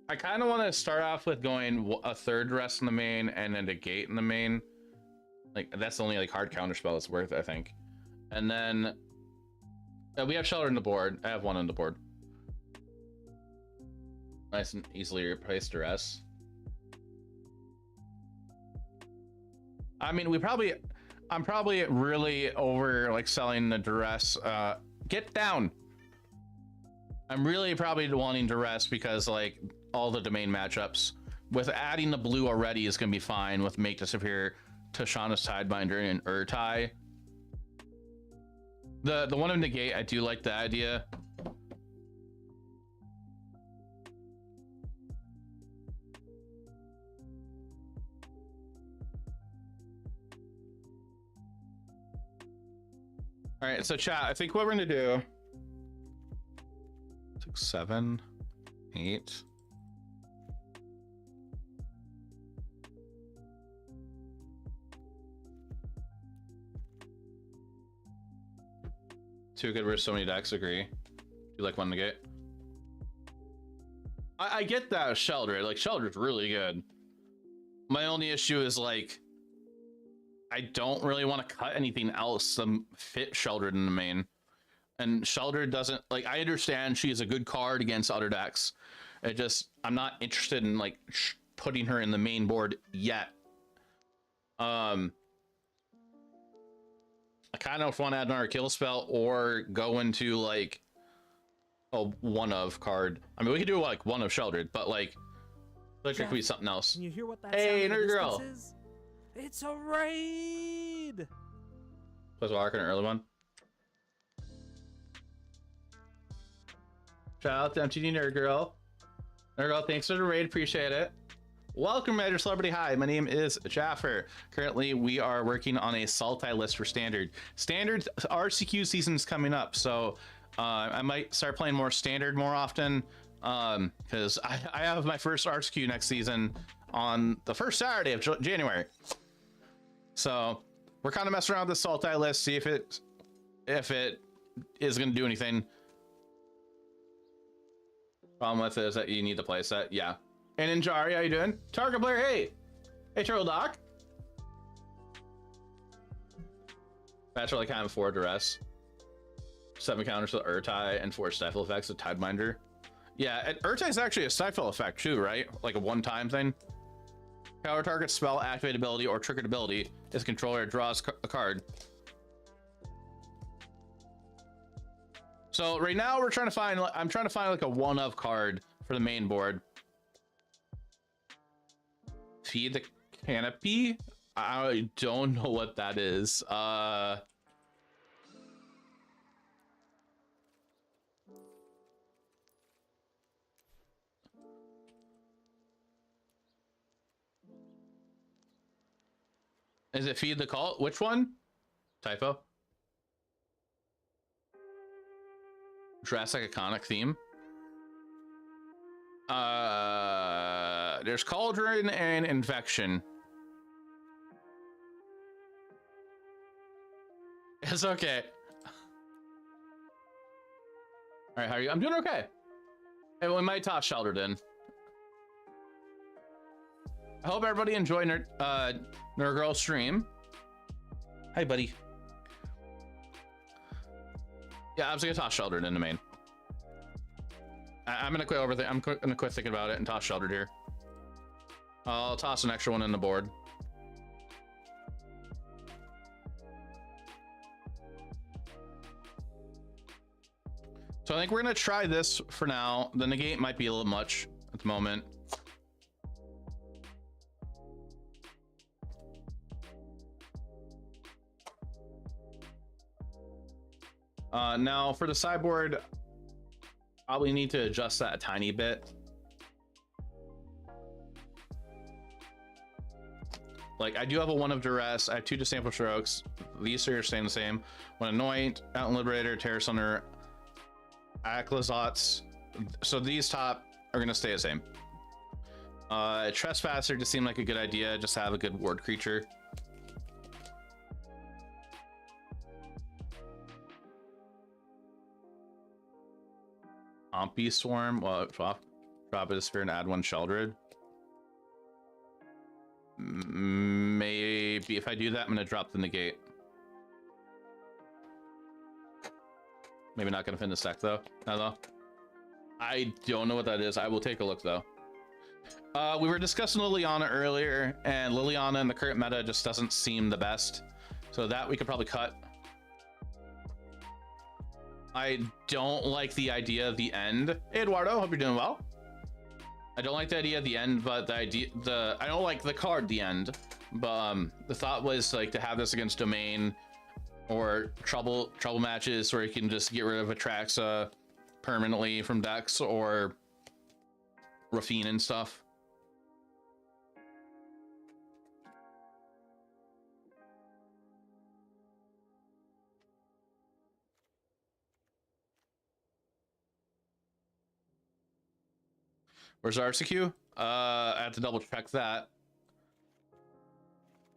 [SPEAKER 1] I kind of want to start off with going a 3rd duress in the main and then negate in the main. Like, that's the only like hard counter spell it's worth, I think. And then we have Shelter on the board. I have 1 on the board. Nice and easily replace duress. I mean, I'm probably really over like selling the duress. Get down. I'm really probably wanting duress because like all the domain matchups with adding the blue already is gonna be fine with Make Disappear, Tashana's Tidebinder, and Urtai. The one in the gate, I do like the idea. All right, so chat, I think what we're gonna do 6, 7, 8. Too good where so many decks agree. Do you like one to get? I get that Shelter. Like Shelter's really good. My only issue is like I don't really want to cut anything else to fit Shelter in the main. And Shelter doesn't like. I understand she's a good card against other decks. It just I'm not interested in like putting her in the main board yet. I kind of want to add another kill spell or go into like a 1-of card. I mean, we could do like 1 of Sheltered, but like there could be something else.
[SPEAKER 3] Can you hear what that
[SPEAKER 1] Hey,
[SPEAKER 3] sound in
[SPEAKER 1] nerd
[SPEAKER 3] the
[SPEAKER 1] girl.
[SPEAKER 3] distance is? It's a raid.
[SPEAKER 1] Plus Walker, an early one. Shout out to MTG Nerd Girl. Nerd Girl, thanks for the raid, appreciate it. Welcome, Major Celebrity. Hi, my name is Jaffer. Currently, we are working on a Sultai list for Standard. Standard RCQ season's coming up, so I might start playing more Standard more often because I have my first RCQ next season on the first Saturday of January. So we're kind of messing around with the Sultai list, see if it is going to do anything. Problem with it is that you need the playset. Yeah. And Injari, how you doing? Target player, hey. Hey, Turtle Doc. Match like kind of 4 duress. 7 counters with Urtai and 4 stifle effects with Tidebinder. Yeah, and Urtai is actually a stifle effect too, right? Like a one-time thing. Power target spell, activate ability, or triggered ability. Its controller draws a card. So right now we're trying to find. I'm trying to find like a 1-of card for the main board. Feed the Canopy. I don't know what that is. Is it Feed the Cult? Which one? Typo. Jurassic Iconic theme. There's Cauldron and Infection. It's okay. All right, how are you? I'm doing okay. Hey, we might toss Sheltered in. I hope everybody enjoyed Nerd Girl stream. Hi, buddy. Yeah, I was gonna toss Sheltered in the main. I'm gonna quit I'm gonna quit thinking about it and toss Sheltered here. I'll toss an extra one in the board. So I think we're gonna try this for now. The negate might be a little much at the moment. Now for the sideboard, probably need to adjust that a tiny bit. Like, I do have a 1 of Duress. I have 2 Dissample Strokes. These 3 are staying the same. When Anoint, Mountain Liberator, Terror Sunner, Aclazots. So these top are going to stay the same. Trespasser just seemed like a good idea. Just have a good ward creature. Ompi Swarm. Well, drop a Sphere and add 1 Sheldred. Maybe if I do that, I'm gonna drop the negate. Maybe not gonna fin this deck though. No, though. I don't know what that is. I will take a look though. We were discussing Liliana earlier, and Liliana in the current meta just doesn't seem the best. So that we could probably cut. I don't like the idea of the end. Hey Eduardo, hope you're doing well. I don't like the idea of the end, but I don't like the card the end. But the thought was like to have this against Domain or trouble matches where you can just get rid of Atraxa permanently from decks, or Rafine and stuff. Where's RCQ? I have to double check that.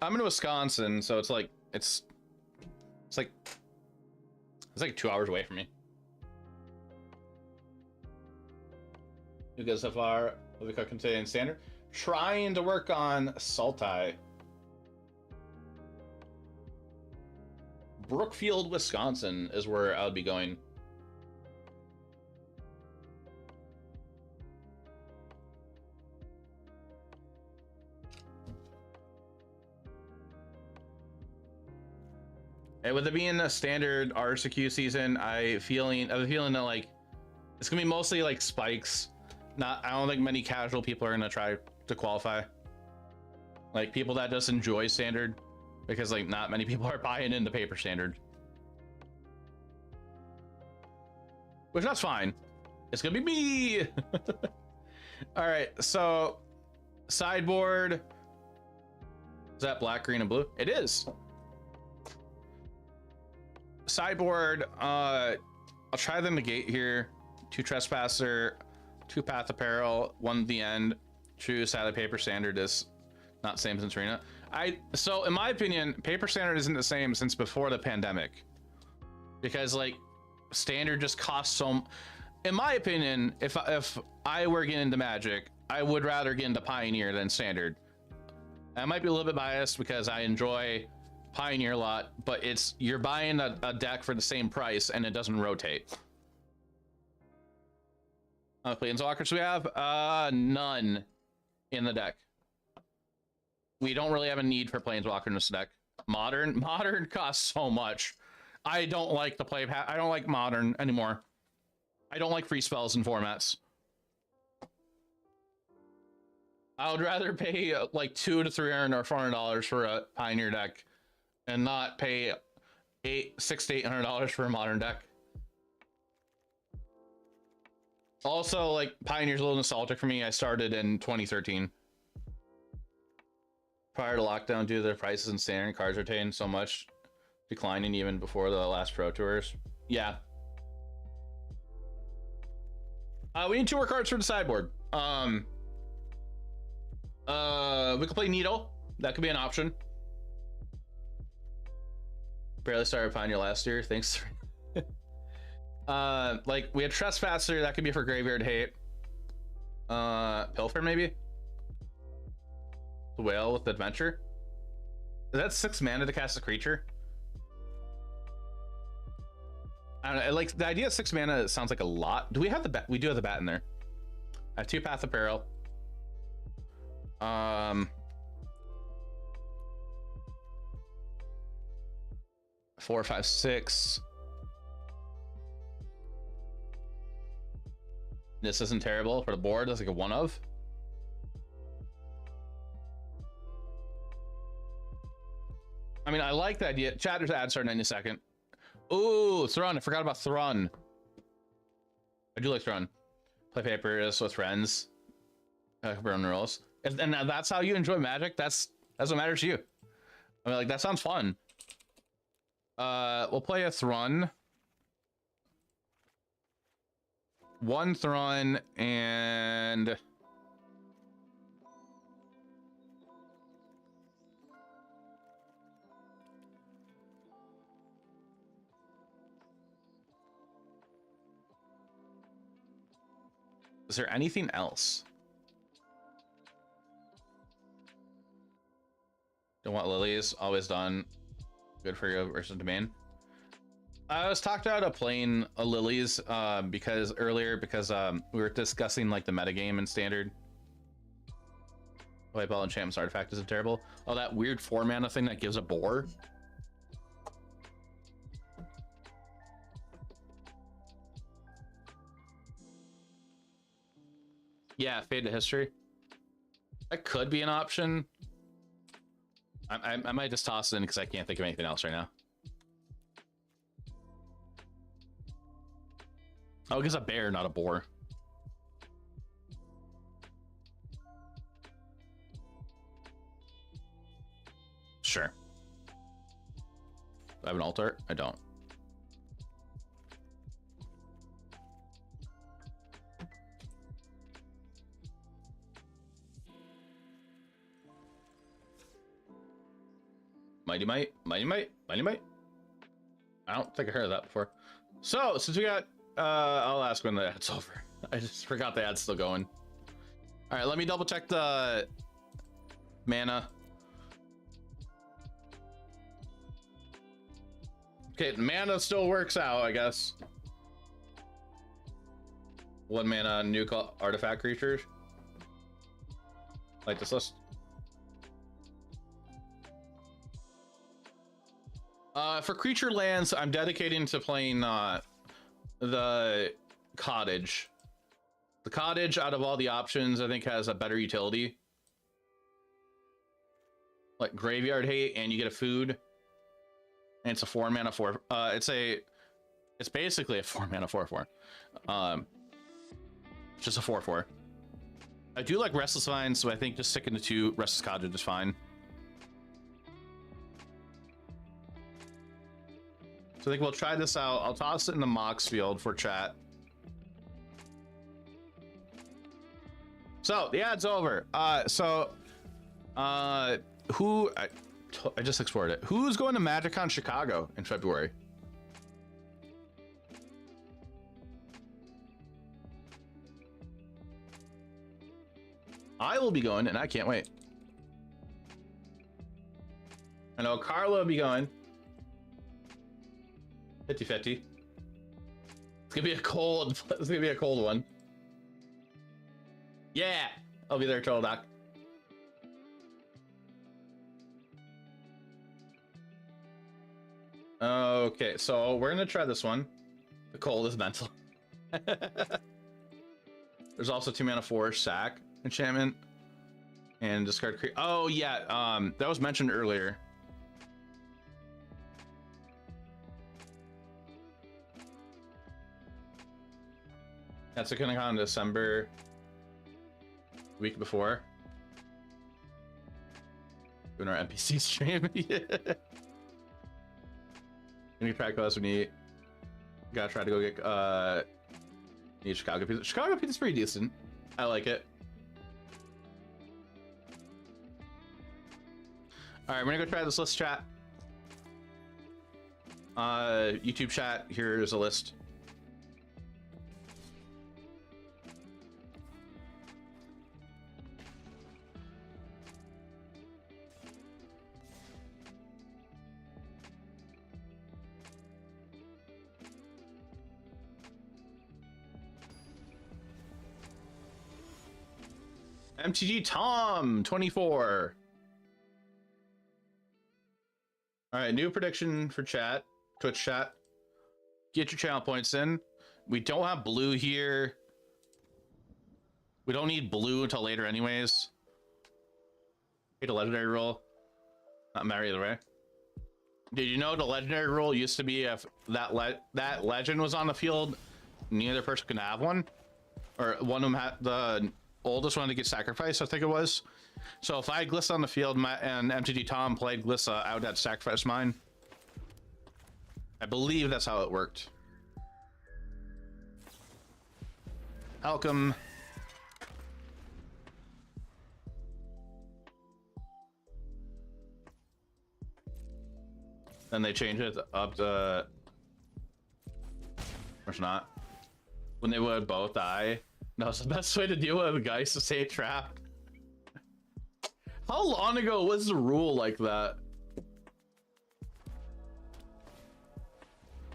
[SPEAKER 1] I'm in Wisconsin, so it's like 2 hours away from me. You guys so far, we can say in Standard. Trying to work on Sultai. Brookfield, Wisconsin is where I would be going. And with it being a standard RSQ season, I have a feeling that like it's gonna be mostly like spikes. I don't think many casual people are gonna try to qualify. Like people that just enjoy standard, because like not many people are buying into paper standard. Which that's fine. It's gonna be me. All right, so sideboard. Is that black, green, and blue? It is. Sideboard, I'll try the negate here. 2 Trespasser, 2 Path of Peril, 1 the end. True, sadly, paper standard is not the same since Arena. So in my opinion, paper standard isn't the same since before the pandemic, because like standard just costs so. In my opinion, if I were getting into Magic, I would rather get into Pioneer than standard. I might be a little bit biased because I enjoy Pioneer a lot, but you're buying a deck for the same price and it doesn't rotate. Planeswalkers we have? None in the deck. We don't really have a need for Planeswalker in this deck. Modern costs so much. I don't like the play. I don't like Modern anymore. I don't like free spells and formats. I would rather pay like $200 to $300 or $400 for a Pioneer deck and not pay $600 to $800 for a Modern deck. Also, like, Pioneer's a little nostalgic for me. I started in 2013. Prior to lockdown, due to the prices and standard cards retained so much, declining even before the last Pro Tours. Yeah. We need 2 more cards for the sideboard. We could play Needle. That could be an option. Barely started Pioneer last year. Thanks. Like we had Trespasser. That could be for Graveyard Hate. Pilfer maybe. The Whale with Adventure. Is that 6 mana to cast a creature? I don't know, like the idea of 6 mana sounds like a lot. Do we have the bat? We do have the bat in there. I have 2 Path of Peril. 4, 5, 6. This isn't terrible for the board. That's like a 1 of. I mean, I like the idea. Chatter's ad starting in a second. Ooh, Thrun. I forgot about Thrun. I do like Thrun. Play papers with friends. Burn rules. And now that's how you enjoy Magic. That's what matters to you. I mean, like, that sounds fun. We'll play a Thrun. 1 Thrun and... Is there anything else? Don't want lilies. Always done. Good for you versus domain. I was talked out of playing a lilies because we were discussing like the metagame in standard. White ball enchantment's artifact isn't terrible. Oh, that weird 4 mana thing that gives a boar. Yeah, Fade to History. That could be an option. I might just toss it in because I can't think of anything else right now. Oh, it gives a bear, not a boar. Sure. Do I have an altar? I don't. Mighty Might, Mighty Might, Mighty Might. I don't think I heard of that before. So, since we got, I'll ask when the ad's over. I just forgot the ad's still going. All right, let me double check the mana. Okay, the mana still works out, I guess. 1 mana, new artifact creatures. Like this list. For creature lands, I'm dedicating to playing the cottage. The cottage, out of all the options, I think has a better utility. Like Graveyard Hate, and you get a food. And it's a 4 mana 4. It's basically a 4 mana 4/4. Just a 4/4. I do like Restless Vine, so I think just sticking to 2 Restless Cottage is fine. So I think we'll try this out. I'll toss it in the Moxfield for chat. So the ad's over. I just explored it. Who's going to MagicCon Chicago in February? I will be going, and I can't wait. I know Carla will be going. 50-50. It's gonna be a cold. It's gonna be a cold one. Yeah, I'll be there, Troll Doc. Okay, so we're gonna try this one. The cold is mental. There's also 2 mana 4 sack enchantment and discard create. Oh yeah, that was mentioned earlier. That's gonna come in December, week before. Doing our NPC stream. Yeah. Any track class we need. Gotta try to go get need Chicago pizza. Chicago pizza's pretty decent. I like it. Alright, we're gonna go try this list, chat. YouTube chat, here's a list. MTG Tom 24. All right, new prediction for chat, Twitch chat. Get your channel points in. We don't have blue here. We don't need blue until later anyways. Hate a legendary rule. Not matter either way. Did you know the legendary rule used to be if that legend was on the field, neither person could have one? Or one of them had the oldest one to get sacrificed, I think it was. So if I had Glissa on the field and MTG Tom played Glissa, I would have to sacrifice mine. I believe that's how it worked. Welcome. Then they change it up to... Or not. When they would both die. No, it's the best way to deal with a guy to stay trapped. How long ago was the rule like that?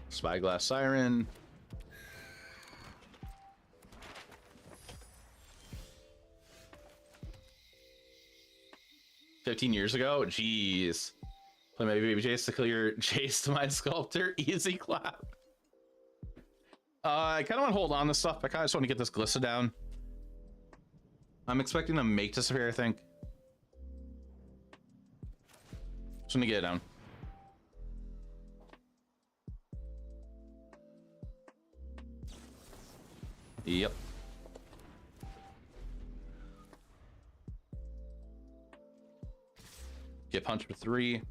[SPEAKER 1] Spyglass Siren. $15 years ago? Jeez. Play my baby Jace to clear Jace to Mind Sculptor. Easy clap. I kind of want to hold on to stuff. I kind of just want to get this Glissa down. I'm expecting to make disappear, I think. Just want to get it down. Yep. Get punched for 3.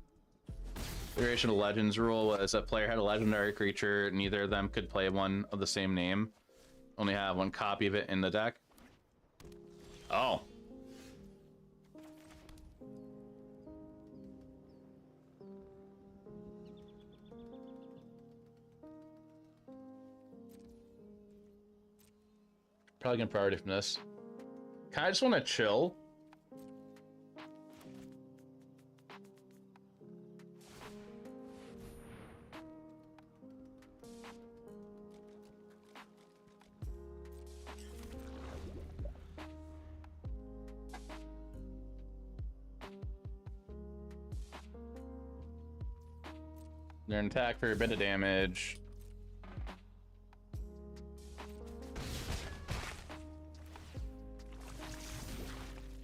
[SPEAKER 1] Iteration of Legends rule was that player had a legendary creature, neither of them could play one of the same name. Only have one copy of it in the deck. Oh. Probably gonna priority from this. Kinda just wanna chill. They're an attack for a bit of damage.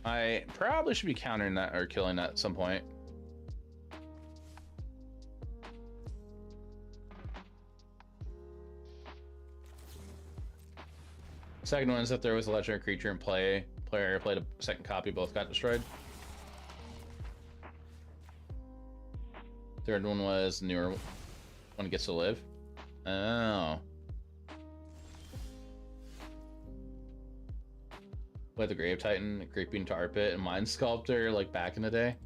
[SPEAKER 1] I probably should be countering that or killing that at some point. Second one is if there was a legendary creature in play, player played a second copy, both got destroyed. Third one was newer one gets to live. Oh. Play the Grave Titan, Creeping Tar Pit, and Mind Sculptor like back in the day.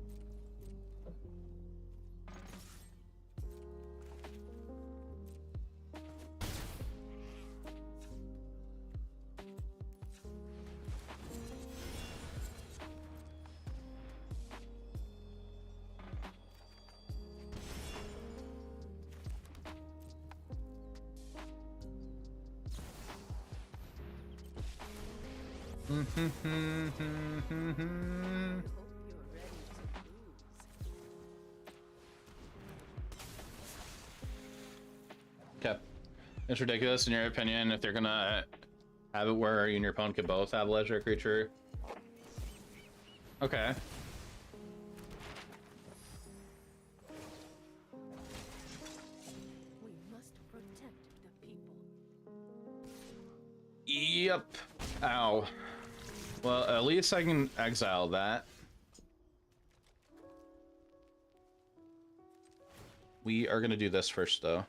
[SPEAKER 1] Okay. It's ridiculous in your opinion if they're gonna have it where you and your opponent could both have a legendary creature. Okay.
[SPEAKER 5] We must protect the people.
[SPEAKER 1] Yep. Ow. Well, at least I can exile that. We are gonna do this first, though.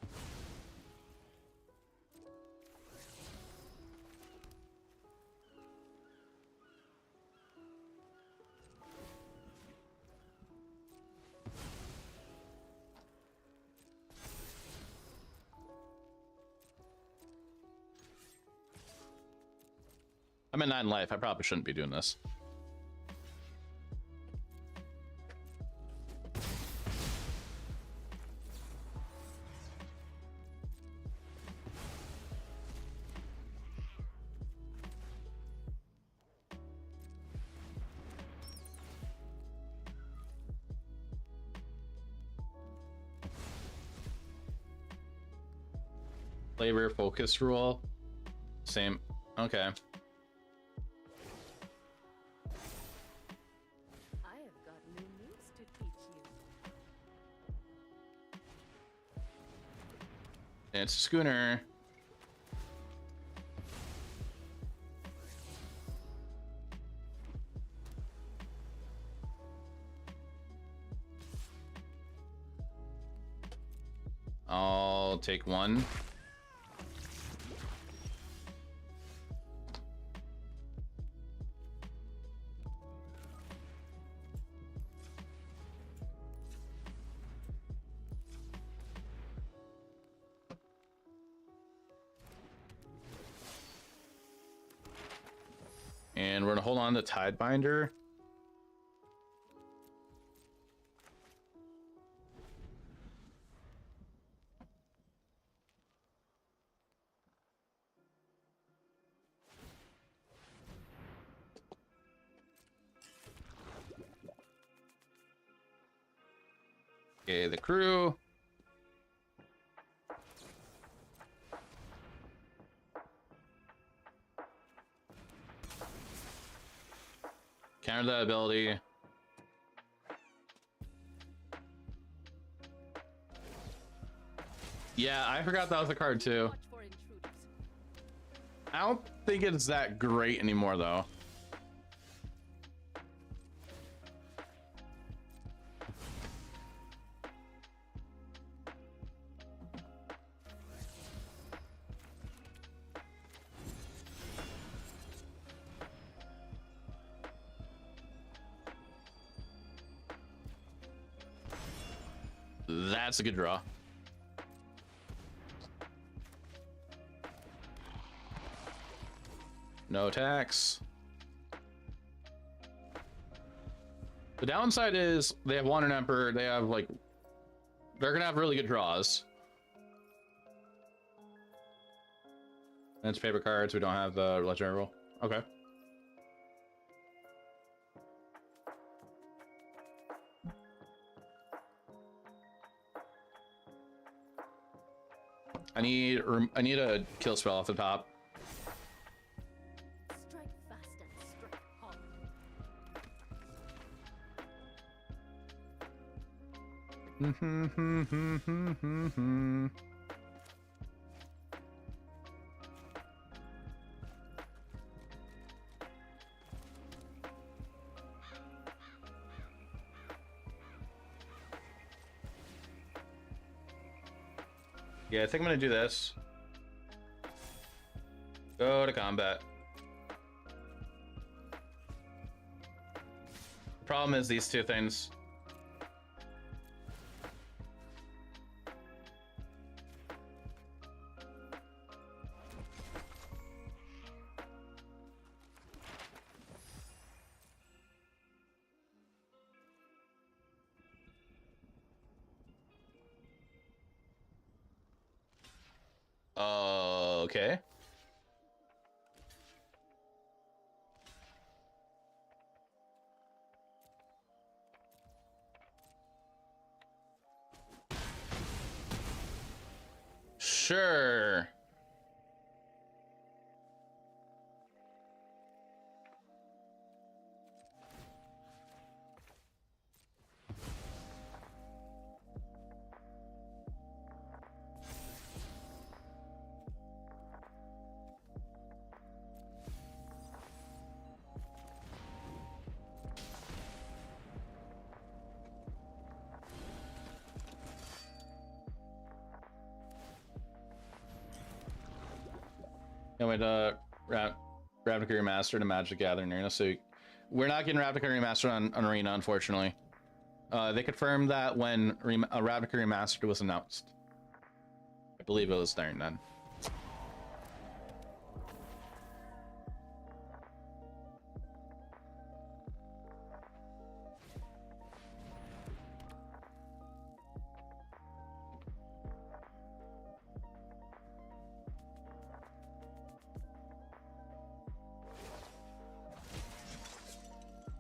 [SPEAKER 1] I'm at 9 life. I probably shouldn't be doing this. Labor focus rule. Same. Okay.
[SPEAKER 5] I have got new moves to teach you.
[SPEAKER 1] It's a schooner. I'll take one. And we're gonna hold on to Tidebinder. Okay, the crew. Counter that ability. Yeah, I forgot that was a card too.
[SPEAKER 5] Watch for intruders.
[SPEAKER 1] I don't think it's that great anymore though. That's a good draw. No tax. The downside is they have Wandered Emperor. They have like, they're gonna have really good draws. And it's favorite cards. We don't have the legendary rule. Okay. I need a kill spell off the top.
[SPEAKER 5] Strike fast and strike hard.
[SPEAKER 1] Yeah, I think I'm gonna do this. Go to combat. Problem is these two things. Okay. Sure. No, wait, Ravnica Remastered and Magic Gathering Arena. So we're not getting Ravnica Remastered on Arena, unfortunately. They confirmed that when Ravnica Remastered was announced. I believe it was there then.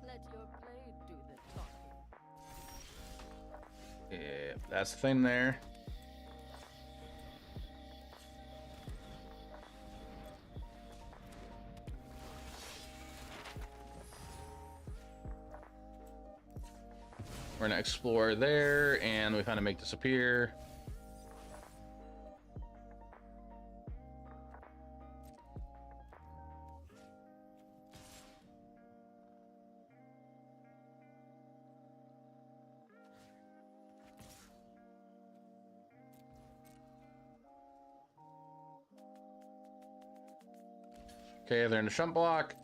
[SPEAKER 5] Let your blade do the talking.
[SPEAKER 1] Yeah, that's the thing there. We're gonna explore there, and we kind of make disappear. Okay, they're in the shrimp block.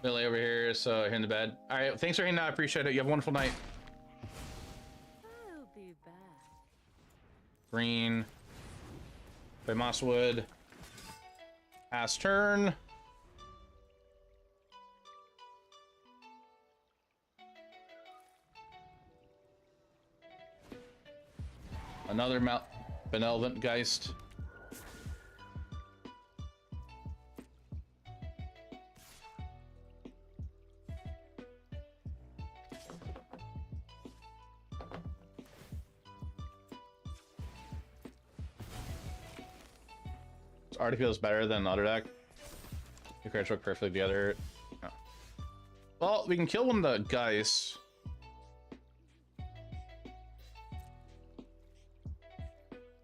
[SPEAKER 1] Lily over here, so here in the bed. All right, thanks for hanging out. I appreciate it. You have a wonderful night.
[SPEAKER 5] I'll be back.
[SPEAKER 1] Green. Play Mosswood. Pass turn. Another Benevolent Geist. This already feels better than the other deck. The cards work perfectly together. Oh. Well, we can kill one of the Geists.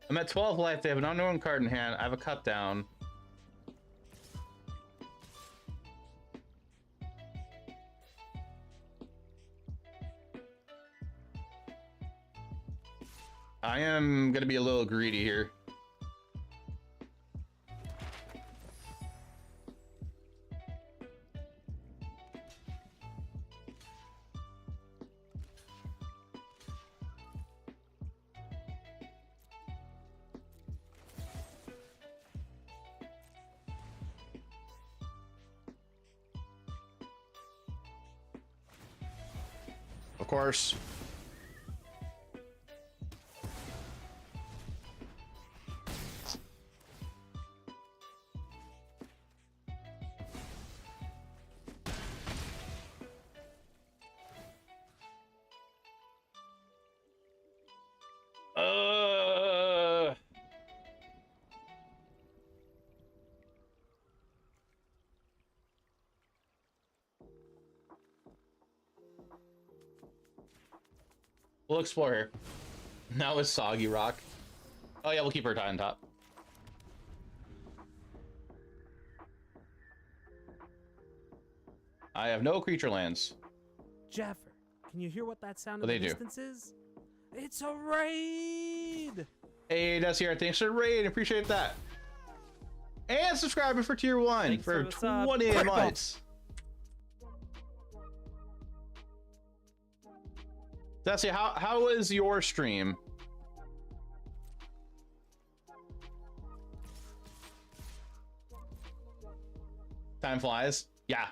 [SPEAKER 1] I'm at 12 life. They have an unknown card in hand. I have a cut down. I am going to be a little greedy here. Of course. We'll explore here. Now it's Soggy Rock. Oh yeah, we'll keep her tie on top. I have no creature lands.
[SPEAKER 3] Jaffer, can you hear what that sound
[SPEAKER 1] What
[SPEAKER 3] in the
[SPEAKER 1] they do?
[SPEAKER 3] distance is? It's a raid!
[SPEAKER 1] Hey, that's here. Thanks for the raid. Appreciate that. And subscribing for tier 1
[SPEAKER 3] Thanks
[SPEAKER 1] for
[SPEAKER 3] for the sub.
[SPEAKER 1] 20 months. That's it. How was your stream? Time flies. Yeah.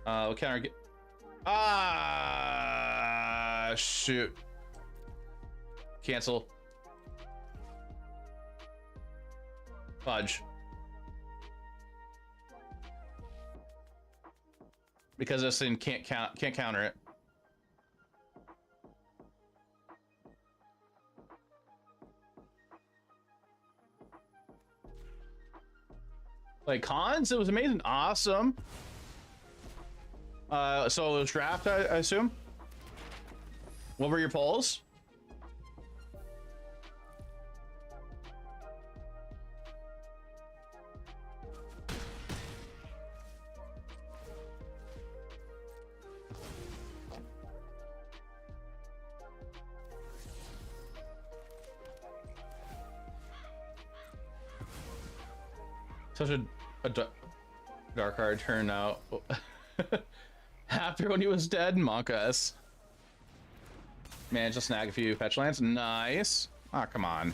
[SPEAKER 1] What can I get? Ah, shoot. Cancel. Fudge. Because this thing can't counter it. Like cons, it was amazing, awesome. So it was draft, I assume. What were your polls? Such a dark card turnout. After when he was dead, monk us. Managed to snag a few fetch lands. Nice. Ah, come on.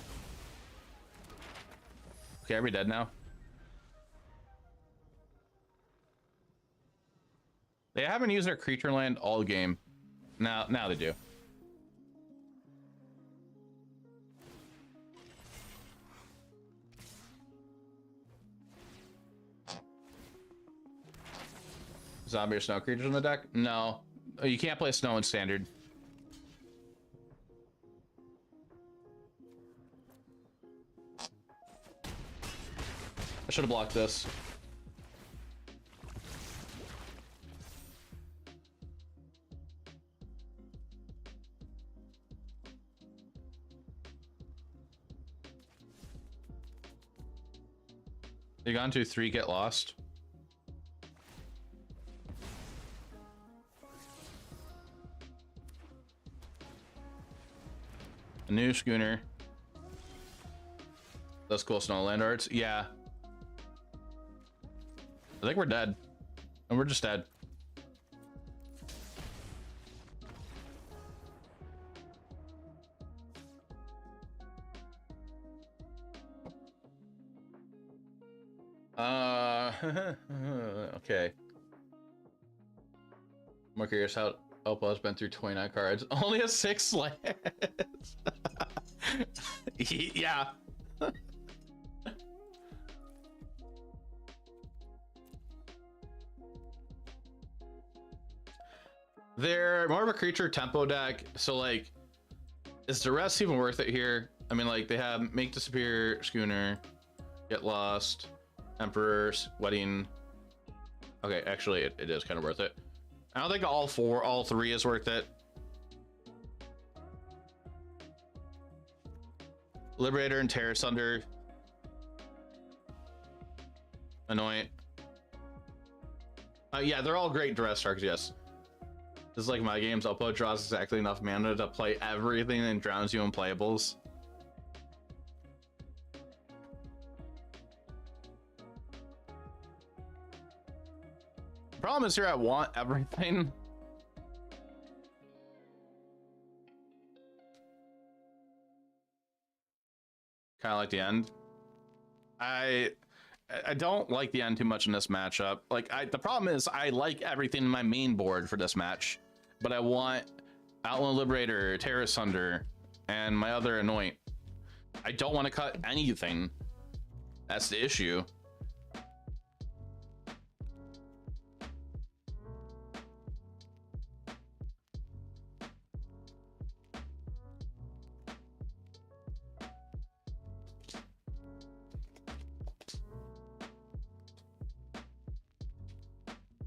[SPEAKER 1] Okay, are we dead now? They haven't used their creature land all game. Now they do. Zombie or snow creatures in the deck? No. You can't play snow in standard. should have blocked this. You gone to 3, get lost. A new schooner. That's cool. Snow land arts. Yeah. I think we're dead. And we're just dead. Okay. More curious how Opal has been through 29 cards. Only has 6 lands. Yeah. They're more of a creature tempo deck, so like, is the rest even worth it here? I mean, like, they have Make Disappear, Schooner, Get Lost, Emperor's Wedding. Okay, actually, it is kind of worth it. I don't think all 3 is worth it. Liberator and Terror Sunder. Anoint. Yeah, they're all great duress targets, yes. This is like my games. Oppo draws exactly enough mana to play everything and drowns you in playables. Problem is here I want everything. Kind of like the end. I don't like the end too much in this matchup. Like the problem is I like everything in my main board for this match, but I want Outland Liberator, Terra Sunder, and my other Anoint. I don't want to cut anything. That's the issue.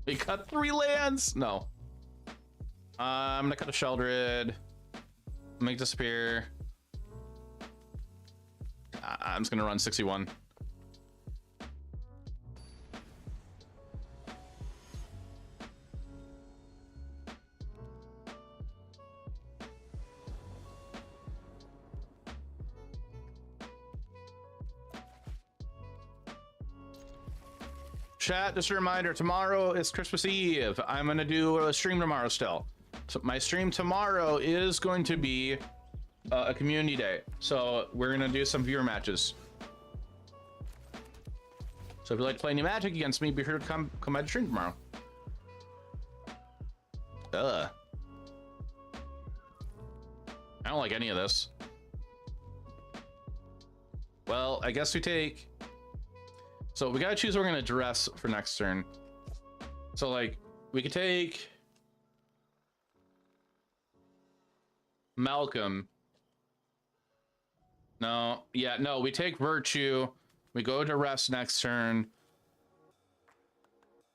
[SPEAKER 1] We cut 3 lands. No. I'm gonna cut a Sheldred. Make Disappear. I'm just gonna run 61. Chat, just a reminder, tomorrow is Christmas Eve. I'm gonna do a stream tomorrow still. So my stream tomorrow is going to be a community day. So we're gonna do some viewer matches. So if you like to play any Magic against me, be sure to come by the stream tomorrow. I don't like any of this. Well, I guess we take... So we gotta choose what we're gonna duress for next turn. So like, we could take Malcolm. No, yeah, no, we take Virtue. We go to rest next turn.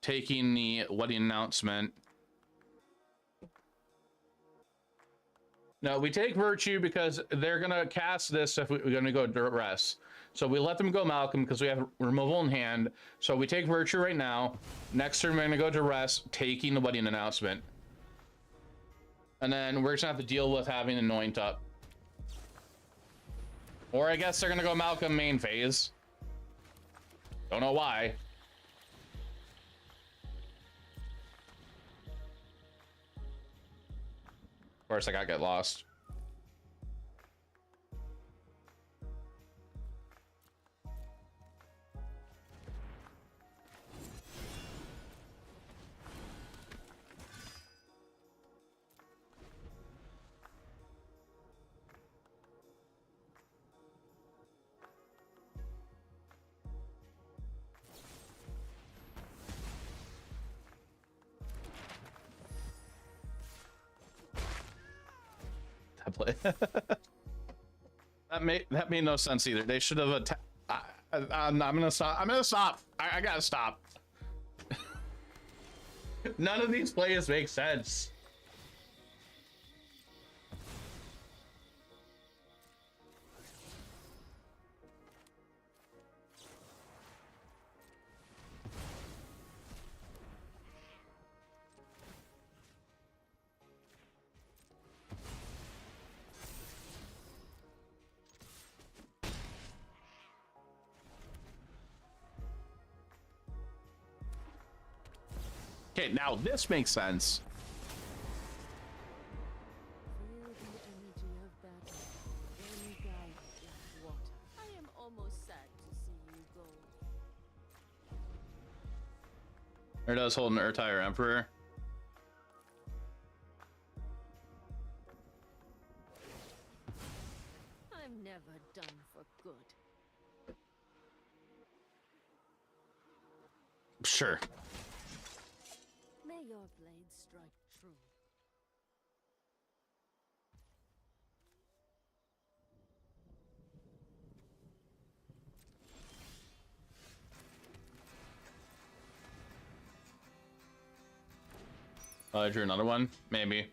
[SPEAKER 1] Taking the wedding announcement. No, we take Virtue because they're gonna cast this if we're gonna go to rest. So we let them go Malcolm because we have removal in hand. So we take Virtue right now. Next turn, we're going to go to rest, taking the wedding announcement. And then we're just going to have to deal with having Anoint up. Or I guess they're going to go Malcolm main phase. Don't know why. Of course, I got to get lost. Play. that made no sense either. They should have I'm gonna stop. I'm gonna stop. I gotta stop. None of these plays make sense. Okay, now this makes sense.
[SPEAKER 5] Feel the energy of battle. Then guide like water. I am almost sad to see you go.
[SPEAKER 1] Or does hold an Urtire Emperor.
[SPEAKER 5] I'm never done for good.
[SPEAKER 1] Sure.
[SPEAKER 5] May your blade strike true.
[SPEAKER 1] I drew another one. Maybe.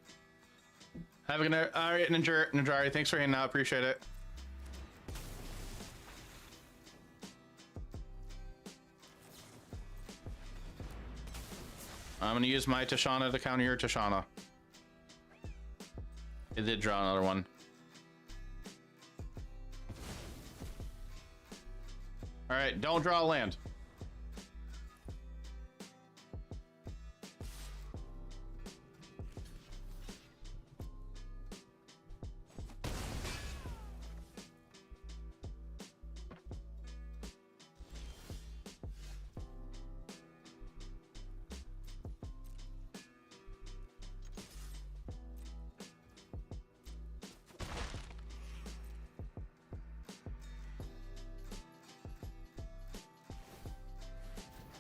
[SPEAKER 1] Have a good night. All right, Ninjari, thanks for hanging out. Appreciate it. I'm gonna use my Tashana to counter your Tashana. It did draw another one. All right, don't draw a land.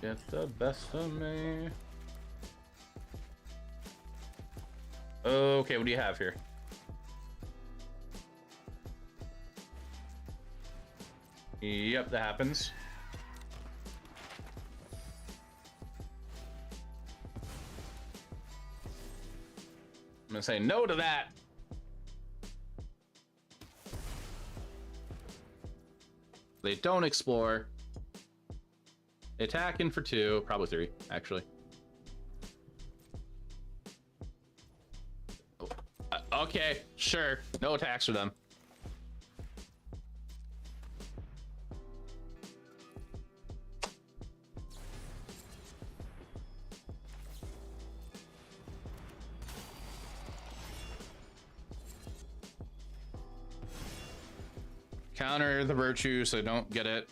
[SPEAKER 1] Get the best of me. Okay, what do you have here? Yep, that happens. I'm gonna say no to that. They don't explore. Attack in for 2, probably 3, actually. Okay, sure. No attacks for them. Counter the virtue so don't get it.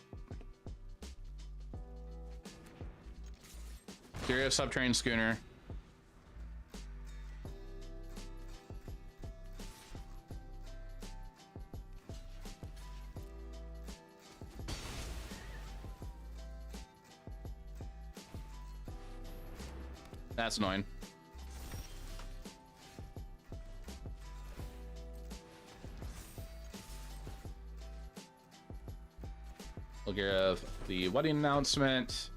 [SPEAKER 1] Curious subterranean schooner. That's annoying. We'll give the wedding announcement.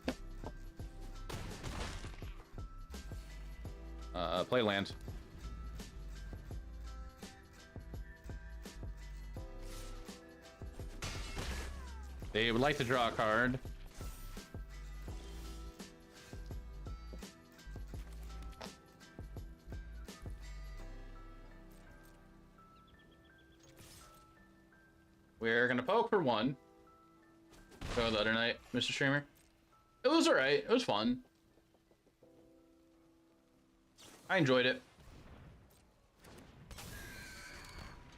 [SPEAKER 1] Play land. They would like to draw a card. We're gonna poke for 1. Go the other night, Mr. Streamer. It was alright. It was fun. I enjoyed it.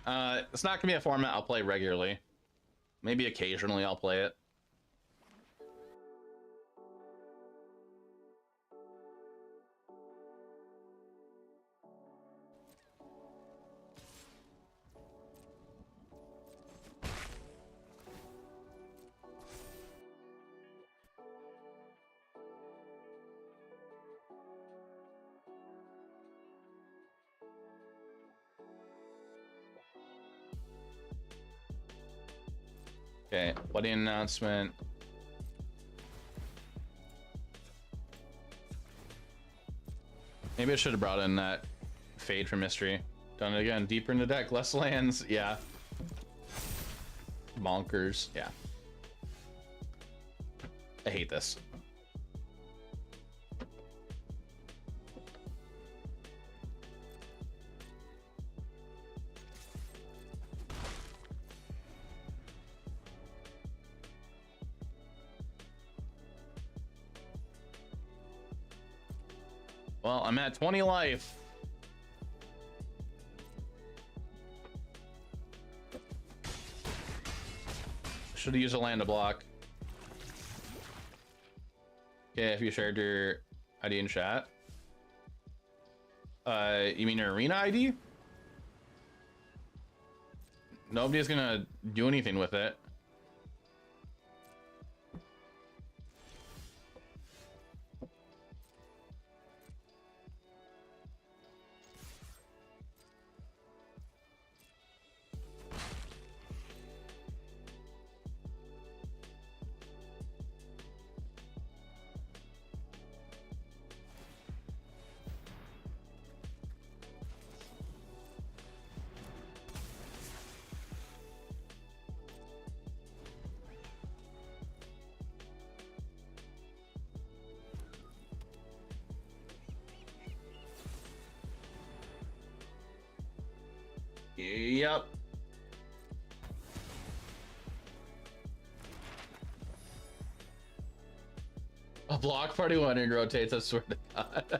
[SPEAKER 1] It's not gonna be a format I'll play regularly. Maybe occasionally I'll play it. Okay, wedding announcement. Maybe I should have brought in that fade from mystery. Done it again. Deeper in the deck, less lands. Yeah. Bonkers. Yeah. I hate this. Well, I'm at 20 life. Should have used a land to block. Okay, if you shared your ID in chat. You mean your arena ID? Nobody's gonna do anything with it. Yep. A block party 100 rotates, I swear to God.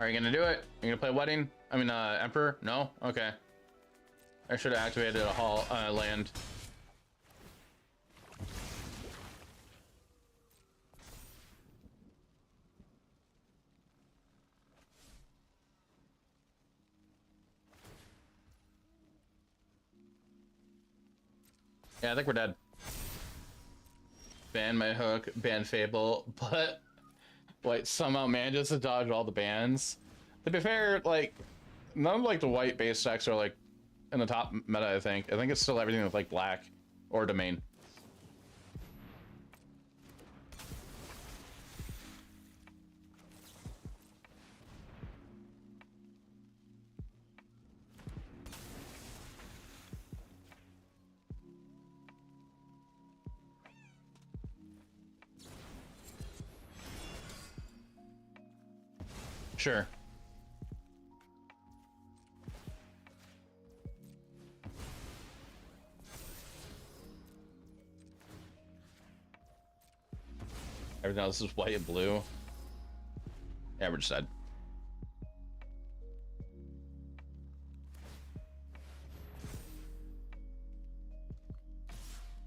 [SPEAKER 1] Are you gonna do it? You gonna play wedding? I mean, emperor? No? Okay. I should have activated a hall land. Yeah, I think we're dead. Ban my hook, ban Fable, but like somehow manages to dodge all the bans. To be fair, like none of like the white base decks are like in the top meta. I think it's still everything with like black or domain. Sure. Everything else is white and blue. Yeah, we're just dead.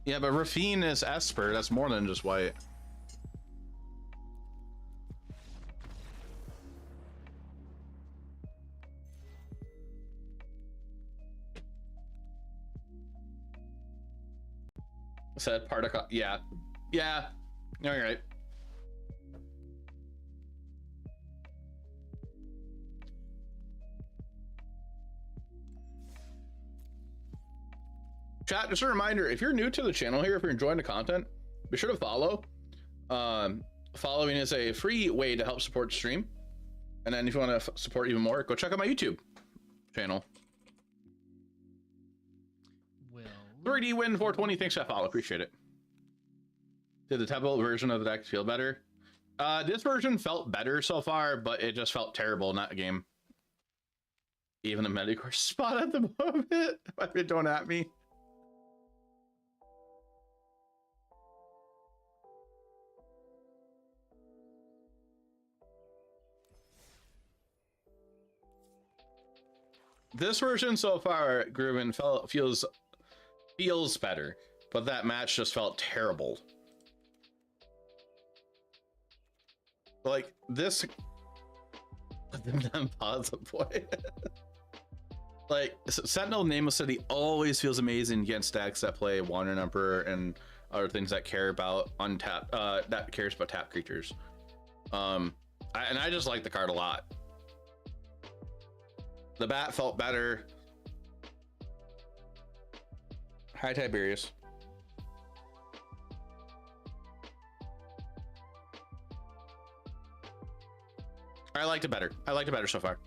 [SPEAKER 1] Yeah, but Rafine is Esper. That's more than just white. Said particle. Yeah. Yeah. No, you're right. Chat, just a reminder, if you're new to the channel here, if you're enjoying the content, be sure to follow. Following is a free way to help support the stream. And then if you want to support even more, go check out my YouTube channel.
[SPEAKER 6] Well,
[SPEAKER 1] 3D win 420. Thanks, Chef. I'll appreciate it. Did the tablet version of the deck feel better? This version felt better so far, but it just felt terrible in that game. Even the Medicore spot at the moment. Why are you doing at me? This version so far, Grooven, feels better, but that match just felt terrible. Like this, pause the boy. Like Sentinel Nameless City always feels amazing against decks that play Wandering Emperor and other things that care about untap that cares about tap creatures. I And I just like the card a lot. The bat felt better. Hi, Tiberius. I liked it better. I liked it better so far.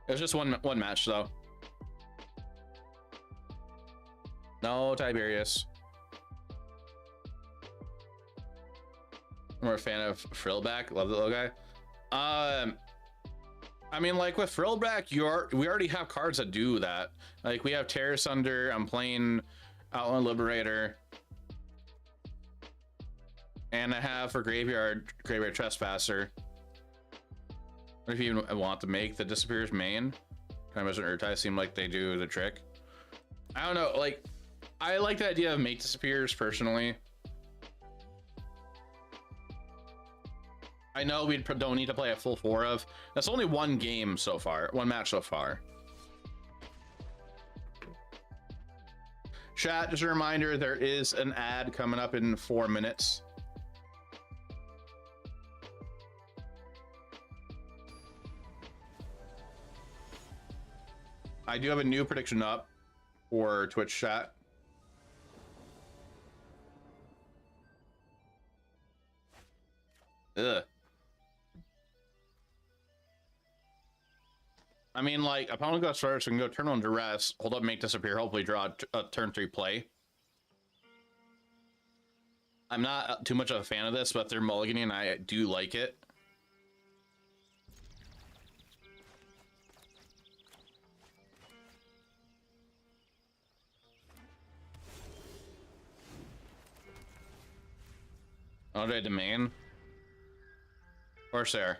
[SPEAKER 1] It was just one match though. No, Tiberius. I'm more a fan of Frillback. Love the little guy. I mean, like with Frillback, we already have cards that do that. Like we have Terror Sunder. I'm playing Outland Liberator, and I have for Graveyard Trespasser. What if you even want to make the Disappears main? Kind of as an Urtai seem like they do the trick. I don't know. Like, I like the idea of make Disappears personally. I know we don't need to play a full 4 of. That's only one game so far, one match so far. Chat, just a reminder, there is an ad coming up in 4 minutes. I do have a new prediction up for Twitch chat. Ugh. I mean, like, opponent goes first, we can go turn on duress, hold up, make disappear, hopefully draw a turn 3 play. I'm not too much of a fan of this, but they're mulliganing and I do like it. Oh, did I demand? Or Sarah?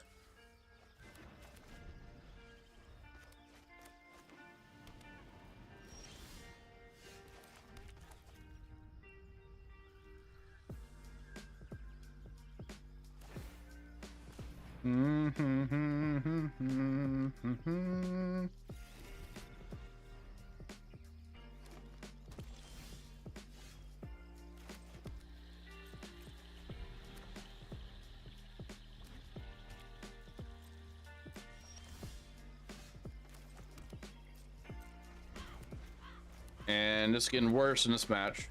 [SPEAKER 1] And it's getting worse in this match.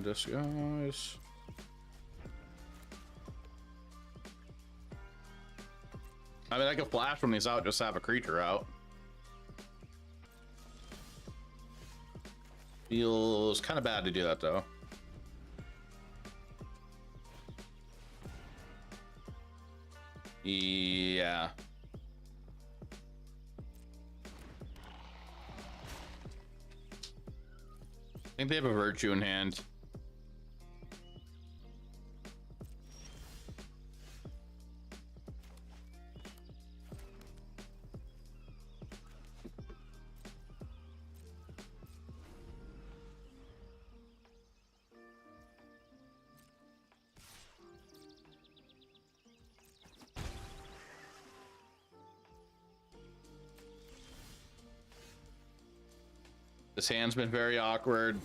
[SPEAKER 1] Disguise. I mean, I could flash when he's out, just have a creature out. Feels kind of bad to do that, though. Yeah. I think they have a Virtue in hand. This hand's been very awkward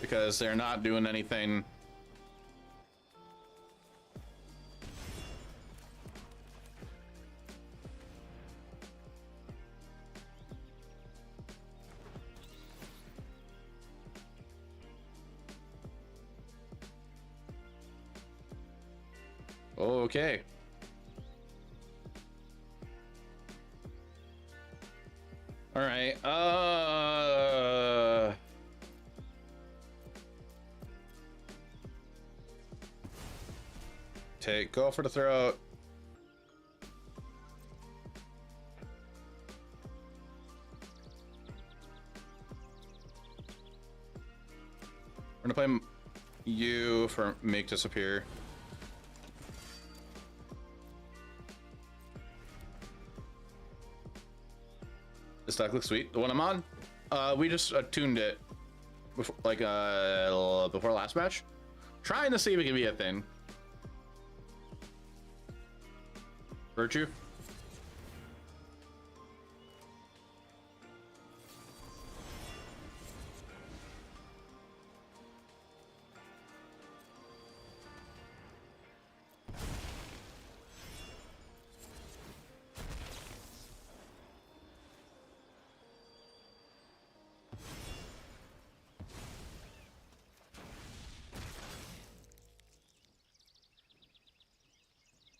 [SPEAKER 1] because they're not doing anything. Okay. All right. Go for the throat. We're gonna play you for make disappear. This deck looks sweet. The one I'm on, we just tuned it before, like before last match, trying to see if it can be a thing. Virtue.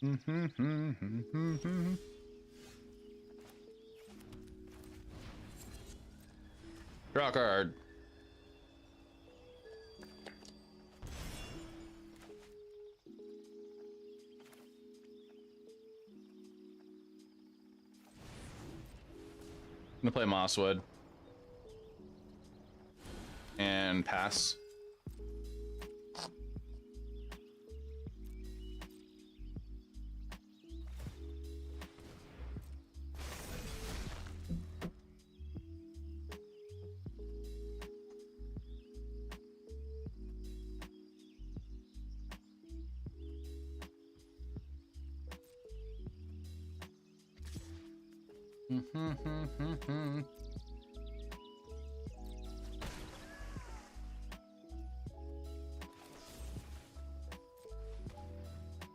[SPEAKER 1] Draw a card. I'm gonna play Mosswood and pass.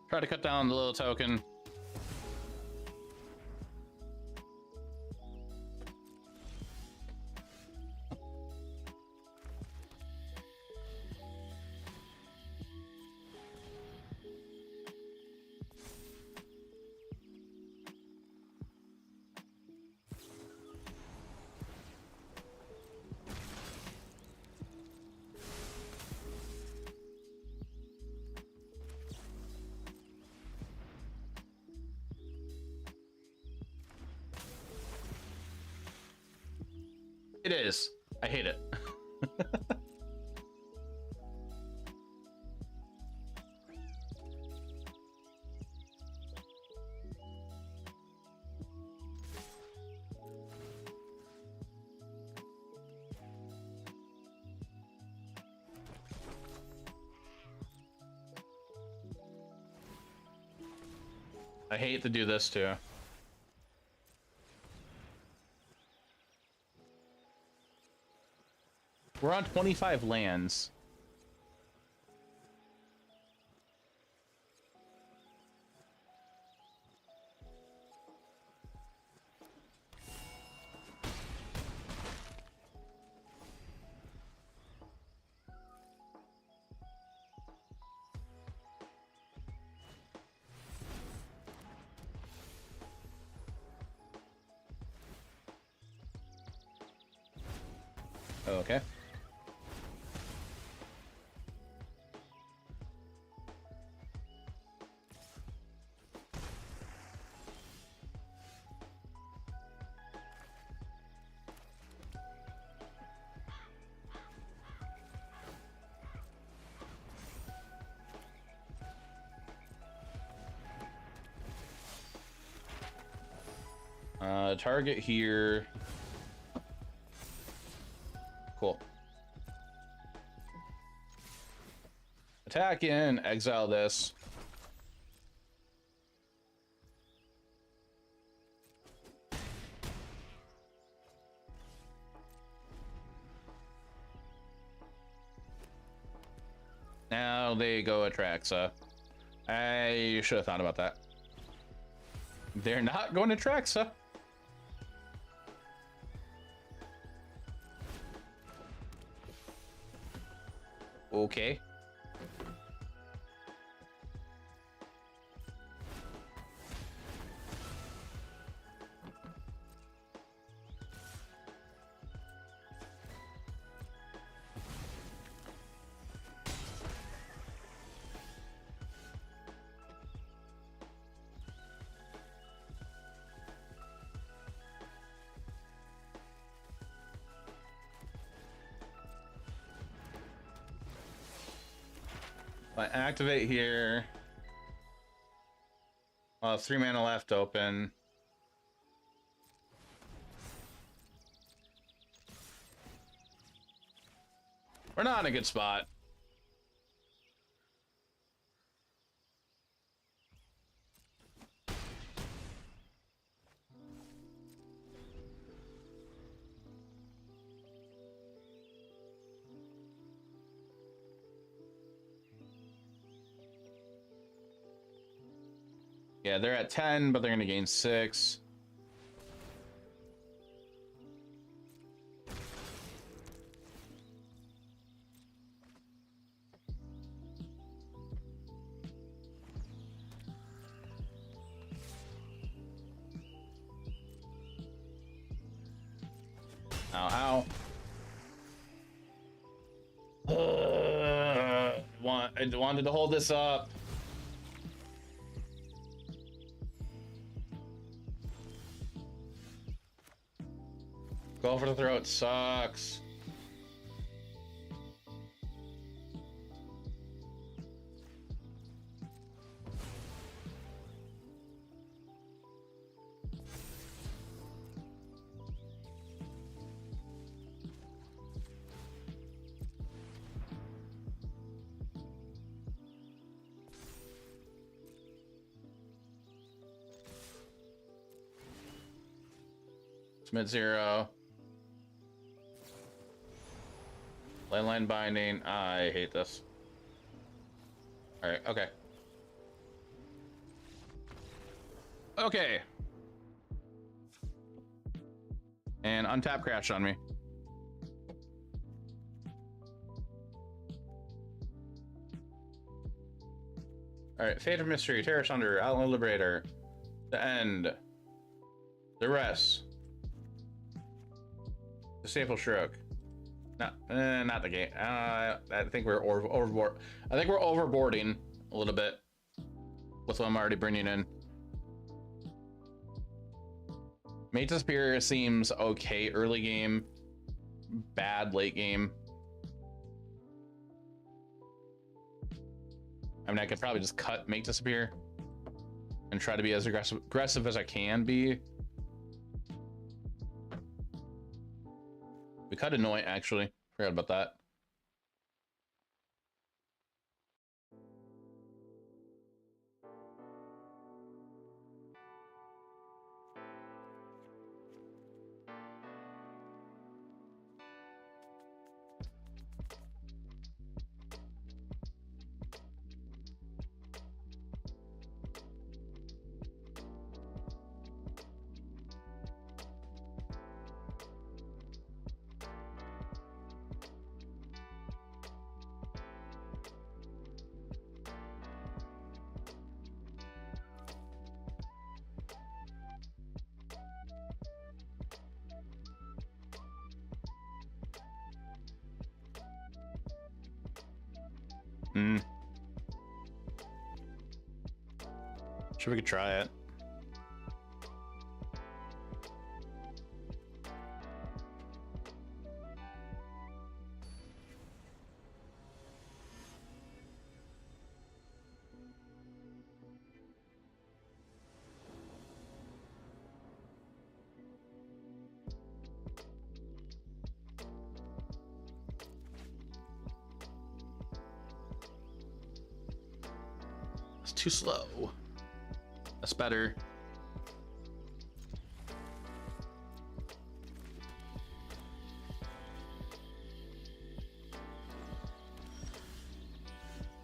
[SPEAKER 1] Try to cut down the little token. It is. I hate it. I hate to do this too. We're on 25 lands. Okay. Target here. Cool. Attack in, exile this. Now they go Atraxa. I should have thought about that. They're not going to Atraxa. Okay. I activate here. I'll have 3 mana left open. We're not in a good spot. Yeah, they're at 10, but they're going to gain 6. Ow, ow. I wanted to hold this up. Go for the throat sucks. It's mid-zero. Landline binding. I hate this. Alright, okay. Okay. And untap crashed on me. Alright, Fate of Mystery, Terror Sunder, Outlaw Liberator, The End, The Rest, The Staple Stroke. No, not the game. I think we're overboard. I think we're overboarding a little bit with what I'm already bringing in. Mate to Superior seems okay early game, bad late game. I mean, I could probably just cut Mate to Superior and try to be as aggressive as I can be. We cut Annoy, actually. Forgot about that. Sure, we could try it. It's too slow. That's better.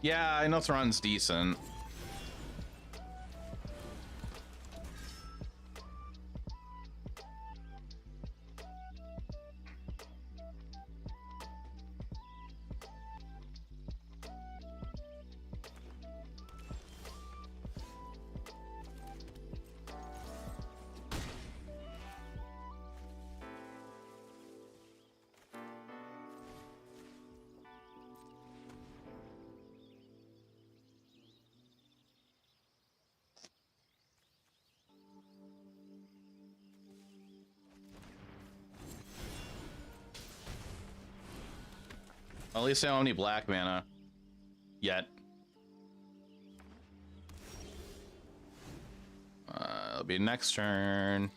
[SPEAKER 1] Yeah, I know Thrawn's decent. At least I don't need black mana yet. It'll be next turn.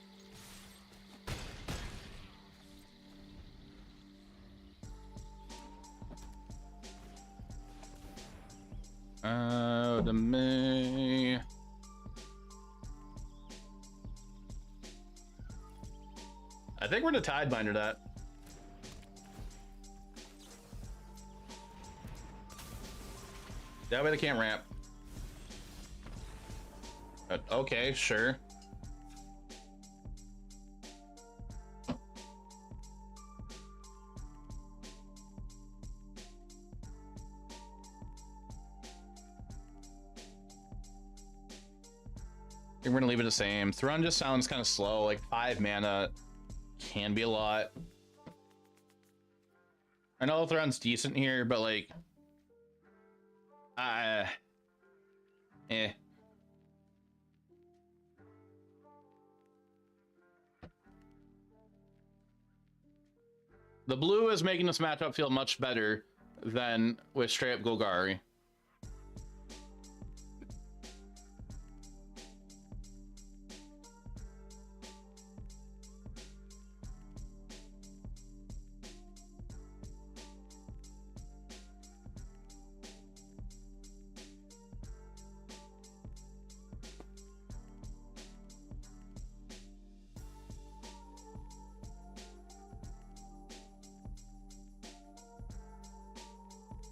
[SPEAKER 1] The May. I think we're the Tidebinder that. That way they can't ramp. Okay, sure. I think we're gonna leave it the same. Thrawn just sounds kind of slow. Like 5 mana can be a lot. I know Thron's decent here, but like, eh. The blue is making this matchup feel much better than with straight up Golgari.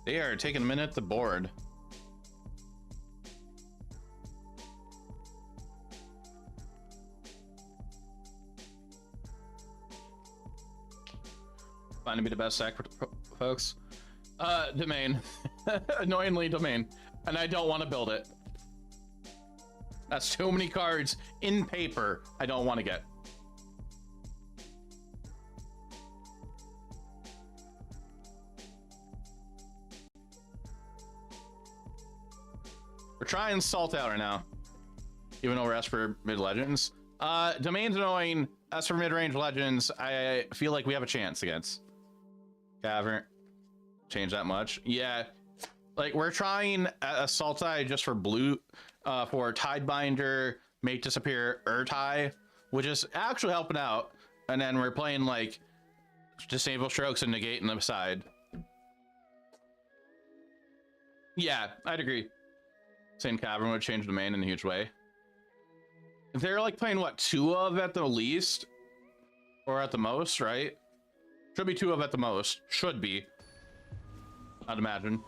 [SPEAKER 1] They are taking a minute to board. Find to be the best sack for folks. Domain. Annoyingly domain. And I don't want to build it. That's too many cards in paper I don't want to get. We're trying Salt out right now, even though we're Esper mid legends. Domain's annoying. Esper mid range legends, I feel like we have a chance against. Haven't changed that much. Yeah, like we're trying a Sultai just for blue, for Tidebinder, Make Disappear, Urtai, which is actually helping out. And then we're playing like Disable Strokes and Negate on the side. Yeah, I'd agree. Same Cavern would change the main in a huge way. They're like playing what, 2 of at the least? Or at the most, right? Should be 2 of at the most. Should be. I'd imagine.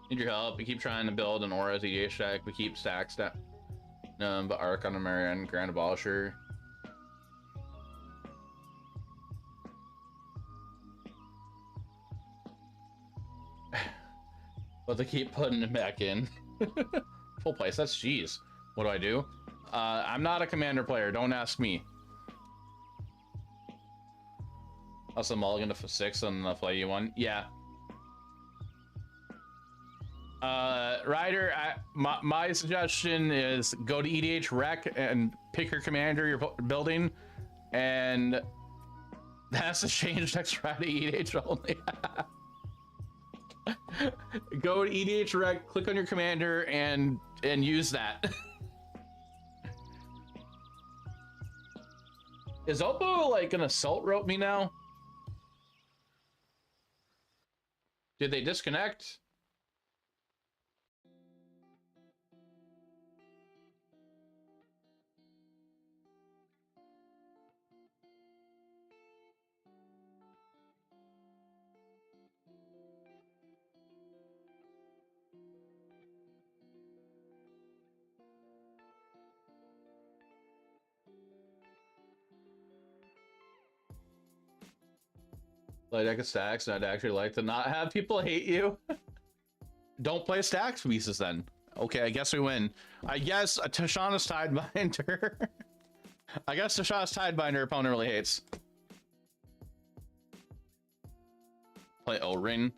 [SPEAKER 1] Need your help. We keep trying to build an Aura ZDH deck. We keep stacks that but Arc on the Marian, Grand Abolisher. But they keep putting it back in. Full place. That's jeez. What do I do? I'm not a commander player. Don't ask me. Also mulligan to 6 on the play you one. Yeah. Ryder, my suggestion is go to EDH Rec and pick your commander you're building, and that has to change next Friday. EDH only. Go to EDH Rec, click on your commander, and use that. Is Oppo like gonna assault rope me now? Did they disconnect? Play deck of stacks, and I'd actually like to not have people hate you. Don't play stacks pieces then. Okay, I guess we win. I guess a Tashana's Tidebinder. I guess Tashana's Tidebinder opponent really hates. Play O-Ring.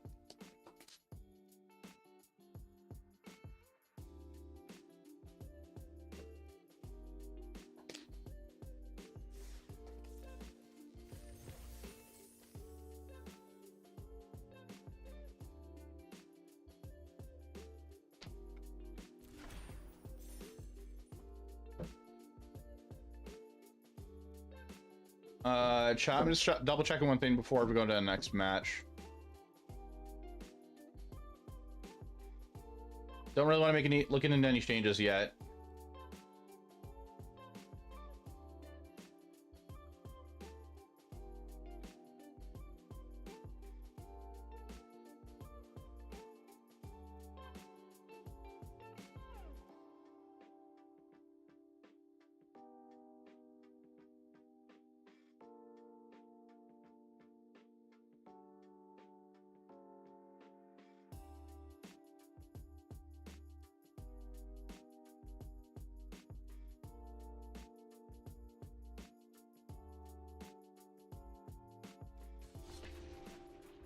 [SPEAKER 1] I'm just double checking one thing before we go to the next match. Don't really want to make any looking into any changes yet.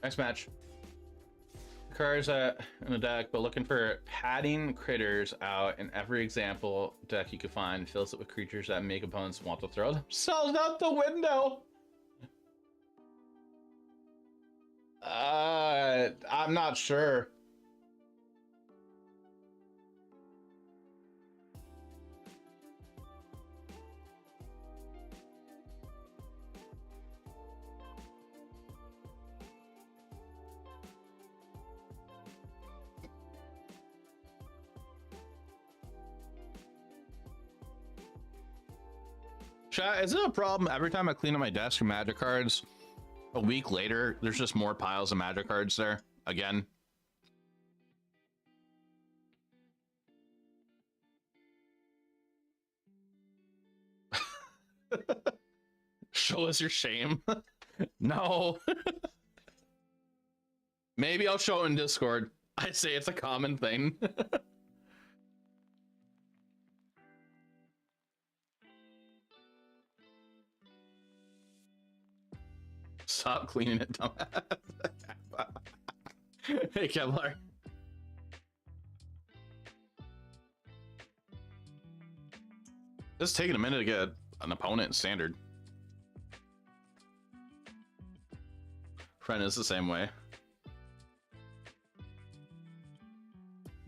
[SPEAKER 1] Next match. Cards in the deck, but looking for padding critters out in every example deck you can find. Fills it with creatures that make opponents want to throw themselves out the window. I'm not sure. Chat, is it a problem every time I clean up my desk of magic cards, a week later, there's just more piles of magic cards there again? Show us your shame. No. Maybe I'll show it in Discord. I say it's a common thing. Stop cleaning it, dumbass. Hey, Kevlar. This is taking a minute to get an opponent in Standard. Friend is the same way.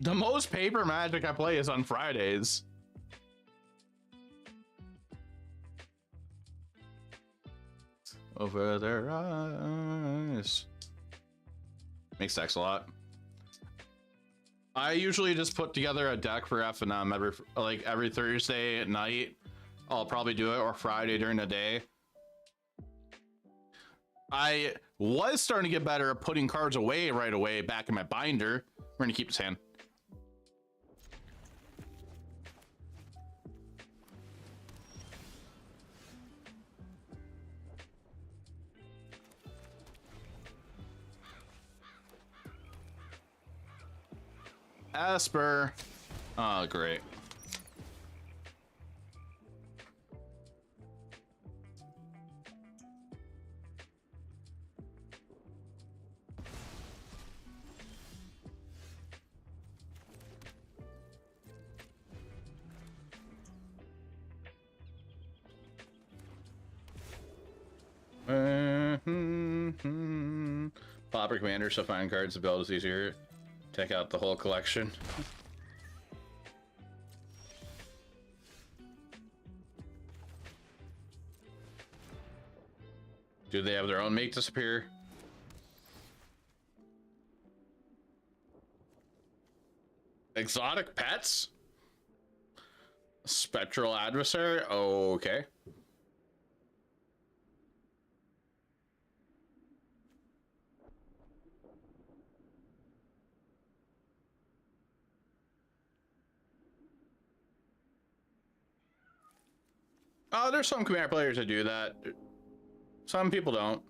[SPEAKER 1] The most paper Magic I play is on Fridays. Over their eyes. Makes decks a lot. I usually just put together a deck for F&M every Thursday at night. I'll probably do it, or Friday during the day. I was starting to get better at putting cards away right away back in my binder. We're gonna keep this hand. Esper. Oh, great. Pauper Commander, so find cards to build is easier. Take out the whole collection. Do they have their own make disappear? Exotic pets? Spectral adversary? Okay. Oh, there's some Commander players that do that. Some people don't.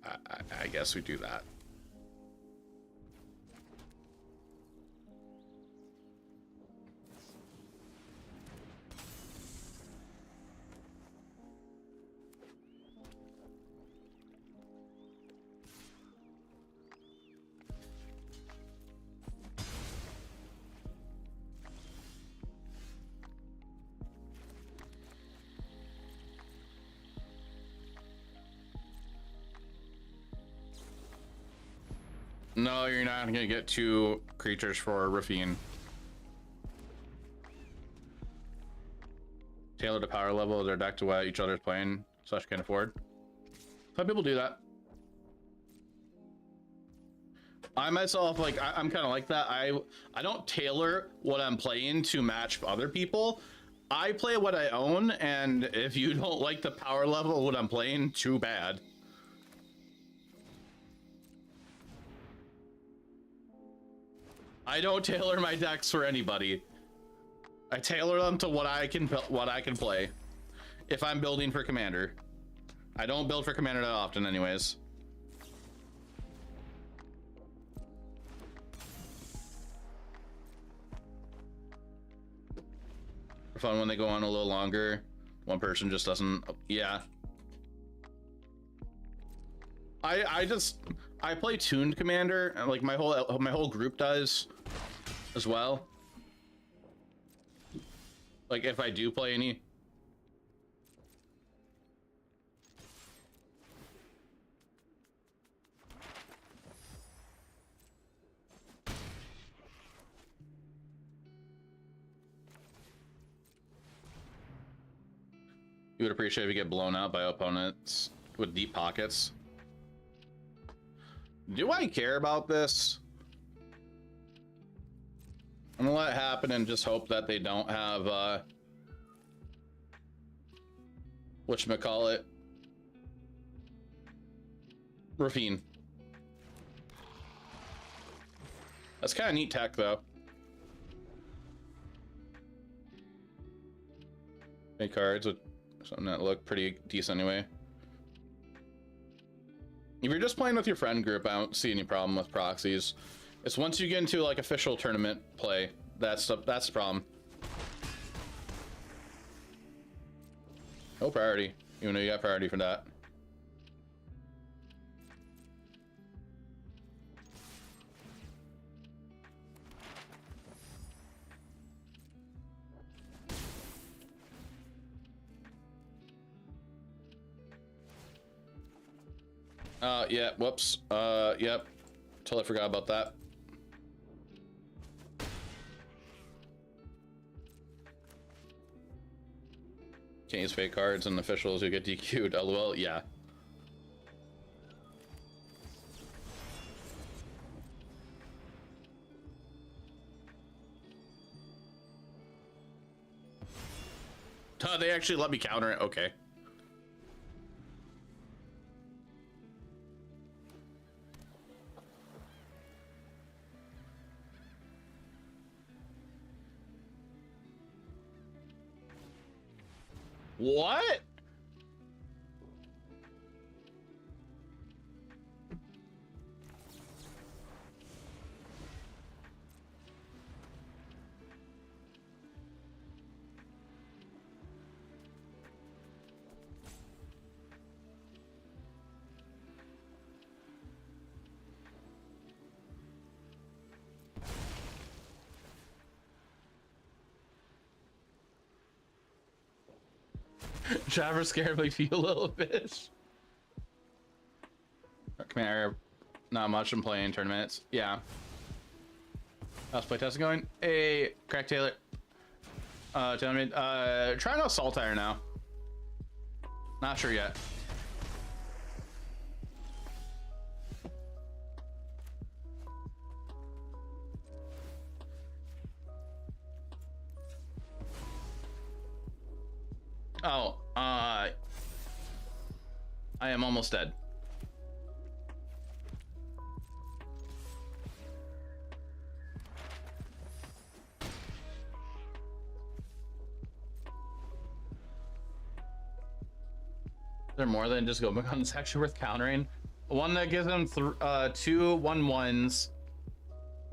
[SPEAKER 1] I guess we do that. No, you're not gonna get 2 creatures for Rafine. Tailor the power level of their deck to what each other's playing, / can afford. Some people do that. I myself, like, I'm kind of like that. I don't tailor what I'm playing to match other people. I play what I own, and if you don't like the power level of what I'm playing, too bad. I don't tailor my decks for anybody. I tailor them to what I can play. If I'm building for Commander, I don't build for Commander that often, anyways. Fun when they go on a little longer. One person just doesn't. Yeah. I play tuned commander, and like my whole group does as well. Like if I do play any. You would appreciate if you get blown out by opponents with deep pockets. Do I care about this? I'm gonna let it happen and just hope that they don't have whatchamacallit, Rafine. That's kind of neat tech though. Make cards with something that look pretty decent anyway. If you're just playing with your friend group, I don't see any problem with proxies. It's once you get into like official tournament play, that's the problem. No priority, even though you got priority for that. Yeah, whoops. Yep. Totally forgot about that. Can't use fake cards and officials who get DQ'd. LOL, yeah. They actually let me counter it. Okay. What? Jaffer scared me a little bit. Come here. Not much in playing tournaments. Yeah. How's playtesting going? Hey, Crack Taylor. Tell me. Trying out Saltire now. Not sure yet. Oh, I am almost dead. Is there more than just go back on? It's actually worth countering. One that gives them 2 1/1s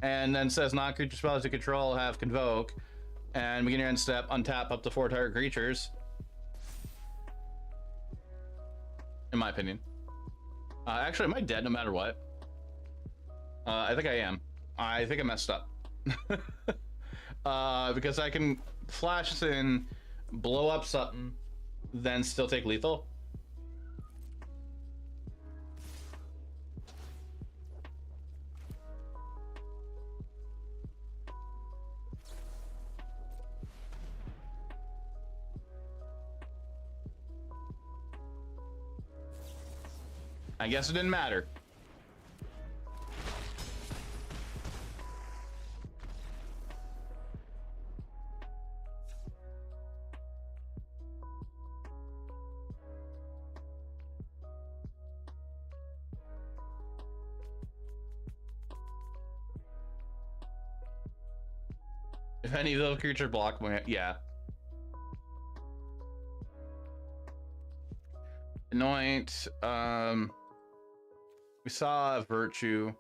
[SPEAKER 1] and then says non-creature spells to control have convoke, and begin your end step, untap up to 4 target creatures. In my opinion. Actually, am I dead no matter what? I think I am. I think I messed up. Because I can flash this in, blow up something, then still take lethal. I guess it didn't matter. If any of those creatures block my, yeah. Anoint, we saw Virtue.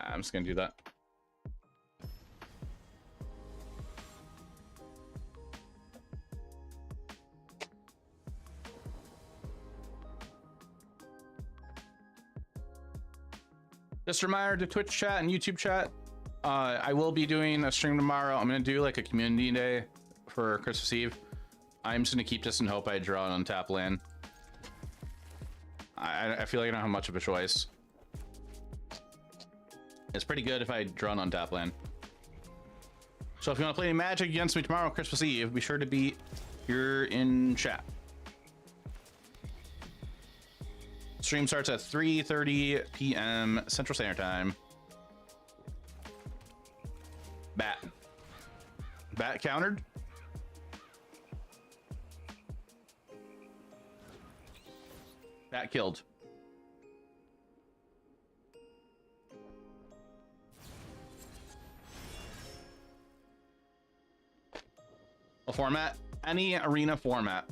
[SPEAKER 1] I'm just gonna do that. Just a reminder to Twitch chat and YouTube chat. I will be doing a stream tomorrow. I'm gonna do like a community day for Christmas Eve. I'm just gonna keep this and hope I draw an untap land. I feel like I don't have much of a choice. It's pretty good if I draw an untap land. So if you want to play Magic against me tomorrow, Christmas Eve, be sure to be here in chat. Stream starts at 3:30 p.m. Central Standard Time. Bat countered. Bat killed. A format, any arena format.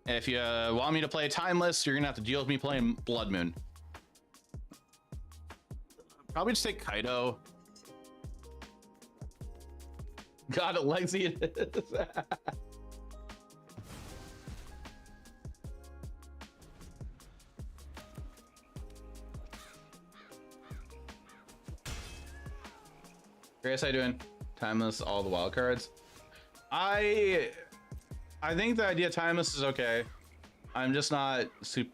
[SPEAKER 1] If you want me to play Timeless, you're gonna have to deal with me playing Blood Moon. Probably just take Kaido. God, Lexi it is. Grace, how you doing? Timeless, all the wild cards. I think the idea of Timeless is okay. I'm just not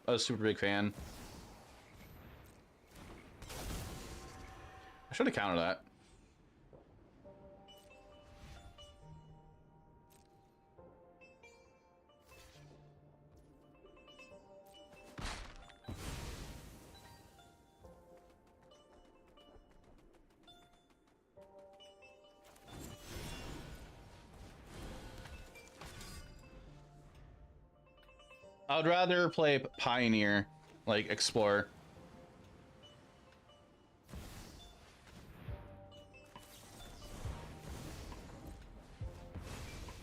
[SPEAKER 1] a super big fan. I should have countered that. I would rather play Pioneer, like Explore.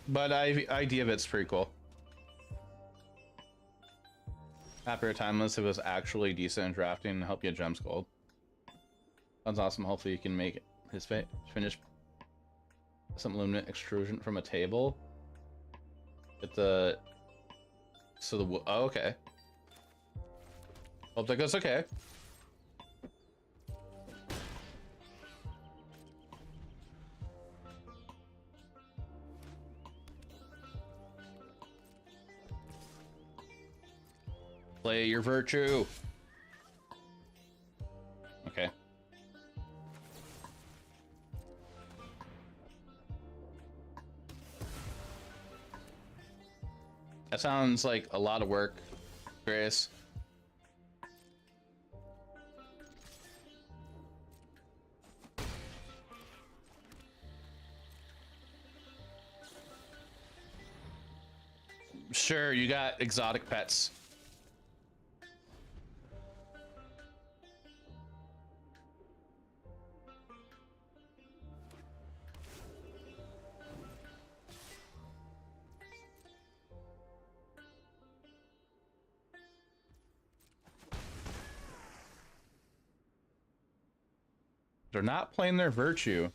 [SPEAKER 1] But idea of it's pretty cool. After Timeless, it was actually decent in drafting and help you Gems Gold. Sounds awesome. Hopefully you can make his finish some luminant extrusion from a table. Get the... So the... Oh, okay. Hope that goes okay. Play your virtue. Okay. That sounds like a lot of work, Grace. Sure, you got exotic pets. They're not playing their virtue.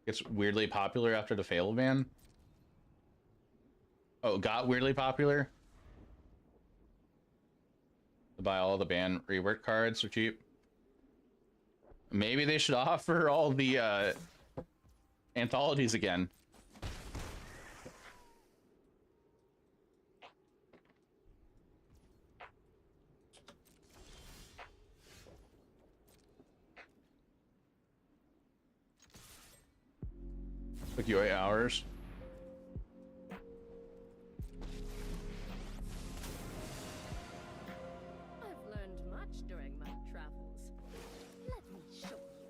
[SPEAKER 1] It's weirdly popular after the fail ban. Oh, it got weirdly popular. To buy all the ban rework cards for cheap. Maybe they should offer all the anthologies again. Took you 8 hours.
[SPEAKER 5] I've learned much during my travels. Let me show you.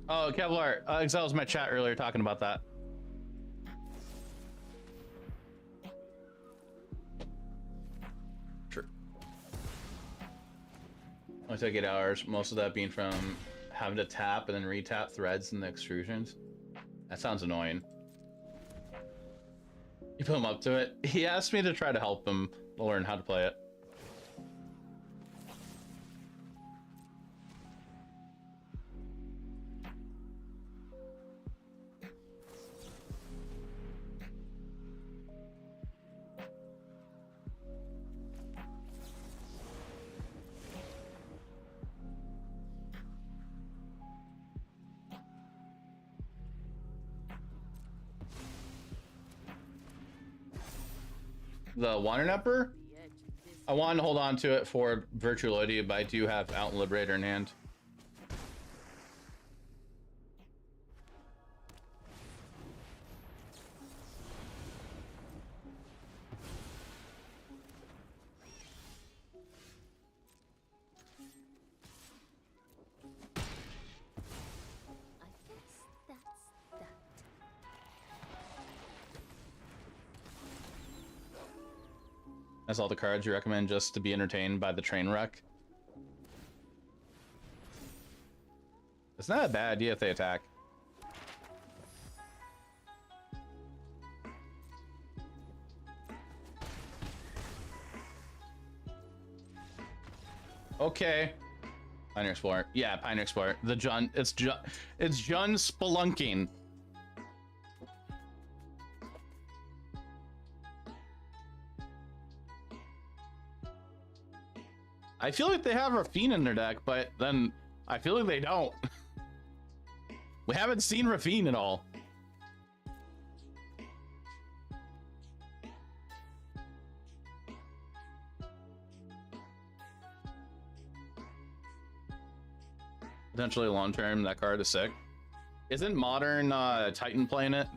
[SPEAKER 1] Oh, Kevlar, Excel was my chat earlier talking about that. Only took 8 hours. Most of that being from having to tap and then retap threads in the extrusions. That sounds annoying. You put him up to it. He asked me to try to help him learn how to play it. The Water Nepper?
[SPEAKER 5] The edge of this
[SPEAKER 1] I wanted to hold on to it for Virtualoity, but I do have Out and Liberator in hand.
[SPEAKER 5] I guess that's that.
[SPEAKER 1] That's all the cards you recommend just to be entertained by the train wreck. It's not a bad idea if they attack. Okay. Pioneer Explorer. Yeah, Pioneer Explorer. The Jun. It's Jun spelunking. I feel like they have Rafine in their deck, but then I feel like they don't. We haven't seen Rafine at all. Potentially long term, that card is sick. Isn't Modern Titan playing it?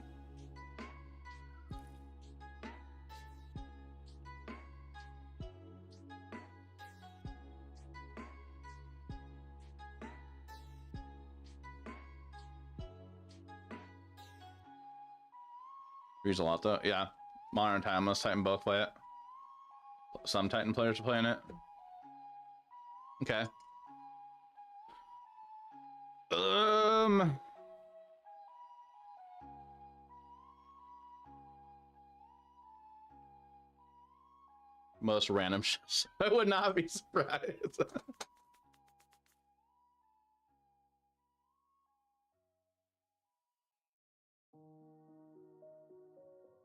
[SPEAKER 1] Use a lot though. Yeah. Modern Timeless Titan both play it. Some Titan players are playing it. Okay. Most random shit. I would not be surprised.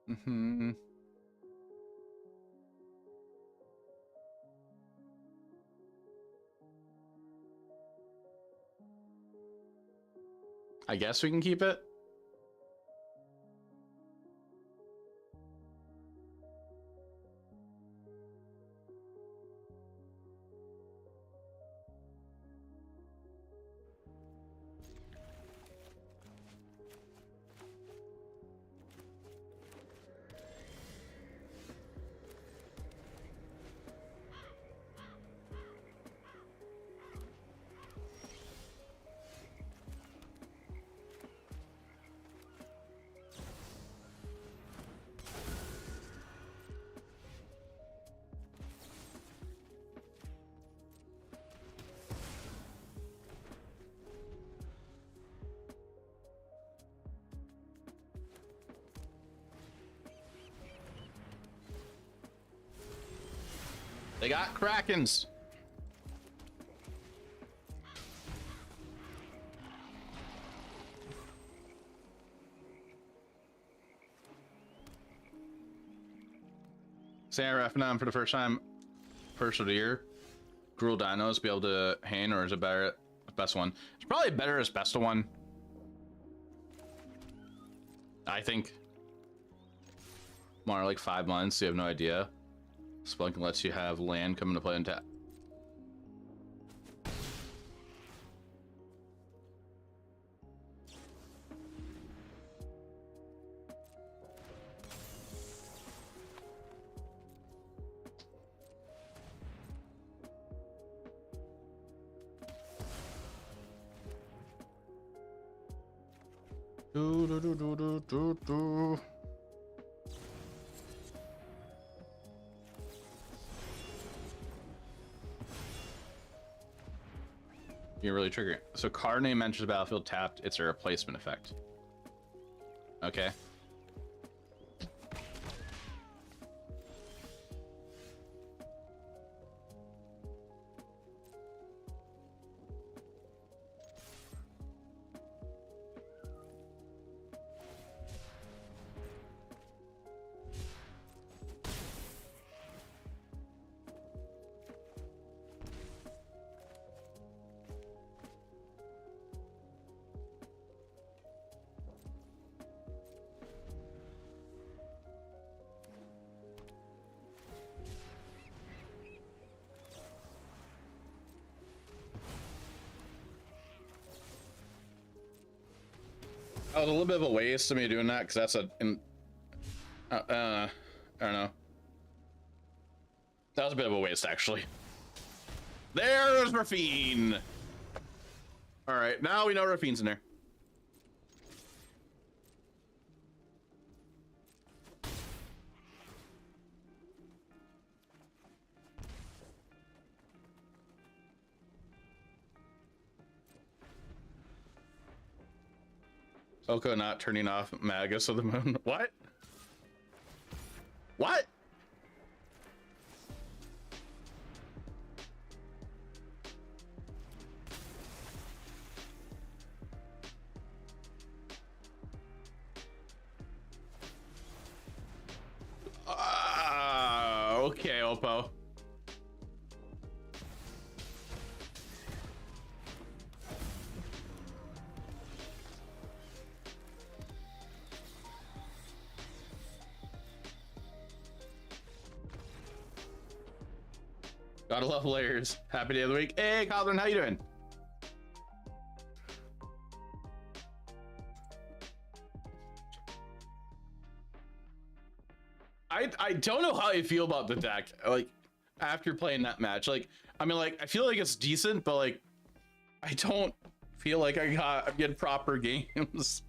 [SPEAKER 1] Mm-hmm. I guess we can keep it. They got Krakens. Sarah FNM for the first time, first of the year. Gruel Dinos be able to hang, or is it better? Best one. It's probably better as best of one. I think. More like 5 months. You have no idea. Spelunking lets you have land come into play and tap. Do do do do do do do. You really trigger it. So card name enters the battlefield tapped. It's a replacement effect. Okay. That was a little bit of a waste of me doing that because that's I don't know. That was a bit of a waste, actually. There's Rafine. All right, now we know Rafine's in there. Oko not turning off Magus of the Moon. What? What? Okay, Oppo. Gotta love layers. Happy day of the week. Hey, Colin, how you doing? I don't know how I feel about the deck. Like, after playing that match, like, I mean, like, I feel like it's decent, but like, I don't feel like I'm getting proper games.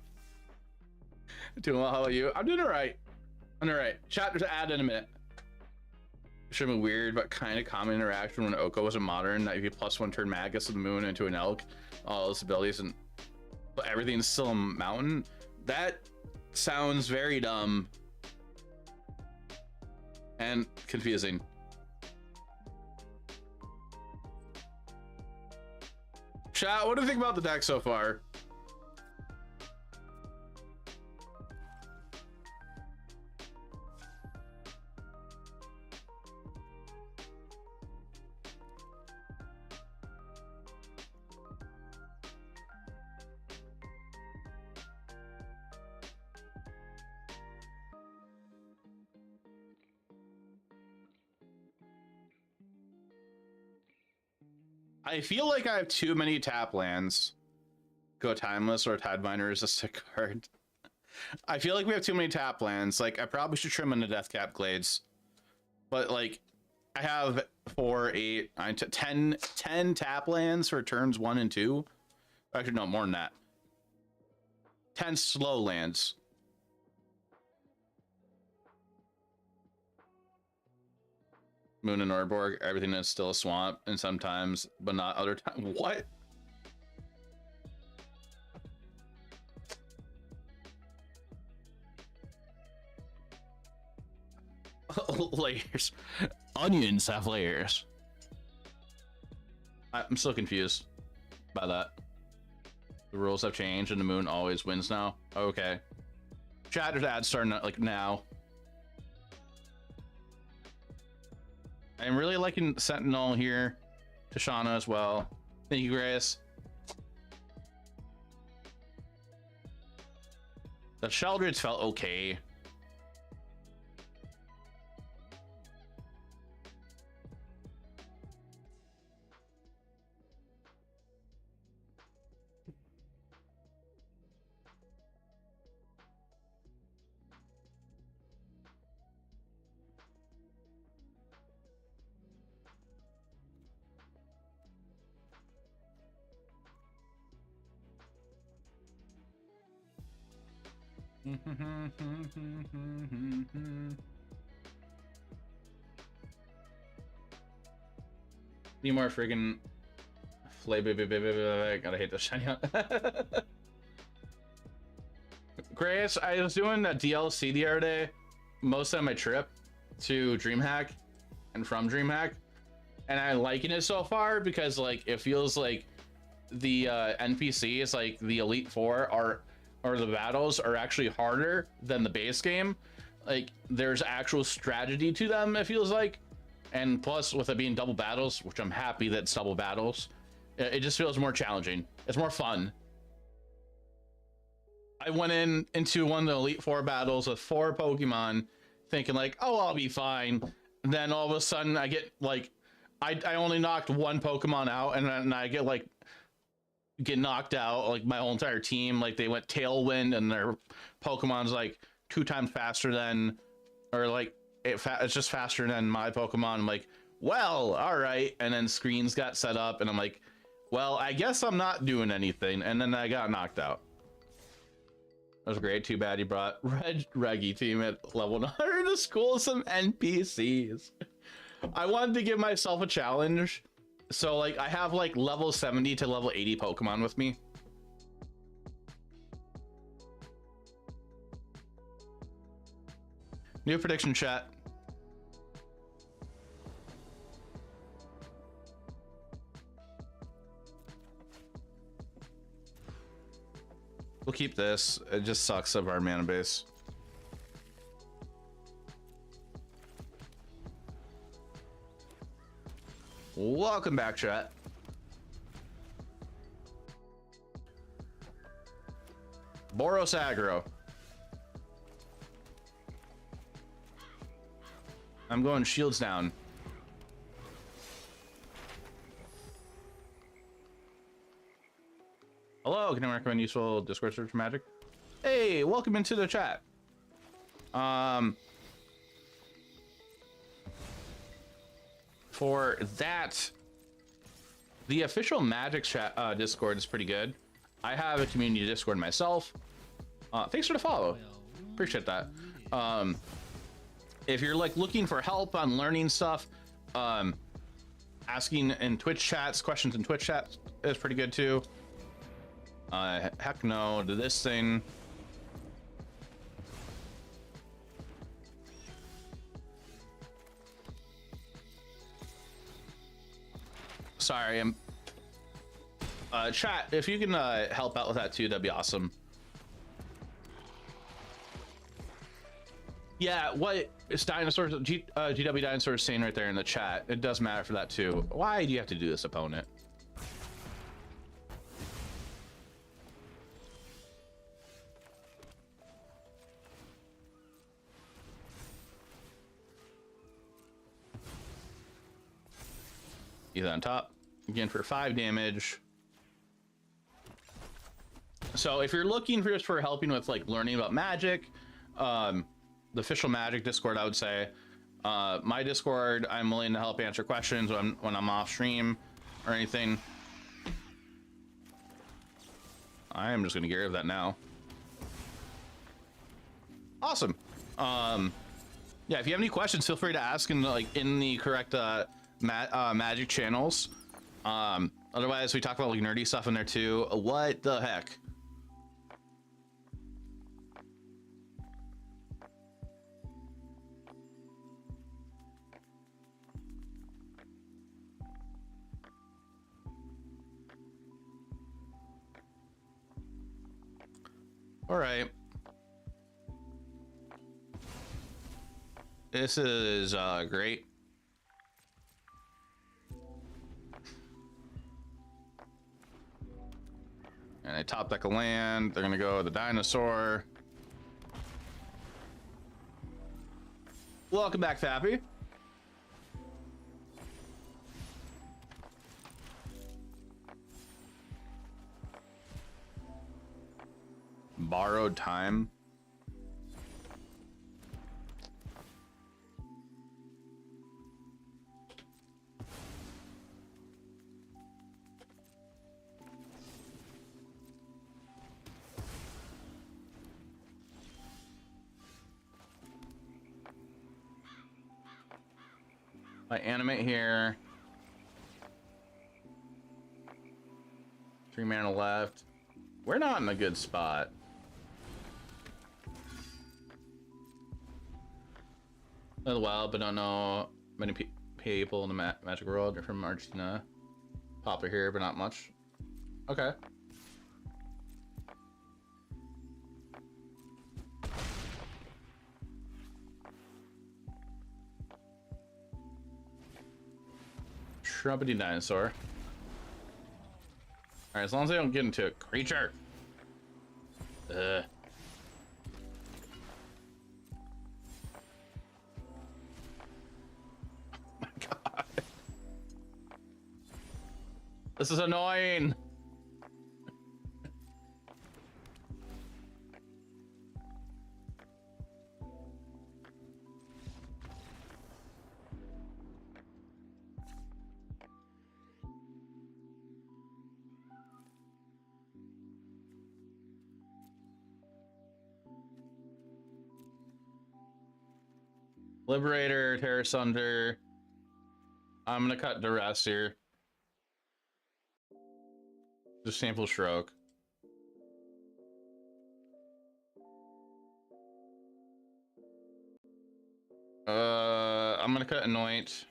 [SPEAKER 1] Doing well, how about you? I'm doing all right. I'm all right. Chat to add in a minute. Should be weird, but kind of common interaction when Oko was a modern. That if you +1 turn Magus of the Moon into an Elk, all those abilities, and but everything's still a mountain. That sounds very dumb and confusing. Chat, what do you think about the deck so far? I feel like I have too many tap lands. Go Timeless or Tideminer is a sick card. I feel like we have too many tap lands. Like, I probably should trim in the Deathcap Glades. But, like, I have 4, 8, 9, 10 tap lands for turns 1 and 2. Actually, no, more than that. 10 slow lands. Moon and Orborg, everything is still a swamp, and sometimes, but not other times. What? Layers. Onions have layers. I'm still confused by that. The rules have changed, and the moon always wins now. Okay. Chatter's ad starting like now. I'm really liking Sentinel here. Tashana as well. Thank you, Grace. The Sheldreds felt okay. Need more friggin' Flay, gotta hate the shiny. Grace, I was doing a DLC the other day, most of my trip to DreamHack and from DreamHack, and I'm liking it so far because like it feels like the NPCs, like the Elite Four, or the battles are actually harder than the base game. Like there's actual strategy to them, it feels like, and plus with it being double battles, which I'm happy that it's double battles, it just feels more challenging. It's more fun. I went into one of the Elite Four battles with 4 Pokemon thinking like, oh, I'll be fine. And then all of a sudden I get like, I only knocked 1 Pokemon out, and then I get knocked out, like my whole entire team, like they went Tailwind and their Pokemon's like 2 times faster than, or like it's just faster than my Pokemon. I'm like, well, all right. And then screens got set up and I'm like, well, I guess I'm not doing anything. And then I got knocked out. That was great. Too bad you brought Reggie team at level 100 to school some NPCs. I wanted to give myself a challenge. So like I have like level 70 to level 80 Pokemon with me. New prediction, chat. We'll keep this. It just sucks of our mana base. Welcome back, chat. Boros aggro. I'm going shields down. Hello, can I recommend useful Discord search for magic? Hey, welcome into the chat. For that, the official magic chat Discord is pretty good. I have a community Discord myself. Thanks for the follow. Appreciate that. If you're like looking for help on learning stuff, asking in Twitch chats, questions in Twitch chats is pretty good too. Heck no to this thing. Sorry, I'm chat, if you can help out with that too, that'd be awesome. Yeah, what is dinosaurs GW dinosaurs saying right there in the chat? It does matter for that too. Why do you have to do this, opponent? He's on top again for 5 damage. So if you're looking for helping with like learning about magic, the official magic Discord, I would say my Discord, I'm willing to help answer questions when I'm off stream or anything. I am just gonna get rid of that now. Awesome. Yeah, if you have any questions, feel free to ask in the correct magic channels. Otherwise, we talk about like nerdy stuff in there too. What the heck? All right. This is great. And they top deck a land. They're gonna go with the dinosaur. Welcome back, Fappy. Borrowed time. I animate here. 3 mana left. We're not in a good spot. A little while, but don't know many people in the Magic world. They're from Argentina. Popular here, but not much. Okay. Shrubbity dinosaur. Alright, as long as they don't get into a creature. Oh my god. This is annoying. Liberator, Terror Sunder. I'm gonna cut Duress here. Just sample Stroke. I'm gonna cut Anoint.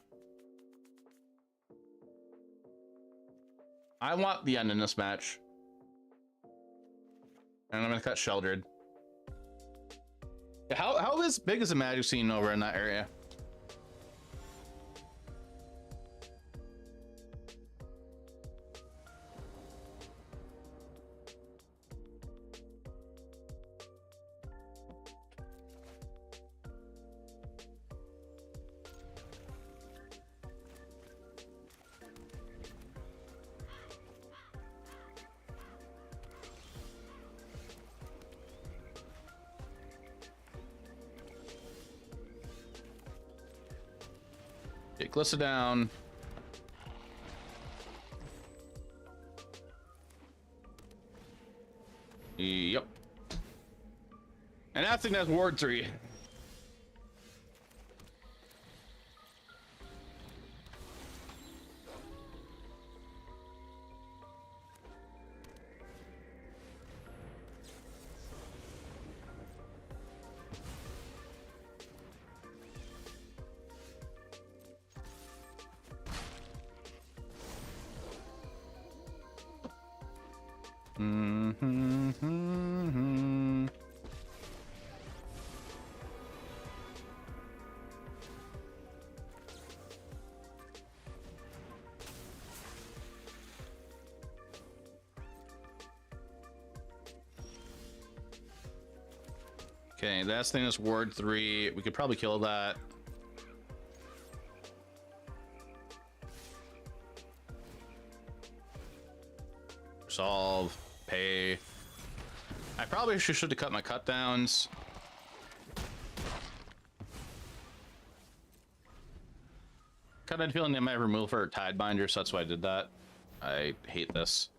[SPEAKER 1] I want the end in this match. And I'm gonna cut Sheldred. How is big is the Magic scene over in that area? Get Glissa down. Yep. And I think that's Ward 3. Okay, last thing is Ward 3. We could probably kill that. Solve, pay. I probably should have cut my cut downs. Kind of feeling I might remove her Tidebinder, so that's why I did that. I hate this.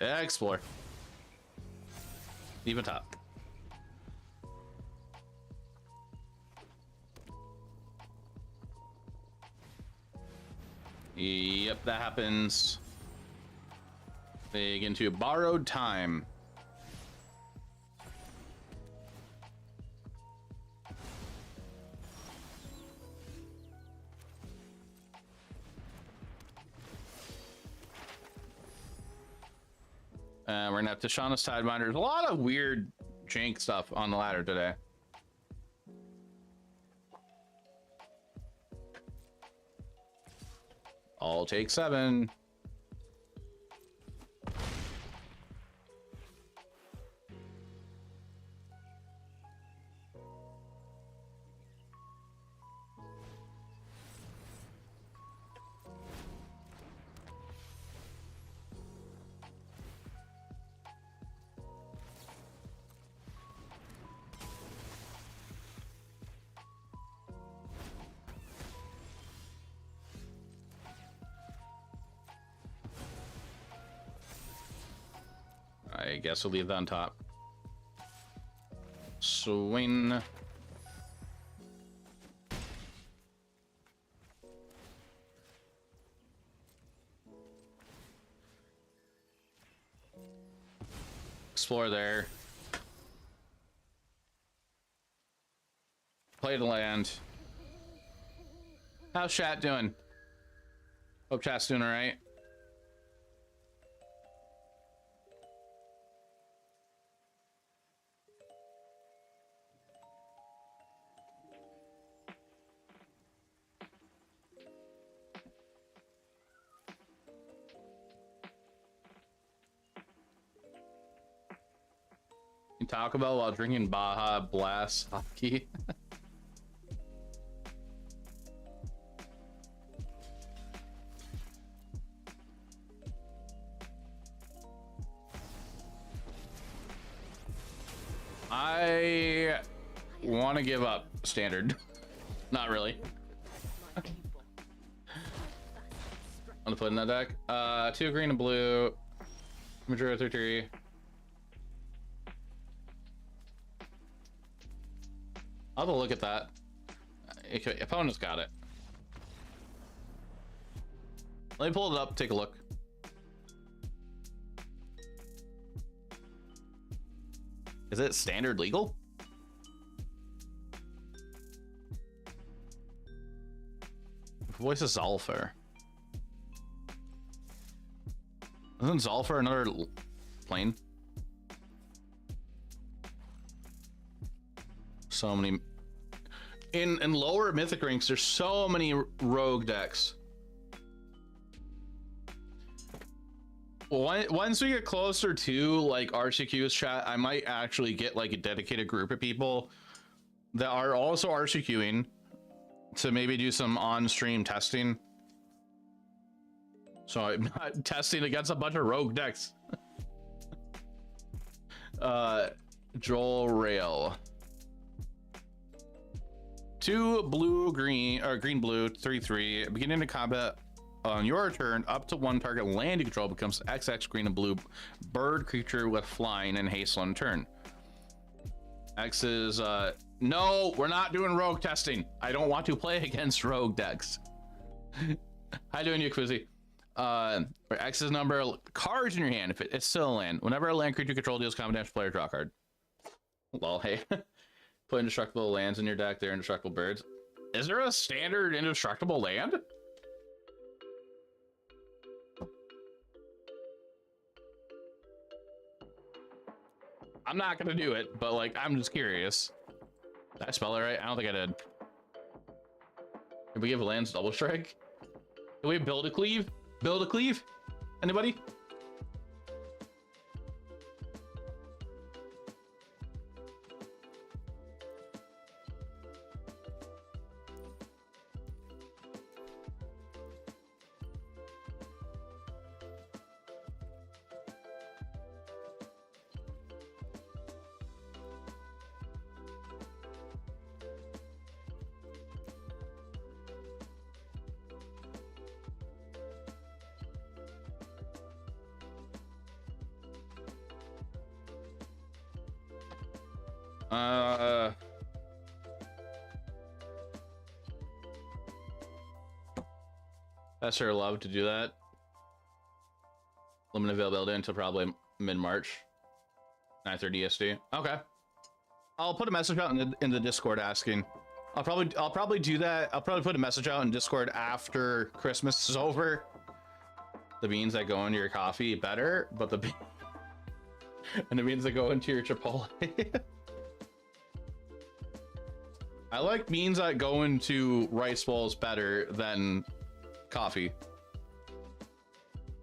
[SPEAKER 1] Yeah, explore. Even top. Yep, that happens. They get into borrowed time. We're gonna have Tishana's Tidebinder. There's a lot of weird jank stuff on the ladder today. I'll take 7. guess we'll leave that on top. Swing. Explore there. Play the land. How's chat doing? Hope chat's doing all right. Taco Bell while drinking Baja Blast hockey. I want to give up Standard. Not really. I'm gonna put in that deck. 2 green and blue. Majority 33. I'll have a look at that. Okay, opponent's got it. Let me pull it up, take a look. Is it standard legal? Voice of Zolfer. Isn't Zolfer another plane? So many in lower mythic ranks, there's so many rogue decks. Well, once we get closer to like RCQ's chat, I might actually get like a dedicated group of people that are also RCQing to maybe do some on-stream testing. So I'm not testing against a bunch of rogue decks. Joel Rail. 2 blue green or green blue 3/3. Beginning of combat on your turn, up to 1 target land you control becomes XX green and blue bird creature with flying and haste on turn. X is no, we're not doing rogue testing. I don't want to play against rogue decks. How you doing, you Quizzy? X's number cards in your hand. If it's still a land, whenever a land creature you control deals combat damage, player draw a card. Well, hey. Put indestructible lands in your deck. They're indestructible birds. Is there a standard indestructible land? I'm not gonna do it, but like I'm just curious. Did I spell it right? I don't think I did. Can we give lands double strike? Can we build a cleave? Build a cleave? Anybody? That's her love to do that. Limited availability until probably mid-March. 9:30 EST. Okay. I'll put a message out in the Discord asking. I'll probably do that. I'll probably put a message out in Discord after Christmas is over. The beans that go into your coffee better, but the and the beans that go into your Chipotle. I like beans that go into rice bowls better than coffee.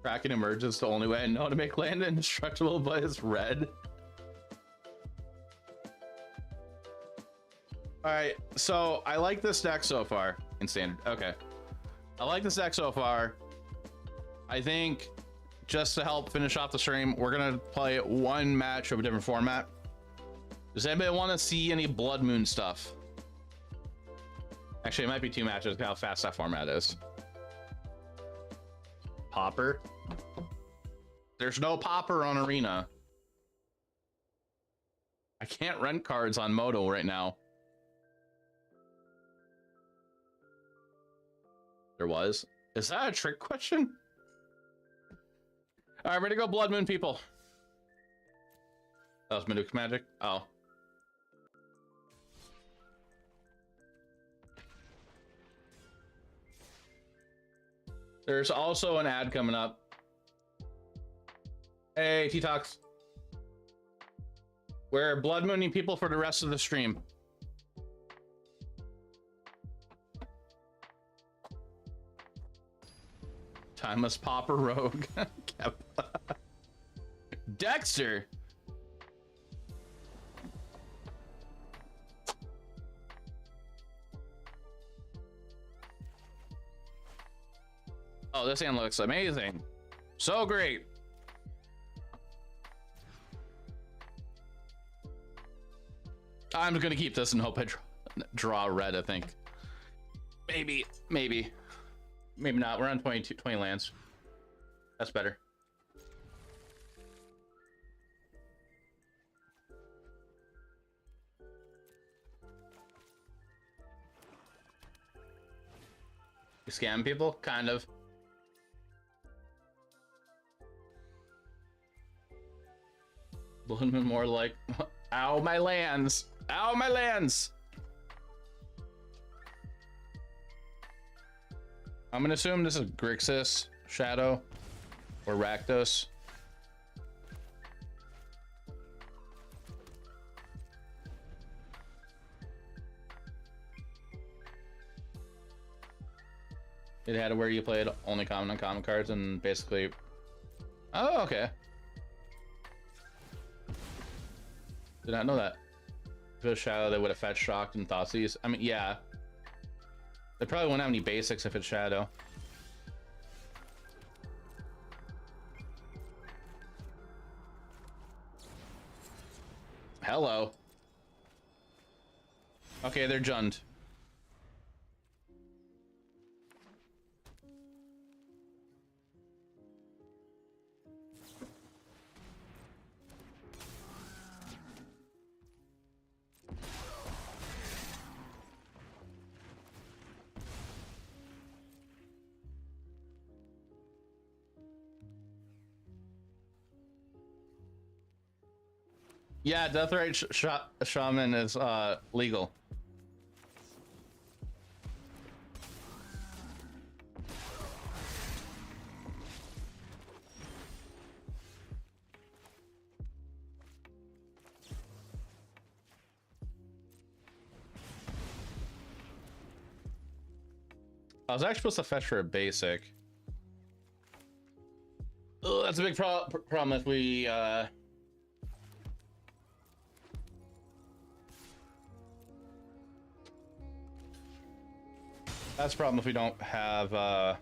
[SPEAKER 1] Kraken emerges the only way I know to make land indestructible, but it's red. All right, so I like this deck so far in standard. Okay, I like this deck so far. I think just to help finish off the stream, we're gonna play one match of a different format. Does anybody want to see any Blood Moon stuff? Actually, it might be 2 matches. How fast that format is. Popper. There's no popper on Arena. I can't rent cards on Moto right now. There was. Is that a trick question? All right, ready to go, Blood Moon people. That was Maduke's magic. Oh. There's also an ad coming up. Hey, T-Tox. We're blood mooning people for the rest of the stream. Timeless Popper Rogue. Dexter. Oh, this hand looks amazing. So great. I'm gonna keep this and hope I draw red, I think. Maybe not. We're on 20 lands. That's better. You scam people? Kind of. Blood Moon more like, ow, my lands. Ow, my lands. I'm gonna assume this is Grixis, Shadow, or Rakdos. It had where you played only common and uncommon cards and basically. Oh, okay. Did not know that. If it was Shadow, they would have fetched, shocked, and Thoughtseize. I mean, yeah. They probably won't have any basics if it's Shadow. Hello. Okay, they're Jund. Yeah, Deathrite Shaman is legal. I was actually supposed to fetch for a basic. Oh, that's a big problem if we that's a problem if we don't have a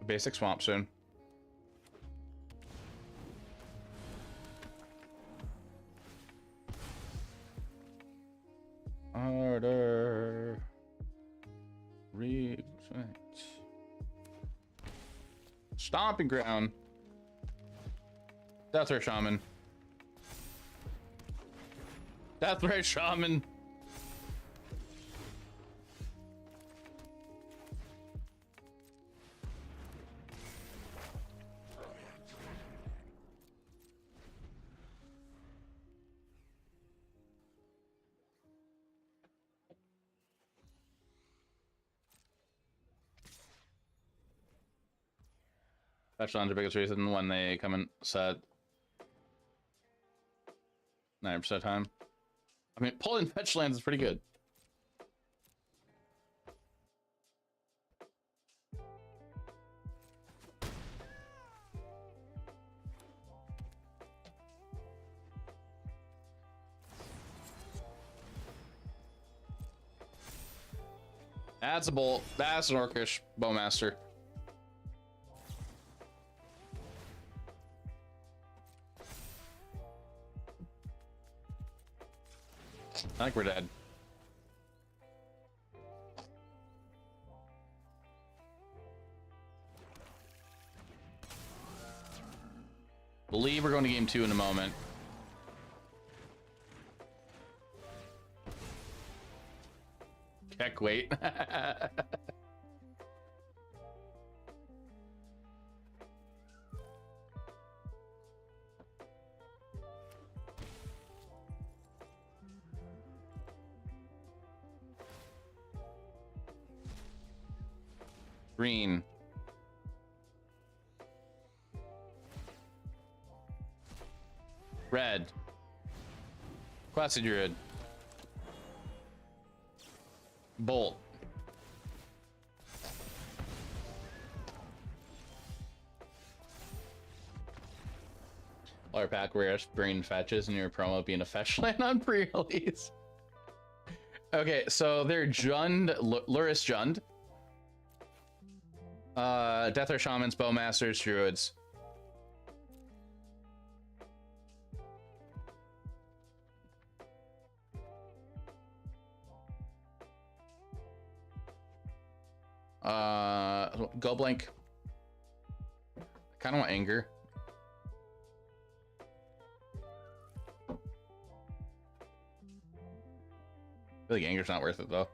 [SPEAKER 1] basic swamp soon. Order. Stomping ground. Deathrite Shaman. Deathrite Shaman. Touchdown's the biggest reason when they come in set 90% of the time. I mean, pulling fetch lands is pretty good. That's a bolt. That's an Orcish Bowmaster. I think we're dead. Believe we're going to game 2 in a moment. Heck, wait. Green. Red. Classy Druid. Bolt. Color pack rare brain fetches and your promo being a fetch land on pre-release. Okay, so they're Jund, Luris Jund. Deathler Shamans, Bowmasters, Druids. Go blank. I kind of want anger. I feel like anger's not worth it though.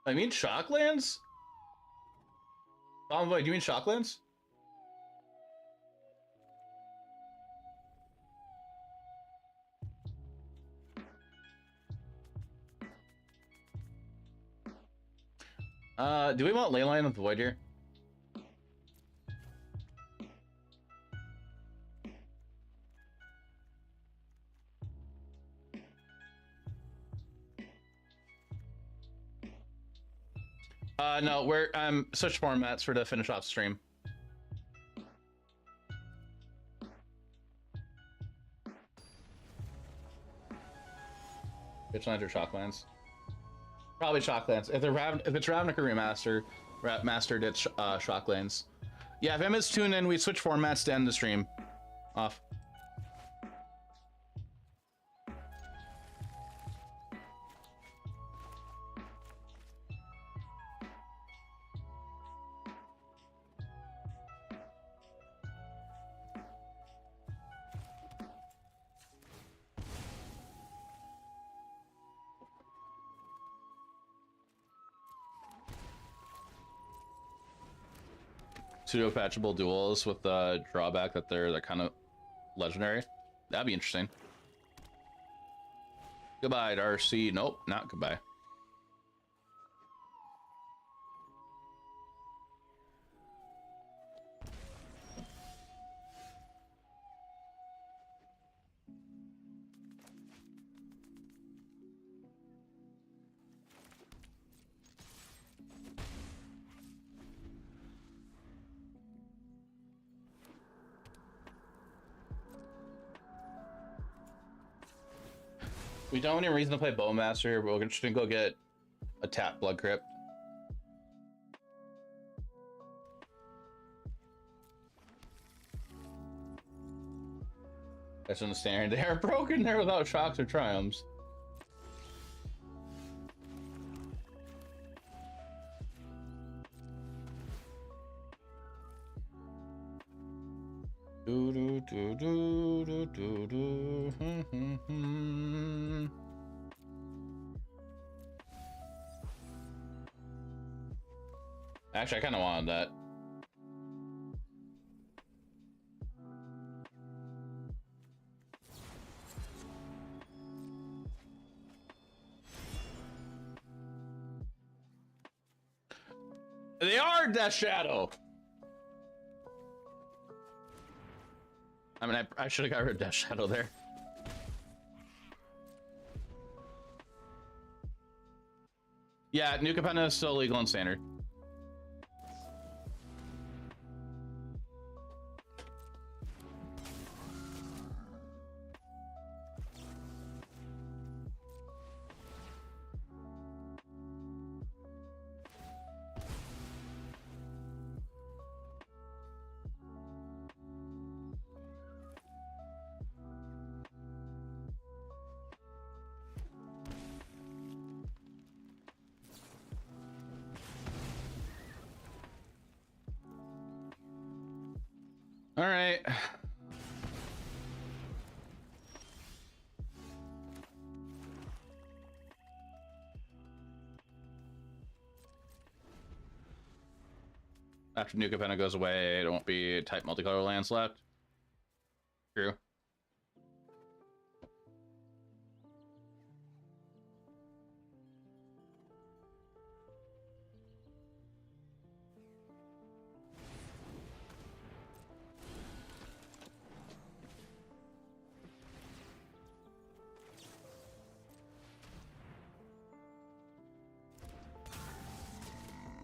[SPEAKER 1] I mean Shocklands? Oh, wait, do you mean Shocklands? Do we want Leyline with Void here? No, we're switch formats for to finish off stream. Witchlands or Shocklands? Probably Shocklands. If it's Ravnica remastered, it's Shocklands. Yeah, if Emma's tuned in, we switch formats to end the stream. Off. Pseudo-patchable duels with the drawback that they're kind of legendary. That'd be interesting. Goodbye, Darcy. Nope, not goodbye. We don't have any reason to play Bowmaster, but we're just gonna go get a tap Blood Crypt. That's understanding. They are broken there without shocks or triumphs. Do do do do do do do. Actually, I kind of wanted that. They are Death Shadow. I mean, I should have got rid of Death Shadow there. Yeah, New Capenna is still legal and standard. All right. After New Capenna goes away, it won't be type multicolor lands left. True.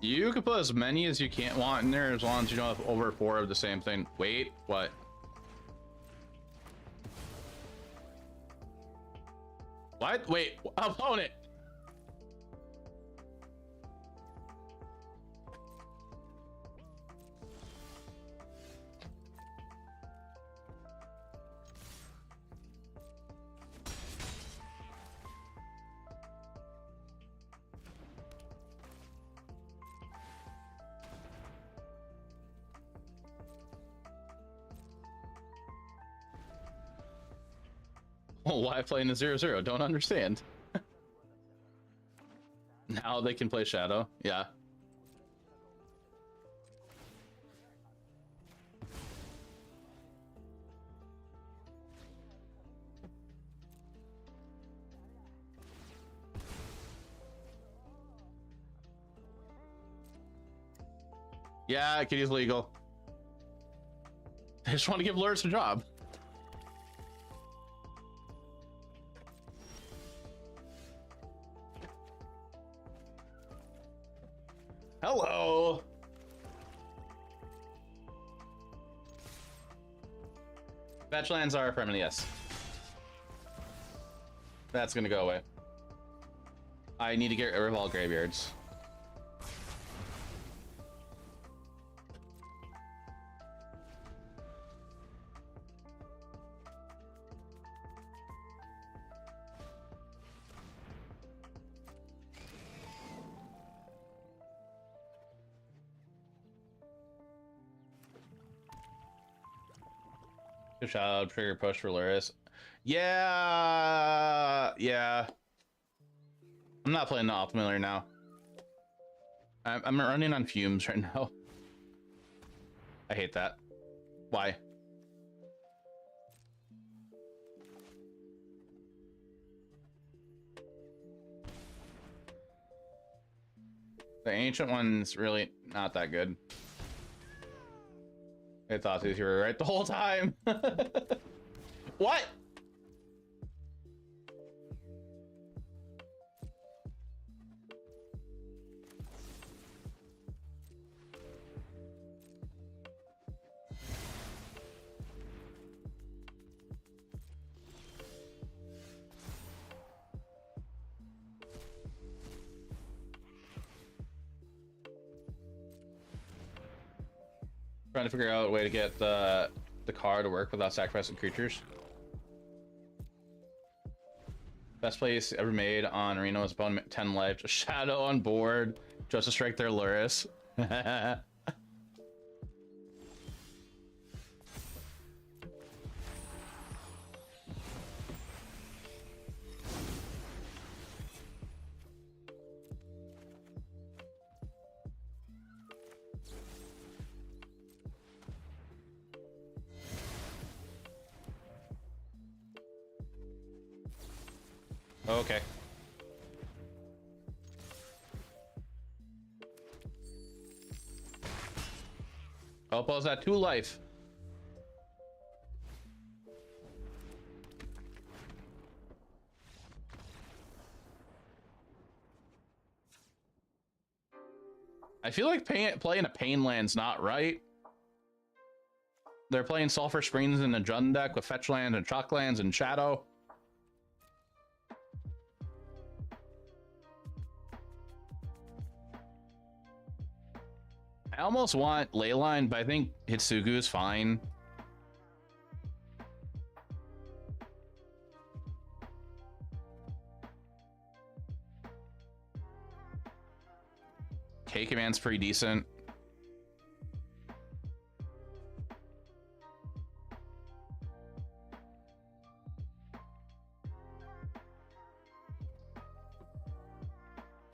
[SPEAKER 1] You can put as many as you can't want in there as long as you don't have over 4 of the same thing. Wait, what? What? Wait, opponent! Oh, why play in the 0/0? Don't understand. Now they can play Shadow. Yeah. Yeah, Kitty's legal. I just want to give Lurus a job. Hello. Fetch lands are permanent, yes. That's gonna go away. I need to get rid of all graveyards. Good job, trigger push for Lurus. Yeah. I'm not playing the optimaler now. I'm running on fumes right now. I hate that. Why? The ancient one's really not that good. I thought you were right the whole time. What? Trying to figure out a way to get the car to work without sacrificing creatures. Best place ever made on Arena was about 10 life. Just Shadow on board. Just to strike their Lurus. Okay. Opal's at 2 life. I feel like playing a Pain land's not right. They're playing Sulfur Springs in the Jund deck with fetch lands and chalk lands and Shadow. I almost want Leyline, but I think Hitsugu is fine. K-Command's pretty decent.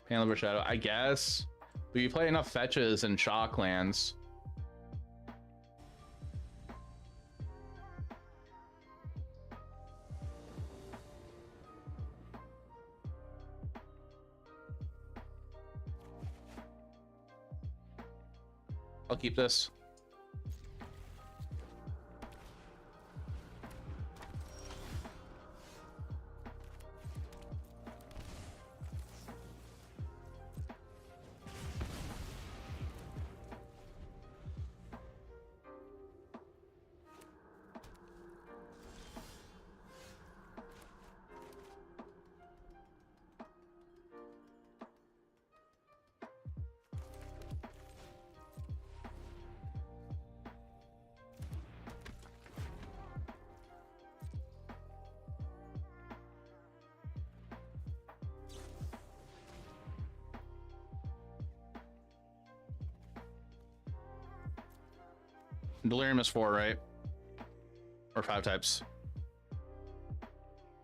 [SPEAKER 1] Panel Shadow, I guess. But you play enough fetches and shock lands. I'll keep this. Delirium is 4, right? Or 5 types.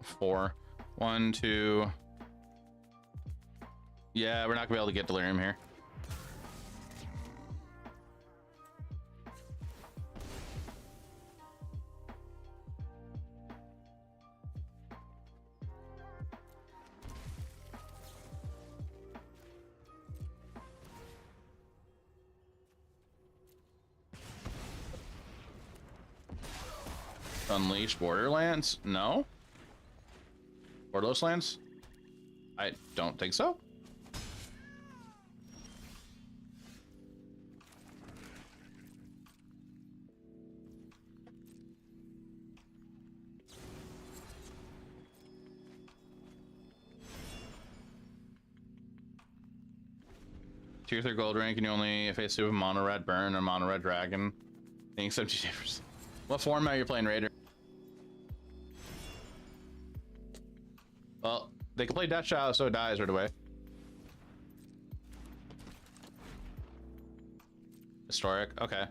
[SPEAKER 1] 4. 1, 2. Yeah, we're not gonna be able to get Delirium here. Unleash Borderlands? No? Borderless lands? I don't think so. Tier 3 gold rank and you only face two of mono red burn or mono red dragon. Thanks, 70%. What format are you playing, Raider? Well, they can play Death Shadow, so it dies right away. Historic, okay.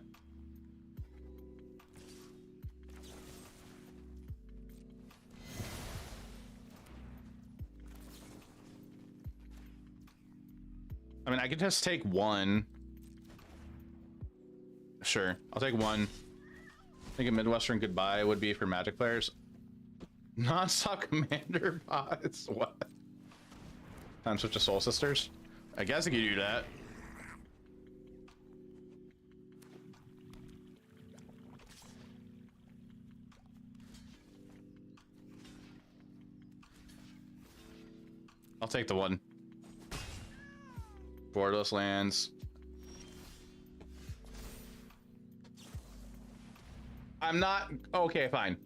[SPEAKER 1] I mean, I could just take one. Sure, I'll take one. I think a Midwestern goodbye would be for Magic players. Non-stop commander bots. What? Time switch to Soul Sisters. I guess I could do that. I'll take the one. Borderless lands. I'm not okay. Fine.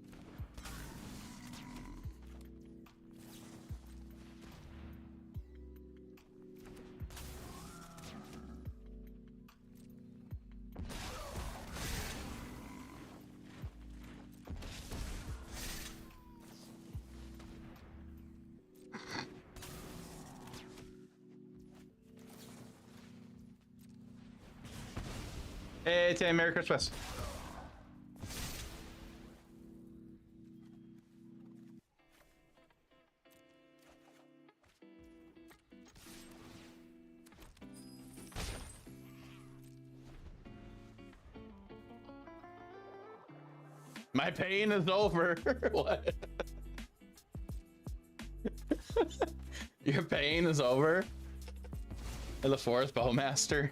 [SPEAKER 1] Hey, Tim, Merry Christmas. My pain is over. What? Your pain is over? You're the fourth Bowmaster.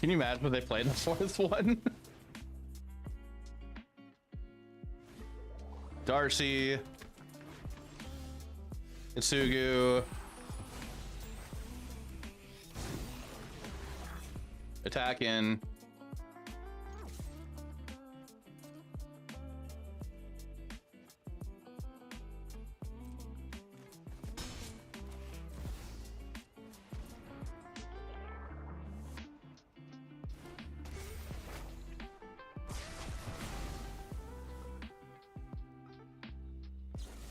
[SPEAKER 1] Can you imagine if they played the fourth one? Darcy. Itsugu. Attack in.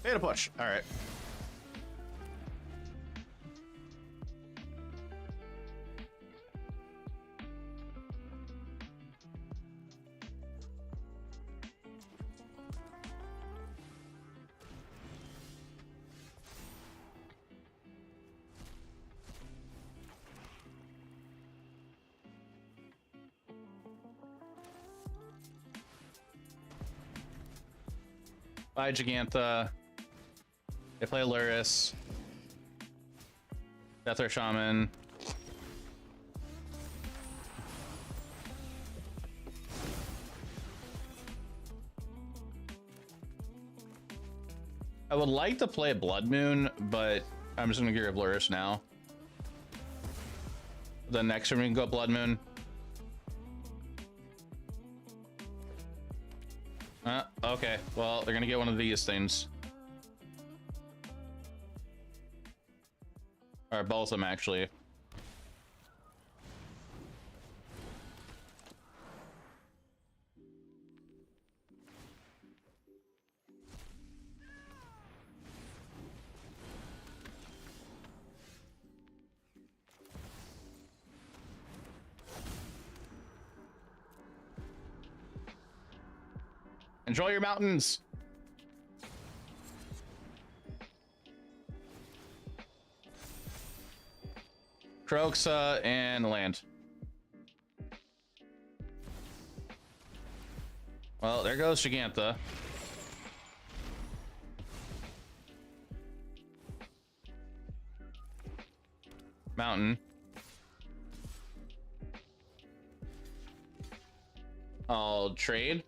[SPEAKER 1] Beta push. All right. Bye, Gigantha. They play Luris. Death or Shaman. I would like to play Blood Moon, but I'm just gonna get rid of Luris now. The next one we can go Blood Moon. Okay, well, they're gonna get one of these things. Or both of them, actually. Enjoy your mountains. Croxa and land. Well, there goes Gigantha. Mountain. I'll trade.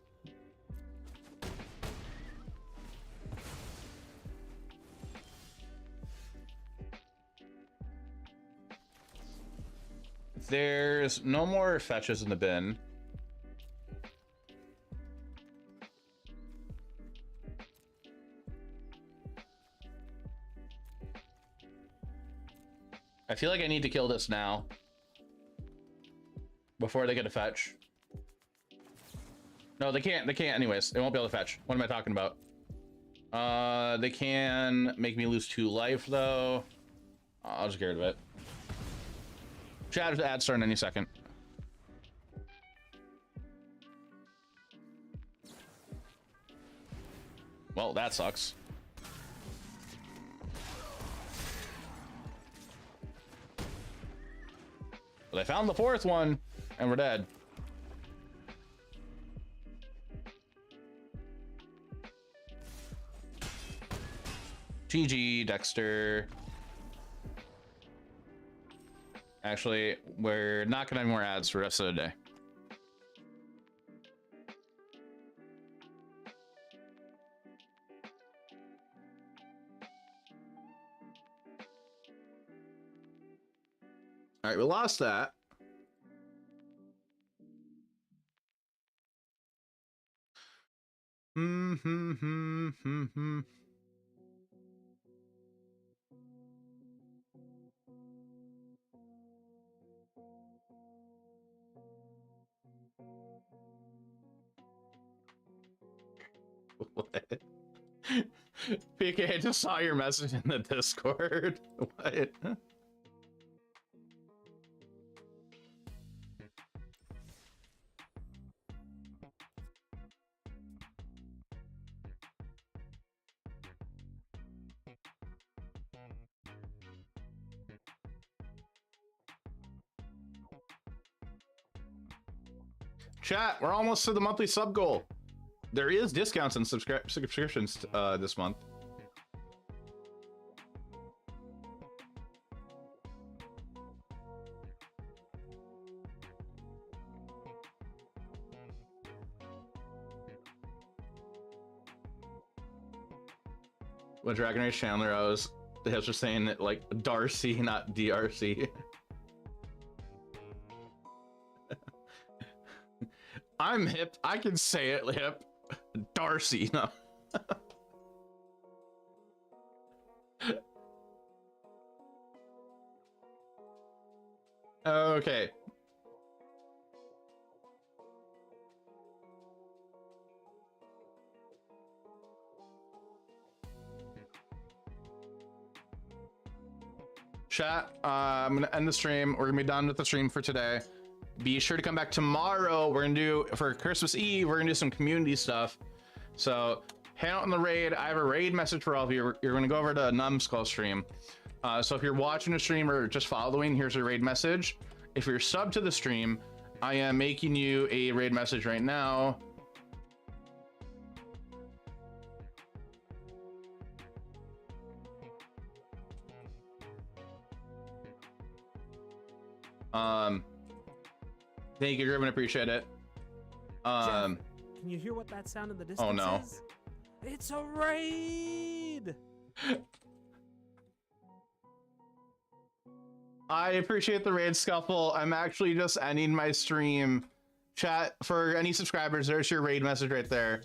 [SPEAKER 1] There's no more fetches in the bin. I feel like I need to kill this now before they get a fetch. No, they can't. They can't anyways. They won't be able to fetch. What am I talking about? They can make me lose 2 life though. I'll just get rid of it. Chat ad starting any second. Well, that sucks. But I found the 4th one, and we're dead. GG, Dexter. Actually, we're not gonna have more ads for the rest of the day. All right, we lost that. What? PK, I just saw your message in the Discord. What? Chat, we're almost to the monthly sub goal. There is discounts and subscriptions this month. When Dragon Race Chandler, I was just saying that like Darcy, not DRC. I'm hip. I can say it, hip. Darcy, no. Okay. Chat, I'm gonna end the stream. We're gonna be done with the stream for today. Be sure to come back tomorrow. We're gonna do, for Christmas Eve, we're gonna do some community stuff. So hang out in the raid. I have a raid message for all of you. You're gonna go over to Numbskull stream. So if you're watching the stream or just following, here's a raid message. If you're sub to the stream, I am making you a raid message right now. Thank you, Griffin. Appreciate it.
[SPEAKER 3] Jeff, can you hear what that sound in the distance
[SPEAKER 1] Oh, no.
[SPEAKER 3] is? It's a raid!
[SPEAKER 1] I appreciate the raid, Scuffle. I'm actually just ending my stream. Chat, for any subscribers, there's your raid message right there.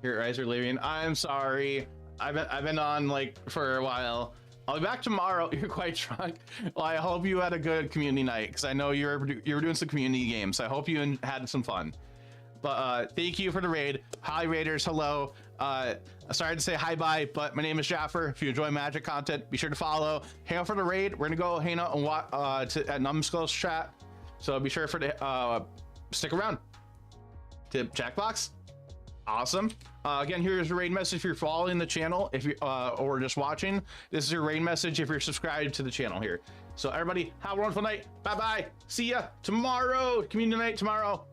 [SPEAKER 1] Your eyes are leaving. I'm sorry. I've been on like for a while. I'll be back tomorrow. You're quite drunk. Well, I hope you had a good community night, because I know you were doing some community games. I hope you had some fun. But thank you for the raid. Hi, raiders. Hello. Sorry to say hi bye, but my name is Jaffer. If you enjoy Magic content, be sure to follow. Hang out for the raid. We're gonna go hang out and watch at Numbskull's chat. So be sure to stick around. To Jackbox. Awesome. Again, here's your raid message if you're following the channel, if you or just watching. This is your raid message if you're subscribed to the channel here. So everybody, have a wonderful night. Bye bye. See ya tomorrow. Community night tomorrow.